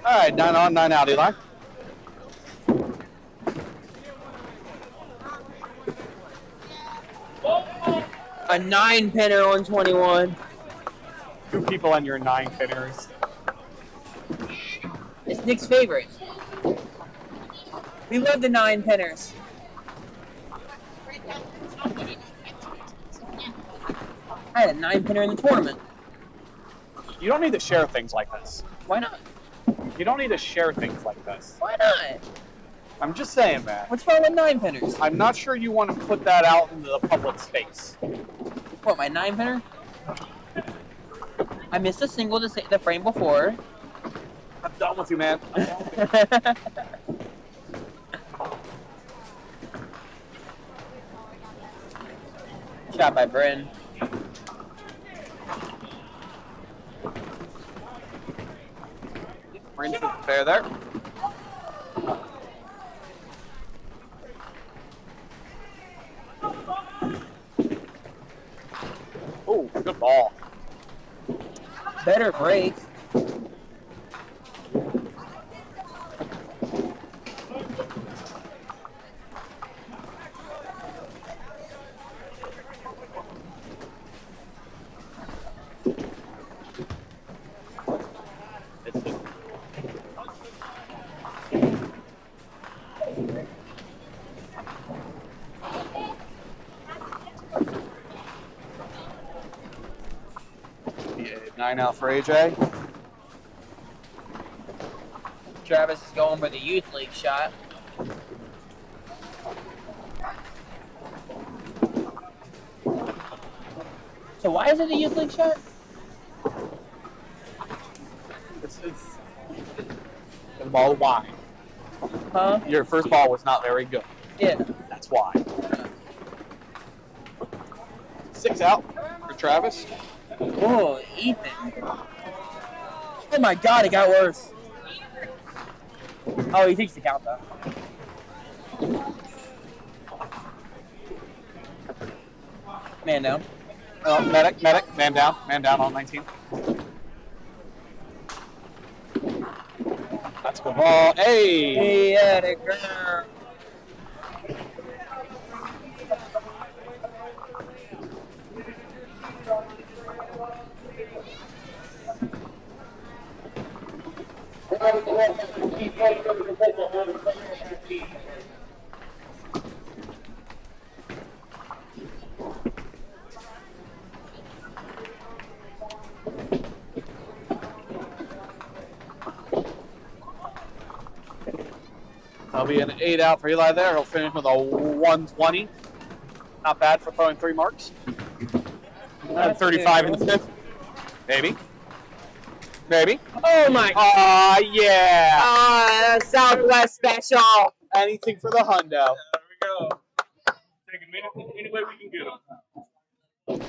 S1: All right, 9 on, 9 out, Eli.
S2: A 9-pinner on 21.
S1: 2 people on your 9-pinners.
S2: It's Nick's favorite. We love the 9-pinners. I had a 9-pinner in the tournament.
S1: You don't need to share things like this.
S2: Why not?
S1: You don't need to share things like this.
S2: Why not?
S1: I'm just saying, man.
S2: What's wrong with 9-pinners?
S1: I'm not sure you want to put that out into the public space.
S2: What, my 9-pinner? I missed a single to the frame before.
S1: I'm done with you, man.
S2: Shot by Bryn.
S1: Bryn's the fair there. Oh, good ball.
S2: Better break.
S1: Yeah, 9 out for AJ.
S2: Travis is going for the Youth League shot. So why is it a Youth League shot?
S1: It's the ball wide.
S2: Huh?
S1: Your first ball was not very good.
S2: Yeah.
S1: That's why. 6 out for Travis.
S2: Oh, Ethan. Oh my God, it got worse. Oh, he takes the count though. Man down.
S1: Medic, man down on 19. That's a good ball. Hey!
S2: Yeah, the girl.
S1: That'll be an 8 out for Eli there. He'll finish with a 120. Not bad for throwing 3 marks. And 35 in the 5th. Maybe.
S2: Oh my.
S1: Yeah.
S2: Southwest special.
S1: Anything for the hundo.
S9: There we go. Take them any way we can get them.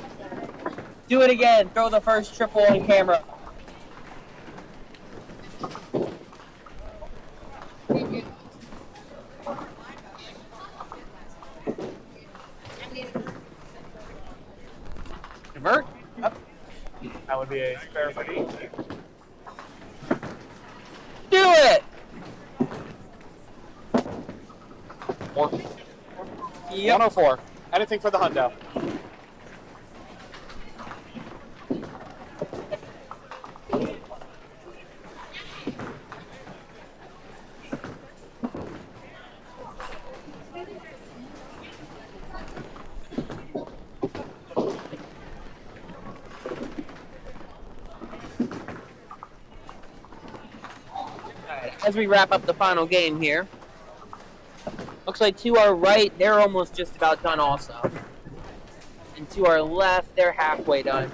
S2: Do it again. Throw the first triple on camera.
S1: Convert. Up. That would be a spare for D.
S2: Do it.
S1: Yep. 104. Anything for the hundo.
S2: As we wrap up the final game here, looks like to our right, they're almost just about done also. And to our left, they're halfway done.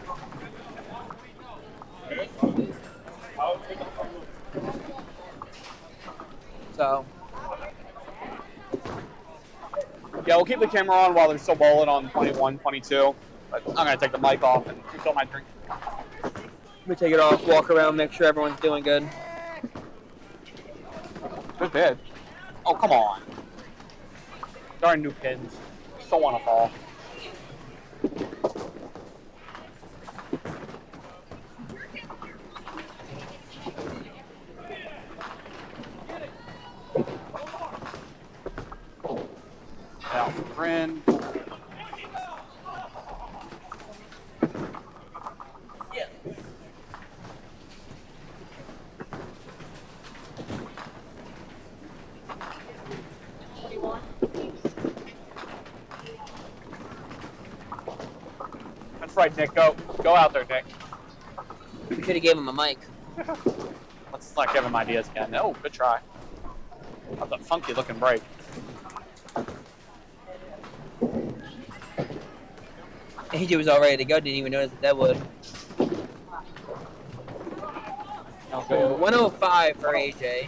S2: So.
S1: Yeah, we'll keep the camera on while they're still bowling on 21, 22. But I'm going to take the mic off and refill my drink.
S2: Let me take it off, walk around, make sure everyone's doing good.
S1: Good bid. Oh, come on. Darn new pins. Still want to fall. Out the grin. That's right, Nick. Go out there, Nick.
S2: We could have gave him a mic.
S1: Let's not give him ideas again. No, good try. That's a funky looking break.
S2: AJ was all ready to go, didn't even notice the deadwood.
S1: Okay.
S2: 105 for AJ.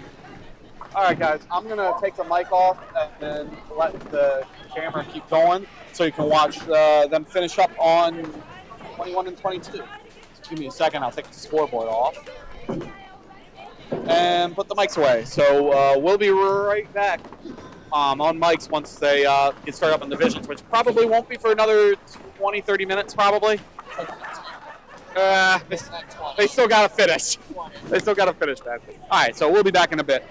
S1: All right, guys, I'm going to take the mic off and then let the camera keep going so you can watch them finish up on 21 and 22. Just give me a second. I'll take the scoreboard off and put the mics away. So we'll be right back on mics once they get started up in divisions, which probably won't be for another 20, 30 minutes probably. They still got to finish. They still got to finish, man. All right, so we'll be back in a bit.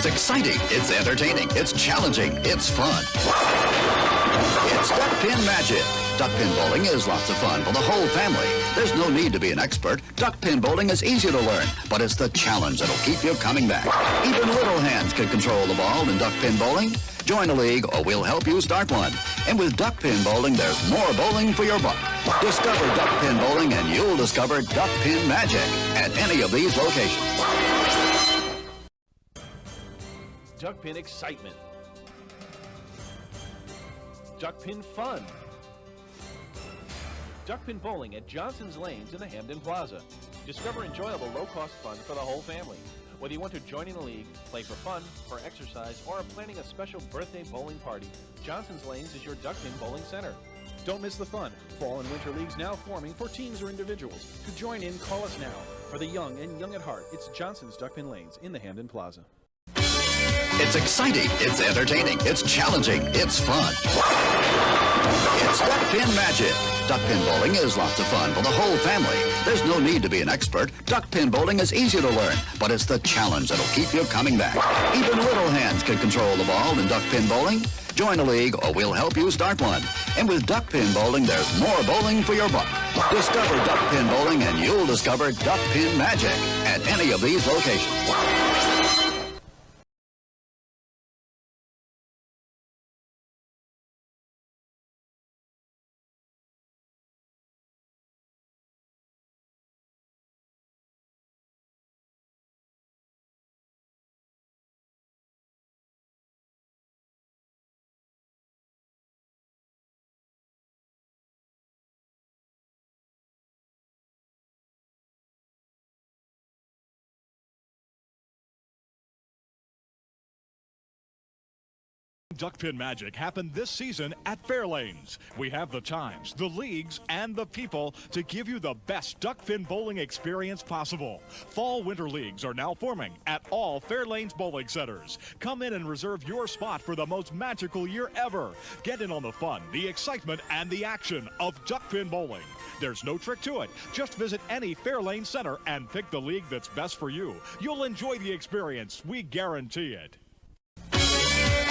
S8: It's exciting, it's entertaining, it's challenging, it's fun. It's Duck Pin Magic. Duck pin bowling is lots of fun for the whole family. There's no need to be an expert. Duck pin bowling is easy to learn, but it's the challenge that'll keep you coming back. Even little hands can control the ball in duck pin bowling. Join a league or we'll help you start one. And with duck pin bowling, there's more bowling for your buck. Discover duck pin bowling and you'll discover duck pin magic at any of these locations.
S16: Duck pin excitement. Duck pin fun. Duck pin bowling at Johnson's Lanes in the Hamden Plaza. Discover enjoyable low-cost fun for the whole family. Whether you want to join in a league, play for fun, for exercise, or are planning a special birthday bowling party, Johnson's Lanes is your duck pin bowling center. Don't miss the fun. Fall and winter leagues now forming for teams or individuals. To join in, call us now. For the young and young at heart, it's Johnson's Duck Pin Lanes in the Hamden Plaza.
S8: It's exciting, it's entertaining, it's challenging, it's fun. It's Duck Pin Magic. Duck pin bowling is lots of fun for the whole family. There's no need to be an expert. Duck pin bowling is easy to learn, but it's the challenge that'll keep you coming back. Even little hands can control the ball in duck pin bowling. Join a league or we'll help you start one. And with duck pin bowling, there's more bowling for your buck. Discover duck pin bowling and you'll discover duck pin magic at any of these locations.
S6: Duck Pin Magic happened this season at Fairlanes. We have the times, the leagues, and the people to give you the best duck pin bowling experience possible. Fall-winter leagues are now forming at all Fairlanes bowling centers. Come in and reserve your spot for the most magical year ever. Get in on the fun, the excitement, and the action of duck pin bowling. There's no trick to it. Just visit any Fairlane center and pick the league that's best for you. You'll enjoy the experience. We guarantee it.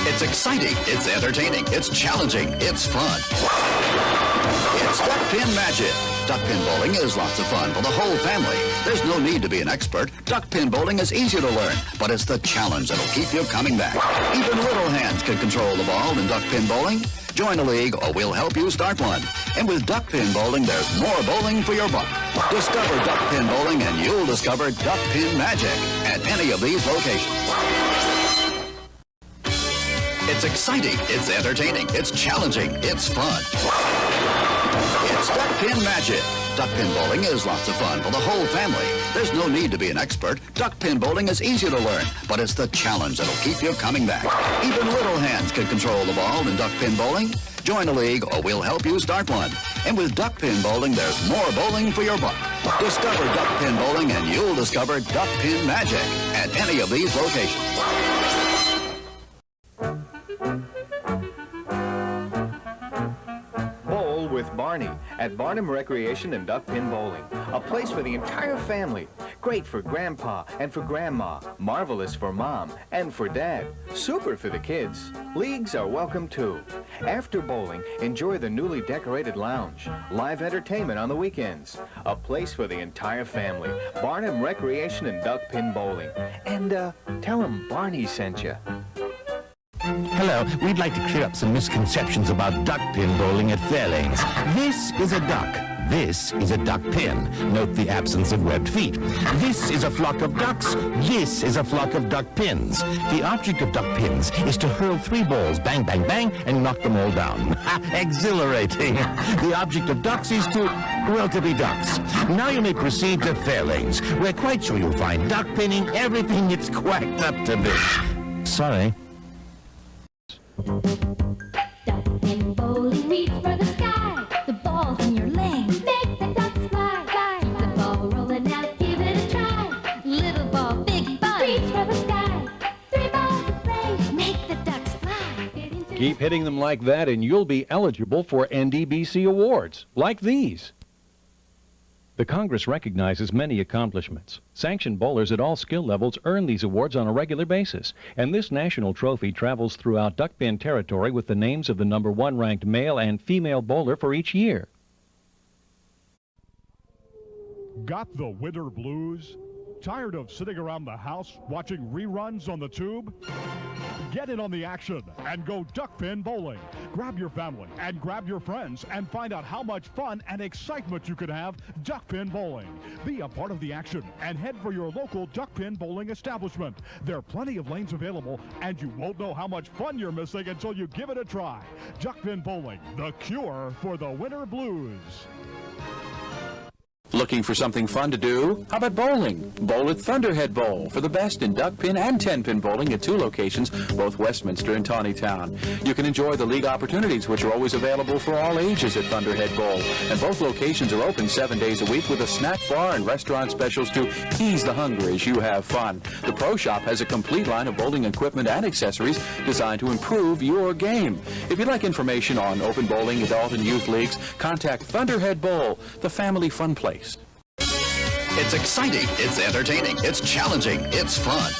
S8: It's exciting, it's entertaining, it's challenging, it's fun. It's Duck Pin Magic. Duck pin bowling is lots of fun for the whole family. There's no need to be an expert. Duck pin bowling is easy to learn, but it's the challenge that'll keep you coming back. Even little hands can control the ball in duck pin bowling. Join a league or we'll help you start one. And with duck pin bowling, there's more bowling for your buck. Discover duck pin bowling and you'll discover duck pin magic at any of these locations. It's exciting, it's entertaining, it's challenging, it's fun. It's Duck Pin Magic. Duck pin bowling is lots of fun for the whole family. There's no need to be an expert. Duck pin bowling is easy to learn, but it's the challenge that'll keep you coming back. Even little hands can control the ball in duck pin bowling. Join a league or we'll help you start one. And with duck pin bowling, there's more bowling for your buck. Discover duck pin bowling and you'll discover duck pin magic at any of these locations.
S12: Bowl with Barney at Barnum Recreation and Duck Pin Bowling. A place for the entire family. Great for Grandpa and for Grandma. Marvelous for Mom and for Dad. Super for the kids. Leagues are welcome too. After bowling, enjoy the newly decorated lounge. Live entertainment on the weekends. A place for the entire family. Barnum Recreation and Duck Pin Bowling. And tell them Barney sent you.
S15: Hello, we'd like to clear up some misconceptions about duck pin bowling at Fairlanes. This is a duck. This is a duck pin. Note the absence of webbed feet. This is a flock of ducks. This is a flock of duck pins. The object of duck pins is to hurl 3 balls, bang, bang, bang, and knock them all down. Exhilarating. The object of ducks is to, well, to be ducks. Now you may proceed to Fairlanes. We're quite sure you'll find duck pinning everything it's quacked up to be. Sorry.
S7: Duck pin bowling, reach for the sky. The ball's in your lane. Make the ducks fly. Fly. The ball rolling out, give it a try. Little ball, big fun. Reach for the sky. 3 balls to play. Make the ducks fly.
S17: Keep hitting them like that and you'll be eligible for NDBC awards, like these. The Congress recognizes many accomplishments. Sanctioned bowlers at all skill levels earn these awards on a regular basis, and this national trophy travels throughout duckpin territory with the names of the #1 ranked male and female bowler for each year.
S6: Got the winter blues? Tired of sitting around the house watching reruns on the tube? Get in on the action and go duckpin bowling. Grab your family and grab your friends and find out how much fun and excitement you can have duckpin bowling. Be a part of the action and head for your local duckpin bowling establishment. There are plenty of lanes available, and you won't know how much fun you're missing until you give it a try. Duckpin bowling, the cure for the winter blues.
S5: Looking for something fun to do? How about bowling? Bowl at Thunderhead Bowl for the best in duckpin and 10-pin bowling at 2 locations, both Westminster and Tawnytown. You can enjoy the league opportunities, which are always available for all ages at Thunderhead Bowl. And both locations are open 7 days a week with a snack bar and restaurant specials to ease the hunger as you have fun. The Pro Shop has a complete line of bowling equipment and accessories designed to improve your game. If you'd like information on open bowling, adult and youth leagues, contact Thunderhead Bowl, the family fun place.
S8: It's exciting, it's entertaining, it's challenging, it's fun.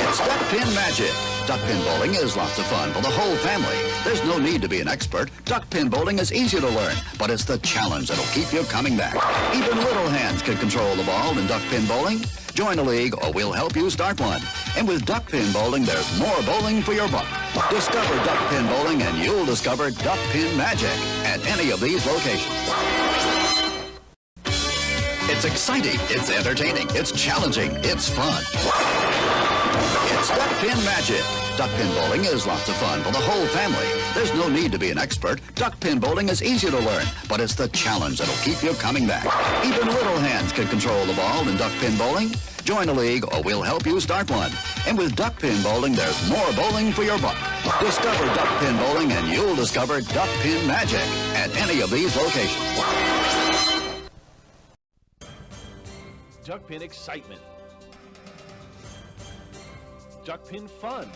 S8: It's Duckpin Magic. Duckpin bowling is lots of fun for the whole family. There's no need to be an expert. Duckpin bowling is easy to learn, but it's the challenge that'll keep you coming back. Even little hands can control the ball in duckpin bowling. Join a league or we'll help you start one. And with duckpin bowling, there's more bowling for your buck. Discover duckpin bowling and you'll discover Duckpin Magic at any of these locations. It's exciting, it's entertaining, it's challenging, it's fun. It's Duckpin Magic. Duckpin bowling is lots of fun for the whole family. There's no need to be an expert. Duckpin bowling is easy to learn, but it's the challenge that'll keep you coming back. Even little hands can control the ball in duckpin bowling. Join a league or we'll help you start one. And with duckpin bowling, there's more bowling for your buck. Discover duckpin bowling and you'll discover Duckpin Magic at any of these locations.
S16: Duckpin excitement. Duckpin fun.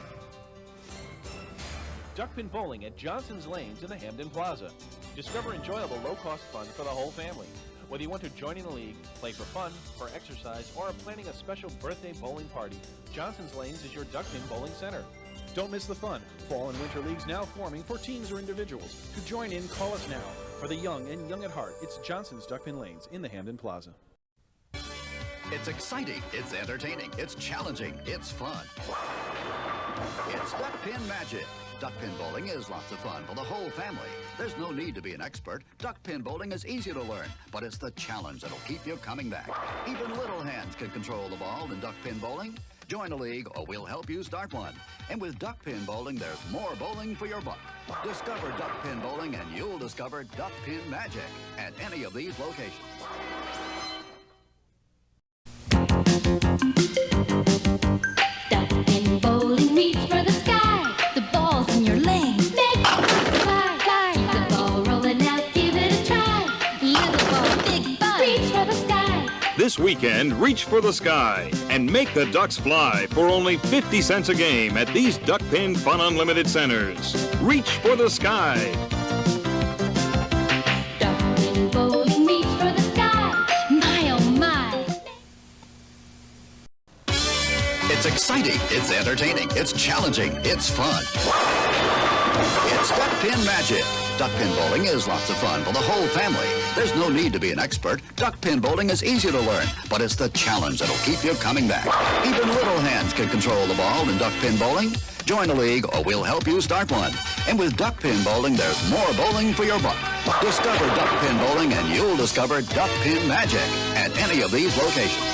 S16: Duckpin bowling at Johnson's Lanes in the Hamden Plaza. Discover enjoyable low-cost fun for the whole family. Whether you want to join in a league, play for fun, for exercise, or are planning a special birthday bowling party, Johnson's Lanes is your duckpin bowling center. Don't miss the fun. Fall and winter leagues now forming for teams or individuals. To join in, call us now. For the young and young at heart, it's Johnson's Duckpin Lanes in the Hamden Plaza.
S8: It's exciting, it's entertaining, it's challenging, it's fun. It's Duckpin Magic. Duckpin bowling is lots of fun for the whole family. There's no need to be an expert. Duckpin bowling is easy to learn, but it's the challenge that'll keep you coming back. Even little hands can control the ball in duckpin bowling. Join a league or we'll help you start one. And with duckpin bowling, there's more bowling for your buck. Discover duckpin bowling and you'll discover Duckpin Magic at any of these locations.
S7: Duckpin bowling, reach for the sky. The ball's in your lane. Make it fly, fly. Keep the ball rolling out, give it a try. Little ball, big ball, reach for the sky.
S10: This weekend, reach for the sky and make the Ducks fly for only 50 cents a game at these Duckpin Fun Unlimited centers. Reach for the sky.
S7: Duckpin bowling, reach for the sky. My oh my.
S8: It's exciting, it's entertaining, it's challenging, it's fun. It's Duckpin Magic. Duckpin bowling is lots of fun for the whole family. There's no need to be an expert. Duckpin bowling is easy to learn, but it's the challenge that'll keep you coming back. Even little hands can control the ball in duckpin bowling. Join a league or we'll help you start one. And with duckpin bowling, there's more bowling for your buck. Discover duckpin bowling and you'll discover Duckpin Magic at any of these locations.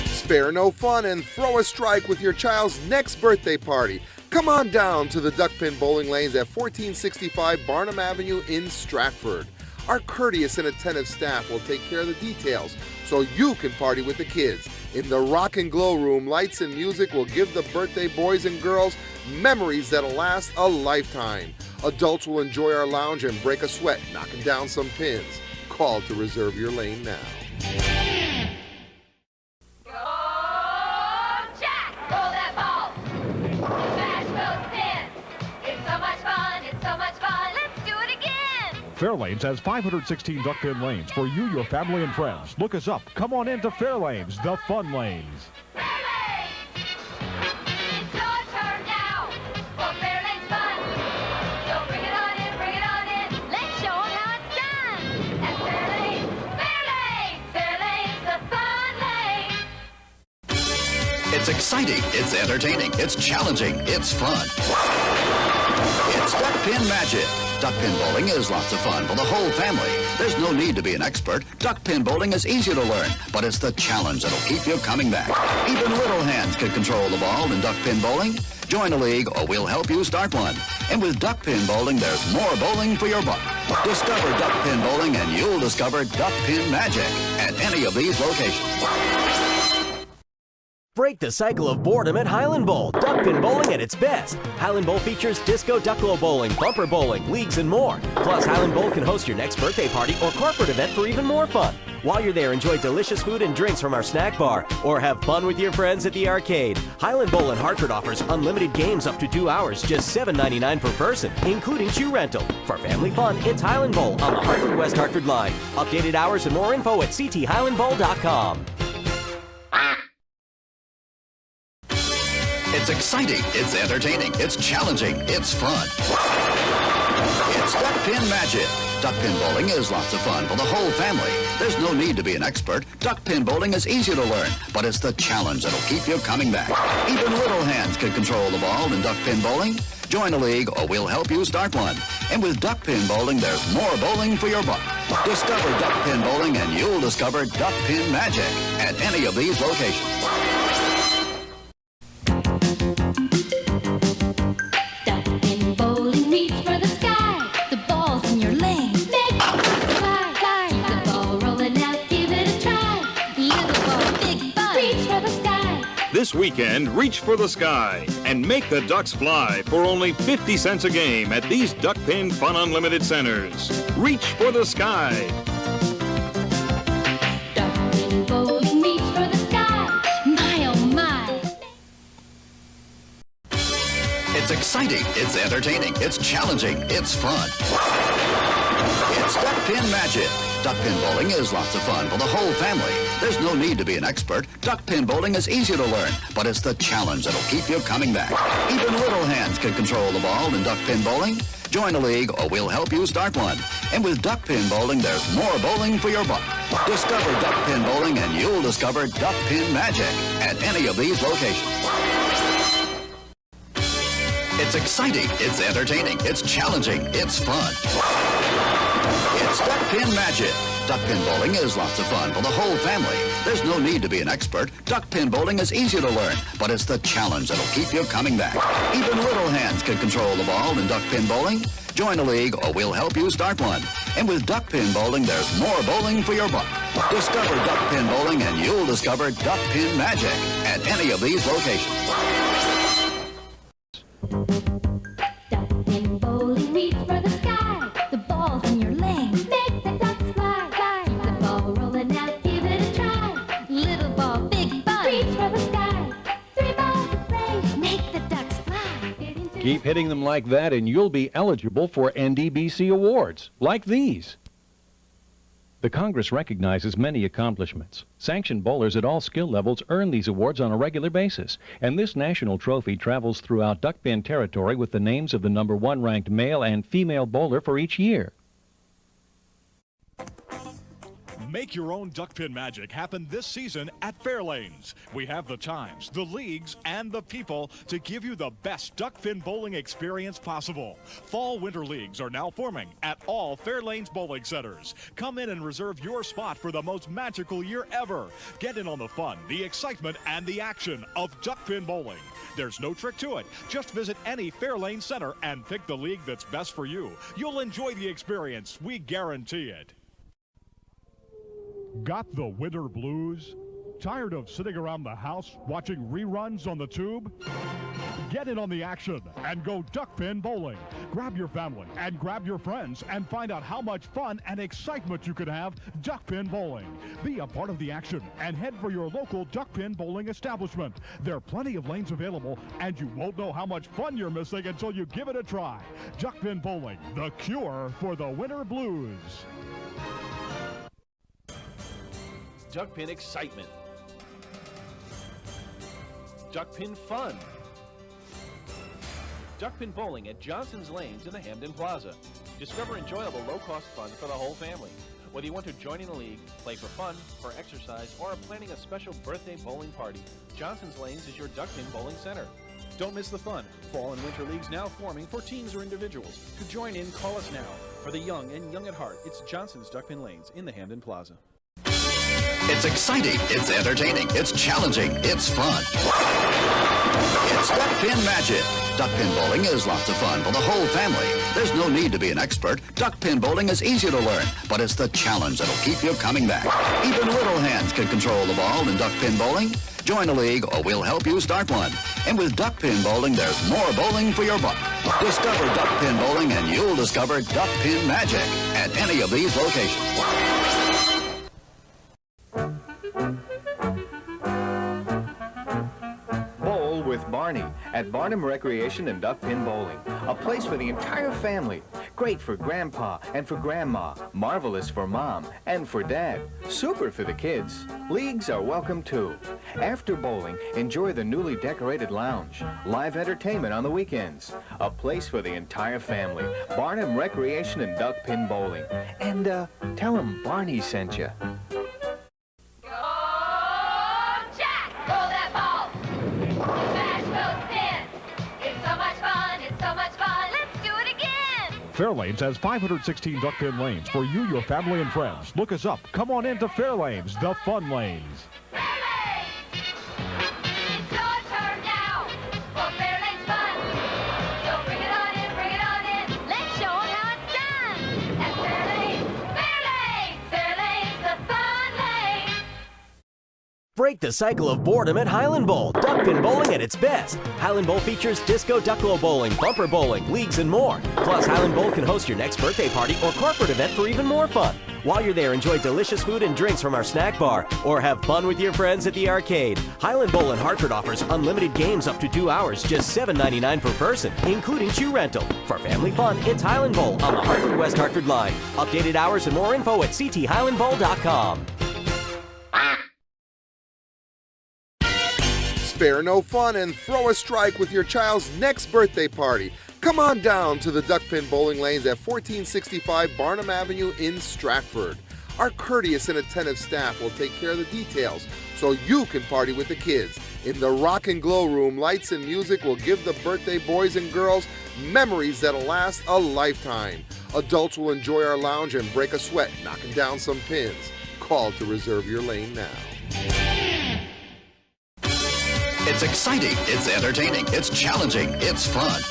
S13: Spare no fun and throw a strike with your child's next birthday party. Come on down to the Duckpin Bowling Lanes at 1465 Barnum Avenue in Stratford. Our courteous and attentive staff will take care of the details so you can party with the kids. In the Rock and Glow Room, lights and music will give the birthday boys and girls memories that'll last a lifetime. Adults will enjoy our lounge and break a sweat knocking down some pins. Call to reserve your lane now.
S6: Fairlanes has 516 duck pin lanes for you, your family, and friends. Look us up. Come on into Fairlanes, the fun lanes.
S8: It's exciting, it's entertaining, it's challenging, it's fun. It's Duck Pin Magic. Duck pin bowling is lots of fun for the whole family. There's no need to be an expert. Duck pin bowling is easy to learn, but it's the challenge that'll keep you coming back. Even little hands can control the ball in duck pin bowling. Join a league or we'll help you start one. And with duck pin bowling, there's more bowling for your buck. Discover duck pin bowling and you'll discover duck pin magic at any of these locations.
S18: Break the cycle of boredom at Highland Bowl. Duck pin bowling at its best. Highland Bowl features disco ducklo bowling, bumper bowling, leagues, and more. Plus, Highland Bowl can host your next birthday party or corporate event for even more fun. While you're there, enjoy delicious food and drinks from our snack bar, or have fun with your friends at the arcade. Highland Bowl in Hartford offers unlimited games up to 2 hours, just $7.99 per person, including shoe rental. For family fun, it's Highland Bowl on the Hartford-West Hartford line. Updated hours and more info at cthighlandbowl.com.
S8: It's exciting, it's entertaining, it's challenging, it's fun. It's Duck Pin Magic. Duck pin bowling is lots of fun for the whole family. There's no need to be an expert. Duck pin bowling is easy to learn, but it's the challenge that'll keep you coming back. Even little hands can control the ball in duck pin bowling. Join a league or we'll help you start one. And with duck pin bowling, there's more bowling for your buck. Discover duck pin bowling and you'll discover duck pin magic at any of these locations.
S10: This weekend, reach for the sky and make the Ducks fly for only 50 cents a game at these Duck Pin Fun Unlimited centers. Reach for the sky.
S7: Duck pin bowling, reach for the sky. My, oh my.
S8: It's exciting, it's entertaining, it's challenging, it's fun. It's Duck Pin Magic. Duck pin bowling is lots of fun for the whole family. There's no need to be an expert. Duck pin bowling is easy to learn, but it's the challenge that'll keep you coming back. Even little hands can control the ball in duck pin bowling. Join a league or we'll help you start one. And with duck pin bowling, there's more bowling for your buck. Discover duck pin bowling and you'll discover duck pin magic at any of these locations. It's exciting, it's entertaining, it's challenging, it's fun. It's Duck Pin Magic. Duck pin bowling is lots of fun for the whole family. There's no need to be an expert. Duck pin bowling is easy to learn, but it's the challenge that'll keep you coming back. Even little hands can control the ball in duck pin bowling. Join a league or we'll help you start one. And with duck pin bowling, there's more bowling for your buck. Discover duck pin bowling and you'll discover duck pin magic at any of these locations.
S7: Duck pin bowling, reach for the sky. The ball's in your lane. Make the ducks fly, fly. The ball rolling out, give it a try. Little ball, big ball, reach for the sky. 3 balls to play, make the ducks fly.
S17: Keep hitting them like that and you'll be eligible for NDBC awards, like these. The Congress recognizes many accomplishments. Sanctioned bowlers at all skill levels earn these awards on a regular basis, and this national trophy travels throughout duck pin territory with the names of the #1 ranked male and female bowler for each year.
S6: Make your own duck pin magic happen this season at Fairlanes. We have the times, the leagues, and the people to give you the best duck pin bowling experience possible. Fall-winter leagues are now forming at all Fairlanes bowling centers. Come in and reserve your spot for the most magical year ever. Get in on the fun, the excitement, and the action of duck pin bowling. There's no trick to it. Just visit any Fairlanes center and pick the league that's best for you. You'll enjoy the experience. We guarantee it. Got the winter blues? Tired of sitting around the house watching reruns on the tube? Get in on the action and go duckpin bowling. Grab your family and grab your friends and find out how much fun and excitement you could have duckpin bowling. Be a part of the action and head for your local duckpin bowling establishment. There are plenty of lanes available, and you won't know how much fun you're missing until you give it a try. Duckpin bowling, the cure for the winter blues.
S16: Duckpin excitement. Duckpin fun. Duckpin bowling at Johnson's Lanes in the Hamden Plaza. Discover enjoyable low-cost fun for the whole family. Whether you want to join in a league, play for fun, for exercise, or are planning a special birthday bowling party, Johnson's Lanes is your Duckpin bowling center. Don't miss the fun. Fall and winter leagues now forming for teams or individuals. To join in, call us now. For the young and young at heart, it's Johnson's Duckpin Lanes in the Hamden Plaza.
S8: It's exciting, it's entertaining, it's challenging, it's fun. It's Duckpin Magic. Duckpin bowling is lots of fun for the whole family. There's no need to be an expert. Duckpin bowling is easy to learn, but it's the challenge that'll keep you coming back. Even little hands can control the ball in duckpin bowling. Join a league or we'll help you start one. And with duckpin bowling, there's more bowling for your buck. Discover duckpin bowling and you'll discover Duckpin Magic at any of these locations.
S12: Bowl with Barney at Barnum Recreation and Duckpin Bowling. A place for the entire family. Great for Grandpa and for Grandma. Marvelous for Mom and for Dad. Super for the kids. Leagues are welcome too. After bowling, enjoy the newly decorated lounge. Live entertainment on the weekends. A place for the entire family. Barnum Recreation and Duckpin Bowling. And tell them Barney sent you.
S6: Fairlanes has 516 duckpin lanes for you, your family, and friends. Look us up. Come on into Fairlanes, the fun lanes.
S18: Break the cycle of boredom at Highland Bowl. Duckpin bowling at its best. Highland Bowl features disco ducklo bowling, bumper bowling, leagues, and more. Plus, Highland Bowl can host your next birthday party or corporate event for even more fun. While you're there, enjoy delicious food and drinks from our snack bar, or have fun with your friends at the arcade. Highland Bowl in Hartford offers unlimited games up to 2 hours, just $7.99 per person, including shoe rental. For family fun, it's Highland Bowl on the Hartford-West Hartford line. Updated hours and more info at cthighlandbowl.com.
S13: Spare no fun and throw a strike with your child's next birthday party. Come on down to the Duckpin Bowling Lanes at 1465 Barnum Avenue in Stratford. Our courteous and attentive staff will take care of the details so you can party with the kids. In the Rock and Glow Room, lights and music will give the birthday boys and girls memories that'll last a lifetime. Adults will enjoy our lounge and break a sweat knocking down some pins. Call to reserve your lane now.
S8: It's exciting, it's entertaining, it's challenging, it's fun.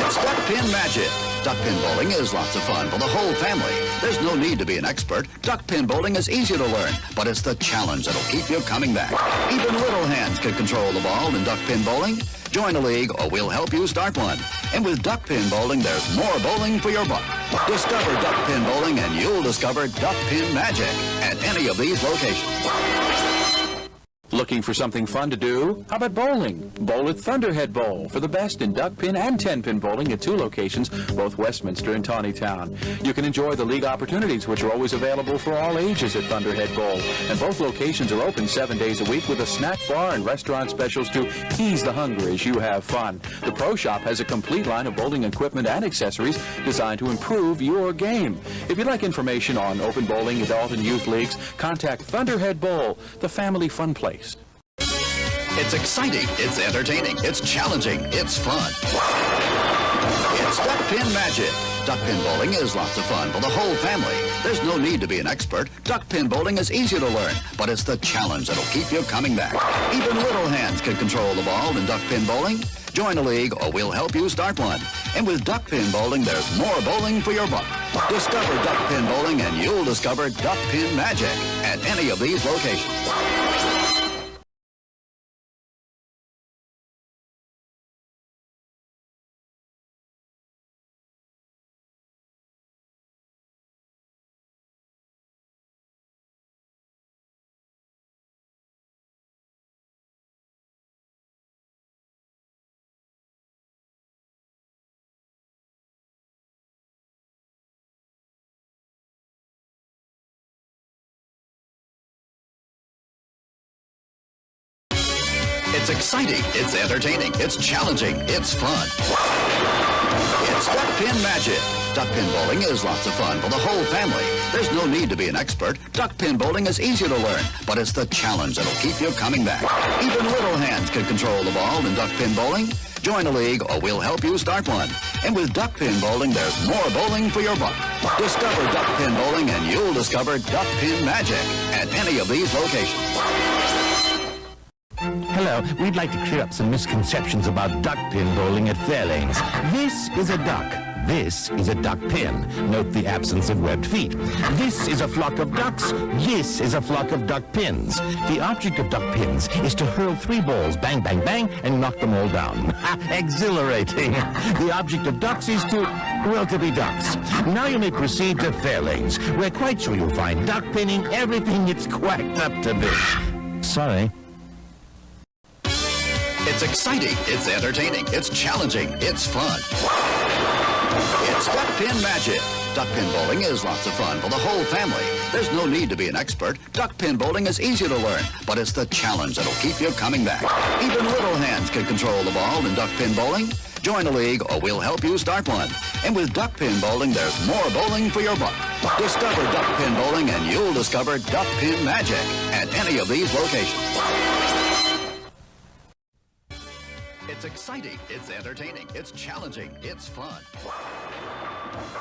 S8: It's Duckpin Magic. Duckpin bowling is lots of fun for the whole family. There's no need to be an expert. Duckpin bowling is easy to learn, but it's the challenge that'll keep you coming back. Even little hands can control the ball in duckpin bowling. Join a league or we'll help you start one. And with duckpin bowling, there's more bowling for your buck. Discover duckpin bowling and you'll discover Duckpin Magic at any of these locations.
S5: Looking for something fun to do? How about bowling? Bowl at Thunderhead Bowl for the best in duckpin and 10-pin bowling at 2 locations, both Westminster and Tawnytown. You can enjoy the league opportunities, which are always available for all ages at Thunderhead Bowl. And both locations are open 7 days a week with a snack bar and restaurant specials to ease the hunger as you have fun. The Pro Shop has a complete line of bowling equipment and accessories designed to improve your game. If you'd like information on open bowling, adult and youth leagues, contact Thunderhead Bowl, the family fun place.
S8: It's exciting, it's entertaining, it's challenging, it's fun. It's Duckpin Magic. Duckpin bowling is lots of fun for the whole family. There's no need to be an expert. Duckpin bowling is easy to learn, but it's the challenge that'll keep you coming back. Even little hands can control the ball in duckpin bowling. Join a league or we'll help you start one. And with duck pin bowling, there's more bowling for your buck. Discover duck pin bowling and you'll discover duck pin magic at any of these locations. It's exciting, it's entertaining, it's challenging, it's fun. It's duck pin magic. Duck pin bowling is lots of fun for the whole family. There's no need to be an expert. Duck pin bowling is easy to learn, but it's the challenge that'll keep you coming back. Even little hands can control the ball in duck pin bowling. Join a league or we'll help you start one. And with duck pin bowling, there's more bowling for your buck. Discover duck pin bowling and you'll discover duck pin magic at any of these locations.
S15: Hello, we'd like to clear up some misconceptions about duck pin bowling at Fairlanes. This is a duck. This is a duck pin. Note the absence of webbed feet. This is a flock of ducks. This is a flock of duck pins. The object of duck pins is to hurl 3 balls, bang, bang, bang, and knock them all down. Exhilarating. The object of ducks is to be ducks. Now you may proceed to Fairlanes. We're quite sure you'll find duck pinning everything it's quacked up to be. Sorry.
S8: It's exciting, it's entertaining, it's challenging, it's fun. It's duck pin magic. Duck pin bowling is lots of fun for the whole family. There's no need to be an expert. Duck pin bowling is easy to learn, but it's the challenge that'll keep you coming back. Even little hands can control the ball in duck pin bowling. Join a league or we'll help you start one. And with duck pin bowling, there's more bowling for your buck. Discover duck pin bowling and you'll discover duck pin magic at any of these locations. It's exciting, it's entertaining, it's challenging, it's fun.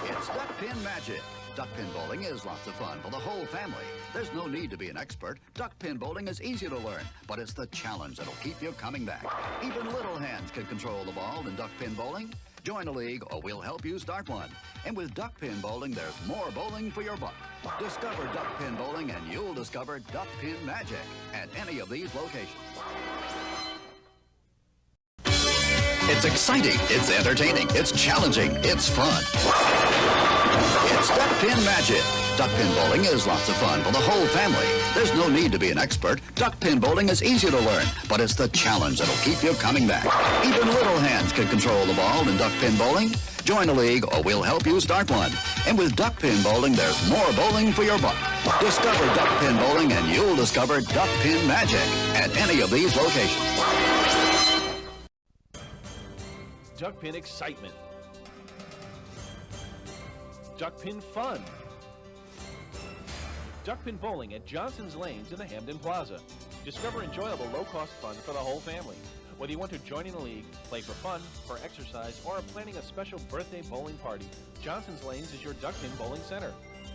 S8: It's duck pin magic. Duck pin bowling is lots of fun for the whole family. There's no need to be an expert. Duck pin bowling is easy to learn, but it's the challenge that'll keep you coming back. Even little hands can control the ball in duck pin bowling. Join a league or we'll help you start one. And with duck pin bowling, there's more bowling for your buck. Discover duck pin bowling and you'll discover duck pin magic at any of these locations. It's exciting, it's entertaining, it's challenging, it's fun. It's duck pin magic. Duck pin bowling is lots of fun for the whole family. There's no need to be an expert. Duck pin bowling is easy to learn, but it's the challenge that'll keep you coming back. Even little hands can control the ball in duck pin bowling. Join a league or we'll help you start one. And with duck pin bowling, there's more bowling for your buck. Discover duck pin bowling and you'll discover duck pin magic at any of these locations.
S16: Duck pin excitement. Duck pin fun. Duck pin bowling at Johnson's Lanes in the Hamden Plaza. Discover enjoyable low-cost fun for the whole family. Whether you want to join in a league, play for fun, for exercise, or are planning a special birthday bowling party, Johnson's Lanes is your duck pin bowling center.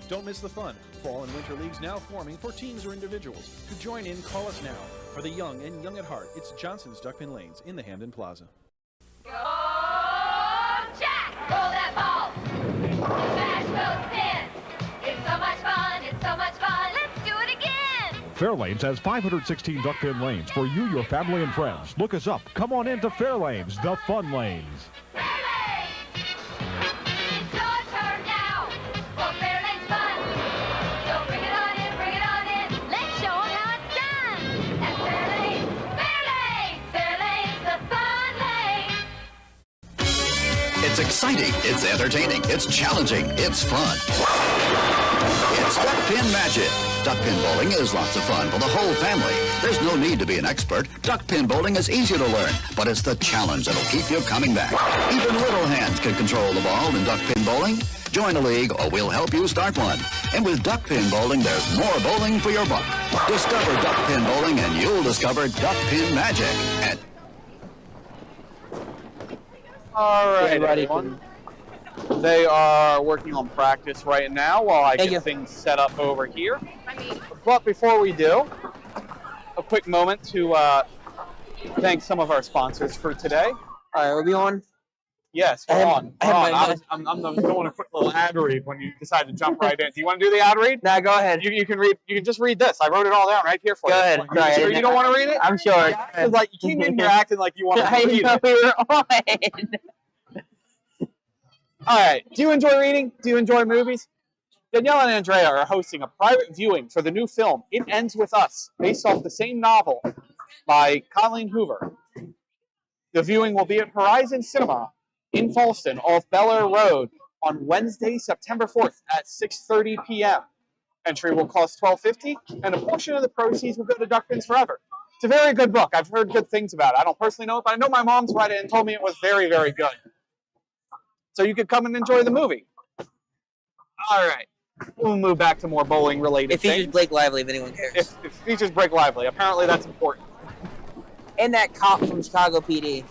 S16: Don't miss the fun. Fall and winter leagues now forming for teams or individuals. To join in, call us now. For the young and young at heart, it's Johnson's Duck Pin Lanes in the Hamden Plaza.
S7: Go, Jack! Roll that ball! Smash those pins! It's so much fun! It's so much fun! Let's do it again!
S6: Fairlanes has 516 duck pin lanes for you, your family, and friends. Look us up. Come on into Fairlanes, the fun lanes.
S7: Fairlanes! It's your turn now for Fairlanes fun! So bring it on in! Let's show them how it's done! At Fairlanes, Fairlanes, the fun lane!
S8: It's exciting, it's entertaining, it's challenging, it's fun. It's duck pin magic. Duck pin bowling is lots of fun for the whole family. There's no need to be an expert. Duck pin bowling is easy to learn, but it's the challenge that'll keep you coming back. Even little hands can control the ball in duck pin bowling. Join a league or we'll help you start one. And with duck pin bowling, there's more bowling for your buck. Discover duck pin bowling and you'll discover duck pin magic at...
S1: All right, everyone. They are working on practice right now while I get things set up over here. But before we do, a quick moment to thank some of our sponsors for today.
S2: All right, are we on?
S1: Yes, we're on. I'm doing a quick little ad read when you decide to jump right in. Do you want to do the ad read?
S2: No, go ahead.
S1: You can read. You can just read this. I wrote it all down right here for you.
S2: Go ahead.
S1: You sure you don't want to read it?
S2: I'm sure.
S1: Because like you came in here acting like you want to read it.
S2: We were on.
S1: All right. Do you enjoy reading? Do you enjoy movies? Danielle and Andrea are hosting a private viewing for the new film It Ends With Us, based off the same novel by Colleen Hoover. The viewing will be at Horizon Cinema in Falston off Bel Air Road on Wednesday, September 4th at 6:30 p.m. Entry will cost $12.50, and a portion of the proceeds will go to Duck Pins Forever. It's a very good book. I've heard good things about it. I don't personally know it, but I know my mom's read it and told me it was very, very good. So you could come and enjoy the movie. All right. We'll move back to more bowling-related things.
S2: It features Blake Lively, if anyone cares.
S1: It features Blake Lively. Apparently that's important.
S2: And that cop from Chicago PD.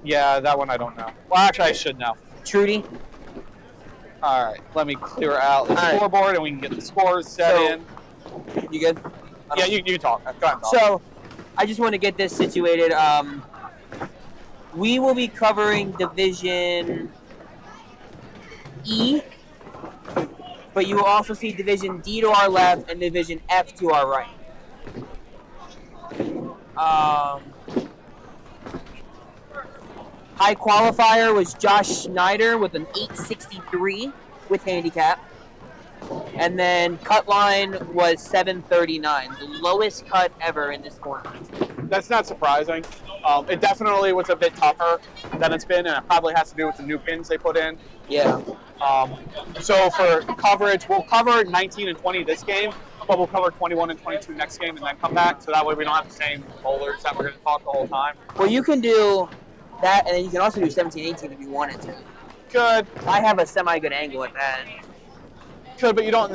S1: Yeah, that one I don't know. Well, actually, I should know.
S2: Trudy?
S1: All right, let me clear out the scoreboard and we can get the scores set in.
S2: You good?
S1: Yeah, you talk. Go ahead, talk.
S2: So, I just want to get this situated. We will be covering Division E, but you will also see Division D to our left and Division F to our right. High qualifier was Josh Schneider with an 863 with handicap. And then cut line was 739, the lowest cut ever in this tournament.
S1: That's not surprising. It definitely was a bit tougher than it's been, and it probably has to do with the new pins they put in.
S2: Yeah.
S1: So for coverage, we'll cover 19 and 20 this game, but we'll cover 21 and 22 next game and then come back, so that way we don't have the same bowlers that we're going to talk the whole time.
S2: Well, you can do that, and then you can also do 17-18 if you wanted to.
S1: Good.
S2: I have a semi-good angle at that.
S1: Could, but you don't.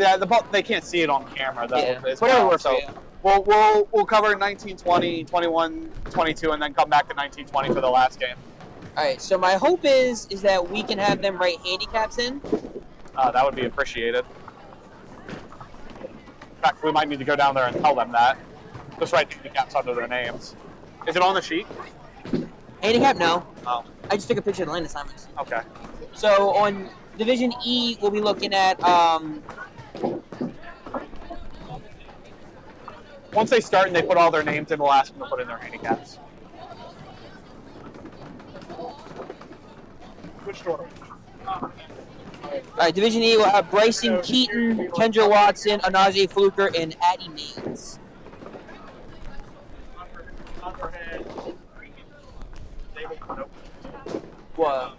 S1: They can't see it on camera though.
S2: Yeah.
S1: Whatever works for you. We'll cover 19, 20, 21, 22, and then come back to 19, 20 for the last game.
S2: All right. So my hope is that we can have them write handicaps in.
S1: That would be appreciated. In fact, we might need to go down there and tell them that. Just write handicaps under their names. Is it on the sheet?
S2: Handicap? No.
S1: Oh.
S2: I just took a picture of the line assignments.
S1: Okay.
S2: So on Division E, we'll be looking at
S1: once they start and they put all their names in, we'll ask them to put in their handicaps. Which order?
S2: All right, Division E, we'll have Bryson Keaton, Kendra Watson, Anaje Fluker, and Addie Maines. What?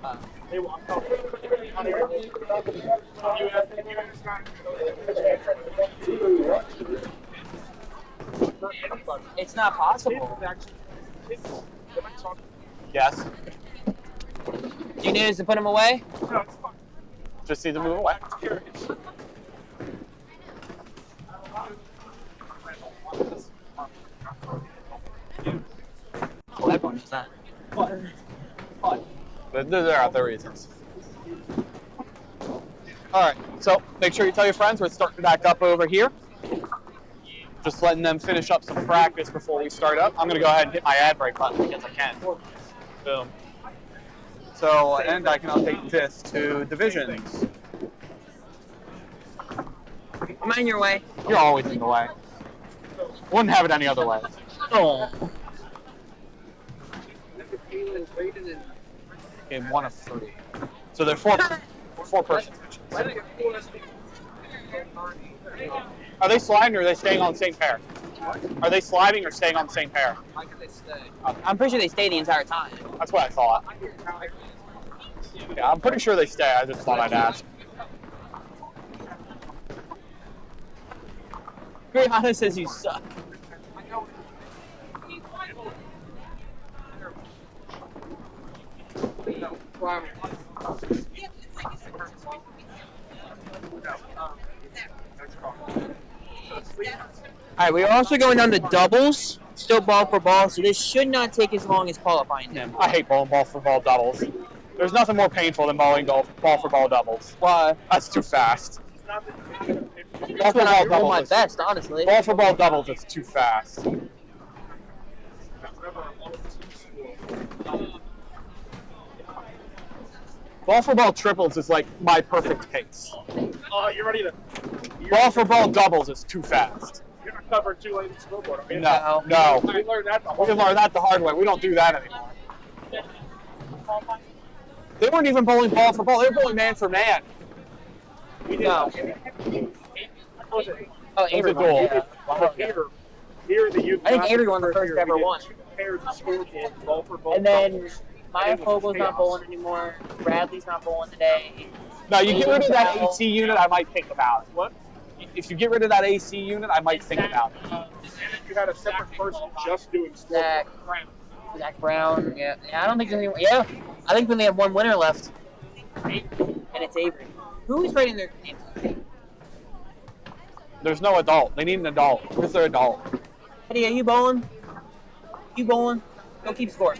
S2: It's not possible.
S1: Yes.
S2: Do you need us to put him away?
S1: No, it's fine. Just need to move away.
S2: Oh, everyone does that.
S1: But there are other reasons. All right, so make sure you tell your friends we're starting back up over here. Just letting them finish up some practice before we start up. I'm going to go ahead and hit my ad break button because I can. Boom. So, and I can update this to divisions.
S2: I'm in your way.
S1: You're always in the way. Wouldn't have it any other way.
S2: Oh.
S1: Game 1 of 3. So they're four person pitches. Are they sliding or are they staying on the same pair? Are they sliding or staying on the same pair?
S2: I'm pretty sure they stay the entire time.
S1: That's what I thought. Yeah, I'm pretty sure they stay. I just thought I'd ask.
S2: Brianna says you suck. Alright, we're also going down to doubles, still ball for ball, so this should not take as long as qualifying.
S1: I hate ball for ball doubles. There's nothing more painful than ball for ball doubles. Why? That's too fast.
S2: That's when I roll my best, honestly.
S1: Ball for ball doubles is too fast. Ball for ball triples is like my perfect pace.
S9: Oh, you're ready to.
S1: Ball for ball doubles is too fast.
S9: You're not covering 2 lanes of scoreboard, are you?
S1: No.
S9: We learned that the
S1: We learned that the hard way. We don't do that anymore. They weren't even bowling ball for ball. They were bowling man for man.
S2: No. Oh,
S1: It was a
S2: Avery
S1: duel.
S2: won. Yeah.
S9: Wow. Here the youth.
S2: I think Avery won the first ever one.
S9: Pairs of scoreboard, ball for ball.
S2: And then Maya Fogel's not bowling anymore. Bradley's not bowling today.
S1: No, you get rid of that AC unit, I might think about it. What? If you get rid of that AC unit, I might think about it.
S9: You had a separate person just doing scoreboard.
S2: Zach Brown. Yeah. I don't think there's anyone. Yeah. I think when they have one winner left. And it's Avery. Who's writing their name?
S1: There's no adult. They need an adult. Where's their adult?
S2: Eddie, are you bowling? You bowling? Go keep score.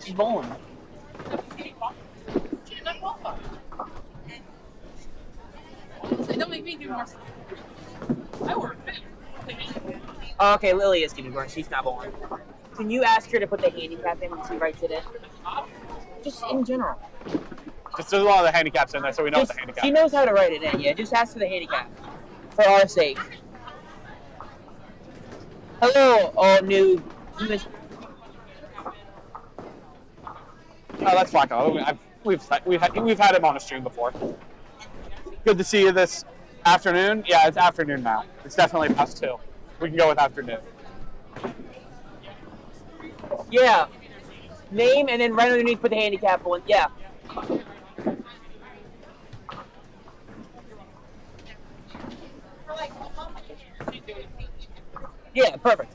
S2: She's bowling.
S11: Don't make me do more. I work.
S2: Oh, okay, Lily is keeping score. She's not bowling. Can you ask her to put the handicap in when she writes it in? Just in general.
S1: Just there's a lot of the handicaps in there, so we know what the handicap
S2: She knows how to write it in, yeah. Just ask for the handicap. For our sake. Hello, all new.
S1: Oh, that's Flacco. We've had him on a stream before. Good to see you this afternoon. Yeah, it's afternoon now. It's definitely past 2. We can go with afternoon.
S2: Yeah. Name and then right underneath put the handicap one. Yeah. Yeah, perfect.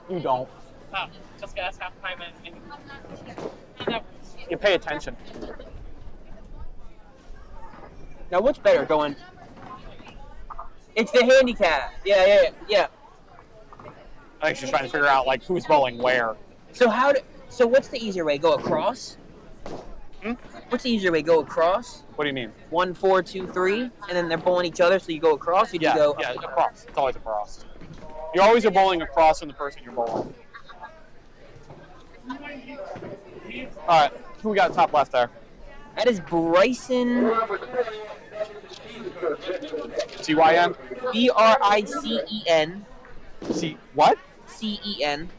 S1: You don't.
S11: Oh, just got half time and
S1: You pay attention.
S2: Now, what's better going? It's the handicap. Yeah.
S1: I think she's trying to figure out like who's bowling where.
S2: So what's the easier way? Go across? What's the easier way? Go across?
S1: What do you mean?
S2: 1, 4, 2, 3, and then they're bowling each other. So you go across. Or do you go?
S1: Yeah, across. It's always across. You always are bowling across from the person you're bowling. All right, who we got top left there?
S2: That is Bryson.
S1: T-Y-N?
S2: B-R-I-C-E-N.
S1: C what?
S2: C-E-N.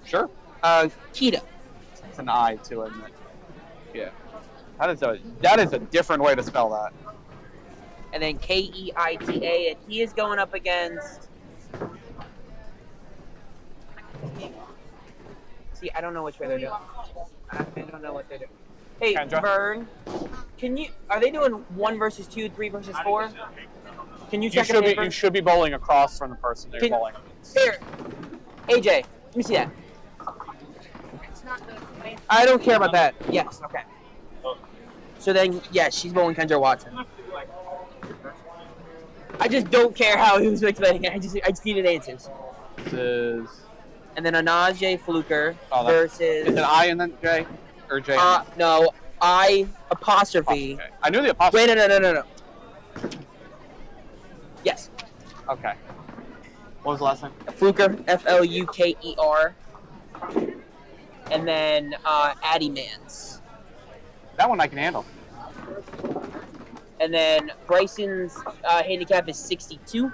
S1: Sure.
S2: Kita.
S1: It's an I to it, isn't it? Yeah. That is a different way to spell that.
S2: And then K-E-I-T-A, and he is going up against. See, I don't know which way they're doing. I don't know what they're doing. Hey,
S1: Kendra?
S2: Vern, are they doing 1 versus 2, 3 versus 4? Can you check the paper?
S1: You should be bowling across from the person that you're bowling.
S2: Here, AJ, let me see that. I don't care about that. Yes, okay. So then, yes, she's bowling Kendra Watson. I just don't care how he was explaining it. I just needed answers.
S1: This is...
S2: And then Anaje Fluker versus...
S1: Is it I and then J? Or J?
S2: No, I apostrophe.
S1: Okay. I knew the apostrophe.
S2: Wait, no. Yes.
S1: Okay. What was the last name?
S2: Fluker, F-L-U-K-E-R. And then Addy Mans.
S1: That one I can handle.
S2: And then Bryson's handicap is 62.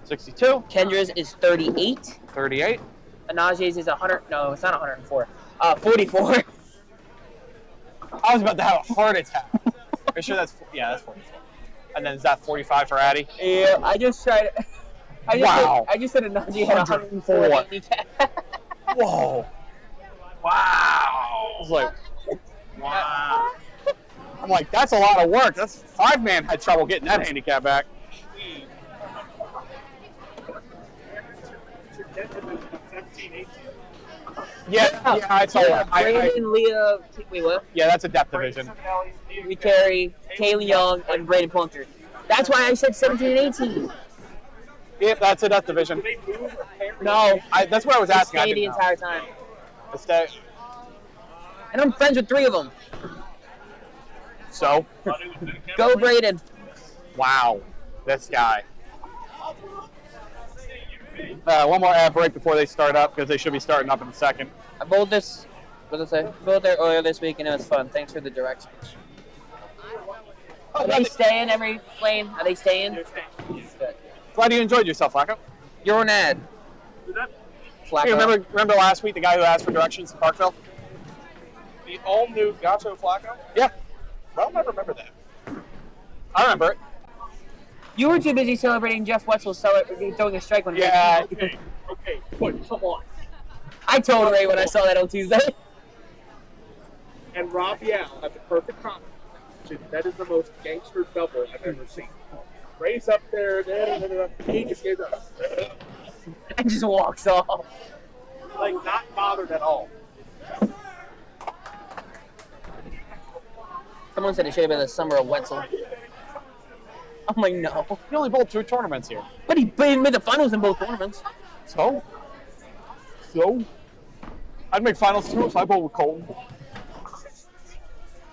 S1: 62.
S2: Kendra's is 38.
S1: 38.
S2: Anaje's is 100. No, it's not 104. 44.
S1: I was about to have a heart attack. Are you sure that's 44. And then is that 45 for Addy?
S2: Yeah, I just tried. I just said Anaje had 104 handicap.
S1: Whoa. Wow. I was like, wow. I'm like, that's a lot of work. That's 5-man had trouble getting that handicap back. Yeah, I saw that.
S2: Brandon, Leah, wait, what?
S1: Yeah, that's a depth division.
S2: We carry Kaylee Young and Braden Plunker. That's why I said 17 and 18.
S1: Yep, that's a depth division.
S2: No.
S1: That's what I was asking.
S2: Stay the entire time.
S1: Stay.
S2: And I'm friends with 3 of them.
S1: So?
S2: Go, Braden.
S1: Wow. This guy. One more ad break before they start up because they should be starting up in a second.
S2: I bowled this. What did I say? Bowled there earlier this week and it was fun. Thanks for the directions. Are they staying every lane? Are they staying? Good.
S1: Glad you enjoyed yourself, Flacco.
S2: You're an ad. Flacco.
S1: Hey, remember last week the guy who asked for directions in Parkville?
S14: The all-new Gato Flacco?
S1: Yeah.
S14: I don't remember that.
S1: I remember it.
S2: You were too busy celebrating Jeff Wetzel throwing a strike when
S14: Okay, but come on.
S2: I told Ray when I saw that on Tuesday.
S14: And Raphael had the perfect comment. That is the most gangster double I've ever seen. Ray's up there, he just gives up.
S2: And just walks off.
S14: Like, not bothered at all.
S2: Someone said it should have been the summer of Wetzel. I'm like, no.
S1: He only bowled 2 tournaments here.
S2: But he made the finals in both tournaments.
S1: So? I'd make finals too if I bowled with Colton.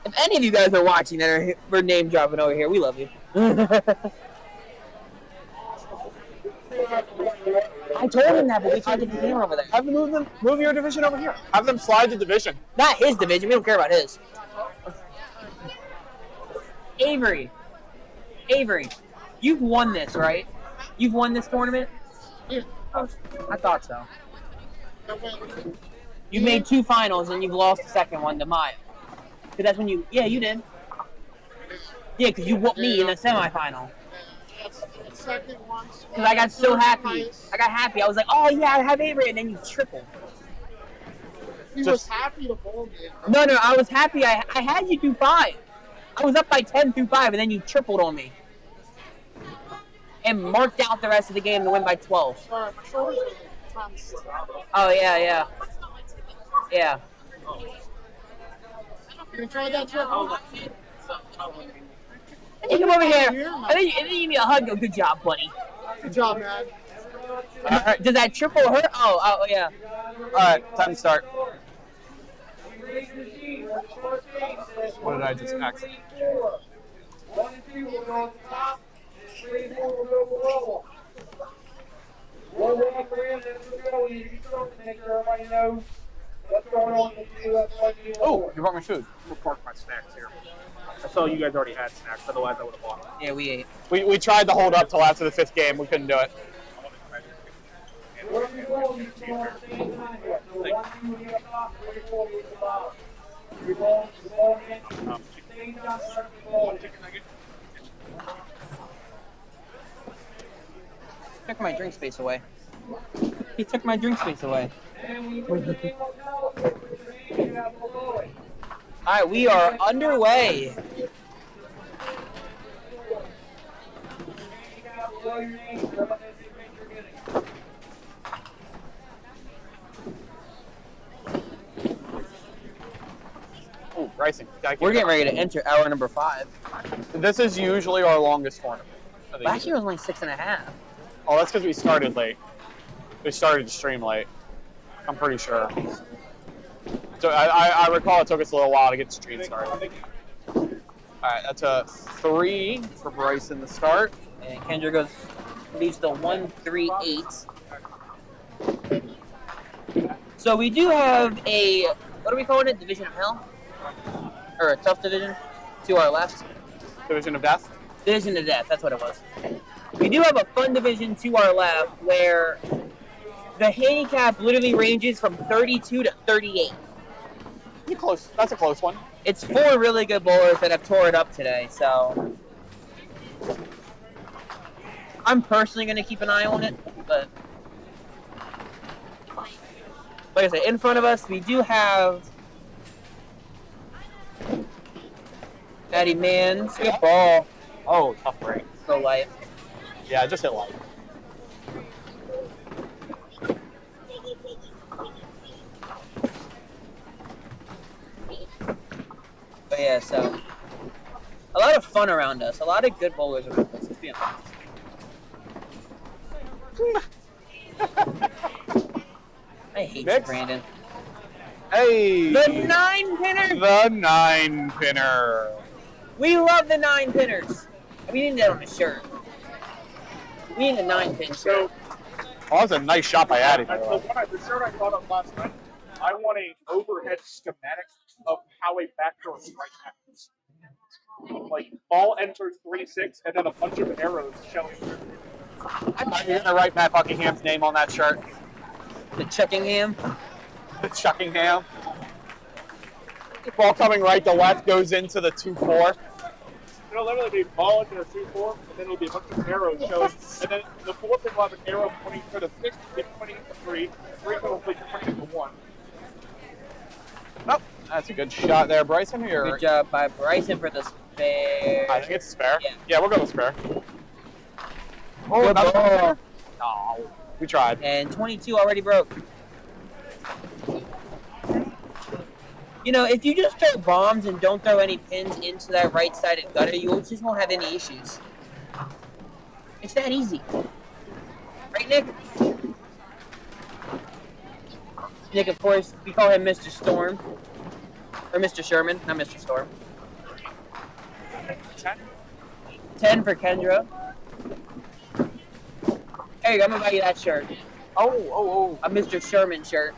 S2: If any of you guys are watching that we're name dropping over here, we love you. I told him that, but we can't get the camera over there.
S1: Have them move your division over here. Have them slide the division.
S2: Not his division. We don't care about his. Avery, you've won this, right? You've won this tournament?
S4: Yeah.
S2: I thought so. You made 2 finals and you've lost the second one to Maya. Because that's when you... Yeah, you did. Yeah, because you whooped me in the semifinal. Because I got so happy. I was like, oh yeah, I have Avery, and then you tripled.
S4: He was happy to bowl me.
S2: No, I was happy. I had you do 5. I was up by 10 through 5, and then you tripled on me. And marked out the rest of the game to win by 12. Oh, yeah. Yeah.
S4: You try that triple?
S2: You come over here. And then you give me a hug. Go, good job, buddy.
S4: Good job, man.
S2: Right. Does that triple hurt? Oh, yeah.
S1: All right, time to start. What did I just exit?
S3: 1 and 2 will go on top. 3 and 4 will go below. We'll walk around and we'll go in. You can make sure everybody knows what's going on with you.
S1: Oh, you brought my food.
S14: We'll park my snacks here. I saw you guys already had snacks, otherwise I would have bought them.
S2: Yeah, we ate.
S1: We tried to hold up till after the 5th game. We couldn't do it.
S2: Took my drink space away. He took my drink space away. Alright, we are underway.
S1: Oh, Bryson.
S2: We're getting ready to enter hour number 5.
S1: This is usually our longest tournament.
S2: Last year was only 6.5.
S1: Oh, that's because we started late. We started to stream late. I'm pretty sure. So I recall it took us a little while to get the stream started. Alright, that's a 3 for Bryson to start.
S2: And Kendra leaves the 1-3-8. So we do have a, what are we calling it? Division of Hell? Or a tough division to our left.
S1: Division of Death?
S2: Division of Death, that's what it was. We do have a fun division to our left where the handicap literally ranges from 32 to 38.
S1: Close. That's a close one.
S2: It's 4 really good bowlers that have tore it up today, so I'm personally going to keep an eye on it, but like I said, in front of us we do have Matty Mans. Good ball.
S1: Oh, tough break.
S2: Go light.
S1: Yeah, just hit light.
S2: But yeah, so a lot of fun around us. A lot of good bowlers around us. Let's be honest. I hate you, Brandon.
S1: Hey!
S2: The 9-pinner!
S1: The 9-pinner.
S2: We love the 9-pinners. We need that on a shirt. We need a 9-pin shirt.
S1: Oh, that was a nice shot by Addy. By the way.
S14: The shirt I thought of last night, I want a overhead schematic of how a backdoor strike happens. Like, ball enters 3-6, and then a bunch of arrows showing.
S1: I thought you were going to write Matt Buckingham's name on that shirt.
S2: The Chuckingham?
S1: The Chuckingham. Ball coming right to left goes into the 2-4.
S14: It'll literally be ball into the 2-4, and then it'll be a bunch of arrows showing. And then the fourth thing will have an arrow pointing to the 6, pointing to 3, 3 will be pointing to 1.
S1: Nope. That's a good shot there, Bryson. Here.
S2: Good job by Bryson for the spare.
S1: I think it's spare.
S2: Yeah,
S1: we'll go with spare. Oh,
S2: good
S1: another
S2: ball.
S1: No, we tried.
S2: And 22 already broke. You know, if you just throw bombs and don't throw any pins into that right-sided gutter, you just won't have any issues. It's that easy. Right, Nick? Nick, of course, we call him Mr. Storm. Or Mr. Sherman, not Mr. Storm. 10 for Kendra. There you go, I'm gonna buy you that shirt.
S1: Oh.
S2: A Mr. Sherman shirt.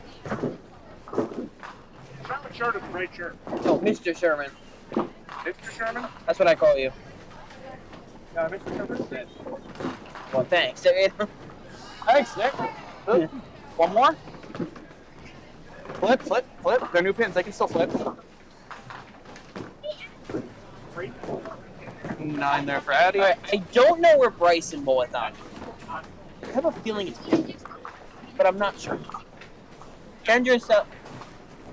S14: Sherman shirt is a great shirt.
S2: No, Mr. Sherman.
S14: Mr. Sherman?
S2: That's what I call you.
S14: No, Mr. Sherman's dead.
S2: Well, thanks.
S1: Thanks, Nick. One more. Flip. They're new pins. They can still flip. 9 there for Addy.
S2: Alright, I don't know where Bryson Bullet on. I have a feeling it's him, but I'm not sure. Kendra's up.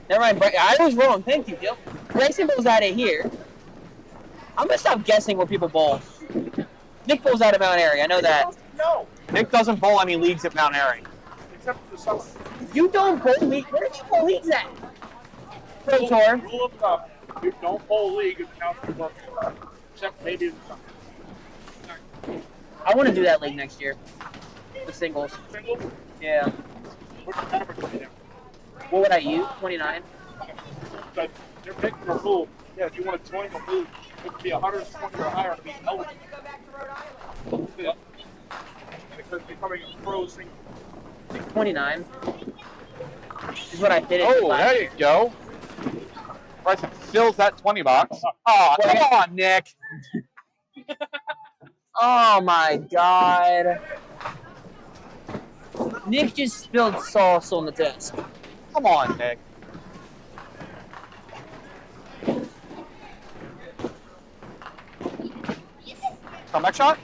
S2: Never mind, I was wrong. Thank you, Jill. Bryson bowls out of here. I'm gonna stop guessing where people bowl. Nick bowls out of Mount Airy. I know that.
S14: No.
S1: Nick doesn't bowl any leagues at Mount Airy.
S14: Except for the summer.
S2: You don't bowl league. Where do you bowl leagues at? Pro Tour.
S14: Rule of thumb: you don't bowl league if counts for work. Except maybe in the summer.
S2: I want to do that league next year. The singles.
S14: Singles?
S2: Yeah.
S14: What's the average right now?
S2: What would I use? 29.
S14: But they're making a rule. Yeah, if you want to join the league, it would be 120 or higher to be eligible. Yeah. Because becoming a pro single.
S2: 29. Is what I did.
S1: Oh, there you go. Bryson fills that 20 box. Oh, come on, Nick.
S2: Oh my God. Nick just spilled sauce on the desk.
S1: Come on, Nick. Comeback shot?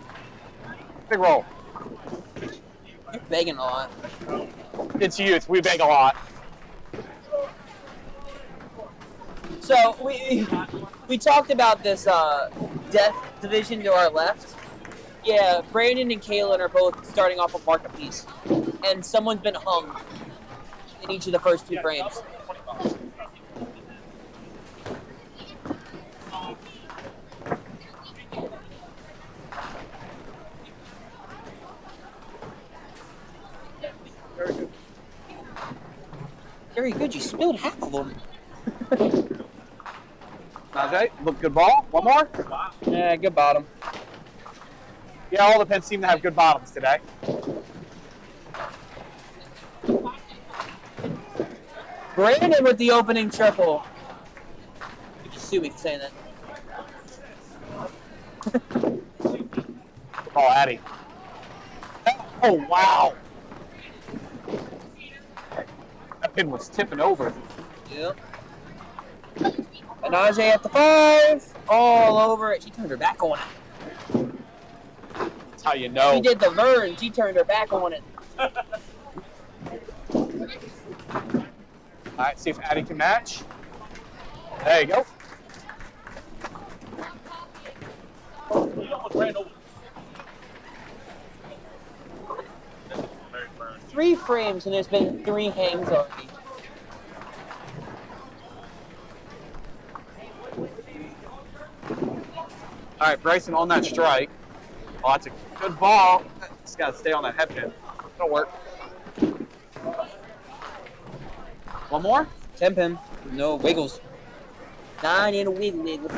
S1: Big roll.
S2: You're begging a lot.
S1: It's youth. We beg a lot.
S2: So we talked about this death division to our left. Yeah, Brandon and Kaylin are both starting off a mark apiece, and someone's been hung in each of the first 2 frames. Very good. You spilled half of them.
S1: Najee, look, good ball. One more.
S2: Yeah, good bottom.
S1: Yeah, all the pins seem to have good bottoms today.
S2: Brandon with the opening triple. You can sue me for saying that.
S1: Oh, Addy. Oh, wow. That pin was tipping over.
S2: Yep. Najee at the 5. All over it. She turned her back on it.
S1: That's how you know.
S2: She did the Vern. She turned her back on it.
S1: All right, see if Addy can match. There you go.
S14: You almost ran over.
S2: 3 frames, and there's been 3 hangs already.
S1: All right, Bryson on that strike. Oh, that's a good ball. Just got to stay on that head pin. It'll work. One more?
S2: 10 pin. No wiggles. 9 in a wiggle.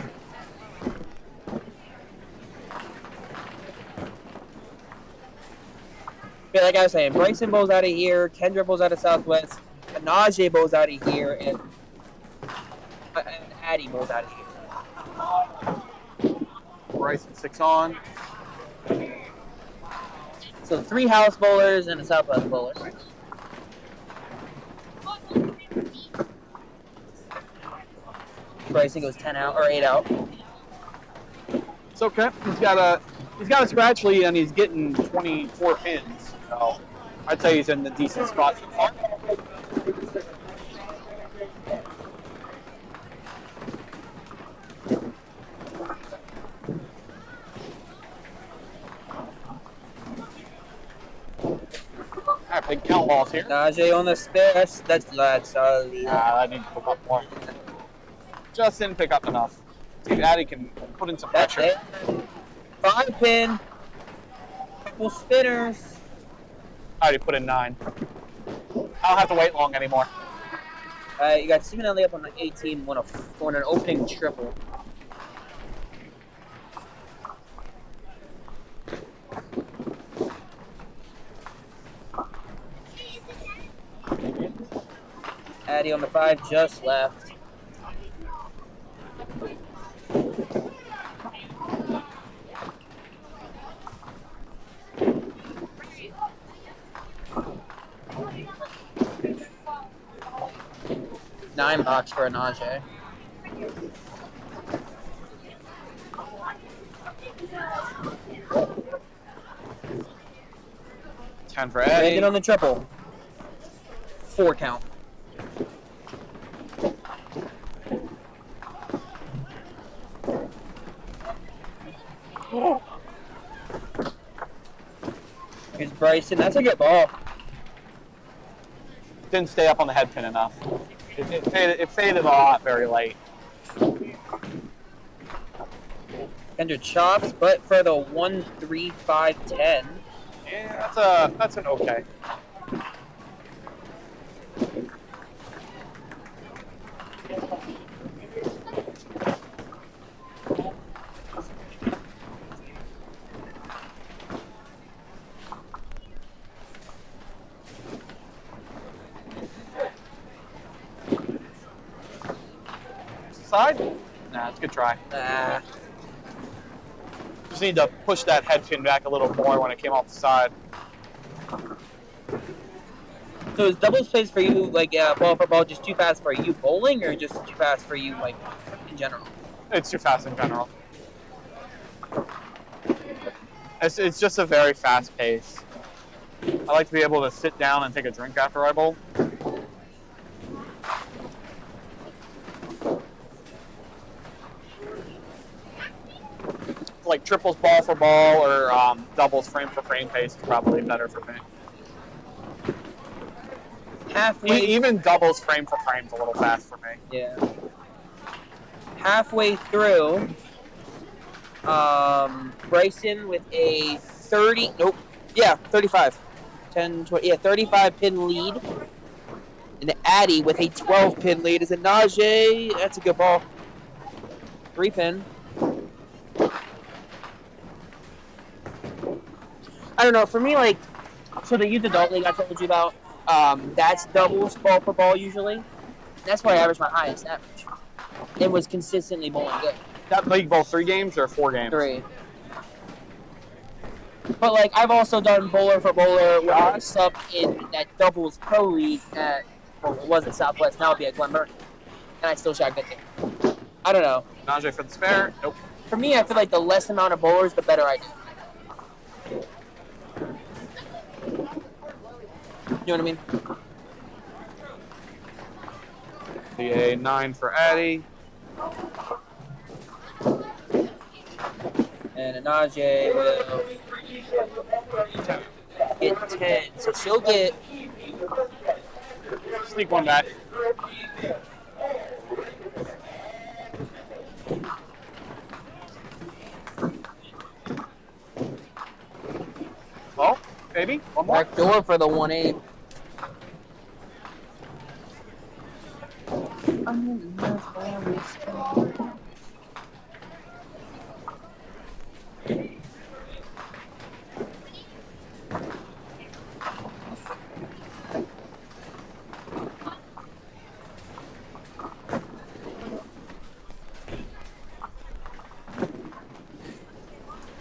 S2: like I was saying, Bryson bowls out of here, Kendra bowls out of Southwest, Najee bowls out of here, and Addie bowls out of here.
S1: Bryson 6 on.
S2: So 3 house bowlers and a Southwest bowler. Bryson goes 10 out or 8 out.
S1: It's okay. He's got a scratch lead and he's getting 24 pins. So I'd say he's in the decent spot so far. Alright, big count balls here.
S2: Najee on the stairs. That's
S1: I need to pick up more. Just didn't pick up enough. See if Addie can put in some pressure.
S2: 5 pin. Couple spinners.
S1: I already put in 9. I don't have to wait long anymore.
S2: You got Steven Elliott up on 18 on an opening triple. Addie on the 5 just left. $9 for a Najee.
S1: $10 for Eddie.
S2: Brandon on the triple. 4 count. Here's Bryson. That's a good ball.
S1: Didn't stay up on the head pin enough. It faded a lot very late.
S2: Kendra chops, but for the 1, 3, 5, 10.
S1: Yeah, that's an okay. Side? Nah, it's a good try.
S2: Nah.
S1: Just need to push that head pin back a little more when it came off the side.
S2: So is doubles plays for you, like ball for ball, just too fast for you bowling, or just too fast for you, like, in general?
S1: It's too fast in general. It's just a very fast pace. I like to be able to sit down and take a drink after I bowl. Like triples ball for ball or doubles frame for frame pace is probably better for me.
S2: Halfway.
S1: Even doubles frame for frame is a little fast for me.
S2: Yeah. Halfway through, Bryson with a 30. Nope. Yeah, 35. 10, 20. Yeah, 35 pin lead. And Addie with a 12 pin lead is a Najee. That's a good ball. 3 pin. I don't know. For me, like, so the youth adult league I told you about, that's doubles ball for ball usually. That's where I average my highest average. It was consistently bowling good.
S1: That league bowl 3 games or 4 games?
S2: 3. But like I've also done bowler for bowler where I subbed in that doubles pro league at, well, it wasn't Southwest, now it'd be at Glenburn, and I still shot good there. I don't know.
S1: Najee for the spare? Nope.
S2: For me, I feel like the less amount of bowlers, the better I do. You know what I mean?
S1: The 9 for Addie.
S2: And Najee will get 10. So she'll get...
S1: Sneak one back. Well, maybe. One more.
S2: Back door for the 1-8.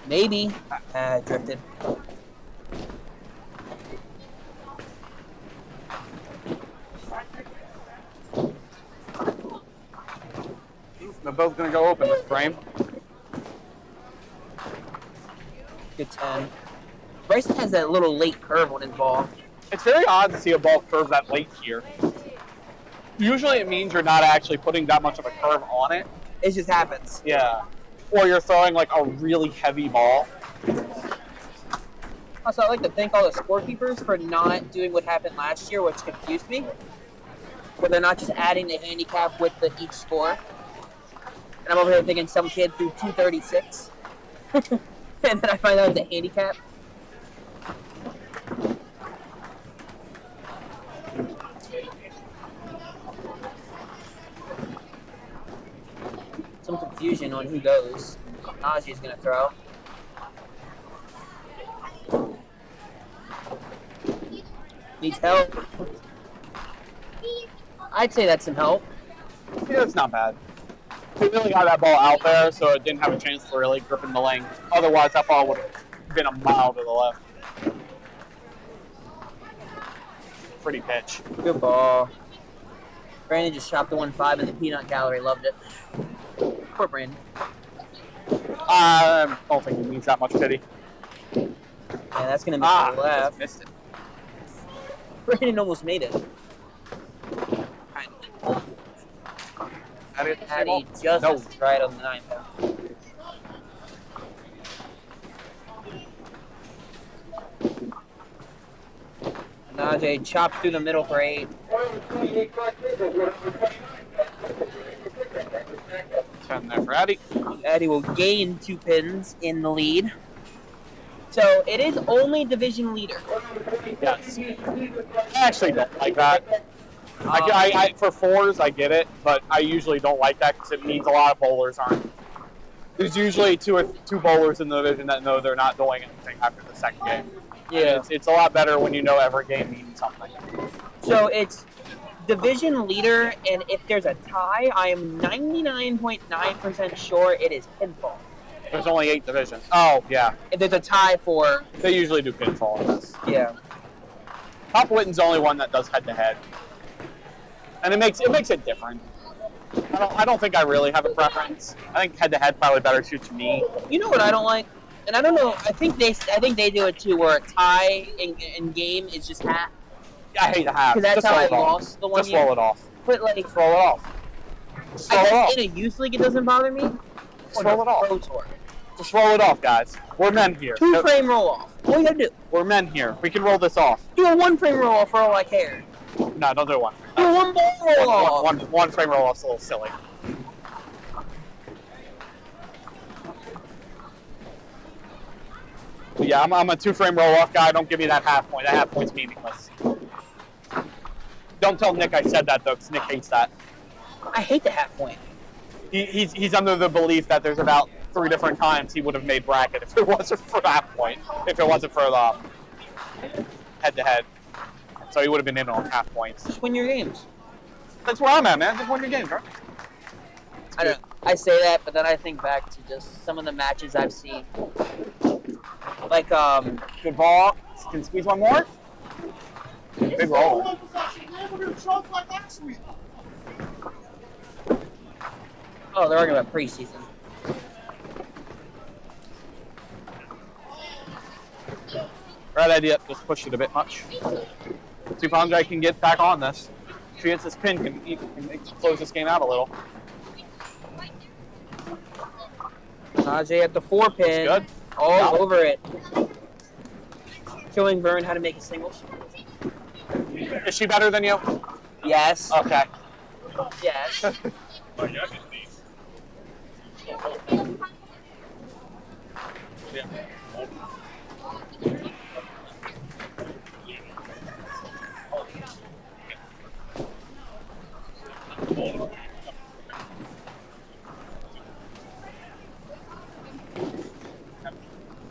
S2: Maybe. Drifted.
S1: They're both going to go open this frame.
S2: Good 10. Bryson has that little late curve on his ball.
S1: It's very odd to see a ball curve that late here. Usually it means you're not actually putting that much of a curve on it.
S2: It just happens.
S1: Yeah. Or you're throwing like a really heavy ball.
S2: Also, I'd like to thank all the scorekeepers for not doing what happened last year, which confused me. Where they're not just adding the handicap with each score. And I'm over here thinking some kid threw 236. And then I find out the handicap. Some confusion on who goes. Najee's gonna throw. Needs help. I'd say that's some help.
S1: Yeah, it's not bad. He really got that ball out there, so it didn't have a chance to really grip in the lane. Otherwise, that ball would have been a mile to the left. Pretty pitch.
S2: Good ball. Brandon just chopped the 1-5 in the peanut gallery. Loved it. Poor Brandon.
S1: I don't think he needs that much pity.
S2: Yeah, that's going to miss the left.
S1: Missed it.
S2: Brandon almost made it. Patty just right on the 9 pound. Najee chopped through the middle for 8.
S1: 10 there for Addy.
S2: Addy will gain 2 pins in the lead. So it is only division leader.
S1: Yes. I actually don't like that. I for 4s, I get it, but I usually don't like that because it means a lot of bowlers aren't. There's usually two bowlers in the division that know they're not doing anything after the second game.
S2: Yeah.
S1: It's a lot better when you know every game means something.
S2: So it's division leader, and if there's a tie, I am 99.9% sure it is pinfall.
S1: There's only 8 divisions. Oh, yeah.
S2: If there's a tie for...
S1: They usually do pinfall in this.
S2: Yeah.
S1: Top Witten's the only one that does head-to-head. And it makes it different. I don't think I really have a preference. I think head-to-head probably better suits me.
S2: You know what I don't like? And I don't know, I think they do it too, where a tie in game is just half.
S1: I hate the half.
S2: Because that's how I lost the one
S1: Just roll it off.
S2: But like...
S1: Just roll it off. Just roll it off.
S2: In a youth league, it doesn't bother me.
S1: Just roll it off.
S2: Pro Tour.
S1: Just roll it off, guys. We're men here.
S2: 2 frame roll off. All you gotta do.
S1: We're men here. We can roll this off.
S2: Do a 1 frame roll off for all I care.
S1: No, don't do one.
S2: Do a 1 ball roll off.
S1: One frame roll off's a little silly. But yeah, I'm a 2 frame roll off guy. Don't give me that half point. That half point's meaningless. Don't tell Nick I said that though, because Nick hates that.
S2: I hate the half point.
S1: He's under the belief that there's about 3 different times he would have made bracket if it wasn't for that point. If it wasn't for the head-to-head. So he would have been in on half points.
S2: Just win your games.
S1: That's where I'm at, man. Just win your games, bro.
S2: I say that, but then I think back to just some of the matches I've seen. Like,
S1: good ball. Can squeeze one more? Big roll.
S2: Oh, they're arguing about preseason.
S1: Right idea. Just pushed it a bit much. See if Andre can get back on this. If he hits this pin, can close this game out a little.
S2: Najee at the 4 pin.
S1: That's good.
S2: All over it. Showing Vern how to make his singles.
S1: Is she better than you?
S2: Yes.
S1: Okay.
S2: Yes.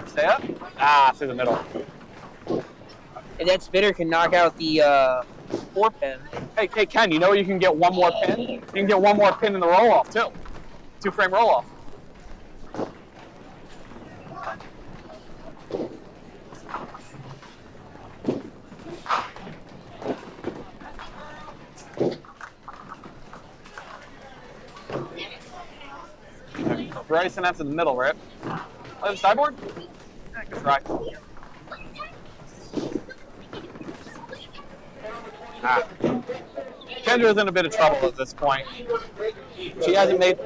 S1: Stay up? Ah, through the middle.
S2: And that spitter can knock out the 4 pin.
S1: Hey, Ken, you know you can get one more pin? You can get one more pin in the roll-off, too. 2 frame roll-off. Bryson, that's in the middle, right? Oh, the sideboard? Yeah, good try. Kendra's in a bit of trouble at this point. She hasn't made...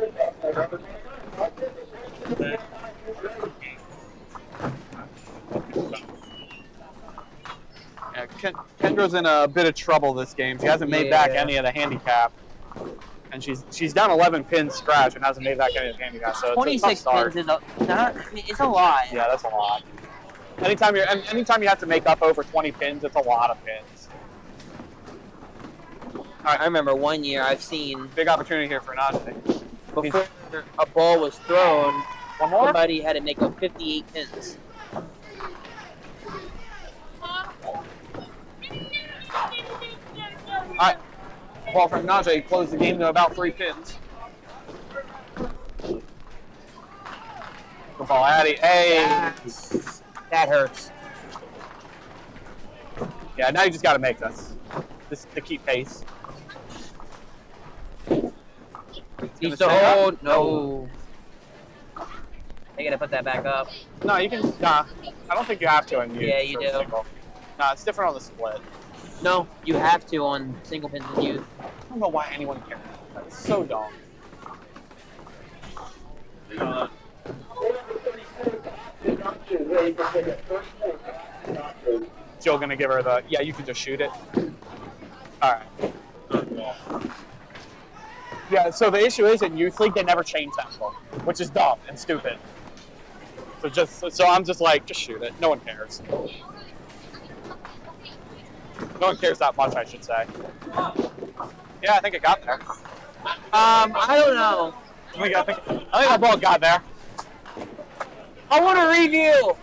S1: Yeah, Kendra's in a bit of trouble this game. She hasn't made back any of the handicap. And she's down 11 pins scratch and hasn't made back any of the handicap. So
S2: 26 pins is it's a lot.
S1: Yeah, that's a lot. Anytime you have to make up over 20 pins, it's a lot of pins.
S2: I remember one year I've seen
S1: big opportunity here for Najee.
S2: Before a ball was thrown,
S1: one more?
S2: Somebody had to make up 58 pins.
S1: Alright. Ball from Najee closed the game to about 3 pins. Good ball, Addy. Hey!
S2: That hurts.
S1: Yeah, now you just got to make this to keep pace.
S2: Needs to hold. No. I gotta put that back up.
S1: No, you can. Nah, I don't think you have to.
S2: Yeah, you do.
S1: Single. Nah, it's different on the split.
S2: No, you have to on single pins and youth.
S1: I don't know why anyone cares. That's so dumb. Jill gonna give her the, yeah, you can just shoot it. Alright. Yeah, so the issue is in Youth League, they never change that book, which is dumb and stupid. So I'm just like, just shoot it. No one cares. No one cares that much, I should say. Yeah, I think it got there.
S2: I don't know.
S1: I think the ball got there.
S2: I want a review.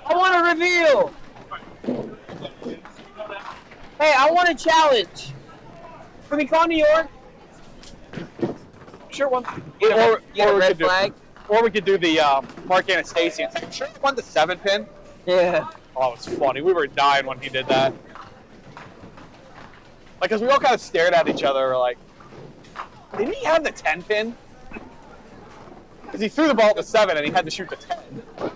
S2: I want a review. Hey, I want a challenge. Can we call New York?
S1: Sure, one.
S2: Or red flag.
S1: Or we could do the Mark Anastasian. Sure, he won the 7-pin.
S2: Yeah.
S1: Oh, it was funny. We were dying when he did that. Like, cause we all kind of stared at each other, like, didn't he have the 10-pin? Because he threw the ball at the 7 and he had to shoot the 10. And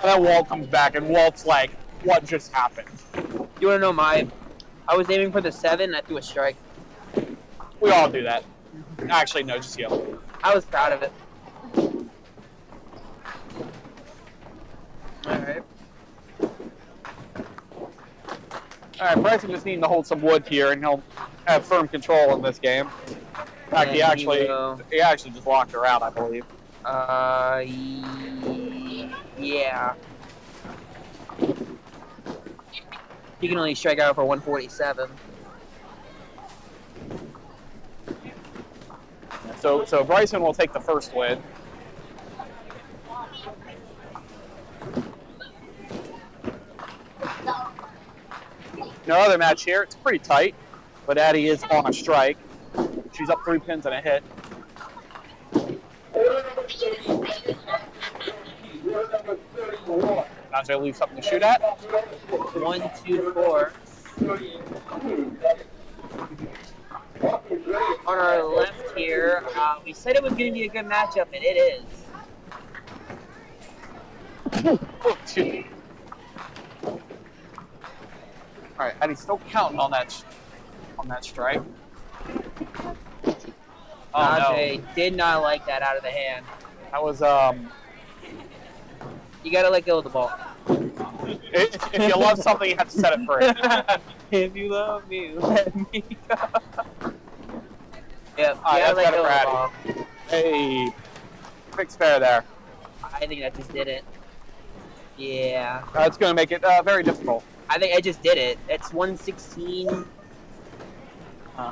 S1: then Walt comes back and Walt's like, what just happened?
S2: You wanna know I was aiming for the 7 and I threw a strike.
S1: We all do that. Actually, no, just you.
S2: I was proud of it. Alright.
S1: Alright, Bryson just needing to hold some wood here and he'll have firm control in this game. In fact, he actually just locked her out, I believe.
S2: Yeah. You can only strike out for 147.
S1: So Bryson will take the first win. No other match here. It's pretty tight, but Addie is on a strike. She's up 3 pins and a hit. Najee leaves something to shoot at.
S2: 1, 2, 4. On our left here, we said it was going to be a good matchup, and it is.
S1: All right, Addie's still counting on that strike. Oh,
S2: Najee did not like that out of the hand.
S1: That was
S2: You gotta let go of the ball.
S1: If you love something, you have to set it free.
S2: If you love me, let me go. Yep,
S1: that's
S2: let
S1: better
S2: go
S1: for
S2: of the ball.
S1: Addie. Hey, quick spare there.
S2: I think that just did it. Yeah.
S1: That's going to make it very difficult.
S2: I think I just did it. It's 116.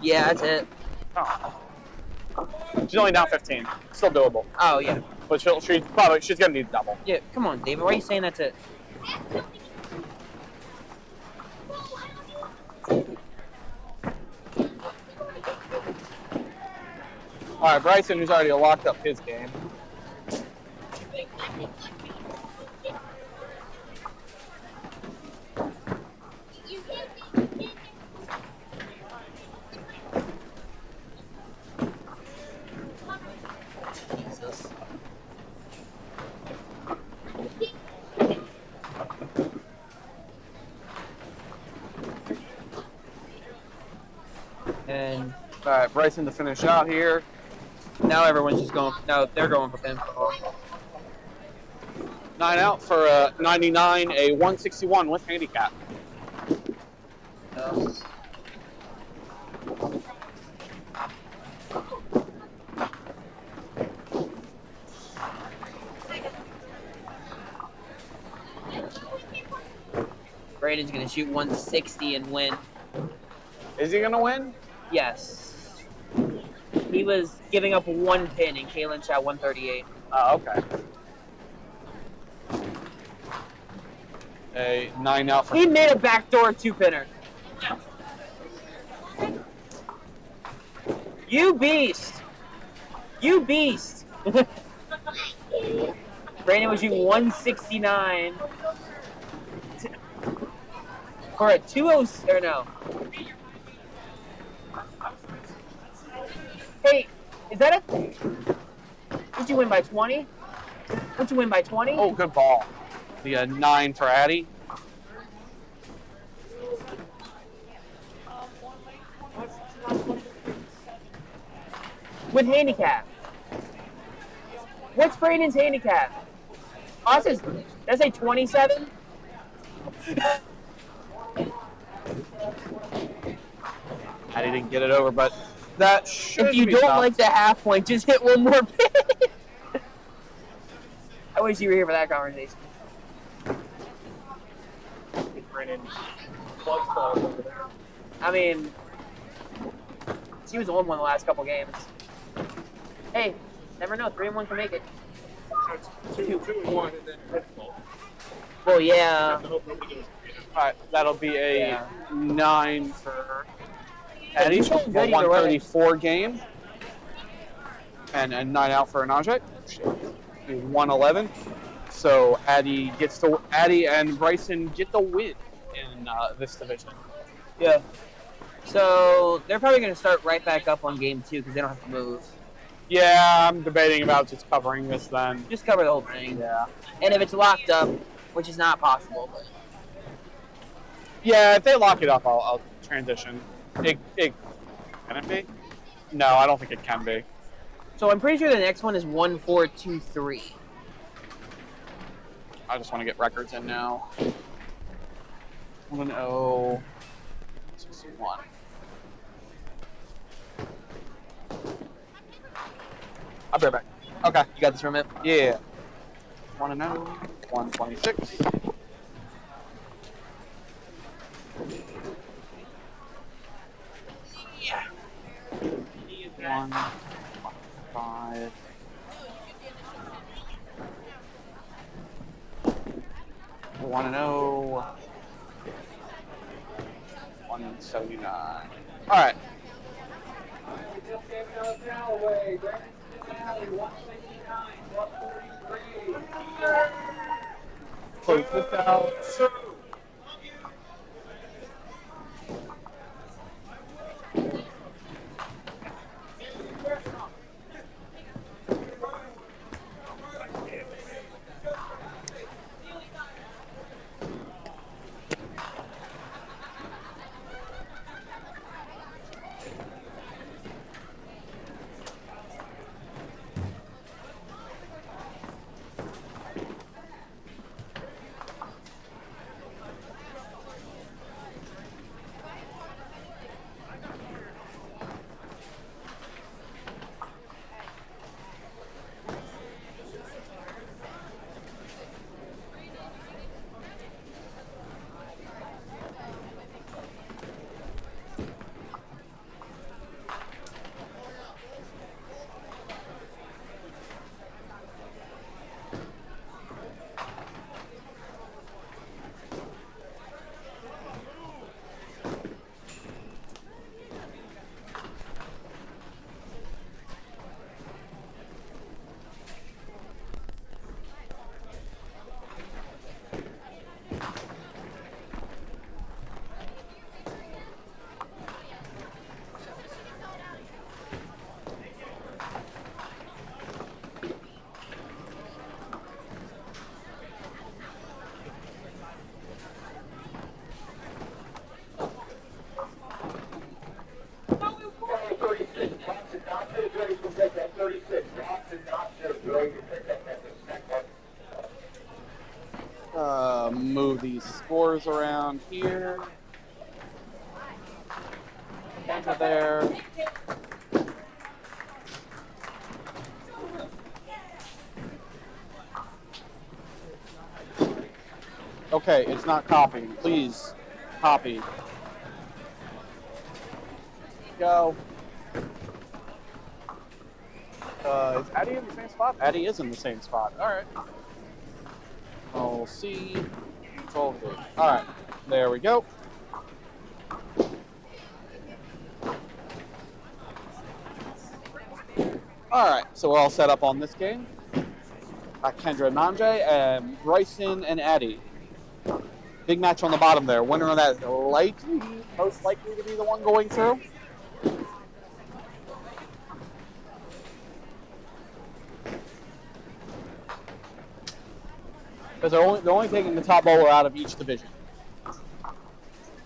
S2: Yeah, that's it.
S1: Oh. She's only down 15. Still doable.
S2: Oh yeah.
S1: But she's gonna need a double.
S2: Yeah, come on, David. Why are you saying that's it?
S1: All right, Bryson, who's already locked up his game.
S2: And
S1: All right, Bryson to finish out here.
S2: now everyone's just going. No, they're going for pinfall.
S1: 9 out for a 99, a 161 with handicap.
S2: Braden's gonna shoot 160 and win.
S1: Is he gonna win?
S2: Yes. He was giving up one pin and Kalen shot 138.
S1: Oh, okay. A 9 out for.
S2: He made a backdoor 2-pinner. You beast! You beast! Brandon was shooting 169 for a 2-0 or no? Hey, is that a? Did you win by 20? Did you win by 20?
S1: Oh, good ball. The 9 for Addy.
S2: With handicap. What's Braden's handicap? That's a 27?
S1: Addy didn't get it over, but that should
S2: If you
S1: be
S2: don't
S1: tough.
S2: like the half point, just hit one more pin. I wish you were here for that conversation.
S11: Brennan plugs balls over there.
S2: I mean, she was on one the last couple games. Hey, never know. 3-1 can make it.
S11: So it's 2-1 and then pinfall.
S2: Well, yeah.
S11: I hope nobody goes.
S1: Alright, that'll be a 9 for Addy.
S2: He's
S1: A
S2: doing good either way.
S1: 134 game. And a 9 out for Najee. 111. So Addy and Bryson get the win in this division.
S2: Yeah. So they're probably going to start right back up on game 2 because they don't have to move.
S1: Yeah, I'm debating about just covering this then.
S2: Just cover the whole thing.
S1: Yeah.
S2: And if it's locked up, which is not possible, but
S1: Yeah, if they lock it up, I'll transition. Can it be? No, I don't think it can be.
S2: so I'm pretty sure the next one is 1423.
S1: I just want to get records in now. 1-0-61. I'll be right back. Okay.
S2: You got this from it?
S1: Yeah. 1-0, 126.
S2: Yeah.
S1: 1, 5. 1-0. 179. All right. Close this out. Kendra there. Okay, it's not copying. Please, copy. Go. Is Addie in the same spot? Addie is in the same spot. All right. I'll see. Control V. All right. There we go. All right. So we're all set up on this game. Kendra and Nanjay, and Bryson and Addie. Big match on the bottom there. Winner of that is most likely to be the one going through. Because they're only taking the top bowler out of each division.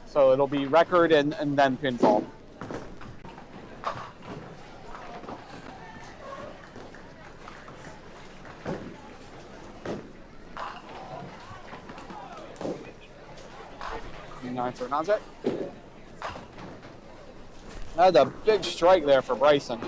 S1: So it'll be record and then pinfall. Nine for Najee. That's a big strike there for Bryson.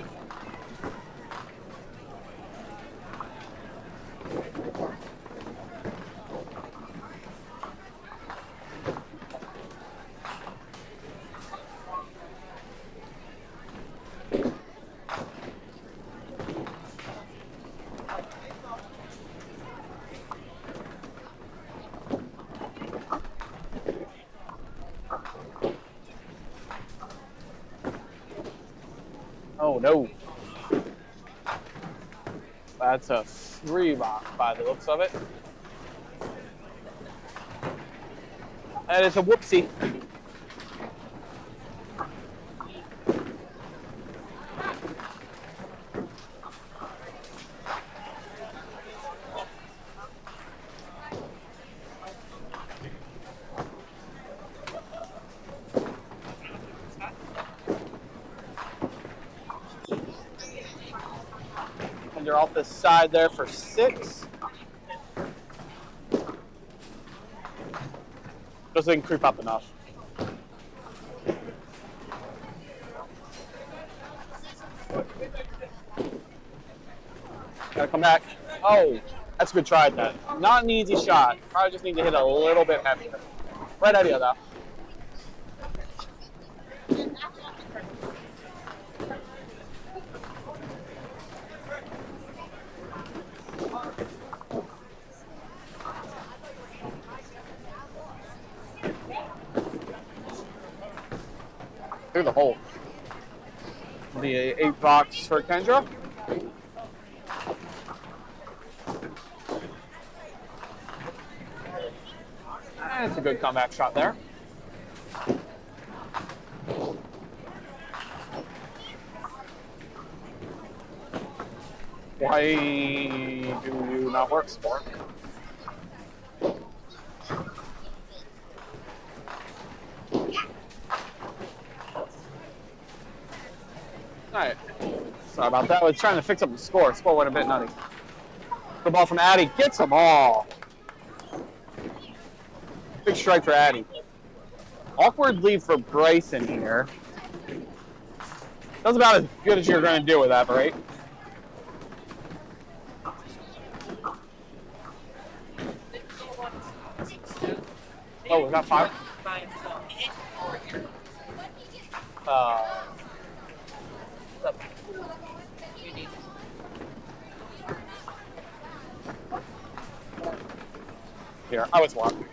S1: Oh no. That's a 3-box by the looks of it. That is a whoopsie. And you're off the side there for 6. Doesn't creep up enough. Gotta come back. Oh, that's a good try at that. Not an easy shot. Probably just need to hit a little bit heavier. Right idea though. Through the hole. The 8-box for Kendra. That's a good comeback shot there. Why do you not work, Sport? Alright. Sorry about that. I was trying to fix up the score. Score went a bit nutty. The ball from Addie gets them all. Big strike for Addie. Awkward lead for Bryson here. That's about as good as you're going to do with that, right? Oh, we got 5? Here, I was walking.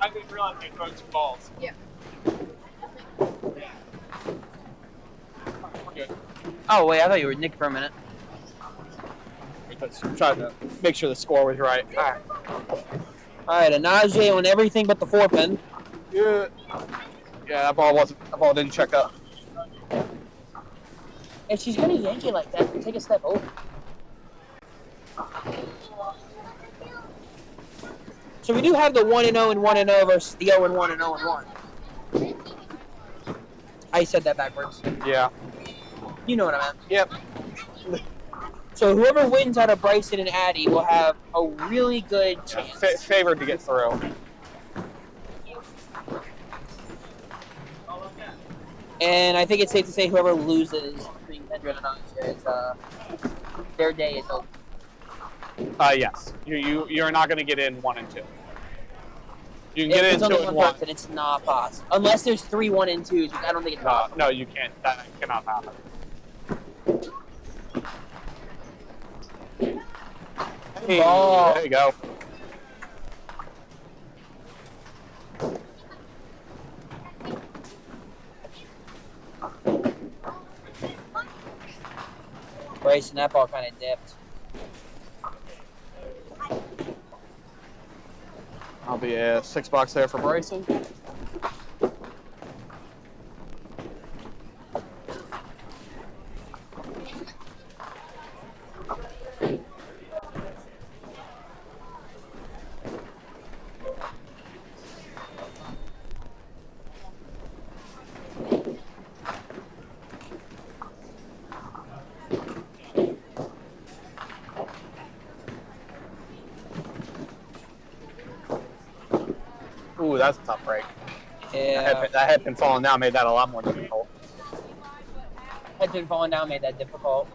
S11: I didn't realize they throw 2 balls.
S2: Yeah.
S11: We're good.
S2: Oh wait, I thought you were Nick for a minute.
S1: I'm trying to make sure the score was right.
S2: Alright, a Najee on everything but the 4-pin.
S1: Yeah. Yeah, that ball didn't check up.
S2: If she's gonna yank it like that, take a step over. So we do have the 1-0 and 1-0 versus the 0-1 and 0-1. I said that backwards.
S1: Yeah.
S2: You know what I meant.
S1: Yep.
S2: So whoever wins out of Bryson and Addie will have a really good chance.
S1: Favored to get through.
S2: And I think it's safe to say whoever loses between Kendra and us their day is over.
S1: Yes. You're not going to get in 1 and 2. You can get in 2 and 1.
S2: And it's not possible unless there's 3 1 and 2s. I don't think it's possible.
S1: No, you can't. That cannot happen. Hey, there you go.
S2: Bryson, that ball kind of dipped.
S1: I'll be $6 there for Bryson. Ooh, that's a tough break.
S2: Yeah.
S1: That head pin falling down made that a lot more difficult.
S2: Head pin falling down made that difficult.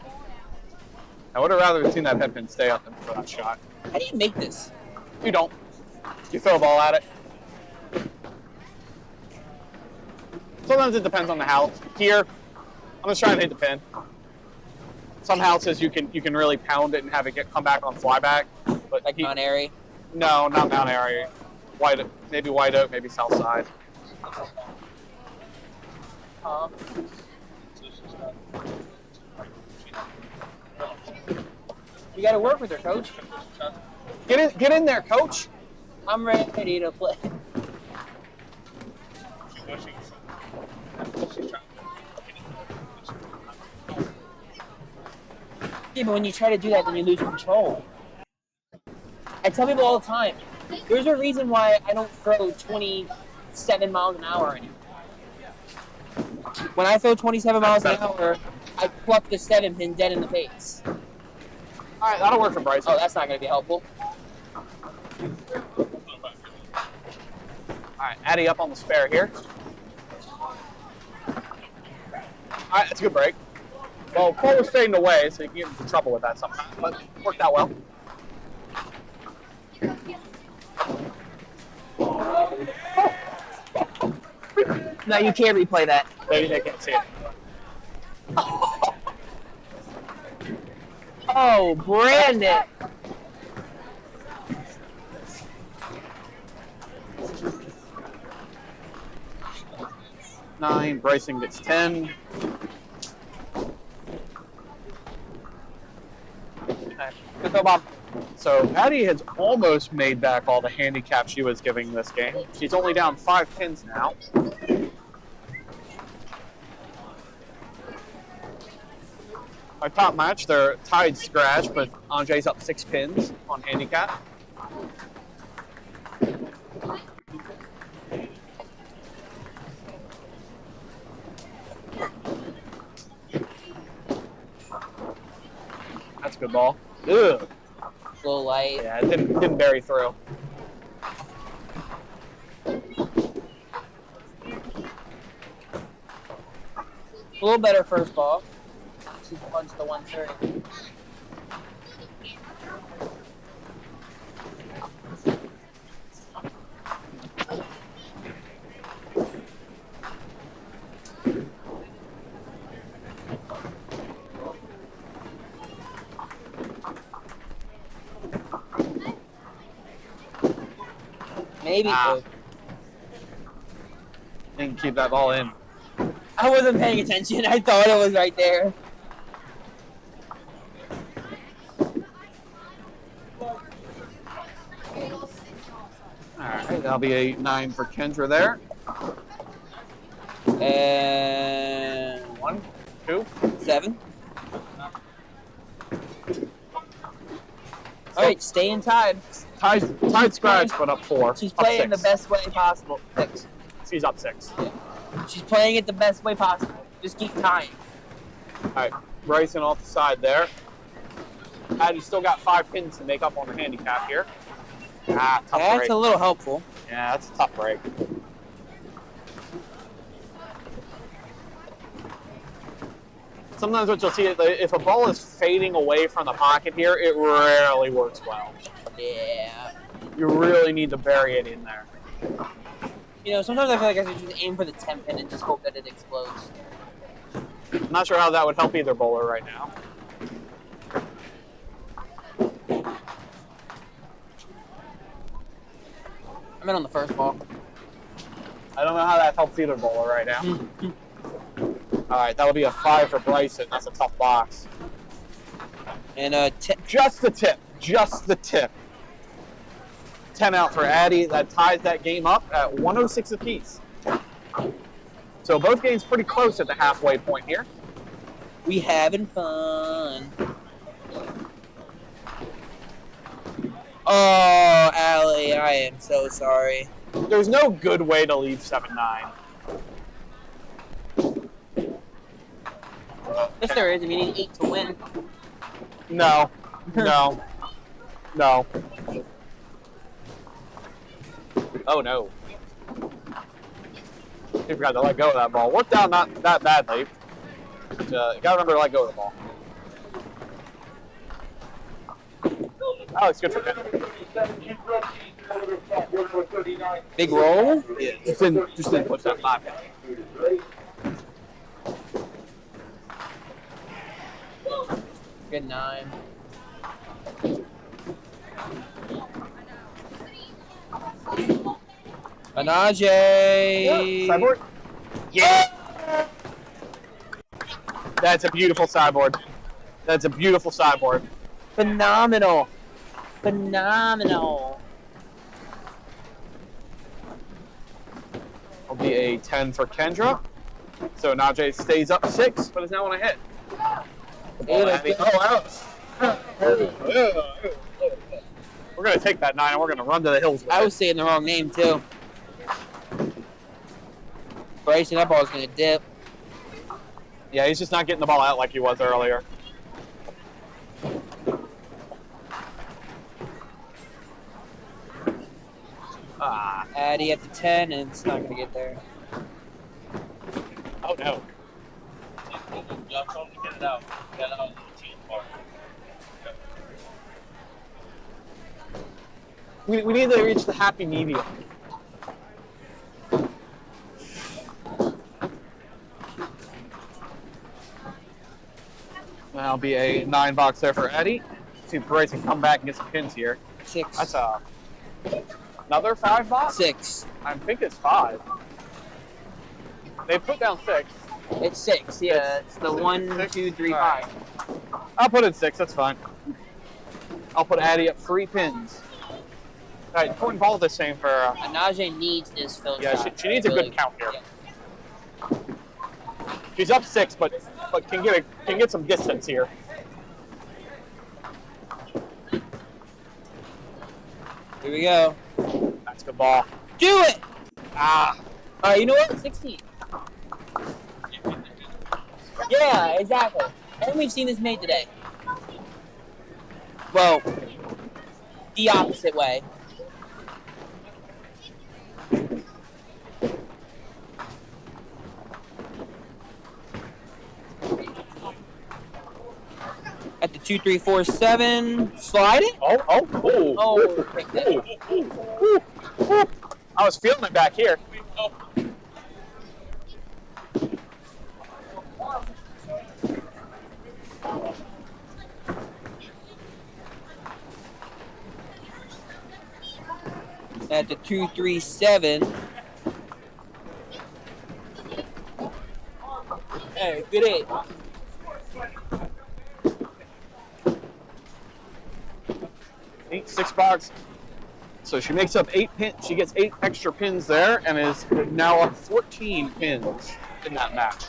S1: I would have rather seen that head pin stay up than for that shot.
S2: How do you make this?
S1: You don't. You throw a ball at it. Sometimes it depends on the house. Here, I'm just trying to hit the pin. Some houses you can really pound it and have it come back on flyback. But
S2: like Mount Airy?
S1: No, not Mount Airy. Maybe White Oak, maybe South Side.
S2: You got to work with her, coach.
S1: Get in there, coach.
S2: I'm ready to play. Yeah, but when you try to do that, then you lose control. I tell people all the time, there's a reason why I don't throw 27 miles an hour anymore. When I throw 27 miles an hour, I pluck the 7 pin dead in the face.
S1: All right, that'll work for Bryson.
S2: Oh, that's not going to be helpful.
S1: All right, Addie up on the spare here. All right, that's a good break. Well, Cole was fading away, so you can get into trouble with that sometimes, but it worked out well.
S2: No, you can't replay that.
S1: They can't see it.
S2: Oh, Brandon.
S1: Nine. Bryson gets 10. Good throw, Bob. So Addie has almost made back all the handicap she was giving this game. She's only down 5 pins now. Our top match, they're tied scratch, but Andre's up 6 pins on handicap. That's a good ball. Ugh.
S2: A little light.
S1: Yeah, it didn't bury through.
S2: A little better first ball. She punched the 130. Maybe.
S1: Didn't keep that ball in.
S2: I wasn't paying attention. I thought it was right there.
S1: Alright, that'll be 8-9 for Kendra there.
S2: And
S1: 1, 2,
S2: 7. Alright, staying tied.
S1: Tied scratch, but up 4.
S2: She's
S1: up
S2: playing
S1: 6.
S2: the best way possible. 6.
S1: She's up 6.
S2: Yeah. She's playing it the best way possible. Just keep tying.
S1: All right, Bryson off the side there. Addie's still got 5 pins to make up on the handicap here. Ah, tough
S2: That's
S1: break.
S2: a little helpful.
S1: Yeah, that's a tough break. Sometimes what you'll see, if a ball is fading away from the pocket here, it rarely works well.
S2: Yeah.
S1: You really need to bury it in there.
S2: You know, sometimes I feel like I should just aim for the 10 pin and just hope that it explodes.
S1: I'm not sure how that would help either bowler right now.
S2: I'm in on the first ball.
S1: I don't know how that helps either bowler right now. All right, that'll be a 5 for Bryson. That's a tough box.
S2: And
S1: just the tip. Just the tip. 10 out for Addie. That ties that game up at 106 apiece. So both games pretty close at the halfway point here.
S2: We having fun. Oh, Allie, I am so sorry.
S1: There's no good way to leave 7-9.
S2: Yes, there is. I mean, you need 8 to win.
S1: No. No. No. Oh, no. He forgot to let go of that ball. Worked out not that badly. But, you gotta remember to let go of the ball. Alex, good for him.
S2: Big roll?
S1: Yeah, just didn't push that 5.
S2: Good 9. Anaje!
S1: Sideboard? Yeah! That's a beautiful sideboard. That's a beautiful sideboard.
S2: Phenomenal. Phenomenal.
S1: Will be a 10 for Kendra. So Najee stays up 6, but is now on a hit. We're going to take that 9 and we're going to run to the hills with
S2: I
S1: it.
S2: was saying the wrong name, too. Bryson, that ball's going to dip.
S1: Yeah, he's just not getting the ball out like he was earlier.
S2: Addie at the 10, and it's not going to get there.
S1: Oh, no.
S9: Y'all told me to get it out. Get it out of the team part.
S1: We need to reach the happy medium. That'll be a 9 box there for Eddie. See if Bryson come back and get some pins here.
S2: 6.
S1: That's another 5 box?
S2: 6.
S1: I think it's 5. They put down 6.
S2: It's 6, yeah. It's the 1, 2, 3, 5.
S1: I'll put in 6, that's fine. I'll put Addie up 3 pins. All right, important ball the same for...
S2: Anaje needs this fill
S1: yeah,
S2: shot.
S1: she needs a
S2: really
S1: good count here.
S2: Yeah.
S1: She's up 6, but can get some distance here.
S2: Here we go.
S1: That's a good ball.
S2: Do it!
S1: Ah.
S2: All right, you know what? 16. Yeah, exactly. And we've seen this made today. Well, the opposite way. At the 2, 3, 4, 7, slide it.
S1: Oh! I was feeling it back here.
S2: At the 2, 3, 7. Hey, good 8.
S1: Eight, 6 box. So she makes up 8 pins. She gets 8 extra pins there, and is now up 14 pins in that match.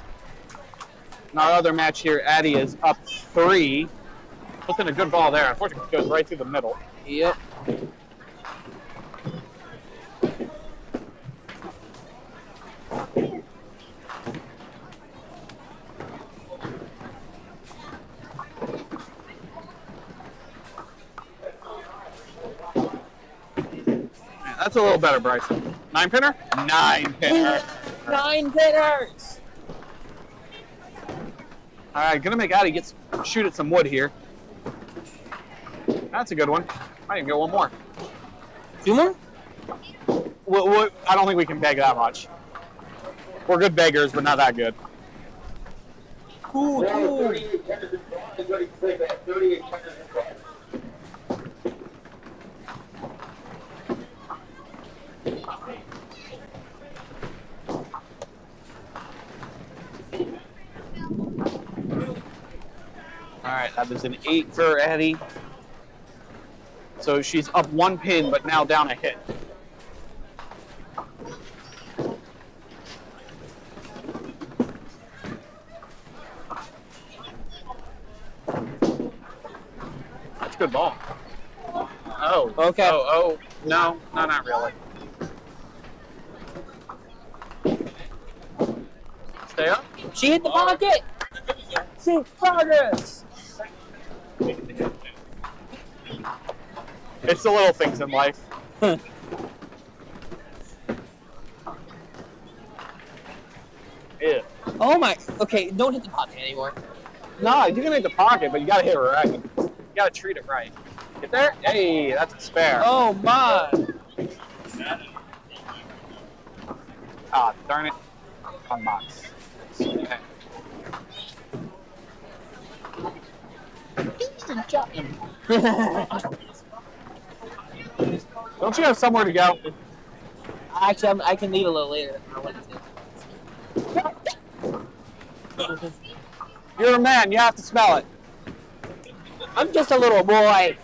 S1: In our other match here, Addie is up 3. Puts in a good ball there. Unfortunately, it goes right through the middle.
S2: Yep.
S1: That's a little better, Bryson. 9-pinner? 9-pinner.
S2: 9 pinners.
S1: All right, gonna make Addie shoot at some wood here. That's a good one. I can get one more.
S2: 2 more?
S1: I don't think we can beg that much. We're good beggars, but not that good.
S2: Cool.
S1: All right, that was an 8 for Addie. So she's up 1 pin, but now down a hit. That's a good ball. Oh.
S2: Okay.
S1: Oh. No, not really. Stay up.
S2: She hit the pocket. See progress.
S1: It's the little things in life. Yeah.
S2: Oh my. Okay, don't hit the pocket anymore.
S1: No, you can hit the pocket, but you gotta hit it right. You gotta treat it right. Get there? Hey, that's a spare.
S2: Oh my.
S1: Ah, darn it. On box. Okay. Don't you have somewhere to go?
S2: Actually, I can leave a little later if I want to.
S1: You're a man. You have to smell it.
S2: I'm just a little boy.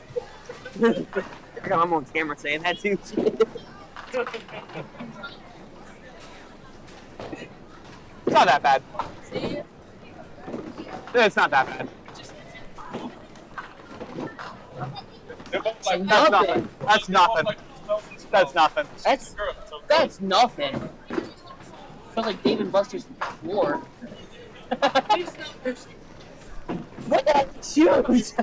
S2: I'm on camera saying that too.
S1: It's not that bad. It's not that bad. That's nothing. That's nothing. That's nothing.
S2: That's nothing. Smells like Dave and Buster's floor. What the heck? Shoes.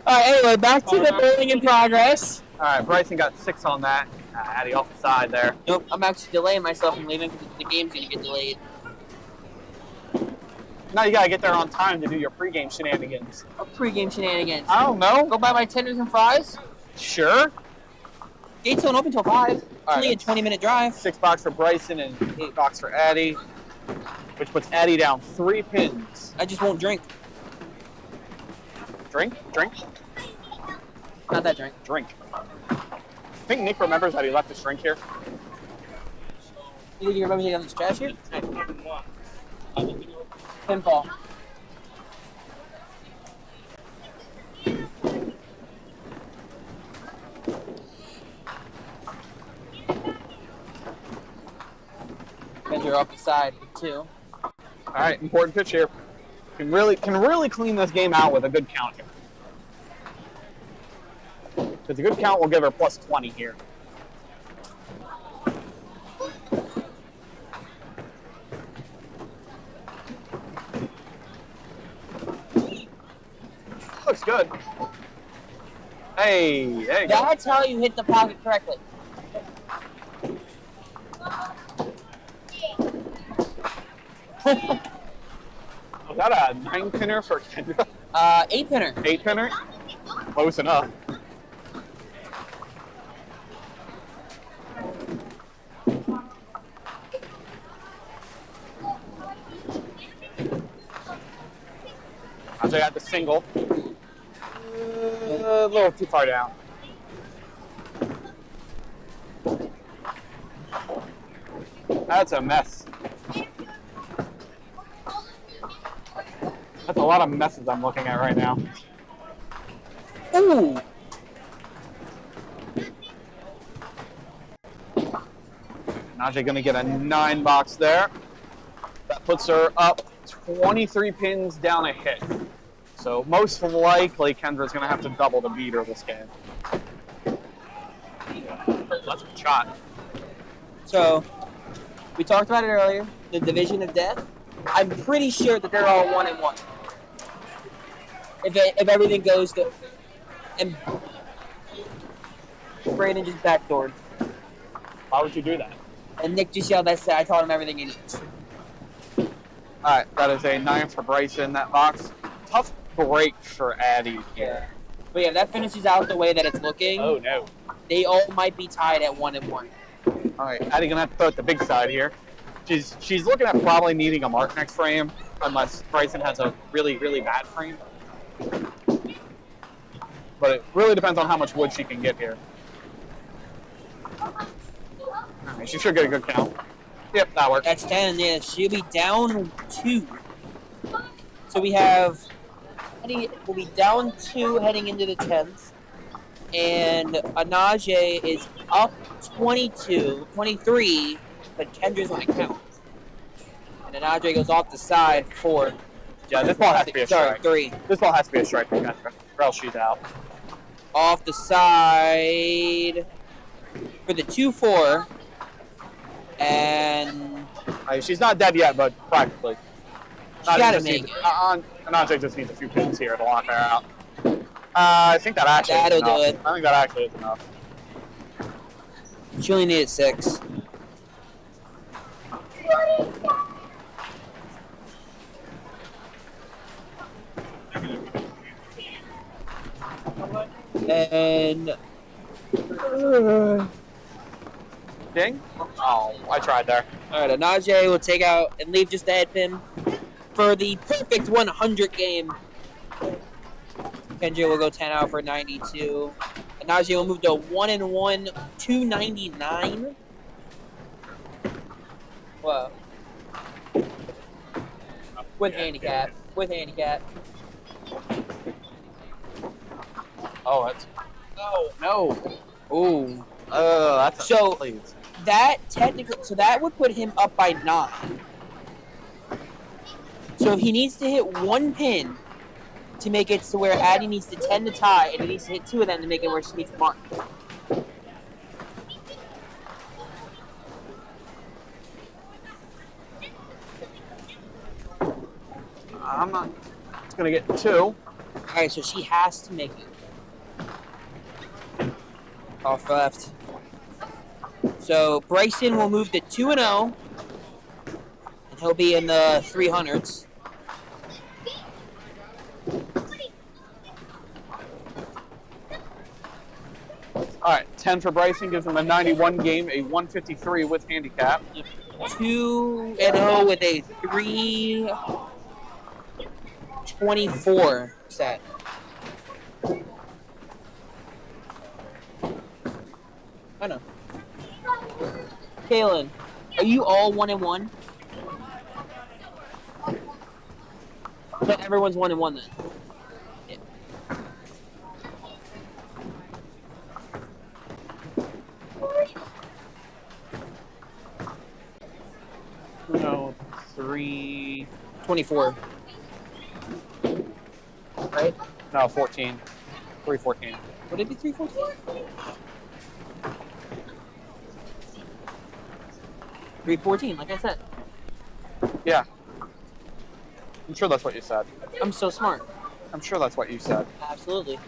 S2: Alright, anyway, back to the bowling in progress.
S1: Alright, Bryson got 6 on that. Addie off the side there.
S2: Nope, I'm actually delaying myself from leaving because the game's gonna get delayed.
S1: Now you gotta get there on time to do your pregame shenanigans.
S2: What pregame shenanigans?
S1: I don't know.
S2: Go buy my tenders and fries?
S1: Sure.
S2: Gates don't open till 5. Only a 20-minute drive.
S1: $6 for Bryson and $8 for Addie, which puts Addie down 3 pins.
S2: I just won't drink.
S1: Drink?
S2: Not that drink.
S1: Drink. I think Nick remembers that he left his drink here.
S2: You think you remember taking this trash here? Pinball. And you're off the side with 2.
S1: All right, important pitch here. Can really clean this game out with a good count here. Because a good count will give her plus 20 here. Looks good. Hey, there you go.
S2: That's how you hit the pocket correctly.
S1: Was that a 9-pinner for Kendra?
S2: 8-pinner.
S1: 8-pinner? Close enough. I got the single. A little too far down. That's a mess. That's a lot of messes I'm looking at right now.
S2: Ooh.
S1: Najee gonna get a 9 box there. That puts her up 23 pins down a hit. So most likely Kendra's gonna have to double to beat her this game. That's a shot.
S2: So, we talked about it earlier, the Division of Death. I'm pretty sure that they're all 1-1. If everything goes to, and Brandon just backdoored.
S1: Why would you do that?
S2: And Nick just yelled, "That's it. I taught him everything he needs."
S1: All right, that is a 9 for Bryson in that box. Tough break for Addie here.
S2: But yeah, that finishes out the way that it's looking.
S1: Oh no.
S2: They all might be tied at 1-1.
S1: All right, Addie gonna have to throw it the big side here. She's looking at probably needing a mark next frame, unless Bryson has a really, really bad frame. But it really depends on how much wood she can get here. All right, she should get a good count. Yep, that works.
S2: That's 10, yeah. She'll be down 2. So we have, we'll be down 2 heading into the 10th. And Anaje is up 23, but Kendra's on a count. And Anaje goes off the side for...
S1: Yeah, this ball has to be a strike.
S2: 3.
S1: This ball has to be a strike for Kendra, or else she's out.
S2: Off the side for the 2-4. And...
S1: she's not dead yet, but practically.
S2: She gotta make it.
S1: Anaje just needs a few pins here to lock her out. I think that actually is enough.
S2: do it.
S1: I think that actually is enough.
S2: She only needed 6. And...
S1: Ding? Oh, I tried there.
S2: All right, Anaje will take out and leave just the head pin for the perfect 100 game. Kendra will go 10 out for 92. Anaje will move to 1-1, 299. Whoa. With handicap. With handicap.
S1: Oh, that's... No.
S2: Ooh.
S1: That's
S2: so
S1: please.
S2: That technically, so that would put him up by 9. So he needs to hit 1 pin to make it to where Addie needs to 10 to tie, and he needs to hit 2 of them to make it where she needs to mark.
S1: I'm not. It's gonna get 2.
S2: All right, so she has to make it. Off left. So Bryson will move to 2-0, and he'll be in the 300s.
S1: All right, 10 for Bryson gives him a 91 game, a 153 with handicap.
S2: 2-0 with a 324 set. I know. Kaylin, are you all 1-1? But everyone's 1-1 then. Yeah.
S1: No, 324.
S2: Right?
S1: No, 14. 314.
S2: Would it be 314? 314, like I said.
S1: Yeah. I'm sure that's what you said.
S2: I'm so smart.
S1: I'm sure that's what you said.
S2: Absolutely.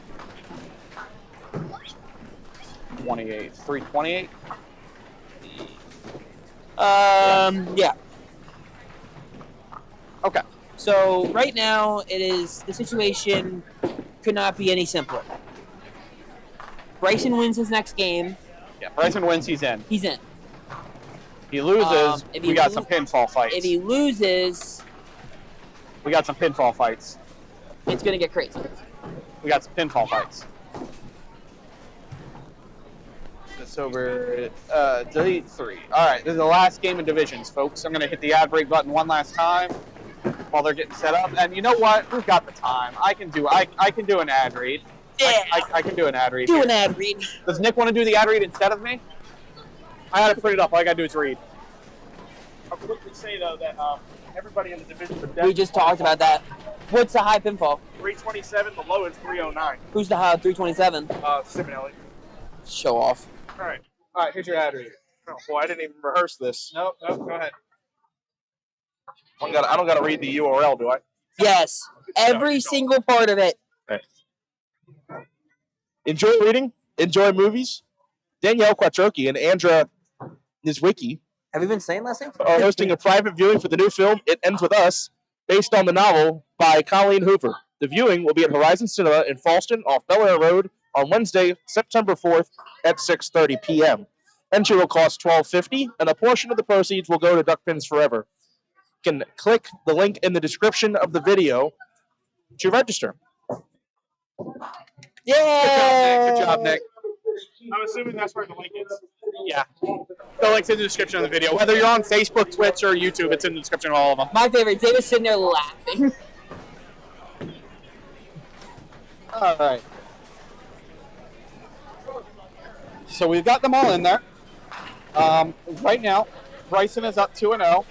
S1: 28. 328?
S2: Yeah.
S1: Okay.
S2: So right now, it is the situation could not be any simpler. Bryson wins his next game.
S1: Yeah, Bryson wins, he's in.
S2: He's in.
S1: He loses,
S2: if
S1: we
S2: he
S1: got some pinfall fights.
S2: If he loses,
S1: we got some pinfall fights.
S2: It's gonna get crazy.
S1: We got some pinfall fights. It's over. Delete 3. All right, this is the last game of divisions, folks. I'm gonna hit the ad break button one last time while they're getting set up. And you know what? We've got the time. I can do an ad read.
S2: Yeah.
S1: I can do an ad read.
S2: Do an ad read.
S1: Does Nick want to do the ad read instead of me? I gotta put it up. All I gotta do is read.
S14: I'll quickly say though that everybody in the division.
S2: We just talked about that. What's the high pinfall?
S14: 327. The low is 309.
S2: Who's the high? 327.
S14: Simonelli.
S2: Show off.
S14: All right.
S1: All right. Here's your ad read.
S14: Oh boy, I didn't even rehearse this.
S1: Nope. Go ahead.
S14: I don't gotta read the URL, do I?
S2: Yes. Every single part of it.
S14: Okay. Enjoy reading. Enjoy movies. Danielle Quattroki and Andra Nizwicki
S2: Have you been saying last name?
S14: are hosting a private viewing for the new film It Ends With Us, based on the novel by Colleen Hoover. The viewing will be at Horizon Cinema in Fallston off Bel Air Road on Wednesday, September 4th at 6:30 p.m. Entry will cost $12.50, and a portion of the proceeds will go to Duck Pins Forever. You can click the link in the description of the video to register.
S2: Yeah.
S1: Good job, Nick.
S9: I'm assuming that's where the link is.
S1: Yeah. The link's in the description of the video. Whether you're on Facebook, Twitch, or YouTube, it's in the description of all of them.
S2: My favorite, David's sitting there laughing.
S1: All right. So we've got them all in there. Right now, Bryson is up 2-0,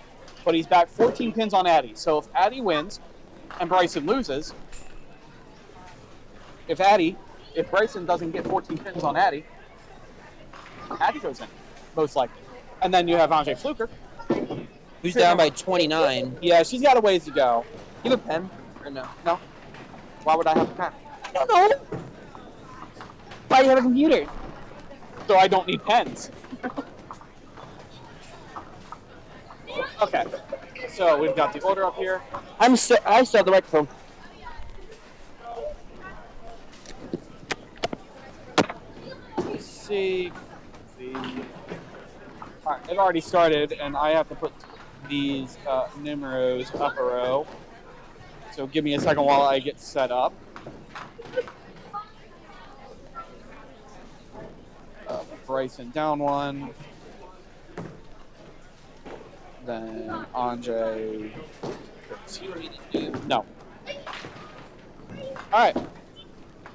S1: but he's back 14 pins on Addy. So if Addy wins and Bryson loses, if Bryson doesn't get 14 pins on Addy, Addy goes in, most likely. And then you have Andre Fluker,
S2: who's down by 29.
S1: Yeah, she's got a ways to go.
S2: You have a pen? Or no?
S1: No. Why would I have a pen?
S2: I don't know. Why do you have a computer?
S1: So I don't need pens. Okay. So we've got the order up here.
S2: I still have the microphone.
S1: Let's see. All right, it already started, and I have to put these numeros up a row. So give me a second while I get set up. Bryson down one. Then Andre. No. All right.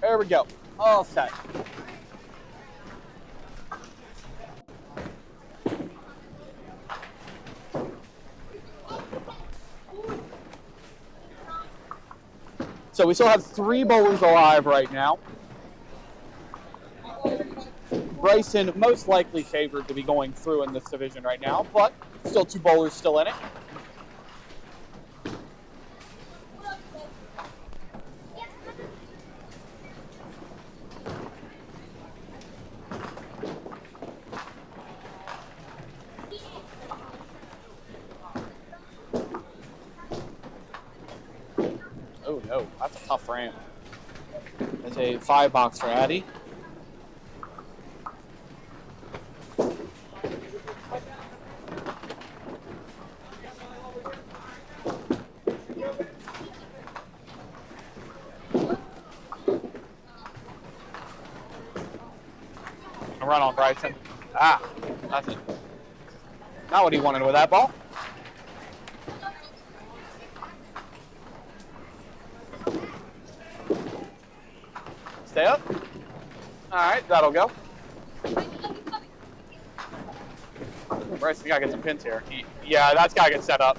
S1: There we go. All set. So we still have 3 bowlers alive right now. Bryson most likely favored to be going through in this division right now, but still 2 bowlers still in it. Oh no, that's a tough ramp. There's a 5-box for Addy. A run on Bryson. Ah, that's it. Not what he wanted with that ball. Stay up. All right, that'll go. Bryson, you gotta get some pins here. Yeah, that's gotta get set up.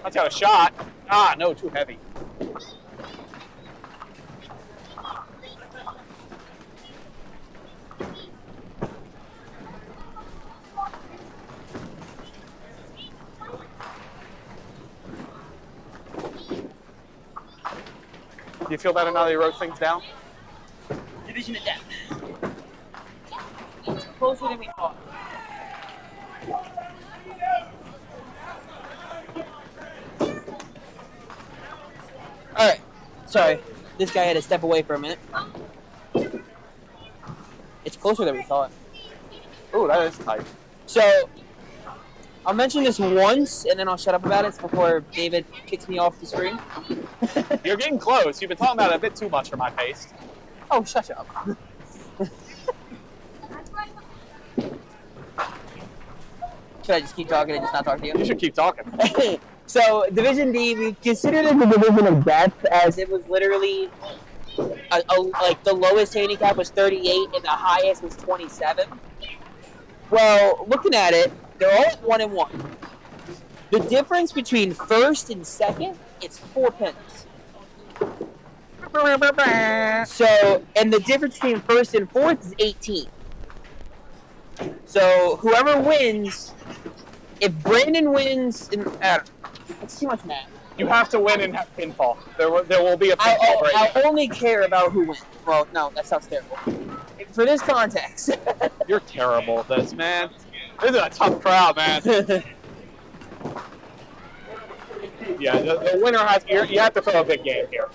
S1: That's got a shot. Ah, no, too heavy. Do you feel better now that you wrote things down?
S2: Division of Death. It's closer than we thought. Alright. Sorry. This guy had to step away for a minute. It's closer than we thought.
S1: Ooh, that is tight.
S2: So, I'll mention this once, and then I'll shut up about it before David kicks me off the screen.
S1: You're getting close. You've been talking about it a bit too much for my taste.
S2: Oh, shut up. Should I just keep talking and just not talk to you?
S1: You should keep talking.
S2: So, Division D, we considered it the Division of Death, as it was literally, like, the lowest handicap was 38 and the highest was 27. Well, looking at it, they're all at 1-1. The difference between first and second is 4 pins. So, and the difference between first and fourth is 18. So, whoever wins, if Brandon wins, it's too much math.
S1: You have to win and have pinfall. There will be a pinfall right
S2: I only care about who wins. Well, no, that sounds terrible. For this context.
S1: You're terrible at this, man. This is a tough crowd, man. Yeah, the winner has. You have to throw a big game here.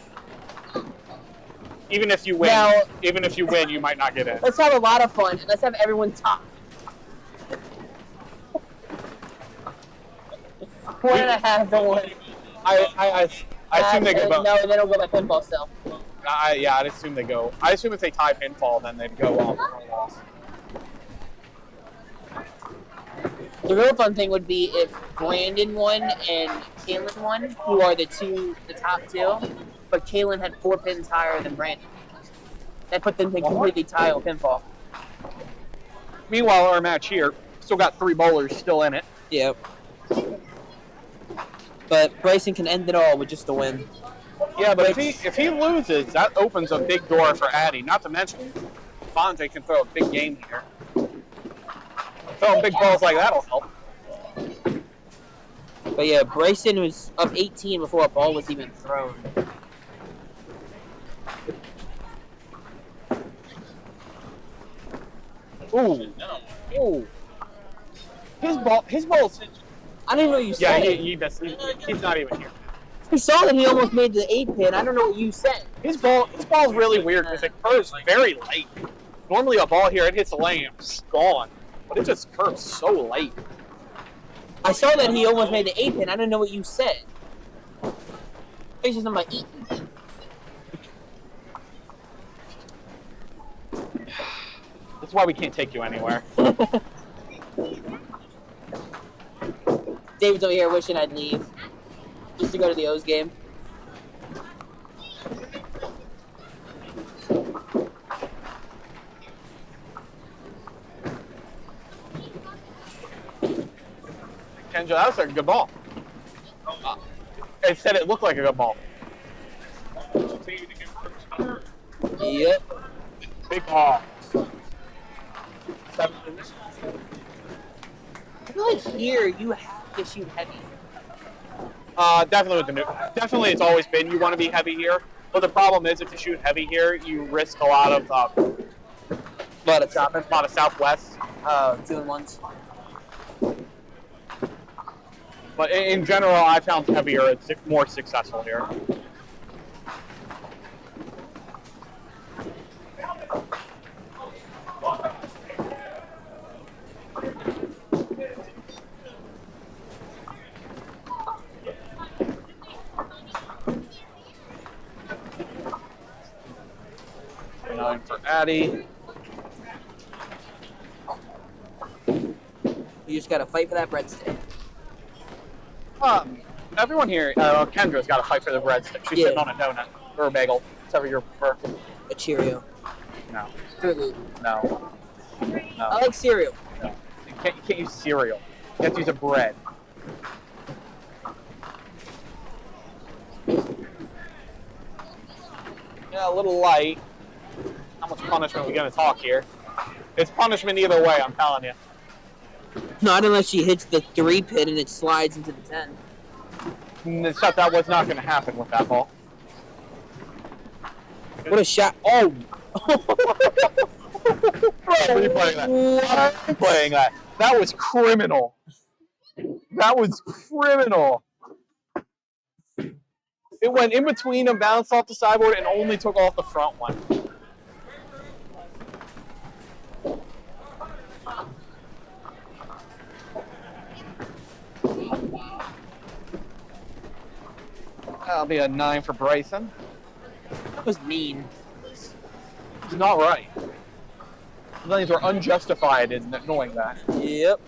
S1: Even if you win, you might not get in.
S2: Let's have a lot of fun. Let's have everyone top. 1.5 to 1.
S1: I assume they go both.
S2: No, they don't go by pinfall still.
S1: Yeah, I'd assume they go. I assume if they tie pinfall, then they'd go on loss.
S2: The real fun thing would be if Brandon won and Kaylin won, who are the top two, but Kaylin had 4 pins higher than Brandon. That put them to completely tie on pinfall.
S1: Meanwhile, our match here still got 3 bowlers still in it.
S2: Yep. But Bryson can end it all with just a win.
S1: Yeah, but if he loses, that opens a big door for Addy. Not to mention, Fonte can throw a big game here. Throwing big balls like that'll help.
S2: But yeah, Bryson was up 18 before a ball was even thrown.
S1: Ooh. Ooh. His ball's...
S2: I didn't know you said
S1: Yeah, he's not even here.
S2: I saw that he almost made the 8 pin. I don't know what you said.
S1: His ball's really weird because it curves very late. Normally a ball here, it hits the lane, it's gone. But it just curves so late.
S2: I saw that he almost made the 8 pin. I didn't know what you said. It's just on my eating.
S1: That's why we can't take you anywhere.
S2: David's over here wishing I'd leave. Just to go to the O's game.
S1: Kenjo, that was a good ball. It said it looked like a good ball.
S2: Yep.
S1: Big ball.
S2: I feel like here you have to shoot heavy.
S1: Definitely with the new. Definitely, it's always been you want to be heavy here. But the problem is, if you shoot heavy here, you risk a lot of southwest.
S2: 2-and-1s.
S1: But in general, I found heavier is more successful here. For Addy.
S2: You just gotta fight for that breadstick.
S1: Everyone here, Kendra's got to fight for the breadstick. She's sitting on a donut or a bagel, whatever you prefer.
S2: A Cheerio.
S1: No.
S2: Fruit Loop.
S1: No. No.
S2: I like cereal.
S1: No. You can't use cereal. You have to use a bread. Yeah, a little light. How much punishment are we going to talk here? It's punishment either way, I'm telling you.
S2: Not unless she hits the 3 pin and it slides into the 10.
S1: Except that was not going to happen with that ball.
S2: What a shot. Oh!
S1: Replaying that. Replaying that. That was criminal. That was criminal. It went in between and bounced off the sideboard and only took off the front one. That'll be a 9 for Bryson.
S2: That was mean.
S1: It's not right. These were unjustified in knowing that.
S2: Yep.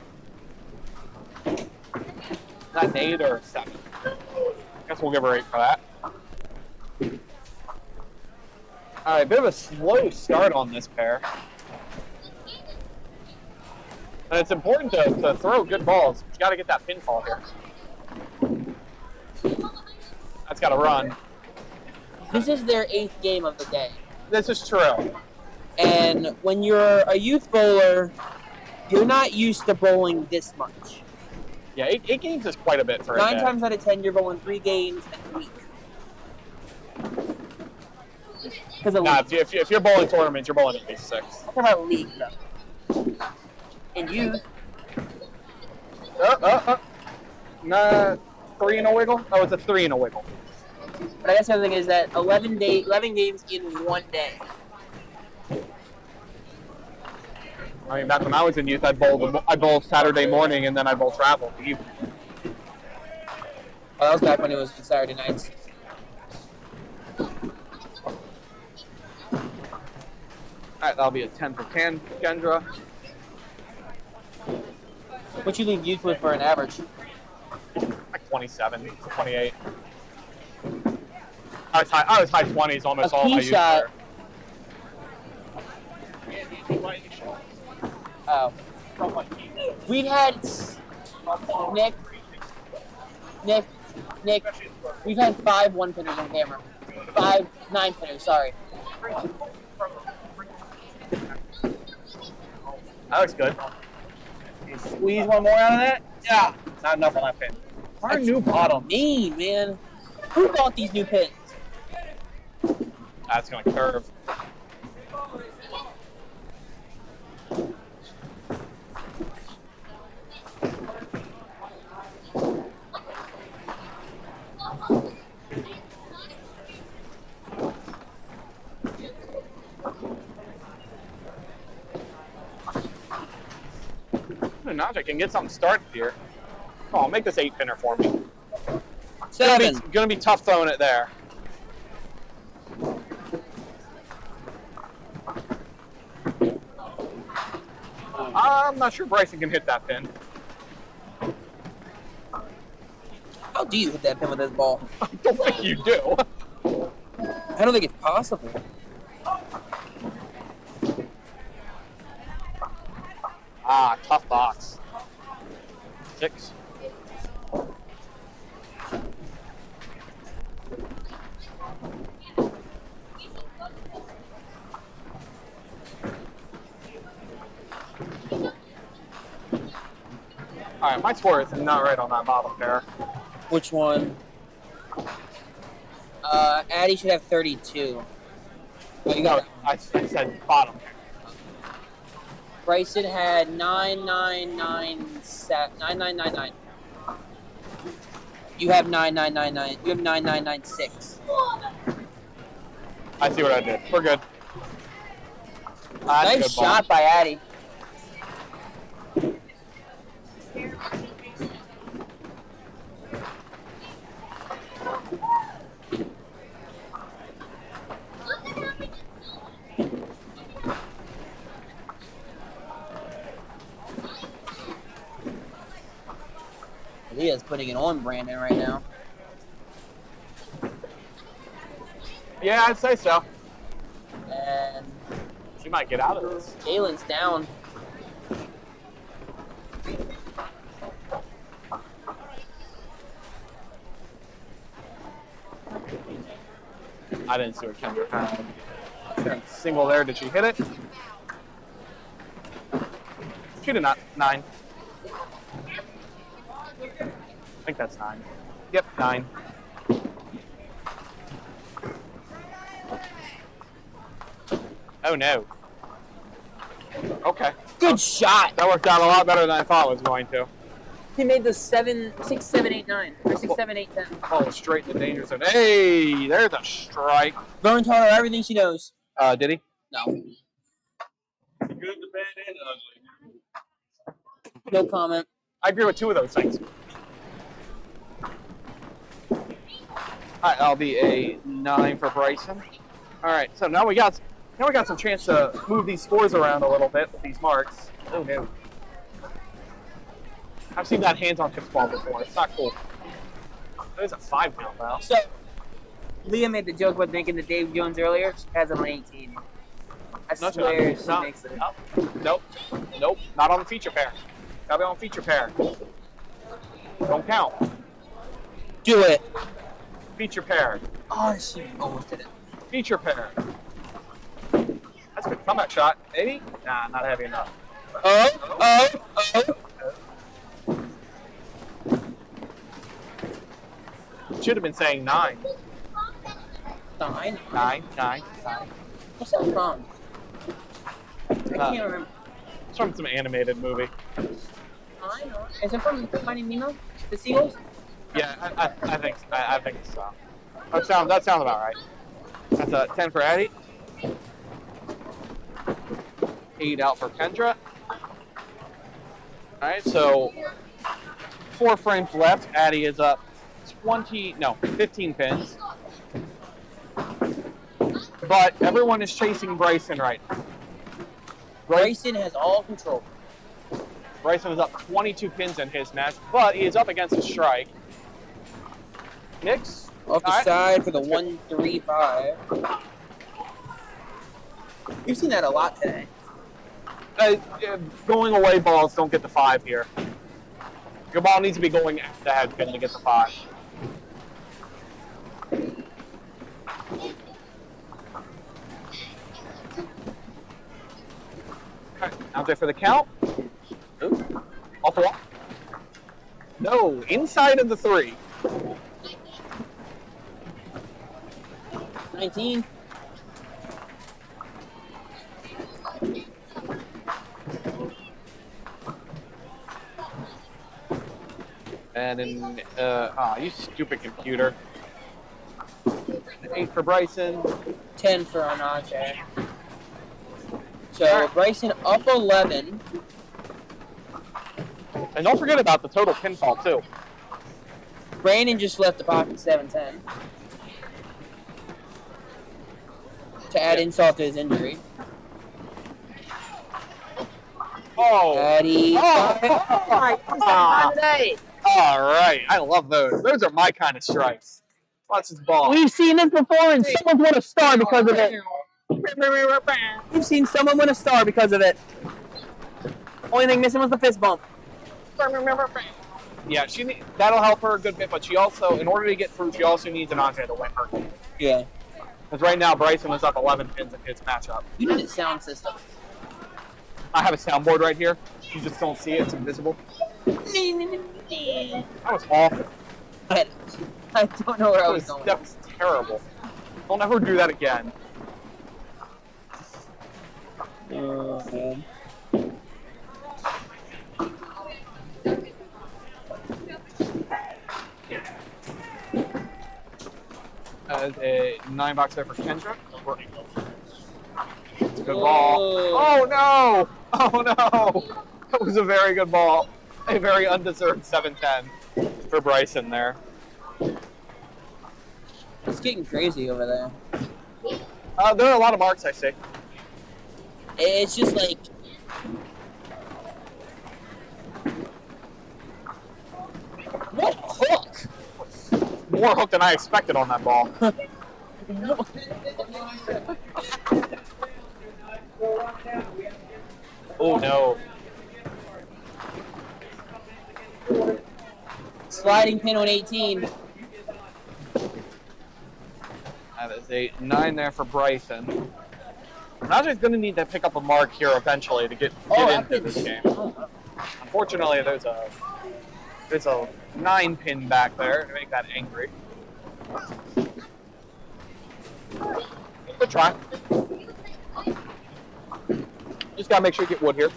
S1: Not an 8 or a 7. Guess we'll give her 8 for that. Alright, bit of a slow start on this pair. And it's important to throw good balls. You gotta get that pinfall here. That's gotta run.
S2: this is their 8th game of the day.
S1: This is true.
S2: And when you're a youth bowler, you're not used to bowling this much.
S1: Yeah, 8 games is quite a bit for
S2: 9 times out of 10, you're bowling 3 games a week.
S1: Nah, if you're bowling tournaments, you're bowling at least 6.
S2: Talk about league, though. And youth.
S1: Nah, 3 and a wiggle? Oh, it's a 3 and a wiggle.
S2: But I guess the other thing is that 11 games in 1 day.
S1: I mean, back when I was in youth, I bowled Saturday morning and then I bowled travel in the evening.
S2: Well, that was back when it was Saturday nights.
S1: Alright, that'll be a 10 for Kendra.
S2: What you leave youth with for an average?
S1: Like 27, 28. I was high 20s almost all my youth.
S2: Shot. Oh. We've had Nick. We've had 5 1-pinners on camera. 5 9-pinners. Sorry.
S1: That looks good. You squeeze one more out of that? Yeah. Not enough on that pin. Our new bottom.
S2: Mean, man. Who bought these new pins?
S1: That's gonna curve. Now if I can get something started here. Come on, make this 8-pinner for me.
S2: 7.
S1: Gonna be tough throwing it there. I'm not sure Bryson can hit that pin.
S2: How do you hit that pin with this ball?
S1: I don't think you do.
S2: I don't think it's possible.
S1: Ah, tough box. 6. Alright, my score is not right on that bottom pair.
S2: Which one? Addy should have 32. Oh, you got
S1: I said bottom.
S2: Bryson had 9999. You have 9999. You have 9996.
S1: I see what I did. We're good.
S2: Nice shot by Addy. Leah's putting it on Brandon right now.
S1: Yeah, I'd say so.
S2: And
S1: she might get out of this.
S2: Galen's down.
S1: I didn't see what Kendra had. Single there. Did she hit it? She did not. 9. I think that's 9. Yep, 9. Oh no. Okay.
S2: Good shot.
S1: That worked out a lot better than I thought it was going to.
S2: He made the 7, 6, 7, 8, 9. Or 6, 7, 8, 10.
S1: Oh, straight in the danger zone. Hey, there's a strike.
S2: Vern taught her everything she knows.
S1: Did he?
S2: No.
S9: Good, the bad, and ugly.
S2: No comment.
S1: I agree with 2 of those things. Alright, that'll be a 9 for Bryson. Alright, so now we got some chance to move these scores around a little bit with these marks. Oh no. I've seen that hands-on tips ball before. It's not cool. There's a 5 count now.
S2: So, Leah made the joke about thinking that Dave Jones earlier. She has him on 18. I swear she makes it.
S1: Nope. Nope. Not on the feature pair. Gotta be on feature pair. Don't count.
S2: Do it.
S1: Feature pair.
S2: Oh, she almost did it.
S1: Feature pair. That's a good comeback shot. Maybe? Nah, not heavy enough. Oh. Should have been saying 9.
S2: 9?
S1: 9.
S2: What's that from? I can't remember.
S1: It's from some animated movie.
S2: 9? Is it from Finding Nemo? The seagulls?
S1: Yeah, I think so. That sounds about right. That's a 10 for Addie. 8 out for Kendra. All right, so 4 frames left. Addie is up 15 pins. But everyone is chasing Bryson right now.
S2: Bryson has all control.
S1: Bryson is up 22 pins in his match, but he is up against a strike. Nix.
S2: Off the side for the 1-3-5. You've seen that a lot today.
S1: Going away balls don't get the 5 here. Your ball needs to be going at the head pin to get the 5. Out there for the count. Ooh. Off the wall. No, inside of the 3.
S2: 19.
S1: And then, you stupid computer. 8 for Bryson.
S2: 10 for Anante. So Bryson up 11.
S1: And don't forget about the total pinfall too.
S2: Brandon just left the pocket 7-10. To add insult to his injury.
S1: Oh!
S2: Addie.
S1: All right, I love those. Those are my kind of strikes. Watch this ball.
S2: We've seen this before, and someone's won a star because of it. We've seen someone win a star because of it. Only thing missing was the fist bump.
S1: Yeah, that'll help her a good bit, but she also, in order to get through, she also needs an Andre to win her game.
S2: Yeah.
S1: Because right now, Bryson was up 11 pins in his matchup.
S2: You need a sound system.
S1: I have a soundboard right here. You just don't see it. It's invisible. That was awful.
S2: I don't know where I was going.
S1: That was terrible. Don't ever do that again. A 9-box there for Kendra. It's a good ball. Oh no! Oh no! That was a very good ball. A very undeserved 7-10 for Bryson there.
S2: It's getting crazy over there.
S1: There are a lot of marks, I see.
S2: It's just like... What hook?
S1: More hook than I expected on that ball. Oh no.
S2: Sliding pin on 18.
S1: That is a 9 there for Bryson. Raja's going to need to pick up a mark here eventually to get into this game. Unfortunately, there's a 9 pin back there to make that angry. Good try. Just gotta make sure you get wood here.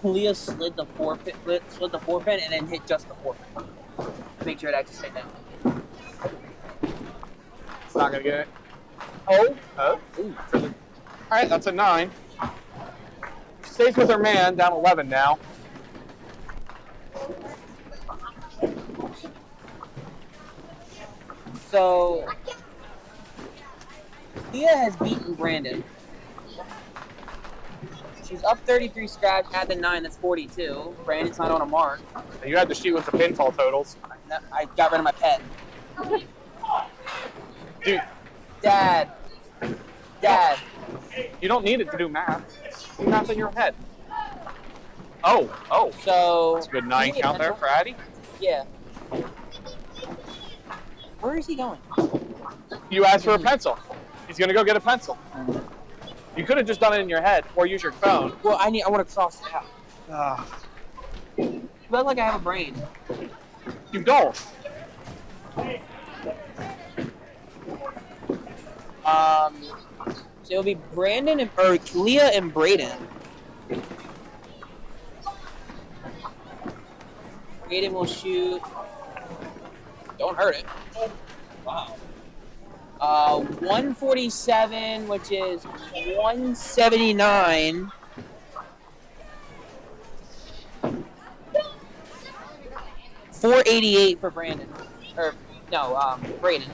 S2: Leah slid the 4 pin and then hit just the 4 pin. Make sure it actually stayed down.
S1: It's not gonna get it. Oh. Ooh. Alright, that's a 9. Stays with her man, down 11 now.
S2: So, Leah has beaten Brandon. She's up 33 scratch, add the 9, that's 42. Brandon's not on a mark.
S1: You had the sheet with the pinfall totals.
S2: I got rid of my pen.
S1: Dude.
S2: Dad.
S1: You don't need it to do math. Do math in your head. Oh.
S2: So...
S1: That's a good 9 count there for Addie.
S2: Yeah. Where is he going?
S1: You asked for a pencil. He's gonna go get a pencil. You could have just done it in your head or use your phone.
S2: Well, I want to cross it out. You look like I have a brain.
S1: You don't.
S2: So it'll be Brandon or Leah and Braden. Braden will shoot. Don't hurt it. Wow. 147, which is 179. $488 for Brandon. Or no, Braden.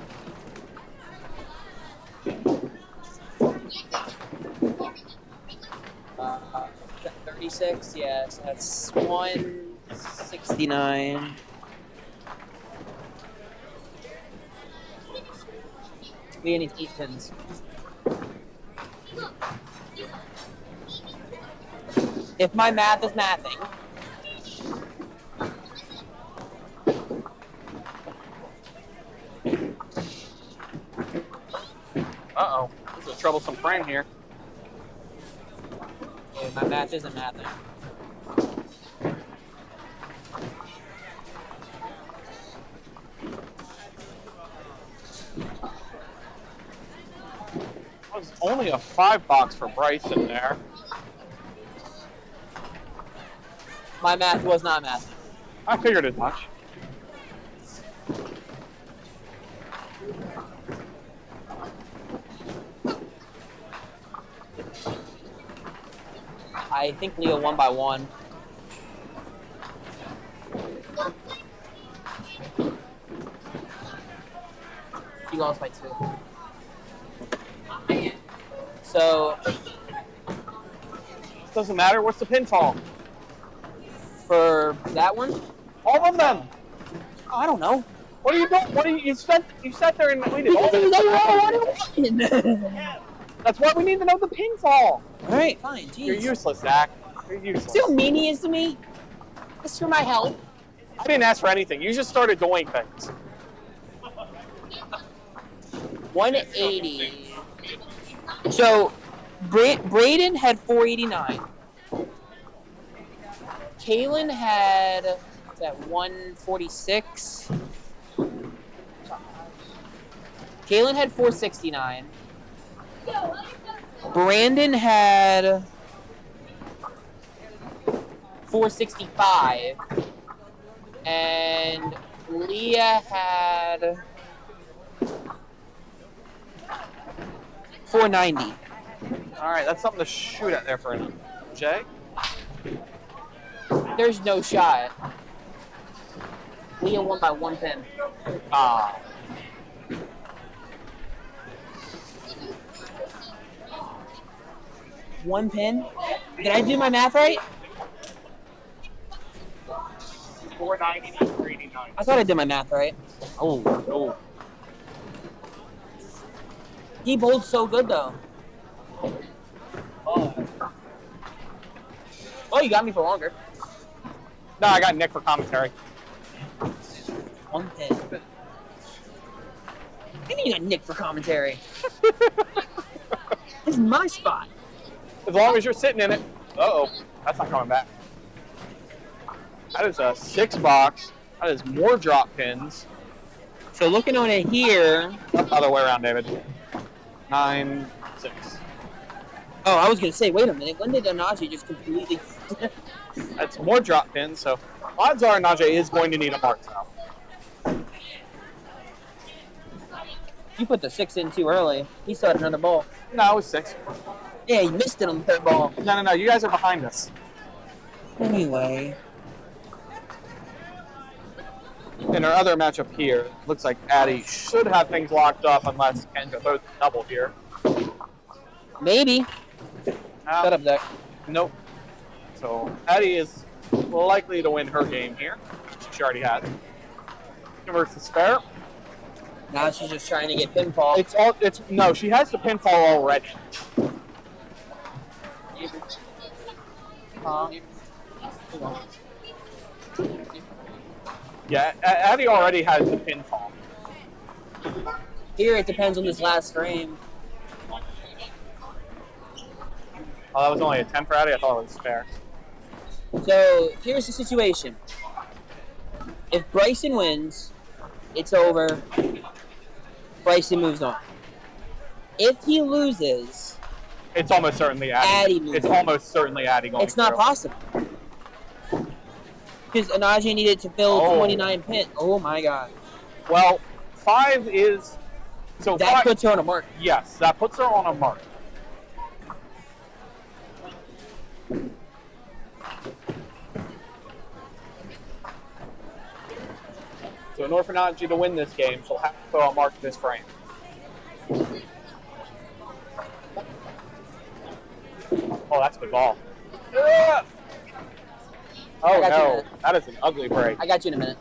S2: 36, yes, that's 169. We need 8 pins. If my math is mathing.
S1: Uh-oh. This is a troublesome frame here.
S2: Yeah, my math isn't mathing.
S1: There's only a 5 box for Bryce in there.
S2: My math was not mathing.
S1: I figured as much.
S2: I think Leo won by 1. He lost by 2. So
S1: doesn't matter. What's the pinfall?
S2: For that one?
S1: All of them.
S2: Oh, I don't know.
S1: What are you doing? What are you sat there and waited all this time. That's why we need to know the pinfall.
S2: Alright, fine. Jeez.
S1: You're useless, Zach. You're useless.
S2: See how mean he is to me? Just for my help.
S1: I didn't ask for anything. You just started doing things.
S2: 180. So, Braden had 489. Kaylin had, what's that, 146? Kaylin had 469. Brandon had 465. And Leah had 490.
S1: All right, that's something to shoot at there for Jay.
S2: There's no shot. Leah won by 1 pin.
S1: Ah.
S2: One pin? Did I do my math right?
S1: 490 to 389.
S2: I thought I did my math right.
S1: Oh.
S2: He bowled so good though. Oh, you got me for longer.
S1: No, I got Nick for commentary.
S2: 1 pin. What do you mean you got Nick for commentary? This is my spot.
S1: As long as you're sitting in it. Uh-oh. That's not coming back. That is a 6 box. That is more drop pins.
S2: So looking on it here.
S1: Other way around, David. 9, 6.
S2: Oh, I was going to say, wait a minute. When did Najee just completely...
S1: That's more drop pins, so odds are Najee is going to need a mark now.
S2: You put the 6 in too early. He still had another ball.
S1: No, it was 6.
S2: Yeah, you missed it on the 3rd ball.
S1: No. You guys are behind us.
S2: Anyway.
S1: In our other matchup here, looks like Addy should have things locked up unless Ken goes double here.
S2: Maybe. Shut up, Zach.
S1: Nope. So Addy is likely to win her game here. She already has. Converts the spare.
S2: Now she's just trying to get pinfall.
S1: No, she has the pinfall already. Yeah, Addy already has the pinfall.
S2: Here it depends on this last frame.
S1: Oh, that was only a 10 for Addy? I thought it was fair.
S2: So here's the situation. If Bryson wins, it's over. Bryson moves on. If he loses,
S1: it's almost certainly Addy. It's almost certainly Addy going.
S2: It's not possible. Because Anaje needed to fill 29 pin. Oh my god.
S1: Well, 5 is so
S2: that puts her on a mark.
S1: Yes, that puts her on a mark. So in order for Anaje to win this game, she'll have to throw a mark this frame. Oh, that's a good ball. Oh no, that is an ugly break.
S2: I got you in a minute.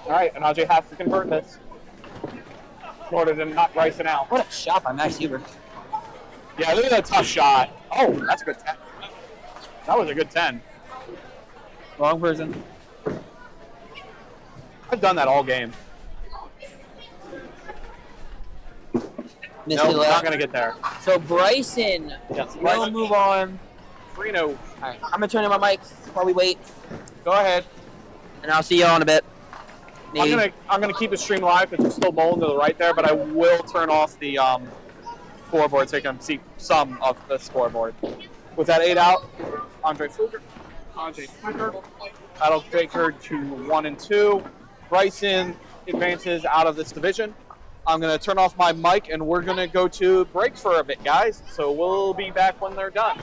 S1: All right, Anaje has to convert this in order to knock Bryson out.
S2: What a shot by Max Huber.
S1: Yeah, look at that tough shot. Oh, that's a good 10. That was a good 10.
S2: Wrong person.
S1: I've done that all game.
S2: Missed
S1: Nope,
S2: it left.
S1: not going to get there.
S2: So Bryson will move on.
S1: 3-0.
S2: All right, I'm going to turn in my mic while we wait.
S1: Go ahead.
S2: And I'll see you all in a bit. Maybe.
S1: I'm gonna keep the stream live because we're still bowling to the right there, but I will turn off the scoreboard so you can see some of the scoreboard. With that 8 out, Andre Fluger. That'll take her to 1 and 2. Bryson advances out of this division. I'm gonna turn off my mic and we're gonna go to break for a bit, guys. So we'll be back when they're done.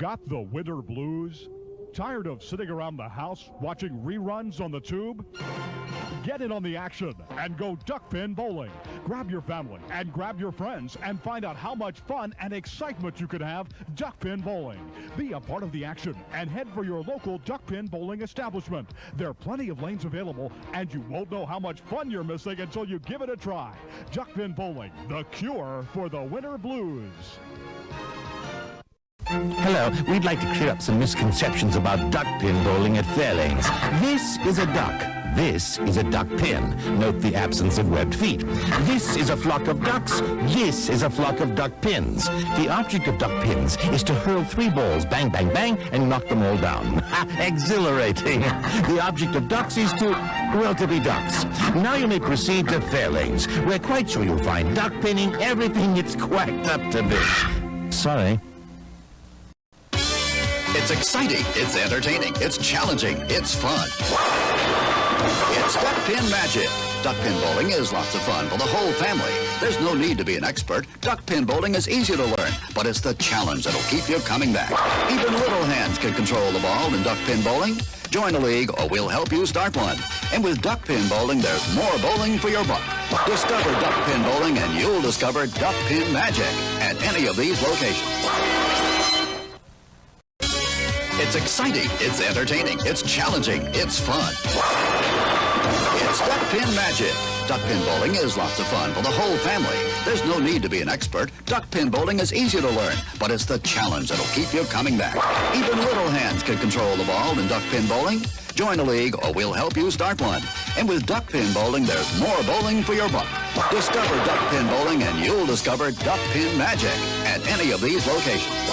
S6: Got the winter blues? Tired of sitting around the house watching reruns on the tube? Get in on the action and go duck pin bowling. Grab your family and grab your friends and find out how much fun and excitement you could have duck pin bowling. Be a part of the action and head for your local duck pin bowling establishment. There are plenty of lanes available and you won't know how much fun you're missing until you give it a try. Duck pin bowling, the cure for the winter blues.
S15: Hello, we'd like to clear up some misconceptions about duck pin bowling at Fairlanes. This is a duck. This is a duck pin. Note the absence of webbed feet. This is a flock of ducks. This is a flock of duck pins. The object of duck pins is to hurl 3 balls, bang, bang, bang, and knock them all down. Exhilarating. The object of ducks is to, well, to be ducks. Now you may proceed to Fairlanes. We're quite sure you'll find duck pinning everything it's quacked up to be. Sorry.
S8: It's exciting, it's entertaining, it's challenging, it's fun. It's Duck Pin Magic. Duck pin bowling is lots of fun for the whole family. There's no need to be an expert. Duck pin bowling is easy to learn, but it's the challenge that'll keep you coming back. Even little hands can control the ball in duck pin bowling. Join a league or we'll help you start one. And with duck pin bowling, there's more bowling for your buck. Discover duck pin bowling and you'll discover duck pin magic at any of these locations. It's exciting, it's entertaining, it's challenging, it's fun. It's Duck Pin Magic. Duck pin bowling is lots of fun for the whole family. There's no need to be an expert. Duck pin bowling is easy to learn, but it's the challenge that'll keep you coming back. Even little hands can control the ball in duck pin bowling. Join a league or we'll help you start one. And with duck pin bowling, there's more bowling for your buck. Discover duck pin bowling and you'll discover duck pin magic at any of these locations.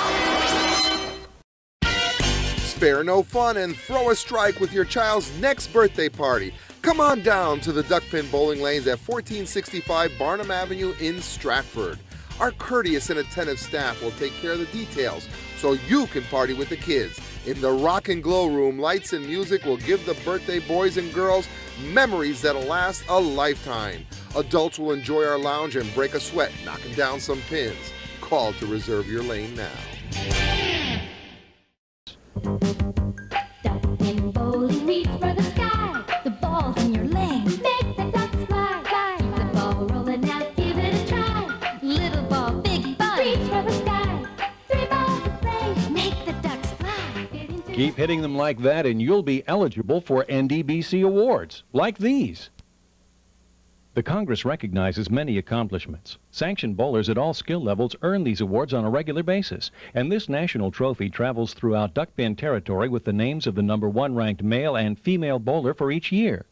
S13: Spare no fun and throw a strike with your child's next birthday party. Come on down to the duck pin bowling lanes at 1465 Barnum Avenue in Stratford. Our courteous and attentive staff will take care of the details so you can party with the kids. In the Rock and Glow Room, lights and music will give the birthday boys and girls memories that'll last a lifetime. Adults will enjoy our lounge and break a sweat knocking down some pins. Call to reserve your lane now.
S7: Duck pin bowling, reach for the sky. The ball's in your lane. Make the ducks fly. Fly. The ball rolling out, give it a try. Little ball, big ball, reach for the sky. 3 balls to play, make the ducks fly.
S17: Keep hitting them like that and you'll be eligible for NDBC awards, like these. The Congress recognizes many accomplishments. Sanctioned bowlers at all skill levels earn these awards on a regular basis, and this national trophy travels throughout duck pin territory with the names of the #1 ranked male and female bowler for each year.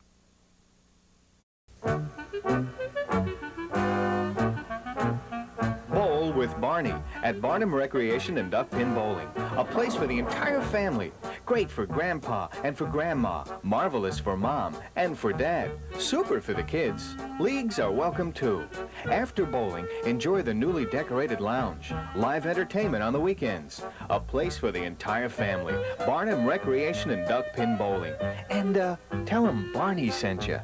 S12: Bowl with Barney at Barnum Recreation and Duck Pin Bowling. A place for the entire family. Great for Grandpa and for Grandma. Marvelous for Mom and for Dad. Super for the kids. Leagues are welcome too. After bowling, enjoy the newly decorated lounge. Live entertainment on the weekends. A place for the entire family. Barnum Recreation and Duck Pin Bowling. And tell them Barney sent you.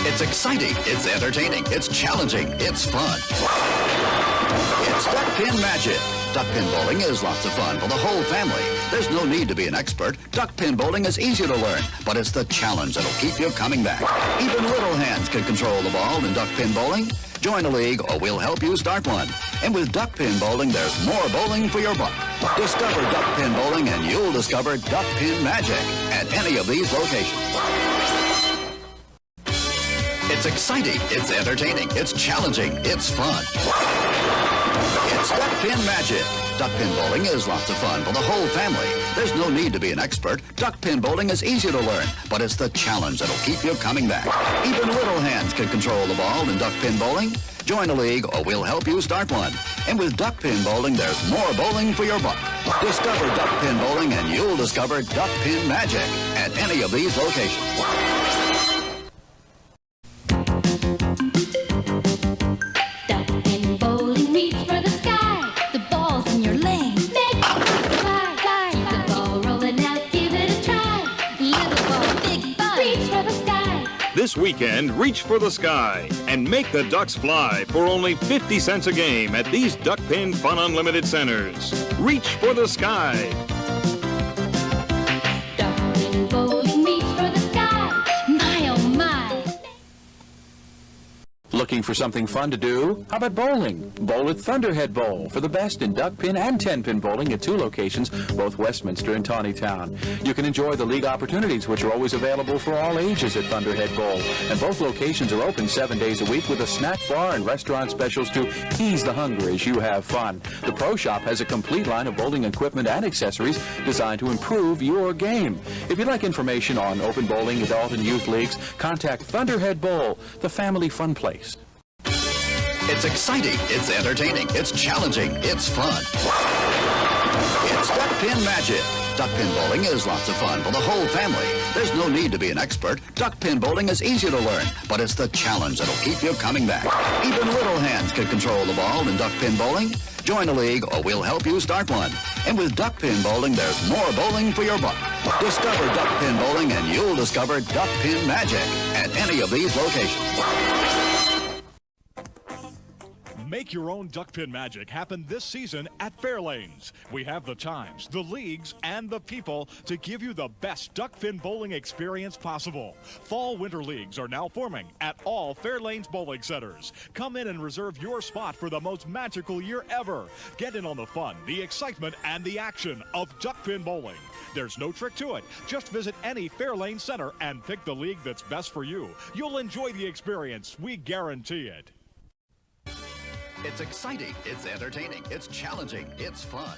S8: It's exciting, it's entertaining, it's challenging, it's fun. It's Duck Pin Magic. Duck pin bowling is lots of fun for the whole family. There's no need to be an expert. Duck pin bowling is easy to learn, but it's the challenge that'll keep you coming back. Even little hands can control the ball in duck pin bowling. Join a league or we'll help you start one. And with duck pin bowling, there's more bowling for your buck. Discover duck pin bowling and you'll discover duck pin magic at any of these locations. It's exciting, it's entertaining, it's challenging, it's fun. It's Duck Pin Magic. Duck pin bowling is lots of fun for the whole family. There's no need to be an expert. Duck pin bowling is easy to learn, but it's the challenge that'll keep you coming back. Even little hands can control the ball in duck pin bowling. Join a league or we'll help you start one. And with duck pin bowling, there's more bowling for your buck. Discover duck pin bowling and you'll discover duck pin magic at any of these locations.
S7: Duck pin bowling, reach for the sky. The ball's in your lane. Make it fly, fly. The ball rolling out, give it a try. Little ball, big buzz. Reach for the sky.
S10: This weekend, reach for the sky and make the Ducks fly for only 50 cents a game at these Duck Pin Fun Unlimited centers. Reach for the sky.
S7: Duck pin bowling, reach for the sky. My oh my.
S5: Looking for something fun to do? How about bowling? Bowl at Thunderhead Bowl for the best in duck pin and 10-pin bowling at 2 locations, both Westminster and Tawnytown. You can enjoy the league opportunities, which are always available for all ages at Thunderhead Bowl. And both locations are open 7 days a week with a snack bar and restaurant specials to ease the hunger as you have fun. The Pro Shop has a complete line of bowling equipment and accessories designed to improve your game. If you'd like information on open bowling, adult and youth leagues, contact Thunderhead Bowl, the family fun place.
S8: It's exciting, it's entertaining, it's challenging, it's fun. It's Duck Pin Magic. Duck pin bowling is lots of fun for the whole family. There's no need to be an expert. Duck pin bowling is easy to learn, but it's the challenge that'll keep you coming back. Even little hands can control the ball in duck pin bowling. Join a league or we'll help you start one. And with duck pin bowling, there's more bowling for your buck. Discover duck pin bowling and you'll discover duck pin magic at any of these locations.
S6: Make your own duck pin magic happen this season at Fairlanes. We have the times, the leagues, and the people to give you the best duck pin bowling experience possible. Fall-winter leagues are now forming at all Fairlanes bowling centers. Come in and reserve your spot for the most magical year ever. Get in on the fun, the excitement, and the action of duck pin bowling. There's no trick to it. Just visit any Fairlane center and pick the league that's best for you. You'll enjoy the experience. We guarantee it.
S8: It's exciting, it's entertaining, it's challenging, it's fun.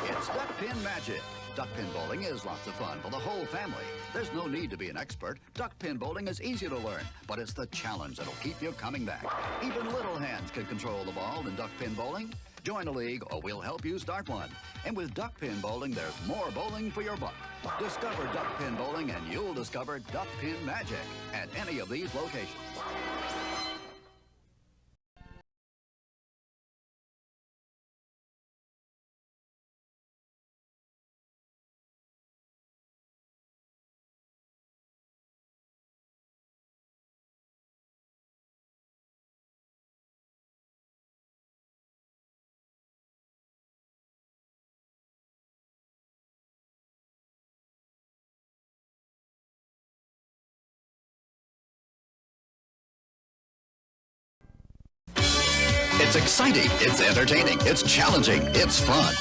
S8: It's Duck Pin Magic. Duck pin bowling is lots of fun for the whole family. There's no need to be an expert. Duck pin bowling is easy to learn, but it's the challenge that'll keep you coming back. Even little hands can control the ball in duck pin bowling. Join a league or we'll help you start one. And with duck pin bowling, there's more bowling for your buck. Discover duck pin bowling and you'll discover duck pin magic at any of these locations. It's exciting, it's entertaining, it's challenging, it's fun.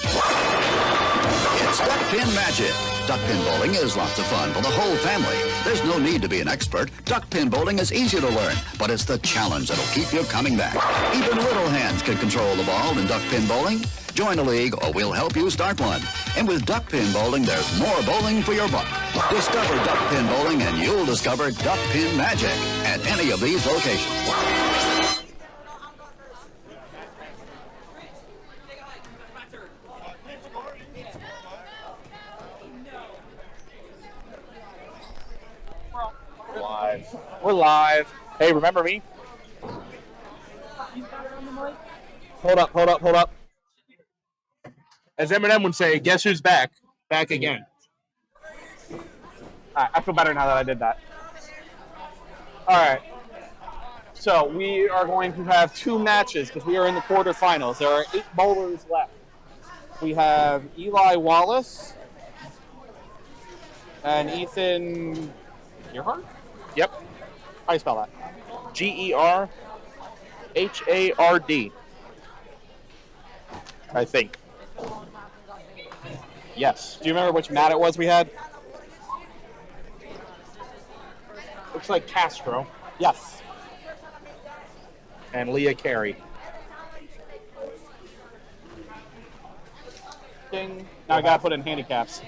S8: It's Duck Pin Magic. Duck pin bowling is lots of fun for the whole family. There's no need to be an expert. Duck pin bowling is easy to learn, but it's the challenge that'll keep you coming back. Even little hands can control the ball in duck pin bowling. Join a league or we'll help you start one. And with duck pin bowling, there's more bowling for your buck. Discover duck pin bowling and you'll discover duck pin magic at any of these locations.
S14: We're live. Hey, remember me? Hold up. As Eminem would say, guess who's back? Back again. All right, I feel better now that I did that. All right. So we are going to have 2 matches because we are in the quarterfinals. There are 8 bowlers left. We have Eli Wallace and Ethan Gerhard? Yep. How do you spell that? Gerhard. I think. Yes. Do you remember which mat it was we had? Looks like Castro. Yes. And Leah Carey.
S1: working. Now I gotta put in handicaps.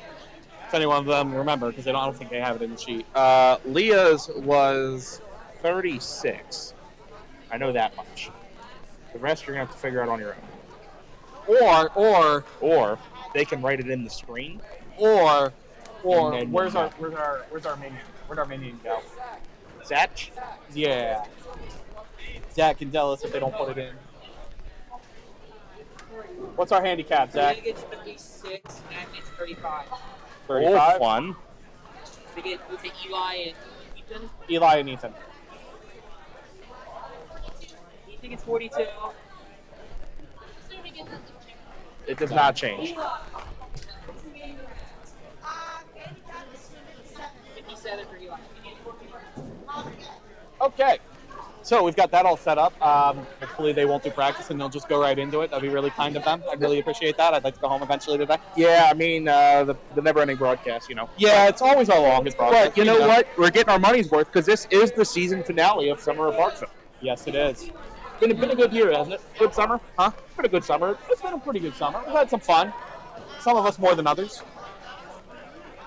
S1: If any one of them remember, because I don't think they have it in the sheet.
S14: Leah's was 36. I know that much. The rest you're gonna have to figure out on your own. Or they can write it in the screen.
S1: Or where's our minion? Where'd our minion go?
S14: Zach?
S1: Yeah. Zach can tell us if they don't put it in. What's our handicap, Zach?
S2: Leah gets 36, Matt gets 35.
S1: 35?
S14: Oh, fun.
S2: We get Eli and Ethan.
S1: Eli and Ethan.
S2: Ethan gets 42.
S14: It does not change.
S2: 57 for Eli.
S1: Okay. So we've got that all set up. Hopefully they won't do practice and they'll just go right into it. That'd be really kind of them. I'd really appreciate that. I'd like to go home eventually today.
S14: Yeah, I mean, the never-ending broadcast, you know.
S1: Yeah, it's always our longest broadcast.
S14: But you know what? We're getting our money's worth because this is the season finale of Summer of Parkville.
S1: Yes, it is.
S14: Been a good year, hasn't it? Good summer?
S1: Huh?
S14: Been a good summer.
S1: It's been a pretty good summer. We've had some fun. Some of us more than others.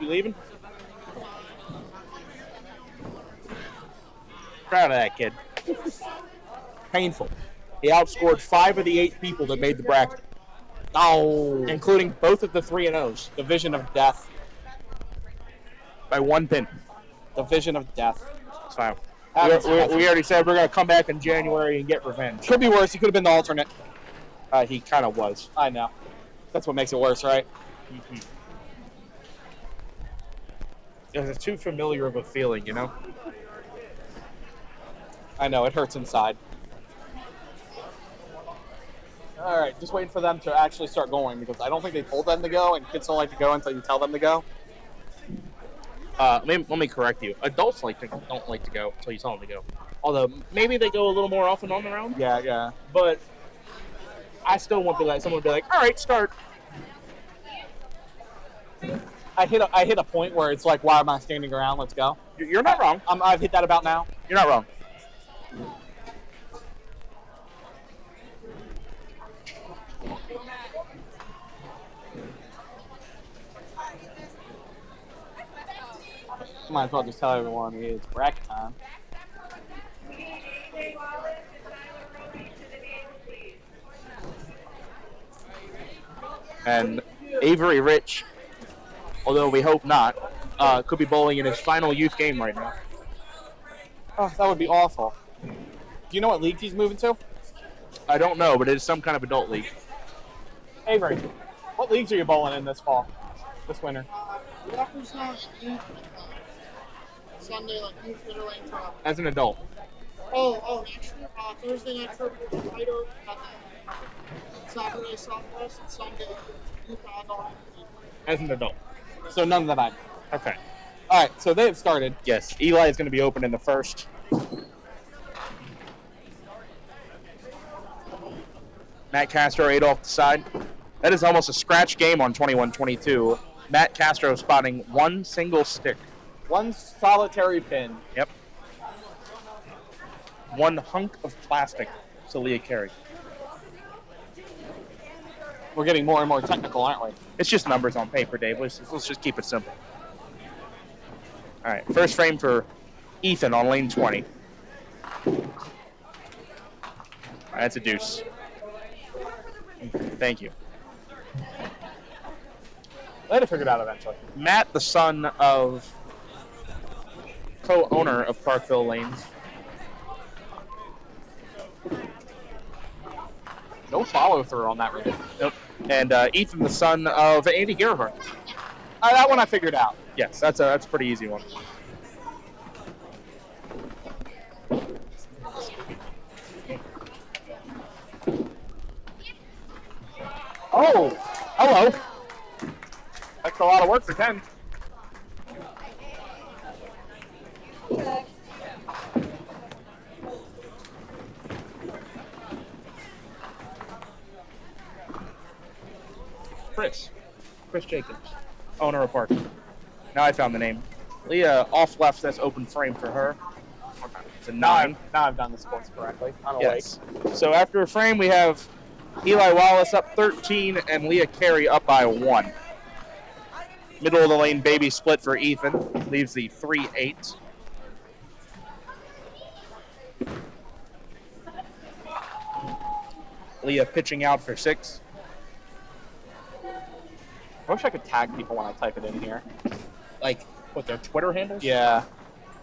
S14: You leaving? Proud of that kid. Painful. He outscored 5 of the 8 people that made the bracket.
S1: Oh.
S14: Including both of the 3-0s.
S1: The vision of death.
S14: By 1 pin.
S1: The vision of death.
S14: So, we already said we're going to come back in January and get revenge.
S1: Could be worse. He could have been the alternate.
S14: He kind of was.
S1: I know. That's what makes it worse, right?
S14: Mm-hmm. It's too familiar of a feeling, you know?
S1: I know. It hurts inside. All right, just waiting for them to actually start going because I don't think they told them to go, and kids don't like to go until you tell them to go.
S14: Let me correct you. Adults don't like to go until you tell them to go. Although maybe they go a little more often on their own.
S1: Yeah.
S14: But I still want to be like someone would be like, all right, start.
S1: I hit a point where it's like, why am I standing around? Let's go.
S14: You're not wrong.
S1: I've hit that about now.
S14: You're not wrong.
S1: Might as well just tell everyone it's bracket time.
S14: And Avery Rich, although we hope not, could be bowling in his final youth game right now.
S1: Oh, that would be awful. Do you know what league he's moving to?
S14: I don't know, but it is some kind of adult league.
S1: Avery, what leagues are you bowling in this fall, this winter?
S4: Sunday, like youth middle lane top.
S14: As an adult.
S4: Oh, next year, Thursday night for Fighter, Saturday Southwest, and Sunday youth adult.
S14: As an adult.
S1: So none of that.
S14: Okay.
S1: All right, so they have started.
S14: Yes, Eli is going to be open in the first. Matt Castro 8 off the side. That is almost a scratch game on 21-22. Matt Castro spotting one single stick.
S1: One solitary pin.
S14: Yep. One hunk of plastic to Leah Carey.
S1: We're getting more and more technical, aren't we?
S14: It's just numbers on paper, Dave. Let's just keep it simple. All right, first frame for Ethan on lane 20. All right, that's a deuce. Thank you.
S1: They'd have figured it out eventually.
S14: Matt, the son of co-owner of Parkville Lanes.
S1: No follow through on that read.
S14: Nope. And Ethan, the son of Andy Gerhardt.
S1: That one I figured out.
S14: Yes, that's a pretty easy one.
S1: Oh, hello. That's a lot of work for 10.
S14: Chris Jacobs, owner of Park. Now I found the name. Leah off left, that's open frame for her. It's a 9.
S1: Now I've done the sports correctly. I'm awake.
S14: Yes. So after a frame, we have Eli Wallace up 13, and Leah Carey up by 1. Middle of the lane baby split for Ethan. Leaves the 3-8. Leah pitching out for 6.
S1: I wish I could tag people when I type it in here.
S14: Like, what, their Twitter handles?
S1: Yeah.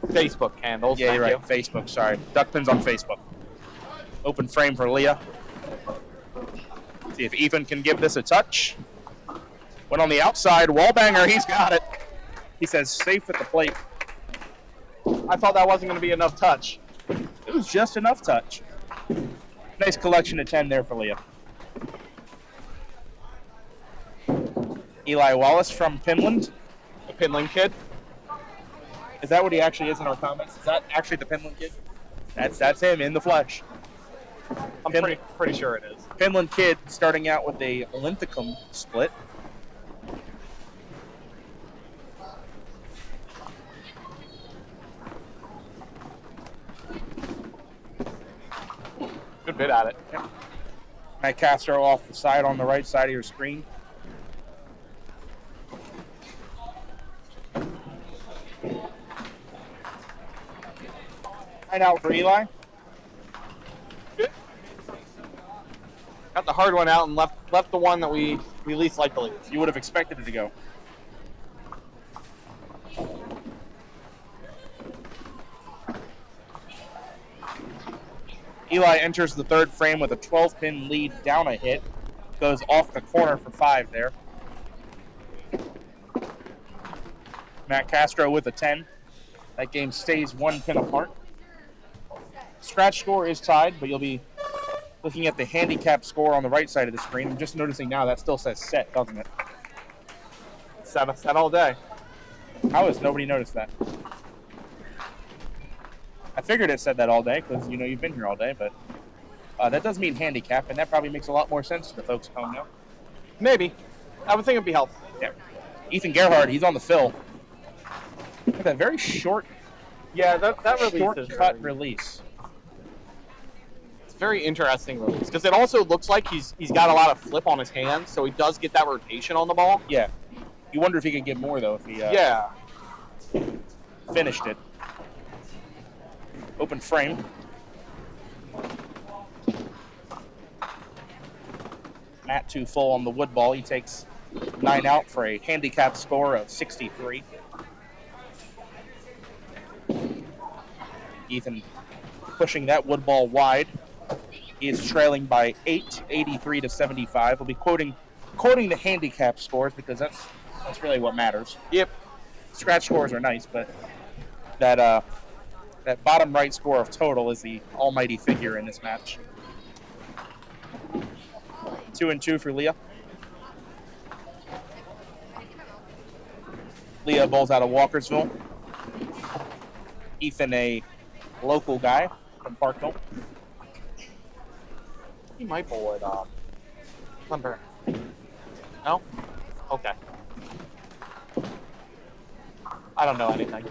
S1: Facebook handles.
S14: Yeah, you're right. Facebook, sorry. Duckpins on Facebook. Open frame for Leah. See if Ethan can give this a touch. Went on the outside. Wallbanger, he's got it. He says safe at the plate.
S1: I thought that wasn't going to be enough touch.
S14: It was just enough touch. Nice collection of 10 there for Leah. Eli Wallace from Pinland.
S1: The Pinland kid.
S14: Is that what he actually is in our comments? Is that actually the Pinland kid? That's him in the flesh.
S1: I'm pretty sure it is.
S14: Pinland kid starting out with a Linthicum split.
S1: Good bit at it.
S14: Yep. Matt Castro off the side on the right side of your screen. Line out for Eli.
S1: Good. Got the hard one out and left the one that we least like to leave.
S14: You would have expected it to go. Eli enters the third frame with a 12-pin lead down a hit. Goes off the corner for 5 there. Matt Castro with a 10. That game stays 1 pin apart. Scratch score is tied, but you'll be looking at the handicap score on the right side of the screen. I'm just noticing now that still says set, doesn't it?
S1: Set all day.
S14: How has nobody noticed that? I figured it said that all day because, you know, you've been here all day, but that does mean handicap, and that probably makes a lot more sense to the folks at home now.
S1: Maybe. I would think it'd be helpful.
S14: Yeah. Ethan Gerhard, he's on the fill. Look at that very short,
S1: that release
S14: short-cut release.
S1: It's very interesting release because it also looks like he's got a lot of flip on his hands, so he does get that rotation on the ball.
S14: Yeah. You wonder if he could get more, though, if he finished it. Open frame. Matt 2 full on the wood ball. He takes 9 out for a handicap score of 63. Ethan pushing that wood ball wide. He is trailing by 8, 83 to 75. We'll be quoting the handicap scores because that's really what matters.
S1: Yep.
S14: Scratch scores are nice, but that bottom right score of total is the almighty figure in this match. 2-2 for Leah. Leah bowls out of Walkersville. Ethan, a local guy from Parkville.
S1: He might bowl it Thunder. No? Okay. I don't know anything.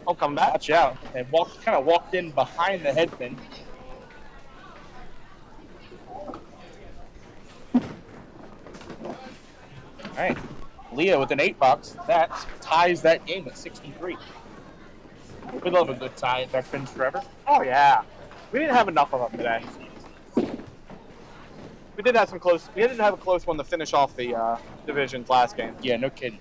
S1: I'll come back.
S14: Watch out. They kind of walked in behind the head pin. All right. Leah with an 8-box. That ties that game at 63. We love a good tie at Duck Pins Forever.
S1: Oh, yeah. We didn't have enough of them today. We did have some close. We didn't have a close one to finish off the division's last game.
S14: Yeah, no kidding.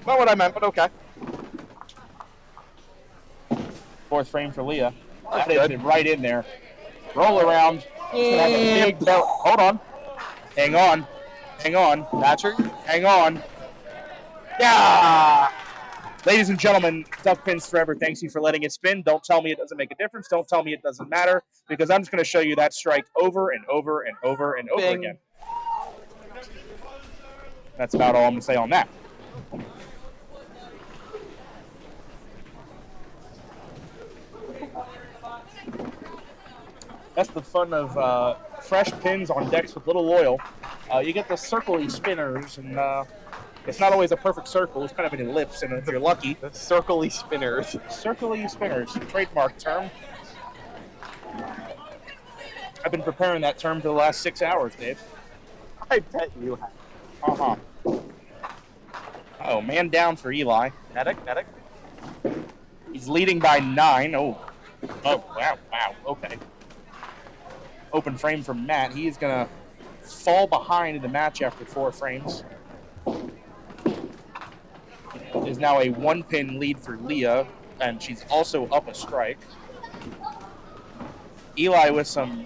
S1: Not what I meant, but okay.
S14: Fourth frame for Leah.
S1: That's
S14: That
S1: good.
S14: is right in there. Roll around. Hold on. Hang on. Hang on.
S1: Thatcher.
S14: Hang on. Yeah! Ladies and gentlemen, Duck Pins Forever, thanks you for letting it spin. Don't tell me it doesn't make a difference. Don't tell me it doesn't matter, because I'm just going to show you that strike over and over and over and over again. That's about all I'm going to say on that. That's the fun of fresh pins on decks with little oil. You get the circle-y spinners, and it's not always a perfect circle. It's kind of an ellipse, and if you're lucky,
S1: the circle-y spinners.
S14: Circle-y spinners, trademark term. I've been preparing that term for the last 6 hours, Dave.
S1: I bet you have.
S14: Uh-huh. Oh, man down for Eli.
S1: Medic.
S14: He's leading by 9. Oh, wow, okay. Open frame from Matt. He is going to fall behind the match after 4 frames. There's now a 1-pin lead for Leah, and she's also up a strike. Eli, with some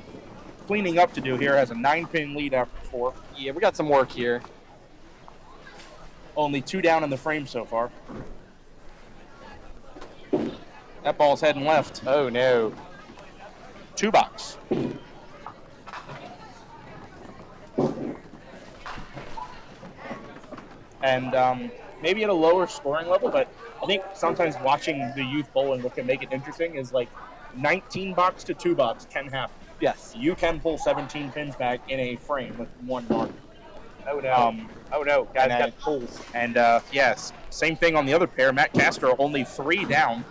S14: cleaning up to do here, has a 9-pin lead after 4.
S1: Yeah, we got some work here.
S14: Only 2 down in the frame so far. That ball's heading left.
S1: Oh, no.
S14: 2 box. And maybe at a lower scoring level, but I think sometimes watching the youth bowling, what can make it interesting is like 19 box to 2 box can happen.
S1: Yes.
S14: You can pull 17 pins back in a frame with 1 mark.
S1: Oh, no. Guys got pulls.
S14: And, yes, same thing on the other pair. Matt Castro only 3 down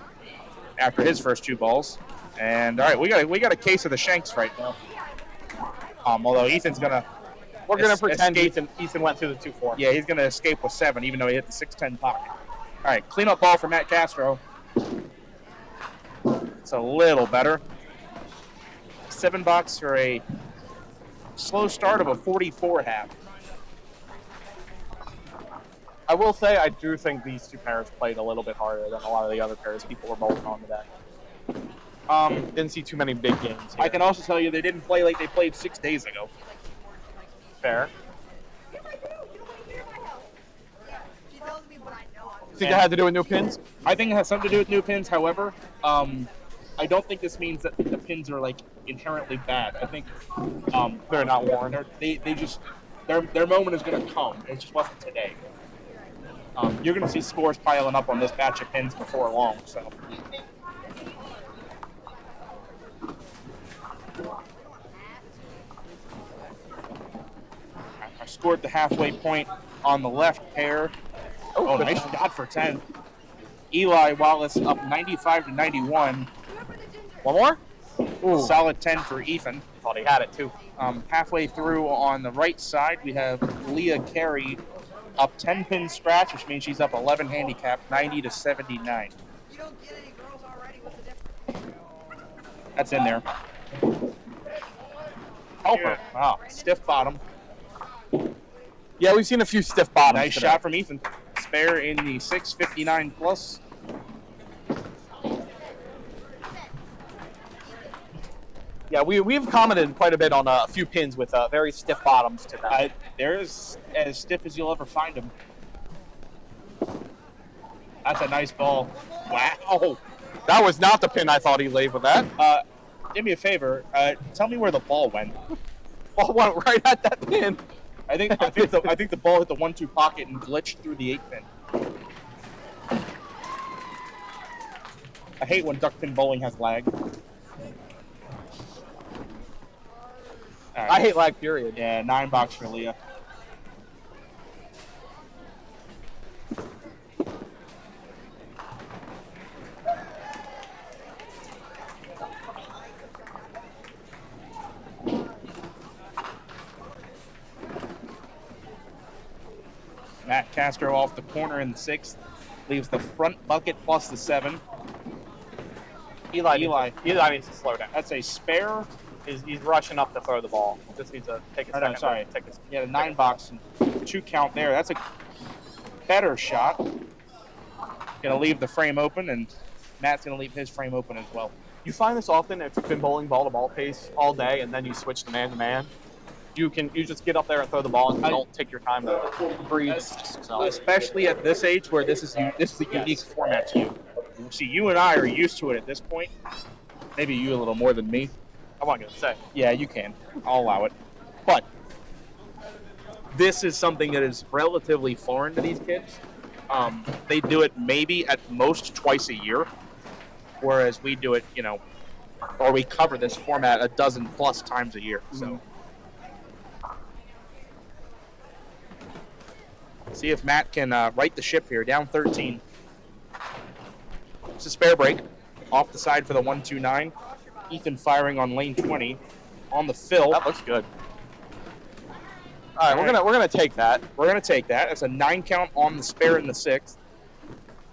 S14: after his first 2 balls. And, all right, we got a case of the shanks right now. Although Ethan's going to...
S1: We're going to pretend Ethan went through the 2-4.
S14: Yeah, he's going to escape with 7, even though he hit the 6-10 pocket. All right, cleanup ball for Matt Castro. It's a little better. 7 box for a slow start of a 44 half.
S1: I will say I do think these 2 pairs played a little bit harder than a lot of the other pairs people were bowling on today. Didn't see too many big games here.
S14: I can also tell you they didn't play like they played 6 days ago.
S1: Fair. You think it had to do with new pins?
S14: I think it has something to do with new pins. However, I don't think this means that the pins are like inherently bad. I think
S1: they're not worn.
S14: They just their moment is going to come. It just wasn't today. You're going to see scores piling up on this batch of pins before long. So. I scored the halfway point on the left pair. Oh, nice shot for 10. Eli Wallace up 95 to 91.
S1: One more?
S14: Ooh. Solid 10 for Ethan.
S1: Thought he had it too.
S14: Halfway through on the right side, we have Leah Carey up 10 pin scratch, which means she's up 11 handicap, 90 to 79. That's in there. Helper. Wow, stiff bottom.
S1: Yeah, we've seen a few stiff bottoms.
S14: Nice
S1: today.
S14: shot from Ethan. Spare in the 659 plus.
S1: Yeah, we've commented quite a bit on a few pins with very stiff bottoms today.
S14: They're as stiff as you'll ever find them. That's a nice ball. Wow.
S1: That was not the pin I thought he laid with that.
S14: Do me a favor. Tell me where the ball went.
S1: Ball went right at that pin.
S14: I think the ball hit the 1-2 pocket and glitched through the 8 pin. I hate when duck pin bowling has lag. Right.
S1: I hate lag, period.
S14: Yeah, 9 box for Leah. Matt Castro off the corner in the 6th. Leaves the front bucket plus the 7. Eli needs to slow down. That's a spare.
S1: He's rushing up to throw the ball. Just needs to take a second.
S14: No, sorry. Yeah, the 9 box and 2 count there. That's a better shot. Gonna leave the frame open, and Matt's gonna leave his frame open as well.
S1: You find this often if you've been bowling ball to ball pace all day, and then you switch to man to man. You just get up there and throw the ball, and you don't take your time to breathe.
S14: Especially at this age, where this is a unique format to you. See, you and I are used to it at this point. Maybe you a little more than me.
S1: I wasn't gonna say.
S14: Yeah, you can. I'll allow it. But this is something that is relatively foreign to these kids. They do it maybe at most twice a year, whereas we do it, or we cover this format a dozen plus times a year. So, see if Matt can right the ship here. Down 13. It's a spare break off the side for the 1-2-9. Ethan firing on lane 20. on the fill.
S1: That looks good. All right, we're gonna take that.
S14: We're gonna take that. It's a 9 count on the spare in the 6th.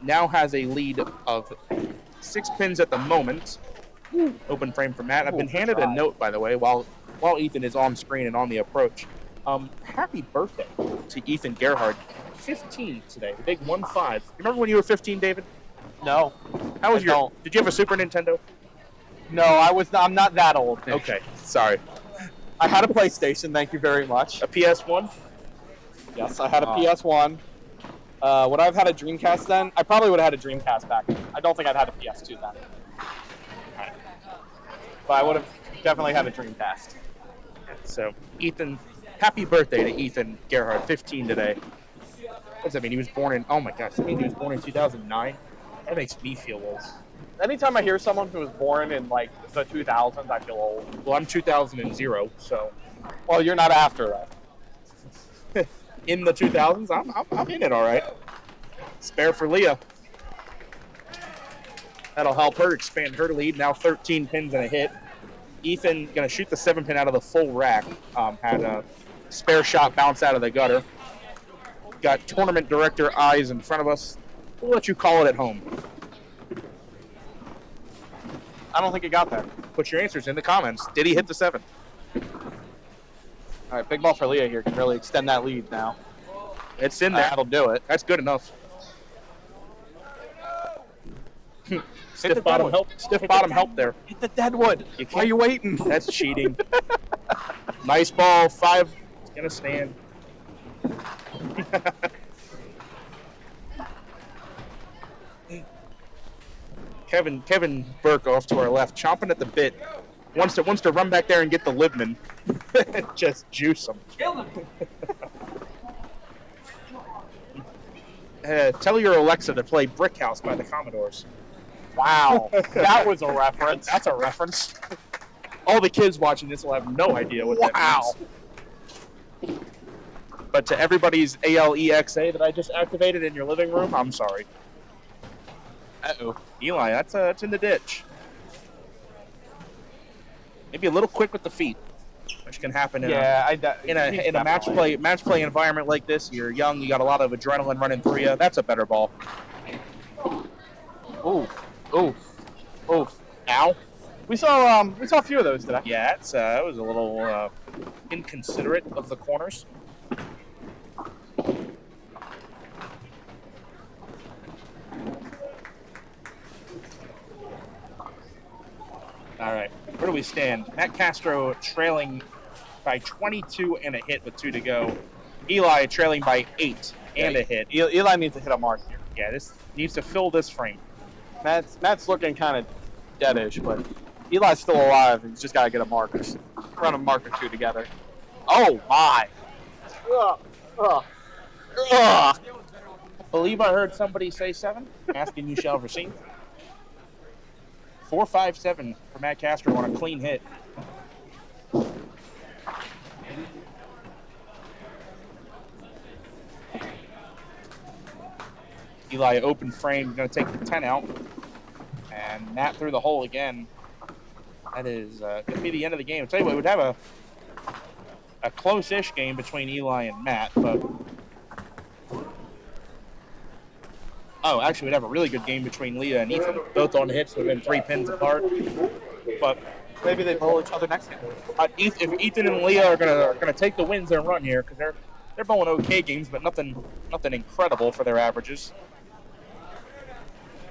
S14: Now has a lead of 6 pins at the moment. Open frame for Matt. I've been handed a note, by the way, while Ethan is on screen and on the approach. Happy birthday to Ethan Gerhard. 15 today. The big 1-5. You remember when you were 15, David?
S1: No.
S14: How was your? Did you have a Super Nintendo?
S1: No, I'm not that old.
S14: Okay, sorry.
S1: I had a PlayStation. Thank you very much.
S14: A PS1?
S1: Yes, I had a PS1. Would I have had a Dreamcast then? I probably would have had a Dreamcast back then. I don't think I'd had a PS2 then. But I would have definitely had a Dreamcast.
S14: So, Ethan, happy birthday to Ethan Gerhard, 15 today. What does that mean? He was born in, oh my gosh, does that mean he was born in 2009? That makes me feel old.
S1: Anytime I hear someone who was born in, like, the 2000s, I feel old.
S14: Well, I'm 2000, so.
S1: Well, you're not after that.
S14: In the 2000s, I'm in it all right. Spare for Leah. That'll help her expand her lead. Now 13 pins and a hit. Ethan going to shoot the 7-pin out of the full rack. Had a spare shot bounce out of the gutter. Got tournament director eyes in front of us. We'll let you call it at home.
S1: I don't think he got there.
S14: Put your answers in the comments. Did he hit the 7?
S1: All right, big ball for Leah here. Can really extend that lead now.
S14: It's in there.
S1: That'll do it.
S14: That's good enough. Stiff bottom help there.
S1: Hit the deadwood. Why are you waiting?
S14: That's cheating. Nice ball. 5. It's going to stand. Kevin Burke off to our left, chomping at the bit. Wants to run back there and get the Libman. Just juice him.
S2: Kill him.
S14: Tell your Alexa to play Brick House by the Commodores.
S1: Wow, that was a reference.
S14: That's a reference. All the kids watching this will have no idea what that means. But to everybody's ALEXA that I just activated in your living room, I'm sorry. Uh-oh. Eli, that's in the ditch. Maybe a little quick with the feet, which can happen in a match play environment like this. You're young, you got a lot of adrenaline running through you. That's a better ball.
S1: Ooh, ooh, ooh.
S14: Ow.
S1: We saw a few of those today.
S14: Yeah, it was a little inconsiderate of the corners. All right, where do we stand? Matt Castro trailing by 22 and a hit with 2 to go. Eli trailing by 8 and a hit.
S1: Eli needs to hit a mark here.
S14: Yeah, this needs to fill this frame.
S1: Matt's looking kind of deadish, but Eli's still alive. He's just got to get a mark. Just run a mark or 2 together. Oh, my.
S14: I believe I heard somebody say 7. Asking you shall receive. 4-5-7 for Matt Castro on a clean hit. Eli open frame, going to take the 10 out. And Matt through the hole again. That is going to be the end of the game. I'll tell you what, we would have a close-ish game between Eli and Matt, but... Oh, actually, we'd have a really good game between Leah and Ethan. Both on hits, would have been 3 pins apart. But
S1: maybe they bowl each other next game.
S14: If Ethan and Leah are gonna take the wins and run here, because they're bowling okay games, but nothing incredible for their averages.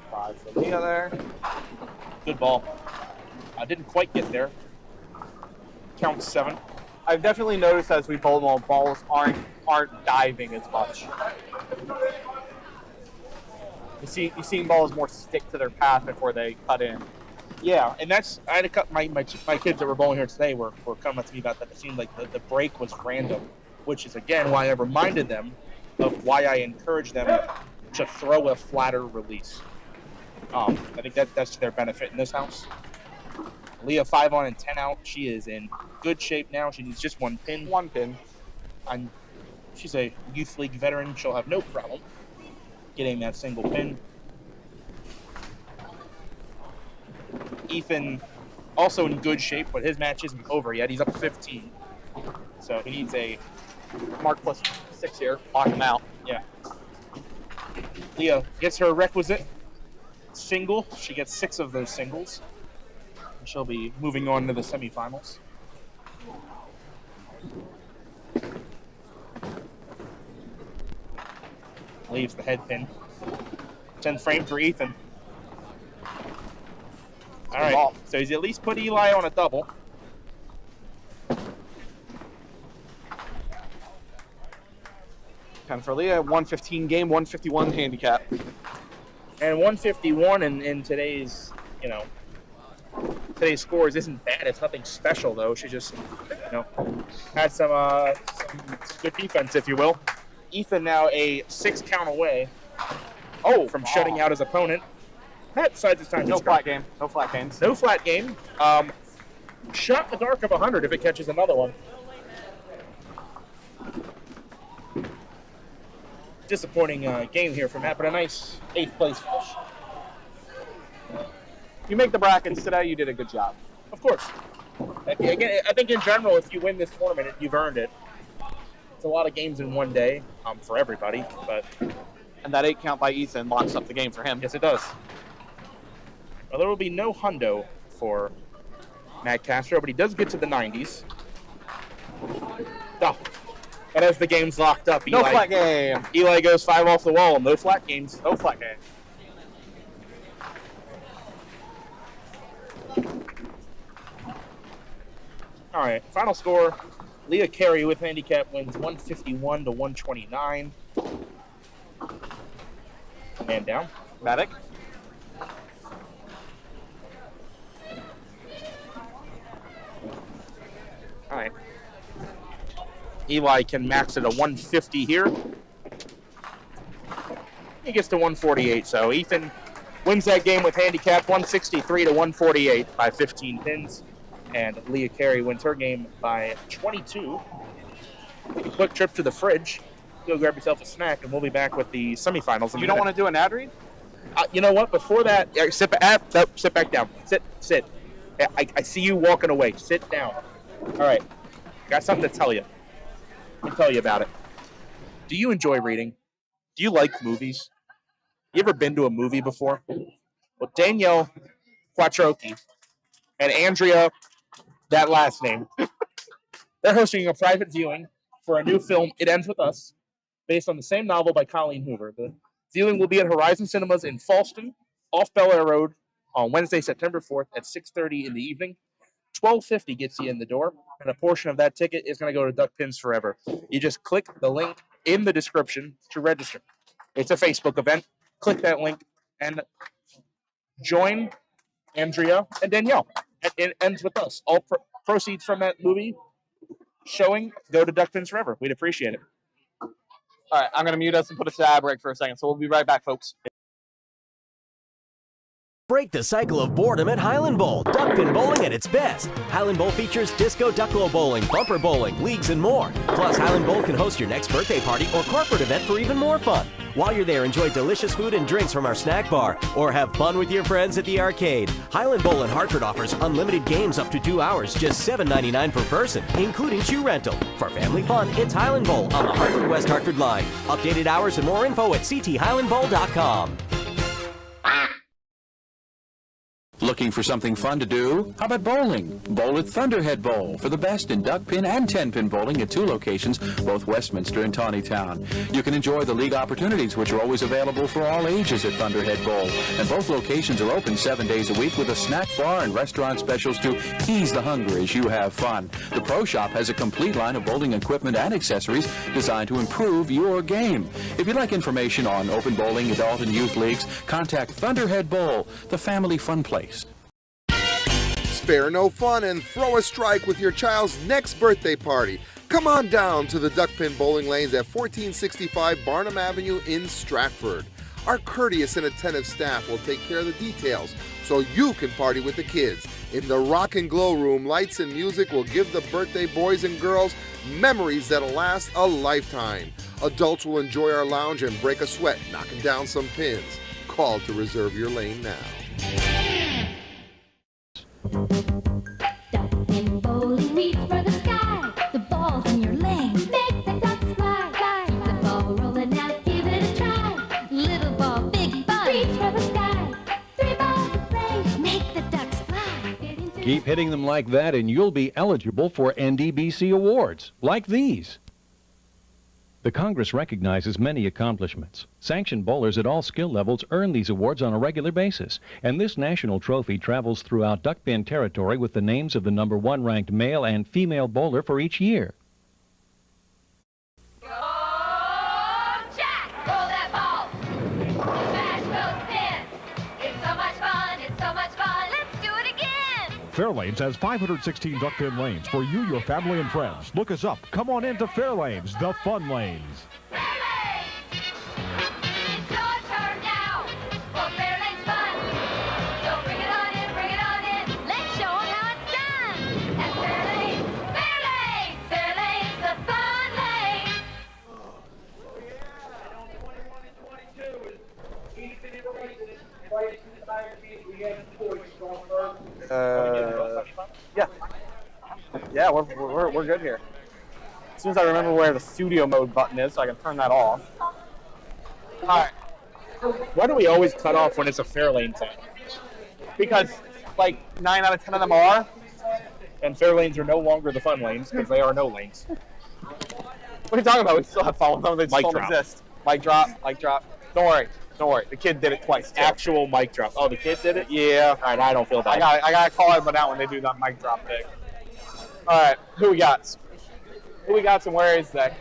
S1: 5 for Leah there.
S14: Good ball. I didn't quite get there. Count 7.
S1: I've definitely noticed as we bowl more, balls aren't diving as much. You've seen balls more stick to their path before they cut in.
S14: Yeah, and I had to cut my kids that were bowling here today were coming up to me about that. It seemed like the break was random, which is again why I reminded them of why I encourage them to throw a flatter release. I think that's to their benefit in this house. Leah 5 on and 10 out. She is in good shape now. She needs just 1 pin.
S1: 1 pin.
S14: She's a youth league veteran. She'll have no problem getting that single pin. Ethan also in good shape, but his match isn't over yet. He's up 15. So he needs a
S1: mark plus 6 here. Lock him out.
S14: Yeah. Leah gets her requisite single. She gets 6 of those singles. She'll be moving on to the semifinals. Leaves the head pin. 10th frame for Ethan. All right, so he's at least put Eli on a double.
S1: And for Leah, 115 game, 151 handicap.
S14: And 151 in today's, today's scores isn't bad. It's nothing special, though. She just, had some good defense, if you will. Ethan now a 6 count away from shutting out his opponent. That decides it's time to
S1: No
S14: start.
S1: flat game. No flat games.
S14: No flat game. Shot in the dark of 100 if it catches another one. Disappointing game here from Matt, but a nice 8th place finish.
S1: You make the brackets today, you did a good job.
S14: Of course. Again, I think in general, if you win this tournament, you've earned it. It's a lot of games in one day for everybody, but
S1: and that 8 count by Ethan locks up the game for him.
S14: Yes, it does. Well, there will be no hundo for Matt Castro, but he does get to the 90s. Oh. And as the game's locked up,
S1: no flat game.
S14: Eli goes 5 off the wall. No flat games.
S1: No flat game.
S14: All right, final score. Leah Carey with handicap wins 151 to 129. Man down.
S1: Matic.
S14: All right. Eli can max it a 150 here. He gets to 148, so Ethan wins that game with handicap 163 to 148 by 15 pins. And Leah Carey wins her game by 22. Take a quick trip to the fridge. Go grab yourself a snack, and we'll be back with the semifinals.
S1: You don't want to do an ad read?
S14: You know what? Before that, sit back down. Sit. I see you walking away. Sit down. All right. Got something to tell you. Let me tell you about it. Do you enjoy reading? Do you like movies? You ever been to a movie before? Well, Danielle Quattrochi and Andrea, that last name, they're hosting a private viewing for a new film, It Ends With Us, based on the same novel by Colleen Hoover. The viewing will be at Horizon Cinemas in Fallston, off Bel Air Road, on Wednesday, September 4th at 6:30 in the evening. $12.50 gets you in the door, and a portion of that ticket is going to go to Duck Pins Forever. You just click the link in the description to register. It's a Facebook event. Click that link and join Andrea and Danielle. It Ends With Us. All proceeds from that movie showing go to Duck Pins Forever. We'd appreciate it.
S1: All right, I'm going to mute us and put us to ad break for a second, so we'll be right back, folks.
S18: Break the cycle of boredom at Highland Bowl. Duck pin bowling at its best. Highland Bowl features disco ducklo bowling, bumper bowling, leagues, and more. Plus, Highland Bowl can host your next birthday party or corporate event for even more fun. While you're there, enjoy delicious food and drinks from our snack bar, or have fun with your friends at the arcade. Highland Bowl in Hartford offers unlimited games up to 2 hours, just $7.99 per person, including shoe rental. For family fun, it's Highland Bowl on the Hartford-West Hartford line. Updated hours and more info at cthighlandbowl.com.
S5: Looking for something fun to do? How about bowling? Bowl at Thunderhead Bowl for the best in duck pin and 10-pin bowling at 2 locations, both Westminster and Tawnytown. You can enjoy the league opportunities, which are always available for all ages at Thunderhead Bowl. And both locations are open 7 days a week with a snack bar and restaurant specials to ease the hunger as you have fun. The Pro Shop has a complete line of bowling equipment and accessories designed to improve your game. If you'd like information on open bowling, adult and youth leagues, contact Thunderhead Bowl, the family fun place.
S13: Spare no fun and throw a strike with your child's next birthday party. Come on down to the Duck Pin Bowling Lanes at 1465 Barnum Avenue in Stratford. Our courteous and attentive staff will take care of the details so you can party with the kids. In the Rock and Glow Room, lights and music will give the birthday boys and girls memories that'll last a lifetime. Adults will enjoy our lounge and break a sweat knocking down some pins. Call to reserve your lane now.
S7: Duck pin bowling, reach for the sky. The ball's in your lane, make the ducks fly. Fly. The ball rolling out, give it a try. Little ball, big ball, reach for the sky. 3 balls to play, make the ducks fly.
S17: Keep hitting them like that and you'll be eligible for NDBC awards, like these. The Congress recognizes many accomplishments. Sanctioned bowlers at all skill levels earn these awards on a regular basis, and this national trophy travels throughout duckpin territory with the names of the #1 ranked male and female bowler for each year.
S6: Fairlanes has 516 duck pin lanes for you, your family, and friends. Look us up. Come on into Fairlanes, the fun lanes.
S1: Yeah, we're good here. As soon as I remember where the studio mode button is, so I can turn that off. All right.
S14: Why do we always cut off when it's a Fairlane thing?
S1: Because like 9 out of 10 of them are.
S14: And Fairlanes are no longer the fun lanes because they are no lanes.
S1: What are you talking about? We still have fun with them. They just don't exist. Mic drop. Mic drop. Don't worry. Don't worry. The kid did it twice. Too.
S14: Actual mic drop. Oh, the kid did it?
S1: Yeah.
S14: All right, I don't feel bad.
S1: I gotta call everyone out when they do that mic drop thing. All right, who we got? Who we got and where is they?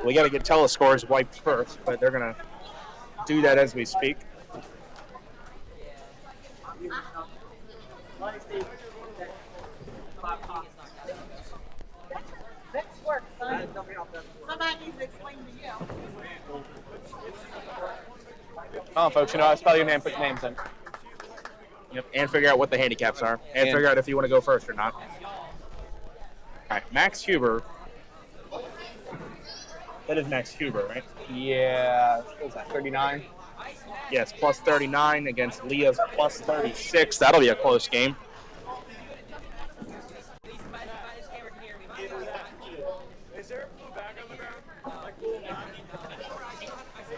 S14: We got to get telescores wiped first, but they're going to do that as we speak.
S4: Somebody needs to explain to you.
S1: Come on, folks, you know how to spell your name, put your names in.
S14: Yep, and figure out what the handicaps are, and figure out if you want to go first or not. All right, Max Huber. That is Max Huber, right?
S1: Yeah, what was that, 39?
S14: Yes, plus 39 against Leah's plus 36. That'll be a close game.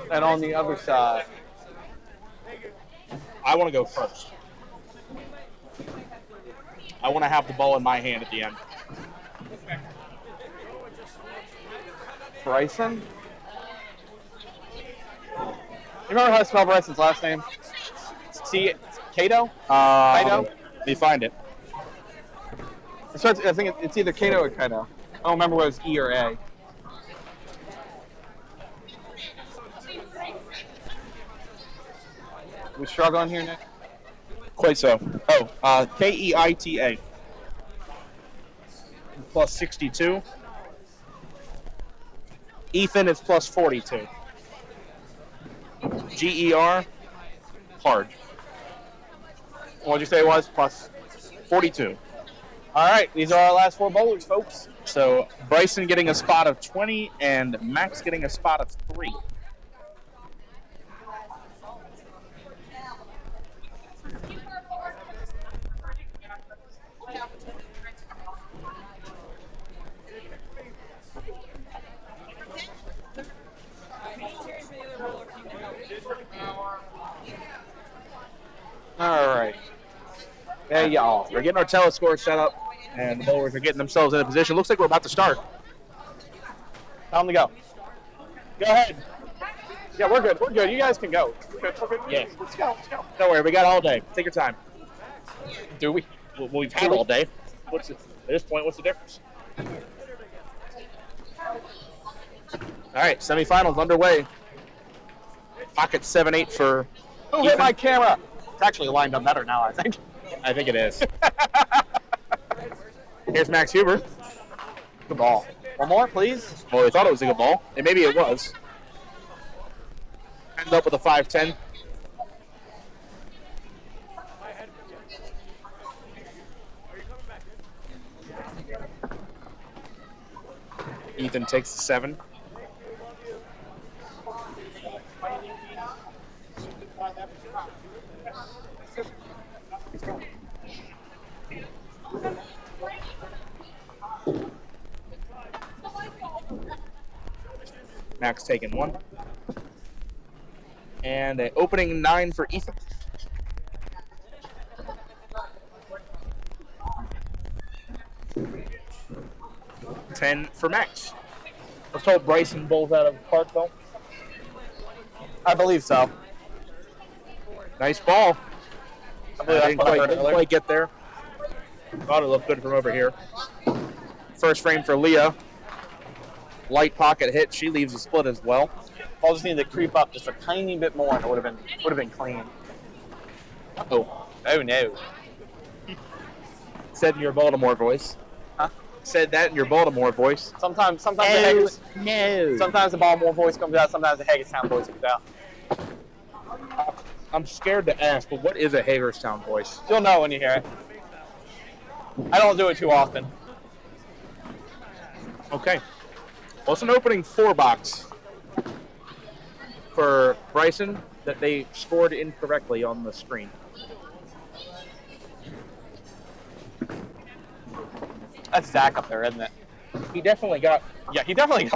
S1: And on the other side,
S14: I want to go first. I want to have the ball in my hand at the end.
S1: Bryson? You remember how to spell Bryson's last name? Cato? Cato?
S14: Let me find it.
S1: It starts, I think it's either Cato or Cato. I don't remember whether it's E or A. We struggling here, Nick?
S14: Quite so. Oh, Keita. Plus 62. Ethan is plus 42. GER, hard.
S1: What did you say it was? Plus
S14: 42.
S1: All right, these are our last 4 bowlers, folks.
S14: So Bryson getting a spot of 20 and Max getting a spot of 3.
S1: All right. There y'all.
S14: We're getting our telescore set up, and the bowlers are getting themselves in a position. Looks like we're about to start.
S1: Time to go. Go ahead. Yeah, we're good. We're good. You guys can go. We're good.
S14: Yeah.
S1: Let's go. Let's go.
S14: Don't worry, we got all day. Take your time.
S1: Do we?
S14: Well, we've had all day. At this point, what's the difference? All right, semifinals underway. Pocket 7-8 for.
S1: Who hit my camera? It's actually lined up better now, I think.
S14: I think it is. Here's Max Huber.
S1: Good ball. One more, please.
S14: Well, we thought it was a good ball, and maybe it was. End up with a 5-10. Ethan takes the 7. Max taking 1. And an opening 9 for Ethan. $10 for Max. I was told Bryson bowls out of Parkville.
S1: I believe so.
S14: Nice ball.
S1: I believe
S14: Didn't quite get there. Thought it looked good from over here. First frame for Leah. Light pocket hit. She leaves a split as well.
S1: Ball just needed to creep up just a tiny bit more, and it would have been clean.
S14: Oh
S1: no!
S14: Said in your Baltimore voice.
S1: Huh?
S14: Said that in your Baltimore voice.
S1: Sometimes the Sometimes the Baltimore voice comes out. Sometimes the Hagerstown voice comes out.
S14: I'm scared to ask, but what is a Hagerstown voice?
S1: You'll know when you hear it. I don't do it too often.
S14: Okay. Well, it's an opening 4 box for Bryson that they scored incorrectly on the screen.
S1: That's Zach up there, isn't it?
S14: He definitely got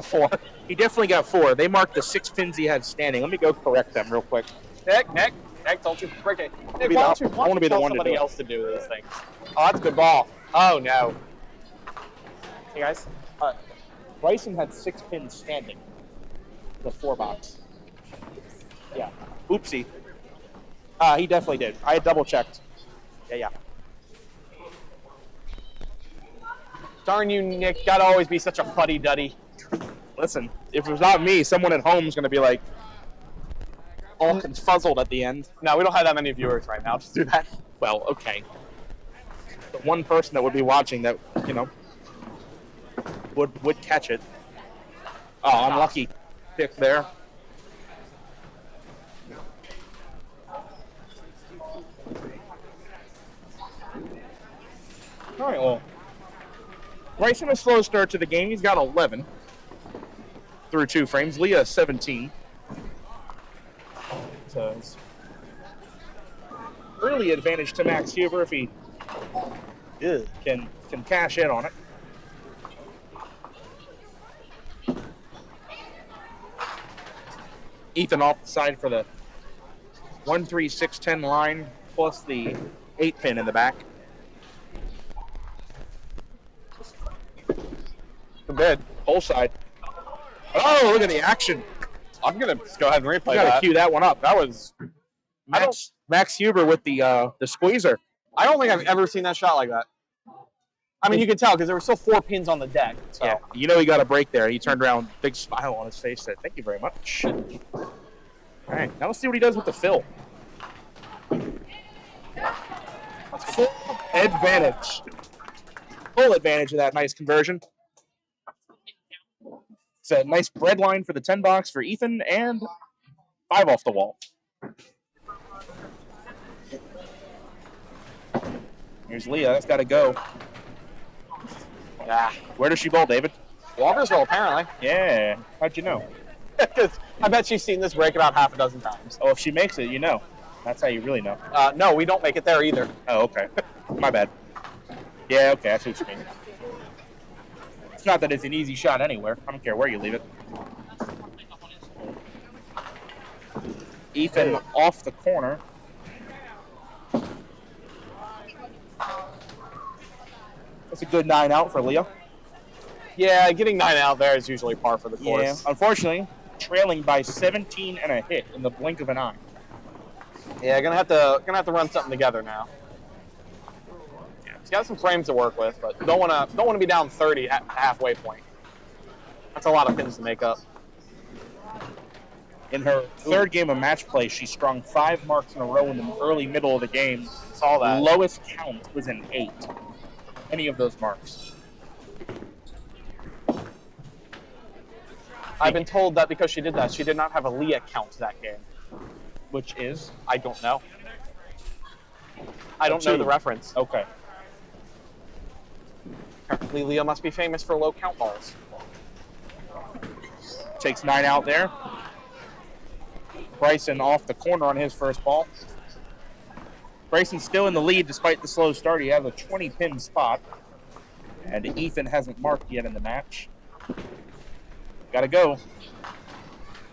S1: 4. He definitely got 4.
S14: They marked the 6 pins he had standing. Let me go correct them real quick.
S1: Nick, don't you break it. Nick,
S14: I want to be the one to do
S1: somebody
S14: it.
S1: else to do these things. Oh, that's a good ball. Oh, no. Hey, guys.
S14: Bryson had 6 pins standing. The 4 box. Yeah. Oopsie. He definitely did. I had double checked. Yeah.
S1: Darn you, Nick. Gotta always be such a fuddy-duddy.
S14: Listen, if it was not me, someone at home is going to be like, all confuzzled at the end.
S1: No, we don't have that many viewers right now. Just do that.
S14: Well, okay. The one person that would be watching that, would catch it. Oh, unlucky pick there. All right, well, Bryson a slow start to the game. He's got 11 through 2 frames. Leah 17. So it's early advantage to Max Huber if he can cash in on it. Ethan off the side for the 1, 3, 6, 10 line plus the 8 pin in the back.
S1: Good bid.
S14: Whole side. Oh, look at the action.
S1: I'm going to go ahead and replay
S14: You got to
S1: that.
S14: cue that one up.
S1: That was
S14: Max Huber with the squeezer.
S1: I don't think I've ever seen that shot like that. I mean, you can tell because there were still 4 pins on the deck. So.
S14: Yeah, he got a break there. He turned around, big smile on his face, said, "Thank you very much." All right, now let's see what he does with the fill. Full advantage. Full advantage of that nice conversion. It's a nice bread line for the 10 box for Ethan and 5 off the wall. Here's Leah. That's got to go.
S1: Yeah.
S14: Where does she bowl, David?
S1: Walkersville, apparently.
S14: Yeah. How'd you know?
S1: Because I bet she's seen this break about half a dozen times.
S14: Oh, if she makes it, you know. That's how you really know.
S1: No, we don't make it there either.
S14: Oh, okay. My bad. Yeah, okay. I see what you mean. It's not that it's an easy shot anywhere. I don't care where you leave it. Ethan off the corner. That's a good 9 out for Leah.
S1: Yeah, getting 9 out there is usually par for the course.
S14: Yeah, unfortunately, trailing by 17 and a hit in the blink of an eye.
S1: Yeah, gonna have to run something together now. Yeah, she's got some frames to work with, but don't wanna be down 30 at the halfway point. That's a lot of pins to make up.
S14: In her third game of match play, she strung 5 marks in a row in the early middle of the game.
S1: Saw that.
S14: Lowest count was an 8. Any of those marks.
S1: I've been told that because she did that, she did not have a Leah count that game.
S14: Which is?
S1: I don't know. I don't know the reference.
S14: Okay.
S1: Apparently Leah must be famous for low count balls.
S14: Takes 9 out there. Bryson off the corner on his first ball. Bryson's still in the lead despite the slow start. He has a 20-pin spot. And Ethan hasn't marked yet in the match. Gotta go.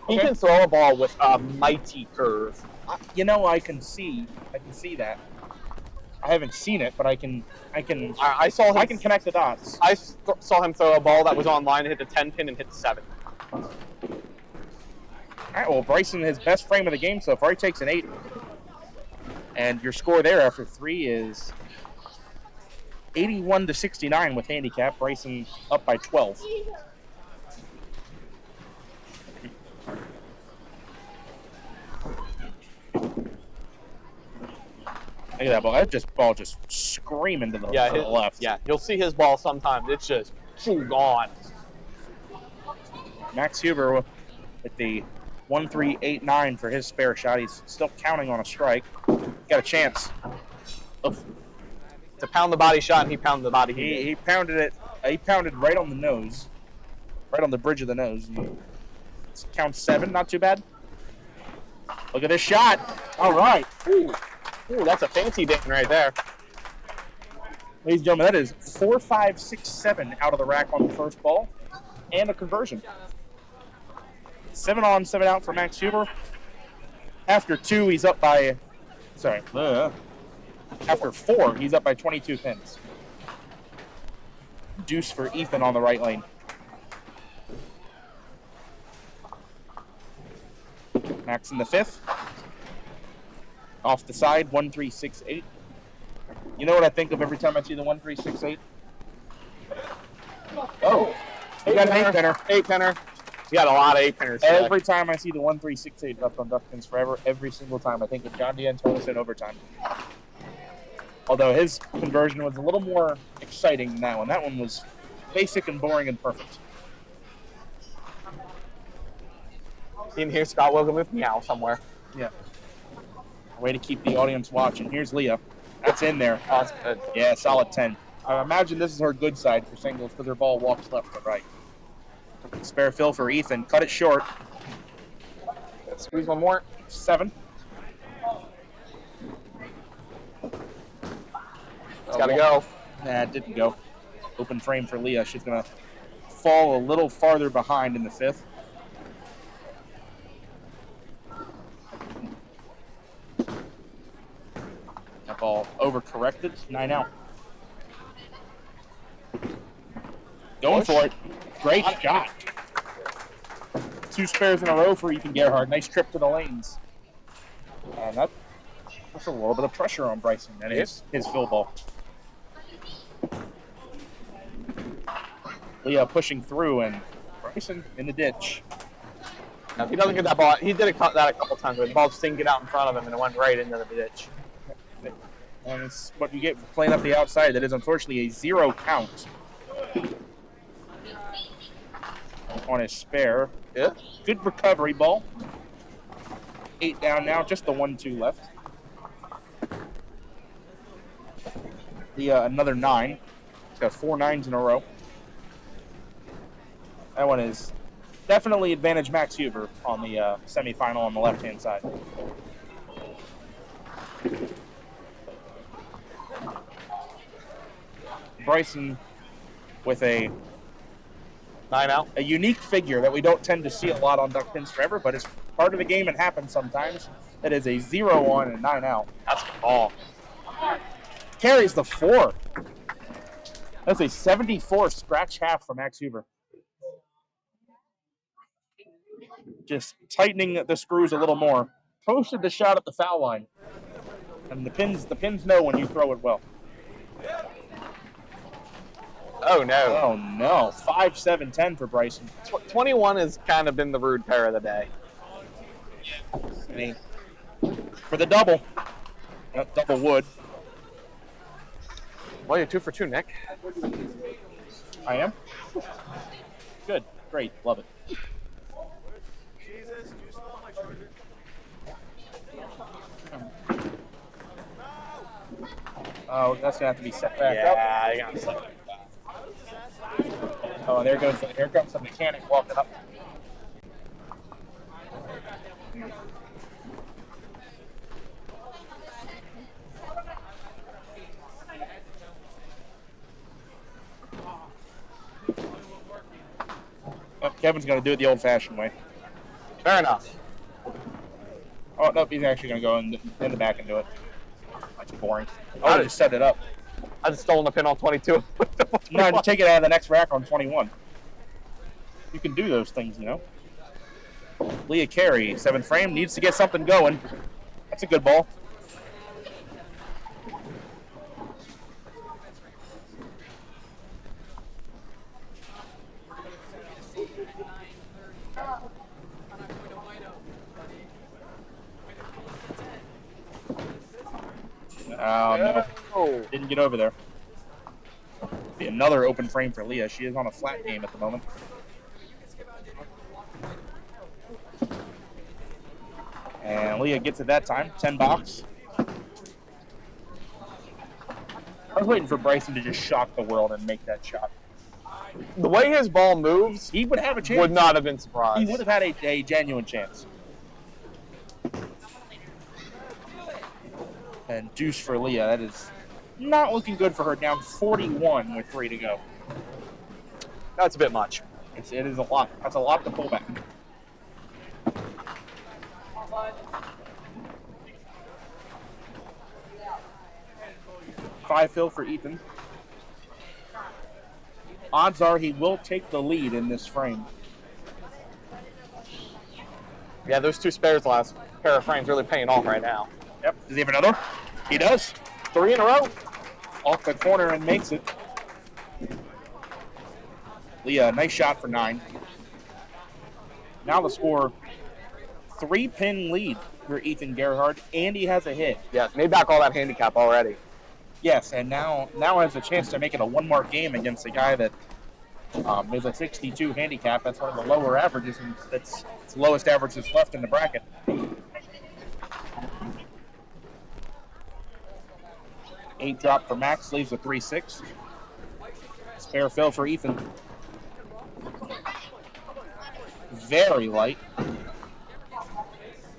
S1: He can throw a ball with a mighty curve.
S14: You know, I can see that. I haven't seen it, but I can
S1: saw him,
S14: I can connect the dots.
S1: I saw him throw a ball that was on line and hit the 10 pin and hit the 7.
S14: All right, well, Bryson, his best frame of the game so far, he takes an 8. And your score there after 3 is 81-69 with handicap. Bryson up by 12. Look at that ball. That ball just screaming to the, to the left.
S1: Yeah, you'll see his ball sometimes. It's just gone.
S14: Max Huber with the 1-3-8-9 for his spare shot. He's still counting on a strike. Got a chance.
S1: To pound the body shot, and he pounded the body.
S14: He pounded it. He pounded right on the nose, right on the bridge of the nose. It's count 7, not too bad. Look at this shot. All right.
S1: Ooh, that's a fancy ding right there.
S14: Ladies and gentlemen, that is 4, 5, 6, 7 out of the rack on the first ball, and a conversion. 7 on, 7 out for Max Huber. After 2, he's up by. Sorry. After 4, he's up by 22 pins. Deuce for Ethan on the right lane. Max in the 5th. Off the side, 1-3-6-8. You know what I think of every time I see the 1-3-6-8? Oh, he got an 8-pinner.
S1: 8-pinner. He got a lot of 8-pinners.
S14: Every time I see the 1-3-6-8 left on Duck Pins Forever, every single time I think of John D'Antonis in overtime. Although his conversion was a little more exciting than that one. That one was basic and boring and perfect.
S1: In here, Scott Wilkin with meow somewhere.
S14: Yeah. Way to keep the audience watching. Here's Leah. That's in there.
S1: Oh, that's good.
S14: Yeah, solid 10. I imagine this is her good side for singles because her ball walks left to right. Spare fill for Ethan. Cut it short.
S1: Let's squeeze one more.
S14: 7.
S1: It's got to go.
S14: Nah, it didn't go. Open frame for Leah. She's going to fall a little farther behind in the 5th. That ball overcorrected. 9 out. Going for it. Great shot. 2 spares in a row for Ethan Gerhard. Nice trip to the lanes. And that's a little bit of pressure on Bryson. That is his fill ball. Leah pushing through, and Bryson in the ditch.
S1: Now, if he doesn't get that ball, he did that a couple times where the ball just didn't get out in front of him and it went right into the ditch.
S14: And it's what you get for playing up the outside. That is unfortunately a 0 count on his spare.
S1: Yeah.
S14: Good recovery ball. 8 down now, just the 1-2 left. Another 9. He's got 4 9s in a row. That one is definitely advantage Max Huber on the semifinal on the left-hand side. Bryson with a
S1: 9 out.
S14: A unique figure that we don't tend to see a lot on Duck Pins Forever, but it's part of the game and happens sometimes. That is a 0 on and 9 out.
S1: That's the ball.
S14: Carries the 4. That's a 74 scratch half for Max Huber. Just tightening the screws a little more. Posted the shot at the foul line. And the pins know when you throw it well.
S1: Oh, no.
S14: Oh, no. 5-7-10 for Bryson.
S1: 21 has kind of been the rude pair of the day.
S14: For the double. Double wood.
S1: Well, you're 2 for 2, Nick.
S14: I am? Good. Great. Love it. Oh, that's going to have to be set back up.
S1: Yeah, you're going to set it back.
S14: Oh, and here comes the mechanic walking up. Oh, Kevin's going to do it the old-fashioned way.
S1: Fair enough.
S14: Oh, nope, he's actually going to go in the back and do it. That's boring. I just set it up.
S1: I just stolen the pin on 22.
S14: No, just take it out of the next rack on 21. You can do those things, you know. Leah Carey, 7th frame, needs to get something going. That's a good ball. Oh, no. Didn't get over there. Be another open frame for Leah. She is on a flat game at the moment. And Leah gets it that time. 10 box. I was waiting for Bryson to just shock the world and make that shot.
S1: The way his ball moves,
S14: he would have a chance.
S1: Would not have been surprised.
S14: He would have had a genuine chance. And deuce for Leah. That is not looking good for her. Down 41 with 3 to go.
S1: That's a bit much.
S14: It is a lot. That's a lot to pull back. Five fill for Ethan. Odds are he will take the lead in this frame.
S1: Yeah, those 2 spares last pair of frames really paying off right now.
S14: Yep. Does he have another? He does.
S1: 3 in a row.
S14: Off the corner and makes it. Leah, nice shot for 9. Now the score, 3-pin lead for Ethan Gerhard, and he has a hit.
S1: Yes, made back all that handicap already.
S14: Yes, and now has a chance to make it a 1-mark game against a guy that is a 62 handicap. That's one of the lower averages, and it's the lowest averages left in the bracket. Eight drop for Max, leaves a 3-6. Spare fill for Ethan. Very light.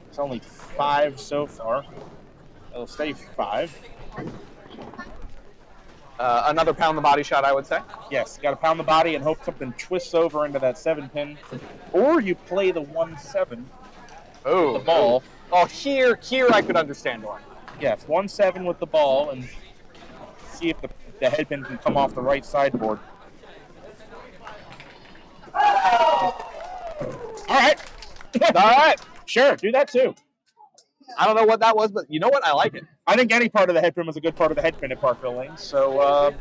S14: It's only 5 so far. It'll stay 5.
S1: Another pound the body shot, I would say.
S14: Yes, got to pound the body and hope something twists over into that 7-pin. Or you play the 1-7.
S1: Oh,
S14: the ball.
S1: Oh, here I could understand one.
S14: Yes, 1-7 with the ball and see if the headpin can come off the right sideboard. All right.
S1: All right.
S14: Sure, do that too.
S1: I don't know what that was, but you know what? I like it.
S14: I think any part of the headpin was a good part of the headpin at Parkville Lanes. So,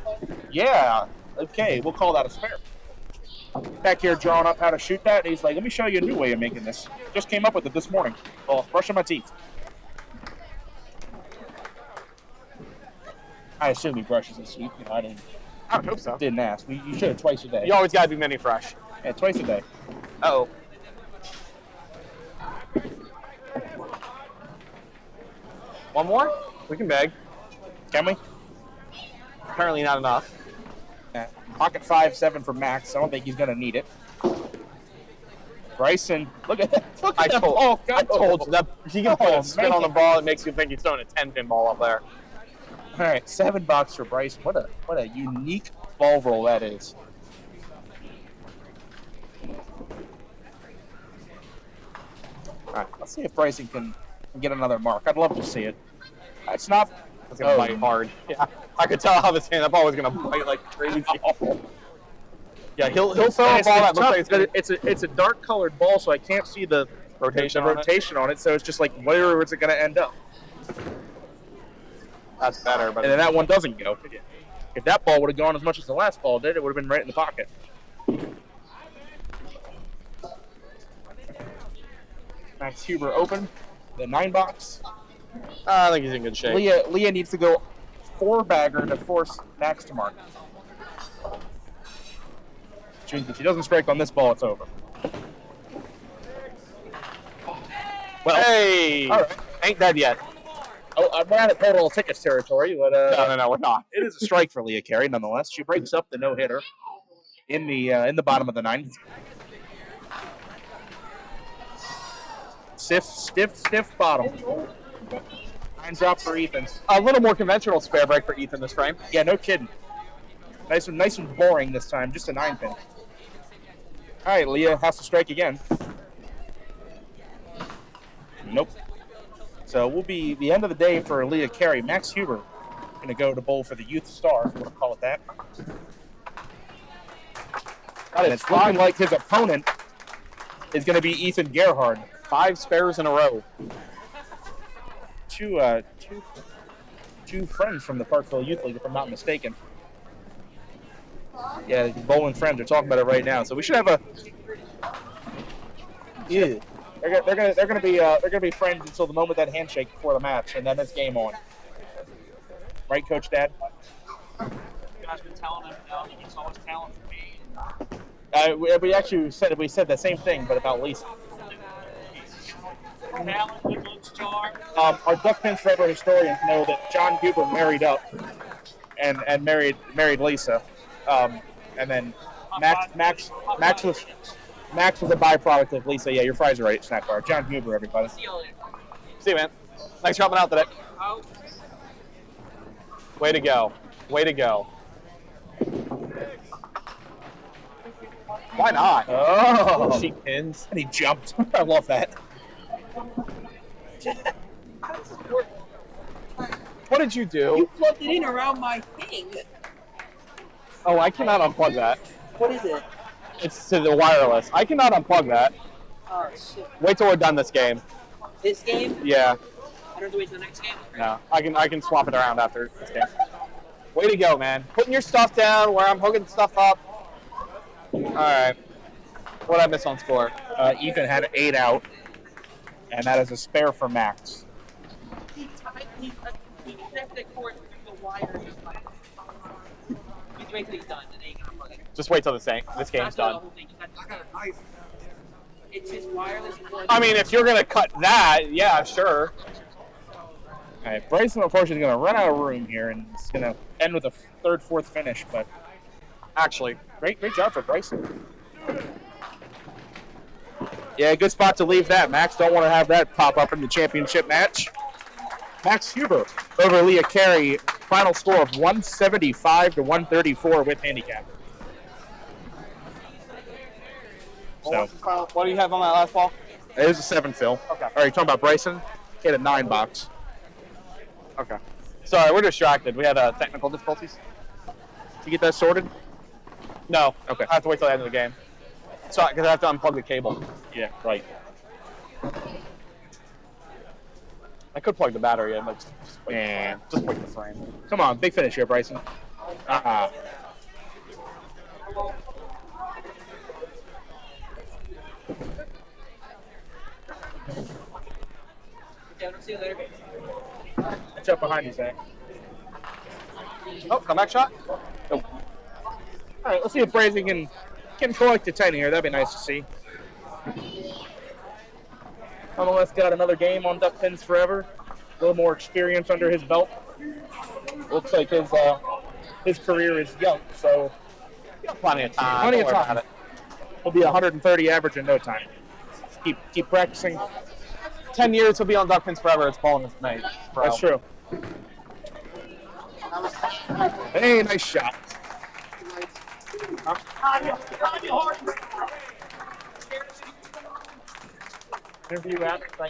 S14: yeah. Okay, we'll call that a spare. Back here drawing up how to shoot that. And he's like, let me show you a new way of making this. Just came up with it this morning. Oh, brushing my teeth. I assume he brushes his teeth. You know,
S1: I would hope so.
S14: Didn't ask. You should have twice a day.
S1: You always got to be mini fresh.
S14: Yeah, twice a day.
S1: Uh-oh. One more? We can beg.
S14: Can we?
S1: Apparently not enough.
S14: Yeah. Pocket 5-7 for Max. I don't think he's going to need it. Bryson, look at that.
S1: I told you that he can put a spin on the ball. It makes you think he's throwing a 10-pin ball up there.
S14: All right, $7 for Bryson. What a unique ball roll that is. All right, let's see if Bryson can get another mark. I'd love to see it. It's not.
S1: It's gonna bite hard. Yeah, I could tell how this hand up ball was gonna bite like crazy. Yeah, he'll throw a ball that looks like
S14: it's a dark colored ball, so I can't see the rotation on it. So it's just like, where is it gonna end up?
S1: That's better, but
S14: and then that one doesn't go. If that ball would have gone as much as the last ball did, it would have been right in the pocket. Max Huber open, the 9-box.
S1: I think he's in good shape.
S14: Leah needs to go 4-bagger to force Max to mark. If she doesn't strike on this ball, it's over.
S1: Well, hey! All right. Ain't dead yet.
S14: Oh, we're out of total tickets territory, but
S1: no, we're not.
S14: It is a strike for Leah Carey, nonetheless. She breaks up the no-hitter in the bottom of the 9th. Stiff bottom. 9 drop for Ethan.
S1: A little more conventional spare break for Ethan this frame.
S14: Yeah, no kidding. Nice and boring this time. Just a 9-pin. All right, Leah has to strike again. Nope. So we'll be the end of the day for Leah Carey. Max Huber going to go to bowl for the Youth Star, if you want to call it that. And it's looking like his opponent is going to be Ethan Gerhard.
S1: 5 spares in a row.
S14: Two friends from the Parkville Youth League, if I'm not mistaken. Yeah, bowling friends are talking about it right now. So we should have a. Yeah, they're gonna be friends until the moment that handshake before the match, and then it's game on. Right, Coach Dad?
S11: You guys been telling him now he gets all his talent from me.
S14: We actually said the same thing, but about Lisa.
S11: Talent with Luke Star.
S14: Our Duck Pins Forever historians know that John Huber married up and married Lisa, and then Max was a byproduct of Lisa. Yeah, your fries are right, snack bar. John Huber, everybody.
S1: See you, man. Thanks for helping out today. Way to go. Way to go. Why not?
S14: Oh,
S1: she pins.
S14: And he jumped. I love that.
S1: What did you do?
S2: You plugged it in around my thing.
S1: Oh, I cannot unplug that.
S2: What is it?
S1: It's to the wireless. I cannot unplug that.
S2: Oh, shit.
S1: Wait till we're done this game.
S2: This game?
S1: Yeah.
S2: I don't have to wait till the next game?
S1: No, I can swap it around after this game. Way to go, man. Putting your stuff down where I'm hooking stuff up. All right. What did I miss on score?
S14: Ethan had 8 out, and that is a spare for Max.
S2: He connected the cord with the wire. Wait till he's done, then he can unplug it.
S1: Just wait till this game's done.
S2: It's his wireless cord.
S1: I mean, if you're gonna cut that, yeah, sure.
S14: All right, Bryson, unfortunately, is going to run out of room here, and it's going to end with a 3rd, 4th finish. But
S1: actually,
S14: great job for Bryson. Yeah, good spot to leave that. Max don't want to have that pop up in the championship match. Max Huber over Leah Carey. Final score of 175 to 134 with handicap. So,
S1: what do you have on that last ball?
S14: It was a 7, Phil.
S1: Okay.
S14: All right, talking about Bryson. He had a 9 box.
S1: Okay. Sorry, we're distracted. We had technical difficulties.
S14: Did you get that sorted?
S1: No.
S14: Okay.
S1: I have to wait till the end of the game. Sorry, because I have to unplug the cable.
S14: Yeah, right.
S1: I could plug the battery in, but just plug the frame.
S14: Come on, big finish here, Bryson.
S2: See you later.
S14: Catch up behind you, Zach.
S1: Oh, comeback shot?
S14: Nope. All right, let's see if Bryson can collect a 10 here. That'd be nice to see. Nonetheless, got another game on Duck Pins Forever. A little more experience under his belt. Looks like his career is young, so
S1: you got plenty of time.
S14: Plenty of time. He'll be 130 average in no time. Keep practicing.
S1: 10 years he'll be on Duck Pins Forever. It's bowling this night. Bro.
S14: That's true. Hey, nice shot. Can I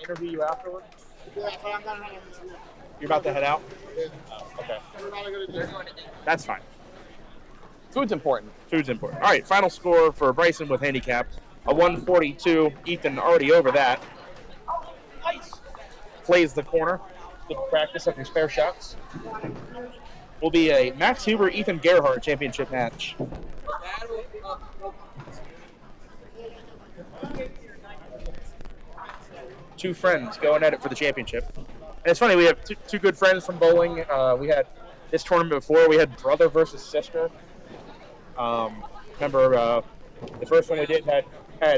S14: interview you afterwards? You're about to head out? Okay. That's fine.
S1: Food's important.
S14: Food's important. All right, final score for Bryson with handicap. A 142. Ethan already over that. Plays the corner. Good practice of your spare shots. Will be a Max Huber, Ethan Gerhard championship match. Two friends going at it for the championship. And it's funny, we have two good friends from bowling. We had this tournament before. We had brother versus sister. Remember the first one we did had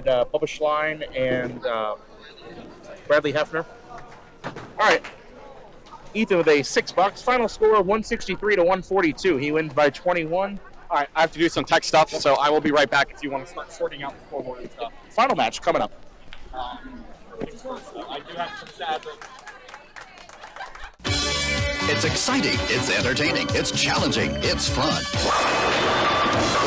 S14: Bubba Schlein and Bradley Hefner. All right. Ethan with a $6. Final score 163 to 142. He wins by 21.
S1: All right, I have to do some tech stuff, so I will be right back if you want to start sorting out the scoreboard and stuff.
S14: Final match coming up.
S1: I do have some stats.
S8: It's exciting, it's entertaining, it's challenging, it's fun.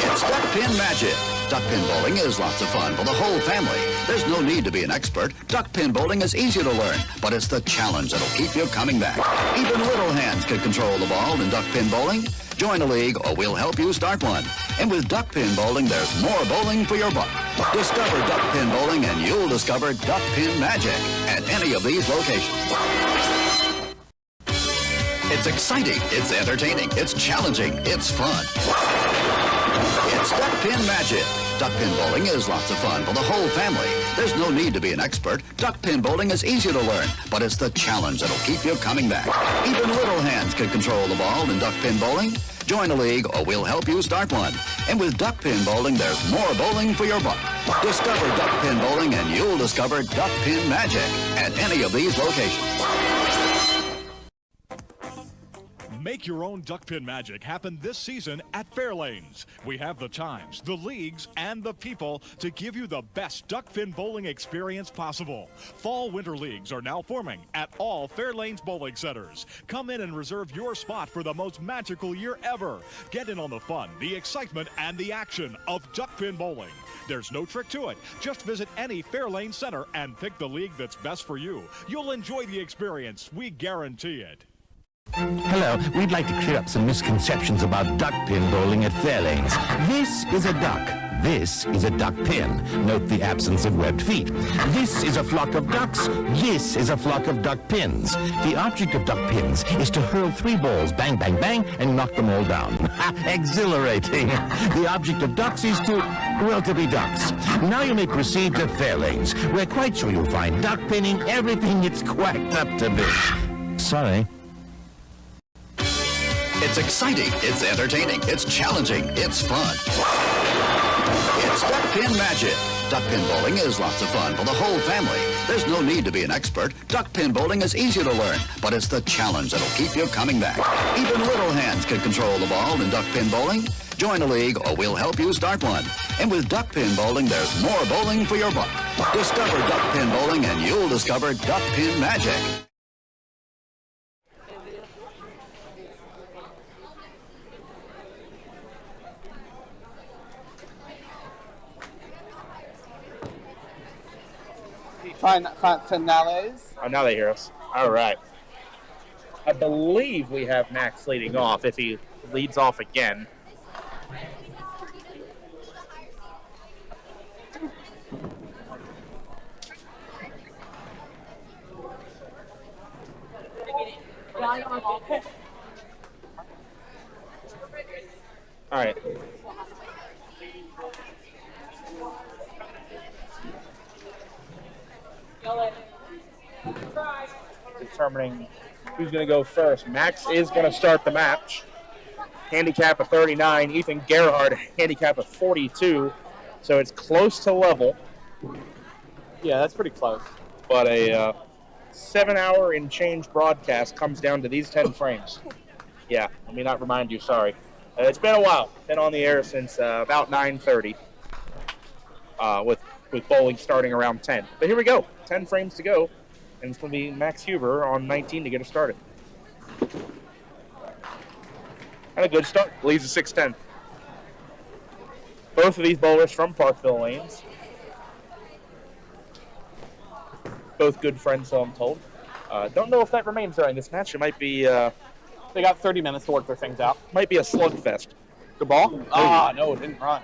S8: It's Duck Pin Magic. Duck pin bowling is lots of fun for the whole family. There's no need to be an expert. Duck pin bowling is easy to learn, but it's the challenge that'll keep you coming back. Even little hands can control the ball in duck pin bowling. Join a league or we'll help you start one. And with duck pin bowling, there's more bowling for your buck. Discover duck pin bowling and you'll discover duck pin magic at any of these locations. It's exciting, it's entertaining, it's challenging, it's fun. It's duck pin magic. Duck pin bowling is lots of fun for the whole family. There's no need to be an expert. Duck pin bowling is easy to learn, but it's the challenge that'll keep you coming back. Even little hands can control the ball in duck pin bowling. Join a league or we'll help you start one. And with duck pin bowling, there's more bowling for your buck. Discover duck pin bowling and you'll discover duck pin magic at any of these locations.
S6: Make your own duck pin magic happen this season at Fairlanes. We have the times, the leagues, and the people to give you the best duck pin bowling experience possible. Fall-winter leagues are now forming at all Fairlanes bowling centers. Come in and reserve your spot for the most magical year ever. Get in on the fun, the excitement, and the action of duck pin bowling. There's no trick to it. Just visit any Fairlane center and pick the league that's best for you. You'll enjoy the experience. We guarantee it.
S15: Hello, we'd like to clear up some misconceptions about duck pin bowling at Fairlanes. This is a duck. This is a duck pin. Note the absence of webbed feet. This is a flock of ducks. This is a flock of duck pins. The object of duck pins is to hurl 3 balls, bang, bang, bang, and knock them all down. Exhilarating. The object of ducks is to, well, to be ducks. Now you may proceed to Fairlanes. We're quite sure you'll find duck pinning everything it's quacked up to be. Sorry.
S8: It's exciting, it's entertaining, it's challenging, it's fun. It's duck pin magic. Duck pin bowling is lots of fun for the whole family. There's no need to be an expert. Duck pin bowling is easy to learn, but it's the challenge that'll keep you coming back. Even little hands can control the ball in duck pin bowling. Join a league or we'll help you start one. And with duck pin bowling, there's more bowling for your buck. Discover duck pin bowling and you'll discover duck pin magic.
S1: Finales.
S14: Oh, now they hear us. All right. I believe we have Max leading off if he leads off again. All right. Determining who's going to go first. Max is going to start the match. Handicap of 39. Ethan Gerhard, handicap of 42. So it's close to level.
S1: Yeah, that's pretty close.
S14: But a 7-hour and change broadcast comes down to these 10 frames. Yeah, let me not remind you, sorry. It's been a while. Been on the air since about 9:30 with bowling starting around 10. But here we go. 10 frames to go. And it's going to be Max Huber on 19 to get us started. And a good start. Leads a 6-10. Both of these bowlers from Parkville lanes. Both good friends, so I'm told. Don't know if that remains during this match. It might be...
S1: they got 30 minutes to work their things out.
S14: Might be a slugfest.
S1: The ball? No, it didn't run.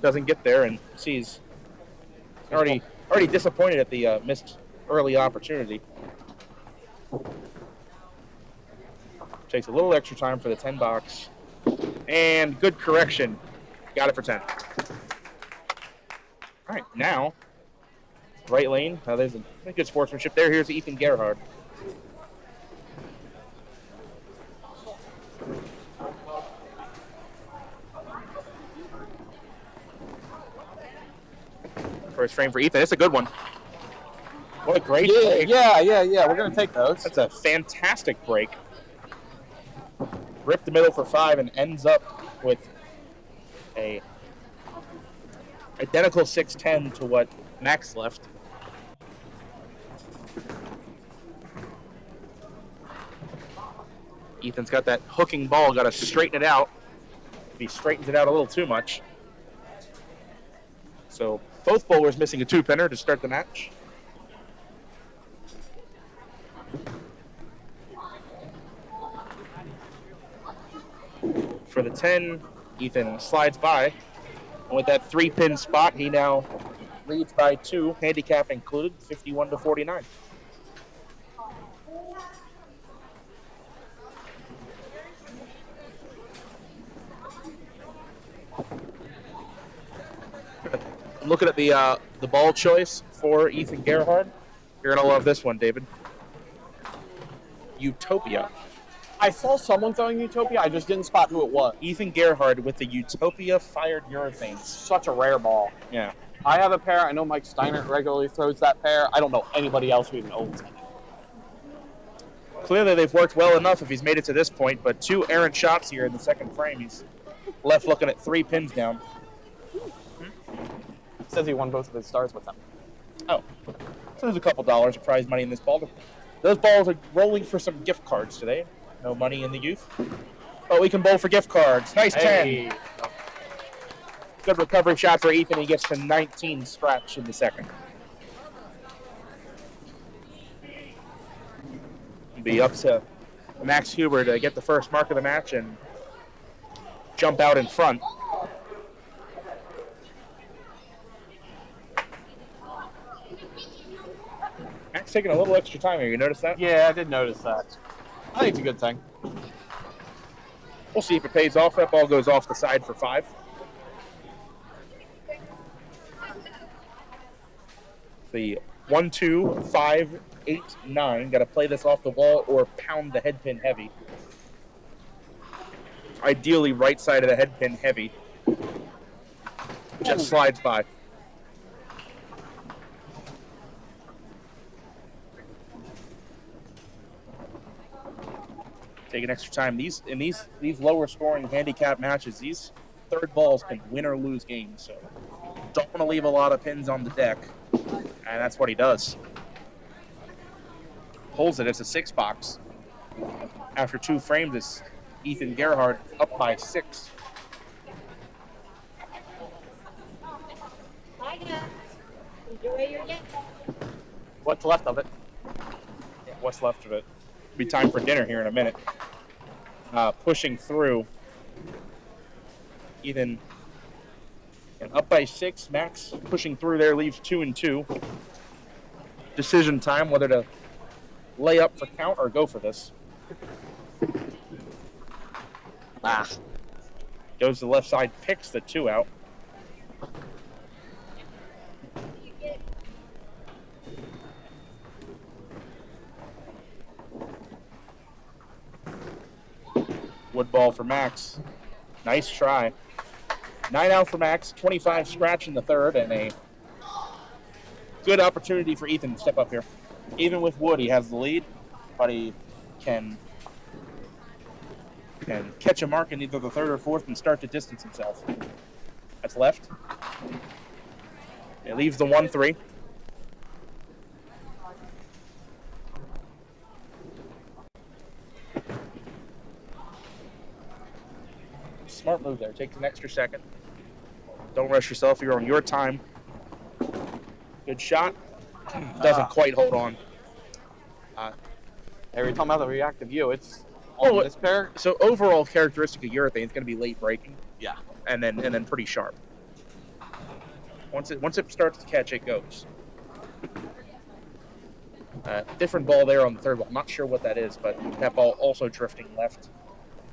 S14: Doesn't get there, and sees already disappointed at the missed early opportunity. Takes a little extra time for the 10 box. And good correction. Got it for 10. All right, now, right lane. There's a good sportsmanship there. Here's Ethan Gerhard. First frame for Ethan. It's a good one. What a great break.
S1: Yeah. We're going to take those.
S14: That's a fantastic break. Ripped the middle for 5 and ends up with a identical 6-10 to what Max left. Ethan's got that hooking ball. Got to straighten it out. He straightens it out a little too much. So both bowlers missing a 2-pinner to start the match. For the 10, Ethan slides by. And with that 3-pin spot, he now leads by 2, handicap included, 51 to 49. Looking at the ball choice for Ethan Gerhard. You're gonna love this one, David. Utopia.
S1: I saw someone throwing Utopia. I just didn't spot who it was.
S14: Ethan Gerhard with the Utopia fired urethanes.
S1: Such a rare ball.
S14: Yeah.
S1: I have a pair. I know Mike Steiner regularly throws that pair. I don't know anybody else who even owns it.
S14: Clearly, they've worked well enough if he's made it to this point, but 2 errant shots here in the second frame. He's left looking at 3 pins down.
S1: Says he won both of his stars with them.
S14: Oh. So there's a couple dollars of prize money in this ball. Those balls are rolling for some gift cards today. No money in the youth. But we can bowl for gift cards. Nice 10. Good recovery shot for Ethan. He gets to 19 scratch in the second. It'll be up to Max Huber to get the first mark of the match and jump out in front. Max taking a little extra time here. You notice that?
S1: Yeah, I did notice that. I think it's a good thing.
S14: We'll see if it pays off. That ball goes off the side for 5. The 1, 2, 5, 8, 9. Got to play this off the wall or pound the head pin heavy. Ideally, right side of the head pin heavy. Just slides by. Taking extra time. In these lower scoring handicap matches, these third balls can win or lose games. So don't want to leave a lot of pins on the deck, and that's what he does. Holds it. It's a 6 box. After 2 frames, it's Ethan Gerhard up by 6.
S1: What's left of it?
S14: Yeah, what's left of it? Be time for dinner here in a minute. Pushing through. Ethan and up by 6. Max pushing through there leaves 2 and 2. Decision time whether to lay up for count or go for this. Goes to the left side, picks the 2 out. Wood ball for Max. Nice try. 9 out for Max, 25 scratch in the third, and a good opportunity for Ethan to step up here. Even with wood, he has the lead, but he can catch a mark in either the third or fourth and start to distance himself. That's left. It leaves the 1-3. Smart move there. Takes an extra second. Don't rush yourself. You're on your time. Good shot. Doesn't quite hold on.
S1: Every time I have the reactive U, it's on this pair.
S14: So overall characteristic of urethane is going to be late breaking.
S1: Yeah.
S14: And then pretty sharp. Once it starts to catch, it goes. Different ball there on the third ball. I'm not sure what that is, but that ball also drifting left.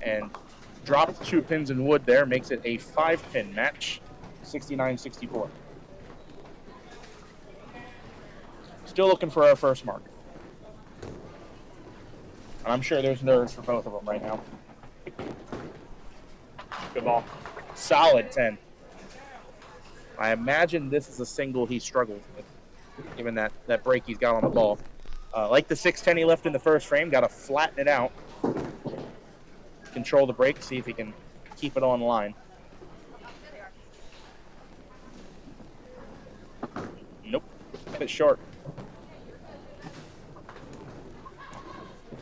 S14: And dropped 2 pins in wood there, makes it a 5-pin match, 69-64. Still looking for our first mark. And I'm sure there's nerves for both of them right now. Good ball. Solid 10. I imagine this is a single he struggled with, given that break he's got on the ball. Like the 6-10 he left in the first frame, got to flatten it out. Control the break, see if he can keep it on line. Nope, a bit short.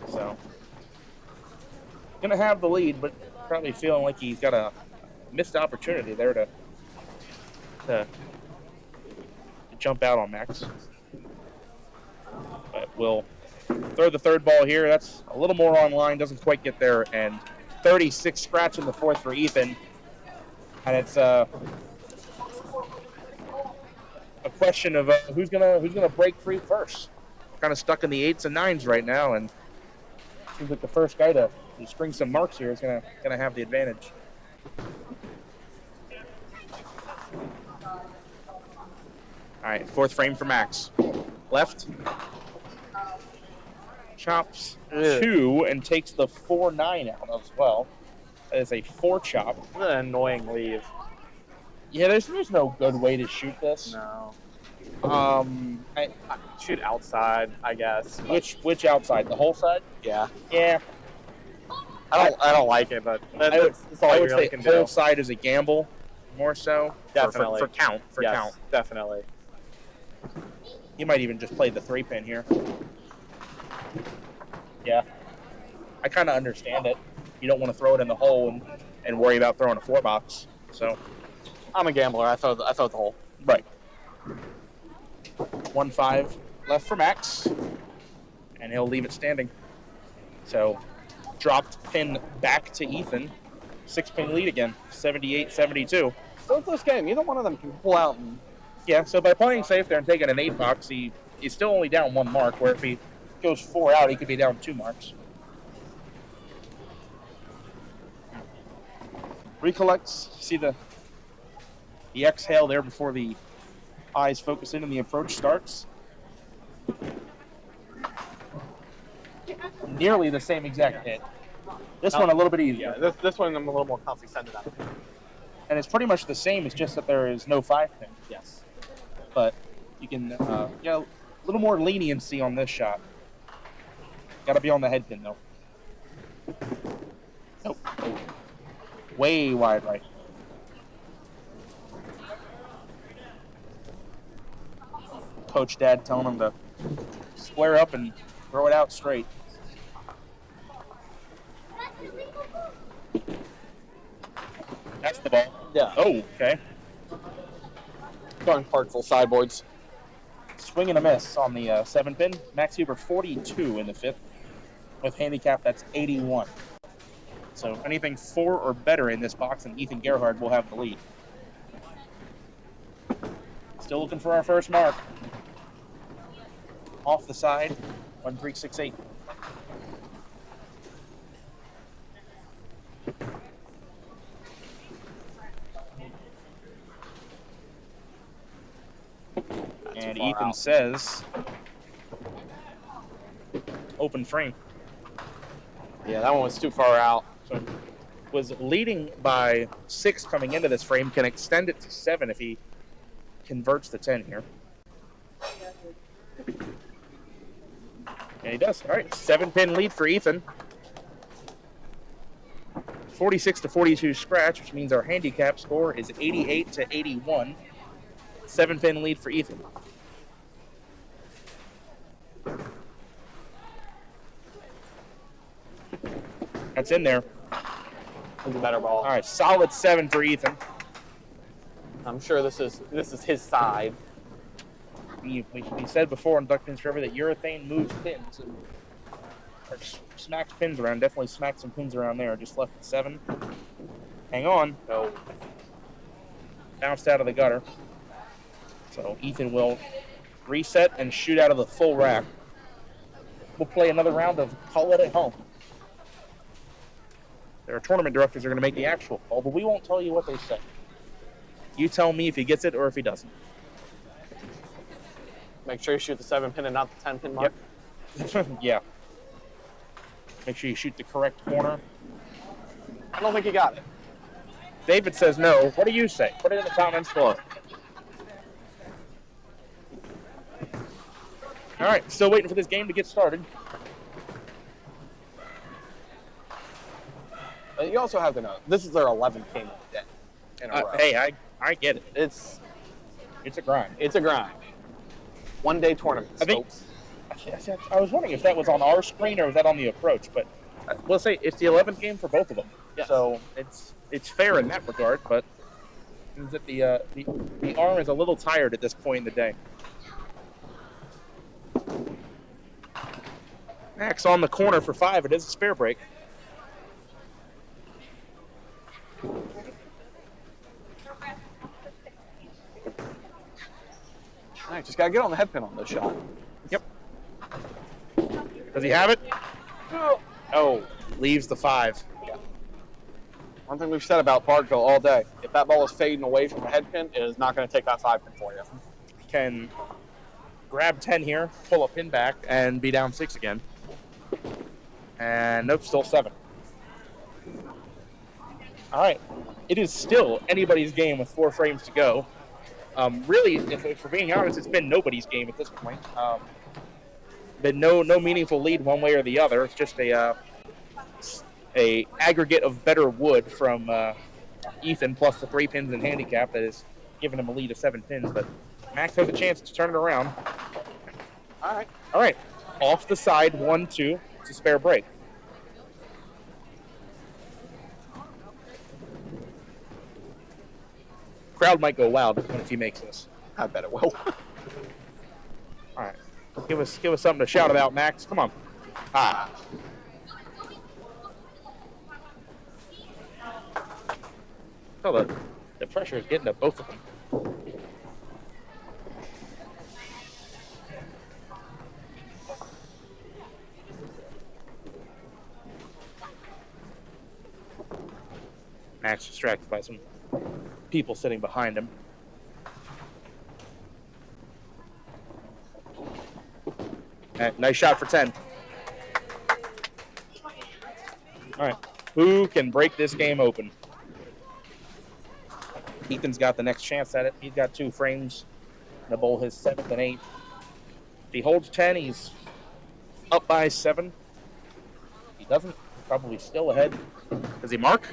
S14: So, gonna have the lead, but probably feeling like he's got a missed opportunity there to jump out on Max. But we'll throw the third ball here. That's a little more online, doesn't quite get there, and 36 scratch in the fourth for Ethan. And it's a question of who's gonna break free first. Kind of stuck in the 8s and 9s right now, and seems like the first guy to string some marks here is gonna have the advantage. All right, fourth frame for Max. Left. Chops 2 and takes the 4-9 out as well. That is a 4 chop.
S1: What an annoying leave.
S14: Yeah, there's no good way to shoot this.
S1: No.
S14: I
S1: shoot outside, I guess.
S14: Which outside? The whole side?
S1: Yeah.
S14: Yeah.
S1: I don't like it, but that's all
S14: I
S1: you
S14: would
S1: really
S14: say
S1: can
S14: whole
S1: do.
S14: side is a gamble, more so.
S1: Definitely.
S14: For count.
S1: Yes,
S14: Count.
S1: definitely.
S14: You might even just play the 3-pin here. Yeah. I kind of understand it. You don't want to throw it in the hole and worry about throwing a 4-box. So
S1: I'm a gambler. I throw the hole.
S14: Right. 1-5 left for Max, and he'll leave it standing. So dropped pin back to Ethan. 6-pin lead again, 78-72.
S1: Still a close game. Either one of them can pull out.
S14: Yeah, so by playing safe there and taking an 8-box, he's still only down 1 mark, where if he goes 4 out, he could be down 2 marks. Recollects, see the exhale there before the eyes focus in and the approach starts. Nearly the same exact hit. This one a little bit easier.
S1: Yeah, this one I'm a little more comfy sending out.
S14: And it's pretty much the same, it's just that there is no 5-pin.
S1: Yes.
S14: But you can get a little more leniency on this shot. Gotta be on the head pin though. Nope. Way wide right. Coach Dad telling him to square up and throw it out straight. That's the ball.
S1: Yeah.
S14: Oh, okay.
S1: Going Parkville sideboards.
S14: Swing and a miss on the 7-pin. Max Huber 42 in the 5th. With handicap, that's 81. So anything 4 or better in this box, and Ethan Gerhard will have the lead. Still looking for our first mark. Off the side, 1-3-6-8. And Ethan says, open frame.
S1: Yeah, that one was too far out.
S14: So was leading by 6 coming into this frame, can extend it to 7 if he converts the 10 here. And he does. All right, 7-pin lead for Ethan. 46-42 scratch, which means our handicap score is 88-81. 7-pin lead for Ethan. That's in there.
S1: It's a better ball.
S14: All right, solid 7 for Ethan.
S1: I'm sure this is his side.
S14: We said before on Duck Pins Forever that urethane moves pins and or smacks pins around. Definitely smacked some pins around there. Just left at 7. Hang on.
S1: No.
S14: Bounced out of the gutter. So Ethan will reset and shoot out of the full rack. We'll play another round of Call It at Home. There are tournament directors who are going to make the actual call, but we won't tell you what they say. You tell me if he gets it or if he doesn't.
S1: Make sure you shoot the 7-pin and not the 10-pin mark.
S14: Yep. Yeah. Make sure you shoot the correct corner.
S1: I don't think he got it.
S14: David says no. What do you say? Put it in the comments below. All right, still waiting for this game to get started.
S1: You also have to know, this is their 11th game of the day in a row.
S14: Hey, I get it.
S1: It's
S14: a grind.
S1: It's a grind. One-day tournaments, folks.
S14: I was wondering if that was on our screen or was that on the approach, but we'll say it's the 11th game for both of them.
S1: Yes.
S14: So it's fair in that regard, but it means that the arm is a little tired at this point in the day. Max on the corner for 5. It is a spare break.
S1: All right, just got to get on the head pin on this shot.
S14: Yep. Does he have it? Oh, leaves the 5.
S1: Yeah. One thing we've said about Parkville all day, if that ball is fading away from the head pin, it is not going to take that 5 pin for you.
S14: Can grab 10 here, pull a pin back, and be down 6 again. And nope, still 7. All right. It is still anybody's game with 4 frames to go. Really, if we're being honest, it's been nobody's game at this point. Been no meaningful lead one way or the other. It's just a aggregate of better wood from Ethan plus the 3 pins and handicap that has given him a lead of 7 pins. But Max has a chance to turn it around.
S1: All
S14: right. Off the side, 1-2. It's a spare break. Crowd might go wild if he makes this.
S1: I bet it will.
S14: All right. Give us something to shout about, Max. Come on. Ah. Oh, the pressure is getting to both of them. Max distracted by some people sitting behind him. Nice shot for 10. All right. Who can break this game open? Ethan's got the next chance at it. He's got 2 frames to bowl his 7th and 8th. If he holds 10, he's up by 7. If he doesn't, probably still ahead. Does he mark?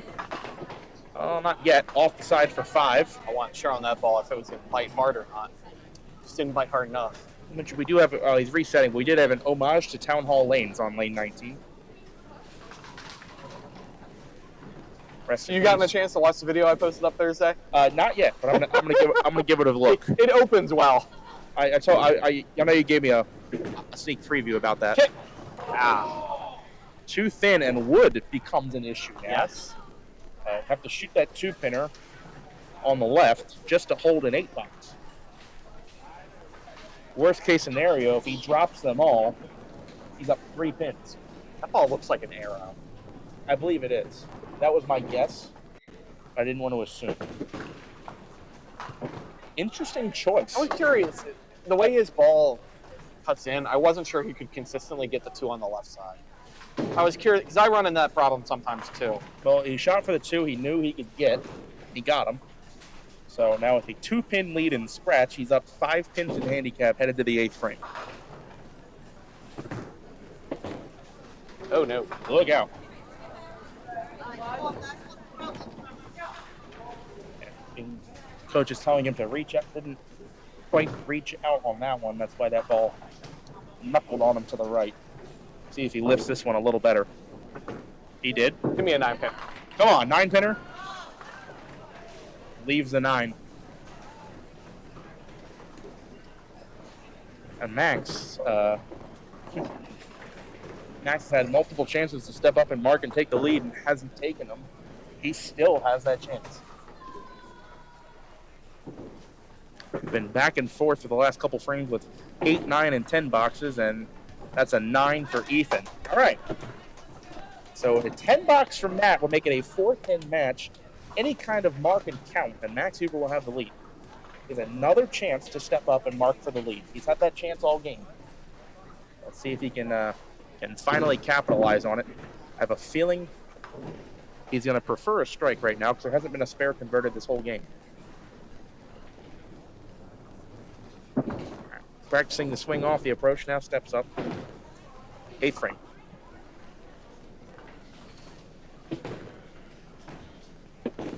S14: Oh, not yet. Off the side for 5.
S1: I wasn't sure on that ball if it was going to bite hard or not. Just didn't bite hard enough.
S14: We do have, he's resetting, but we did have an homage to Town Hall Lanes on lane 19.
S1: So you gotten a chance to watch the video I posted up Thursday?
S14: Not yet, but I'm gonna give it a look.
S1: It opens well.
S14: I know you gave me a sneak preview about that.
S1: Kick.
S14: Too thin and wood becomes an issue now.
S1: Yes.
S14: Have to shoot that 2-pinner on the left just to hold an 8-box. Worst case scenario, if he drops them all, he's up 3 pins.
S1: That ball looks like an arrow.
S14: I believe it is. That was my guess. I didn't want to assume. Interesting choice.
S1: I was curious. The way his ball cuts in, I wasn't sure he could consistently get the 2 on the left side. I was curious, because I run in that problem sometimes too.
S14: Well, he shot for the 2 he knew he could get. He got him. So now with a 2-pin lead in scratch, he's up 5 pins in handicap, headed to the 8th frame.
S1: Oh, no.
S14: Look out. And coach is telling him to reach out. Didn't quite reach out on that one. That's why that ball knuckled on him to the right. See if he lifts this one a little better. He did.
S1: Give me a 9-pin.
S14: Come on, 9-pinner. Leaves the 9. And Max has had multiple chances to step up and mark and take the lead and hasn't taken them. He still has that chance. Been back and forth for the last couple frames with 8, 9, and 10 boxes, and that's a 9 for Ethan. All right. So a 10 box from Matt will make it a 4-pin match. Any kind of mark and count, and Max Huber will have the lead. He has another chance to step up and mark for the lead. He's had that chance all game. Let's see if he can finally capitalize on it. I have a feeling he's going to prefer a strike right now because there hasn't been a spare converted this whole game. Practicing the swing off the approach now, steps up. 8th frame.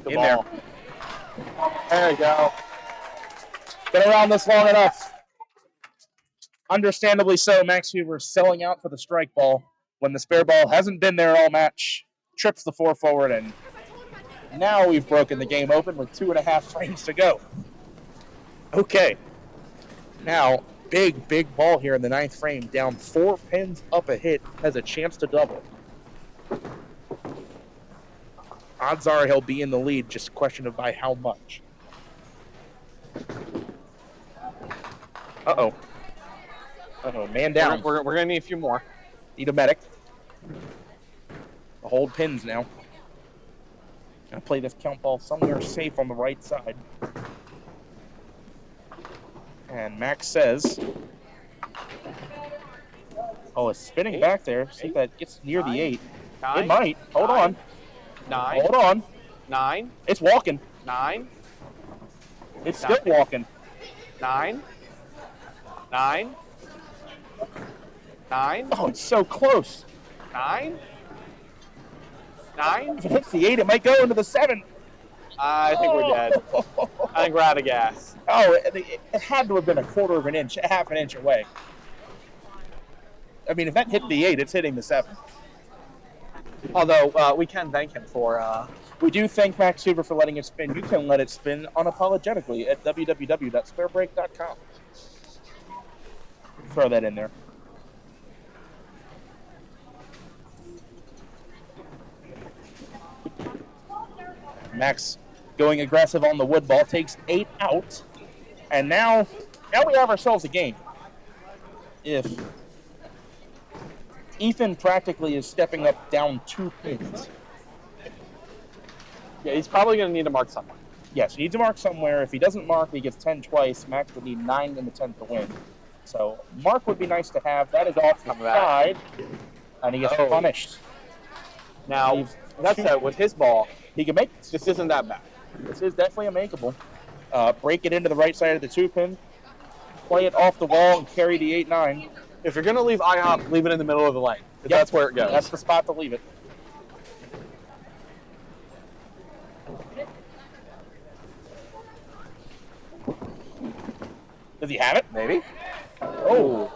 S1: Good
S14: In
S1: ball.
S14: There you go. Been around this long enough. Understandably so, Max Huber selling out for the strike ball when the spare ball hasn't been there all match. Trips the 4 forward, and now we've broken the game open with 2.5 frames to go. Okay. Now, big ball here in the 9th frame. Down 4 pins up a hit. Has a chance to double. Odds are he'll be in the lead, just a question of by how much. Uh-oh. Uh-oh, man down.
S1: We're going to need a few more.
S14: Need a medic. The hold pins now. Gonna play this count ball somewhere safe on the right side. And Max says, oh, it's spinning back there. See if that gets near the 8. It might. Hold on.
S1: 9.
S14: Hold on.
S1: 9.
S14: It's walking.
S1: 9.
S14: It's still walking.
S1: 9. 9. 9.
S14: Oh, it's so close.
S1: 9. 9.
S14: If it hits the 8, it might go into the 7.
S1: I think we're dead. I think we're out of gas.
S14: Oh, it had to have been a quarter of an inch, half an inch away. I mean, if that hit the 8, it's hitting the 7.
S1: Although, we can thank him for...
S14: We do thank Max Huber for letting it spin. You can let it spin unapologetically at www.sparebreak.com. Throw that in there. Max going aggressive on the wood ball, takes 8 out. And now we have ourselves a game. If Ethan practically is stepping up down 2 pins.
S1: Yeah, he's probably going to need to mark somewhere.
S14: Yes, he needs to mark somewhere. If he doesn't mark, he gets 10 twice. Max would need 9 in the 10th to win. So mark would be nice to have. That is off the side. And he gets punished.
S1: Now, that's it. With his ball,
S14: he can make it.
S1: This isn't that bad.
S14: This is definitely a makeable. Break it into the right side of the 2 pin. Play it off the wall and carry the 8-9.
S1: If you're going to leave IHOP, leave it in the middle of the lane.
S14: Yep.
S1: That's where it goes.
S14: That's the spot to leave it. Does he have it?
S1: Maybe.
S14: Oh.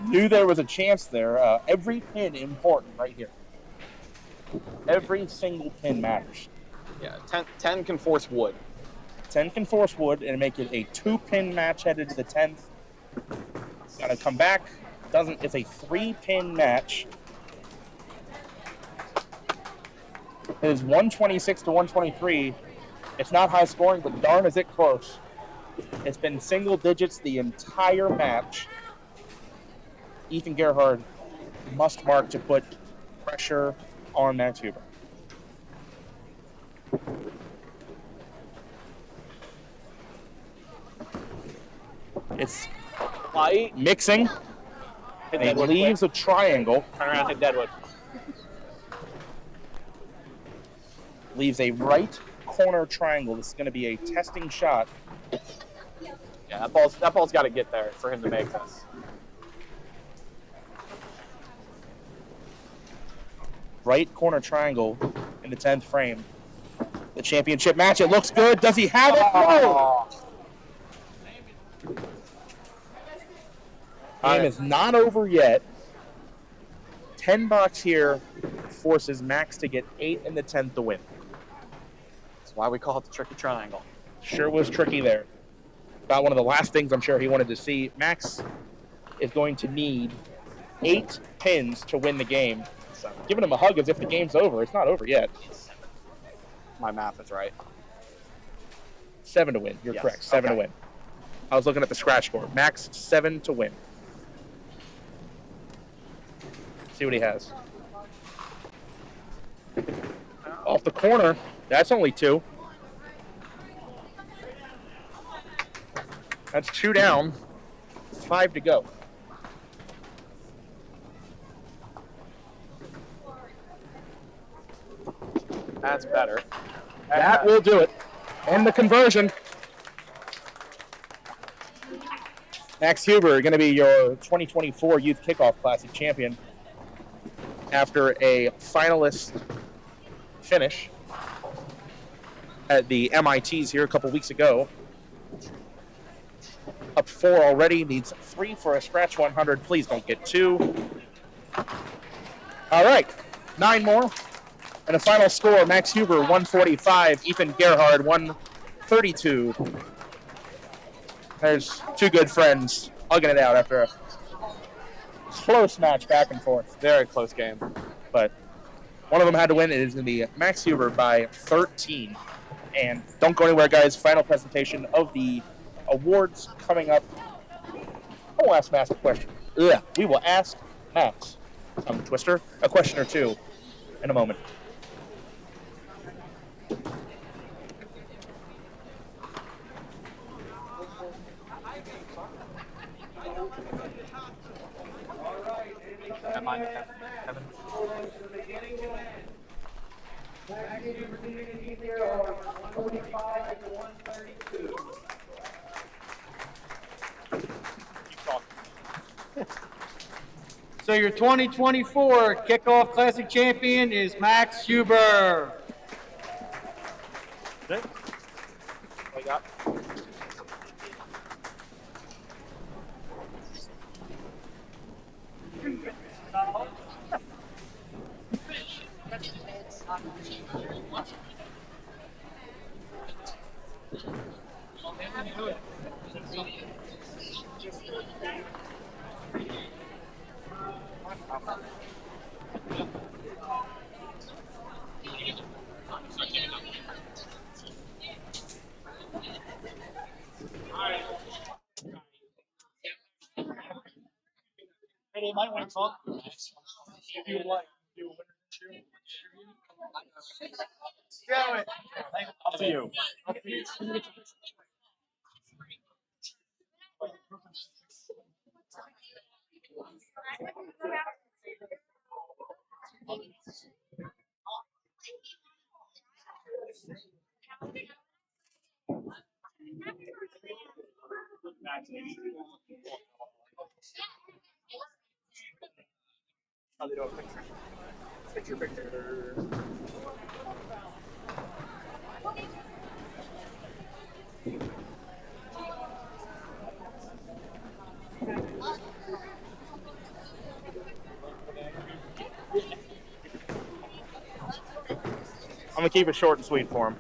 S14: Knew there was a chance there. Every pin important right here. Every single pin matters.
S1: Yeah, 10 can force wood.
S14: 10 can force wood and make it a 2-pin match headed to the 10th. Gotta come back. Doesn't. It's a 3-pin match. It is 126 to 123. It's not high scoring, but darn is it close. It's been single digits the entire match. Ethan Gerhard must mark to put pressure on Max Huber. It's mixing. And he leaves a triangle.
S1: Turn around, hit Deadwood.
S14: Leaves a right corner triangle. This is going to be a testing shot.
S1: Yeah, that ball's got to get there for him to make this.
S14: Right corner triangle in the 10th frame. The championship match. It looks good. Does he have it? No! Game is not over yet. 10 bucks here forces Max to get 8 in the 10th to win.
S1: That's why we call it the tricky triangle.
S14: Sure was tricky there. About one of the last things I'm sure he wanted to see. Max is going to need 8 pins to win the game. So giving him a hug as if the game's over. It's not over yet.
S1: My math is right.
S14: 7 to win. You're correct. 7 to win. I was looking at the scratch board. Max, 7 to win. See what he has. Off the corner. That's only 2. That's 2 down. 5 to go.
S1: That's better.
S14: That will do it. And the conversion. Max Huber going to be your 2024 Youth Kickoff Classic champion after a finalist finish at the MITs here a couple weeks ago. Up 4 already, needs 3 for a scratch 100. Please don't get 2. All right, 9 more. And a final score, Max Huber, 145. Ethan Gerhard, 132. There's two good friends hugging it out after a close match back and forth.
S1: Very close game.
S14: But one of them had to win. It is going to be Max Huber by 13. And don't go anywhere, guys. Final presentation of the awards coming up. I will ask Max a question. Yeah, we will ask Max, tongue twister, a question or two in a moment.
S1: Kevin.
S3: So your 2024 Kickoff Classic champion is Max Huber.
S14: What we got?
S11: Hey, they might want to talk to Max. If you would like to do a winner interview. Do it. Up to you. Up to you.
S14: How they doing? Picture. I'm gonna keep it short and sweet for him.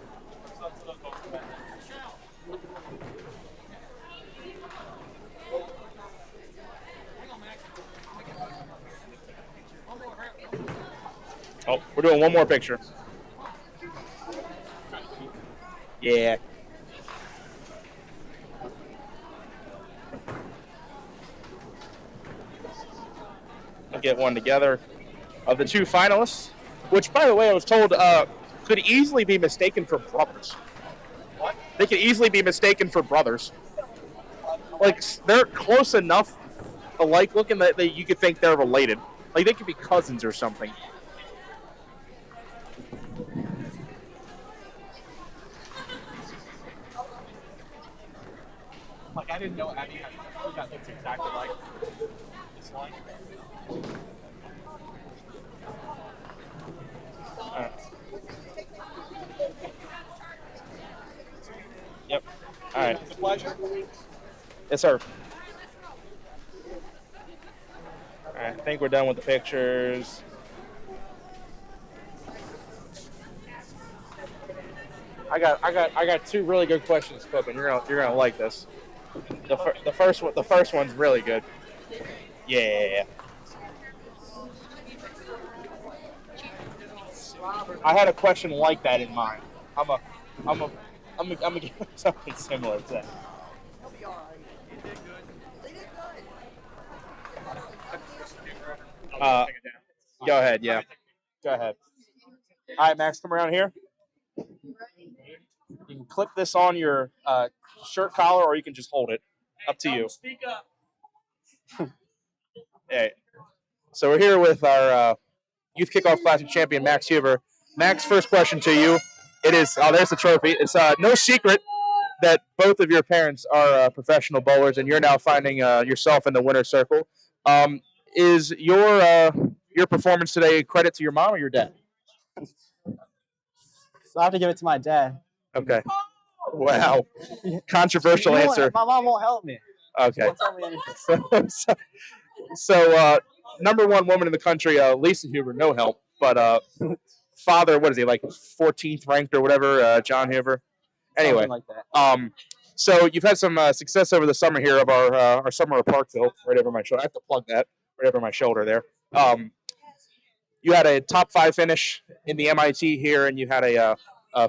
S14: Oh, we're doing one more picture. Yeah. I'll get one together of the two finalists, which, by the way, I was told could easily be mistaken for brothers. What? They could easily be mistaken for brothers. Like, they're close enough alike looking that you could think they're related. Like, they could be cousins or something.
S1: Like, I didn't know Abby had something that looks exactly like this one.
S14: Yep. All right.
S1: It's a pleasure.
S14: Yes, sir. All right. I think we're done with the pictures. I got two really good questions cooking. You're gonna like this. The first one's really good. Yeah. I had a question like that in mind. I'm gonna give something similar to that. Go ahead. Yeah. Go ahead. All right, Max, come around here. You can clip this on your shirt collar, or you can just hold it. Up to you.
S11: Speak up.
S14: Hey. So we're here with our Youth Kickoff Classic champion, Max Huber. Max, first question to you. It is, there's the trophy. It's no secret that both of your parents are professional bowlers, and you're now finding yourself in the winner's circle. Is your performance today a credit to your mom or your dad?
S19: So I have to give it to my dad.
S14: Okay. Wow. Controversial answer.
S19: My mom won't help me.
S14: Okay. So number one woman in the country, Lisa Huber, no help. But father, what is he, like 14th ranked or whatever, John Huber? Anyway,
S19: something like that.
S14: So you've had some success over the summer here of our summer of Parkville, right over my shoulder. I have to plug that right over my shoulder there. You had a top 5 finish in the MIT here, and you had a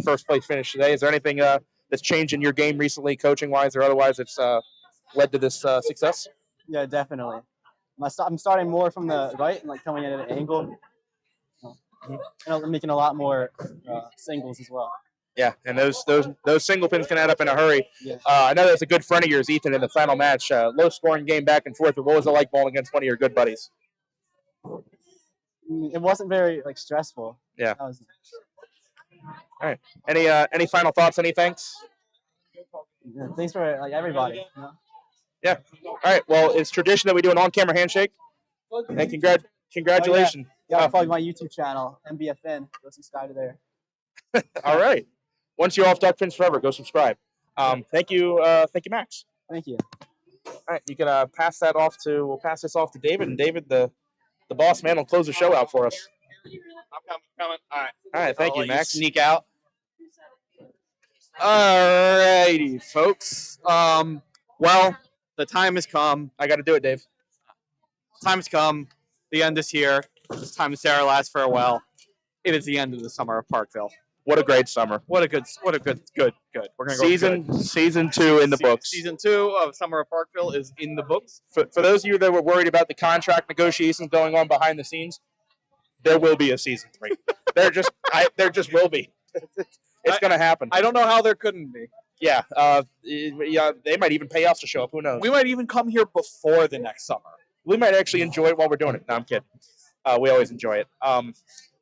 S14: first place finish today. Is there anything that's changed in your game recently, coaching wise or otherwise, that's led to this success?
S19: Yeah, definitely. I'm starting more from the right and like coming in at an angle. And I'm making a lot more singles as well.
S14: Yeah, and those single pins can add up in a hurry.
S19: Yeah.
S14: I know that's a good friend of yours, Ethan, in the final match. Low scoring game back and forth. But what was it like bowling against one of your good buddies?
S19: It wasn't very like stressful.
S14: Yeah.
S19: All
S14: right. Any final thoughts? Any thanks?
S19: Yeah, thanks for like everybody. You know?
S14: Yeah. All right. Well, it's tradition that we do an on-camera handshake. And congratulations.
S19: Oh, yeah, follow my YouTube channel, MBFN. Go subscribe to there.
S14: All right. Once you're off Duck Pins Forever, go subscribe. Thank you, Max.
S19: Thank you.
S14: All right, you can pass that off to. We'll pass this off to David, and David, the boss man, will close the show out for us.
S1: I'm coming. All right.
S14: All right. Thank
S1: I'll
S14: you,
S1: let
S14: Max.
S1: Sneak out. All righty, folks. Well, the time has come.
S14: I got to do it, Dave.
S1: Time has come. The end is here. It's time to say our last farewell. It is the end of the summer of Parkville.
S14: What a great summer.
S1: What a good. We're gonna go
S14: Season 2 in the books.
S1: Season 2 of Summer of Parkville is in the books.
S14: For those of you that were worried about the contract negotiations going on behind the scenes, there will be a season 3. there just will be. It's going to happen.
S1: I don't know how there couldn't be.
S14: Yeah. They might even pay us to show up. Who knows?
S1: We might even come here before the next summer.
S14: We might actually enjoy it while we're doing it. No, I'm kidding. We always enjoy it.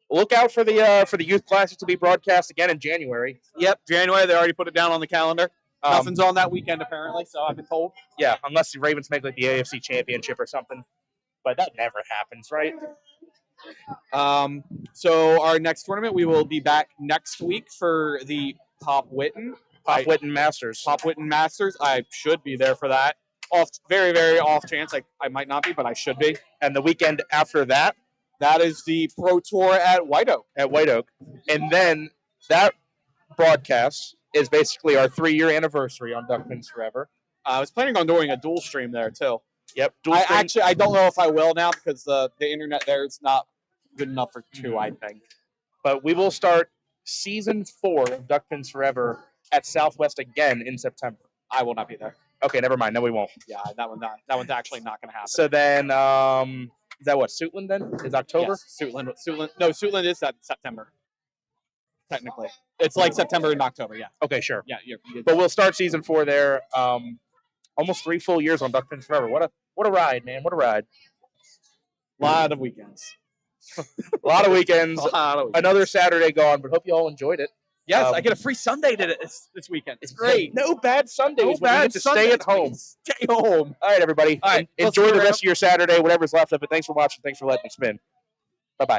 S14: Look out for the youth classes to be broadcast again in January.
S1: Yep, January. They already put it down on the calendar. Nothing's on that weekend apparently, so I've been told.
S14: Yeah, unless the Ravens make like the AFC Championship or something, but that never happens, right?
S1: So our next tournament, we will be back next week for the Pop Witten
S14: Masters.
S1: Pop Witten Masters. I should be there for that. Very, very off chance. I might not be, but I should be.
S14: And the weekend after that,
S1: that is the Pro Tour at White Oak.
S14: And then that broadcast is basically our 3-year anniversary on Duck Pins Forever.
S1: I was planning on doing a dual stream there too.
S14: Yep.
S1: I don't know if I will now because the internet there is not good enough for 2, I think.
S14: But we will start season 4 of Duck Pins Forever at Southwest again in September.
S1: I will not be there.
S14: Okay, never mind. No, we won't.
S1: Yeah, that one's actually not going to happen.
S14: So then, is that what, Suitland then? Is October?
S1: Yes, Suitland. No, Suitland is September. Technically. It's like September and October, yeah.
S14: Okay, sure.
S1: Yeah,
S14: but we'll start season 4 there. Almost 3 full years on Duck Pins Forever. What a ride, man. What a ride.
S1: A lot of weekends.
S14: A lot of weekends. Another Saturday gone, but hope you all enjoyed it.
S1: Yes, I get a free Sunday this weekend. It's great.
S14: No bad Sundays. No bad Sundays. Stay at home.
S1: Stay home.
S14: All right, everybody.
S1: All right,
S14: enjoy the rest of your Saturday, whatever's left of it. Thanks for watching. Thanks for letting me spin.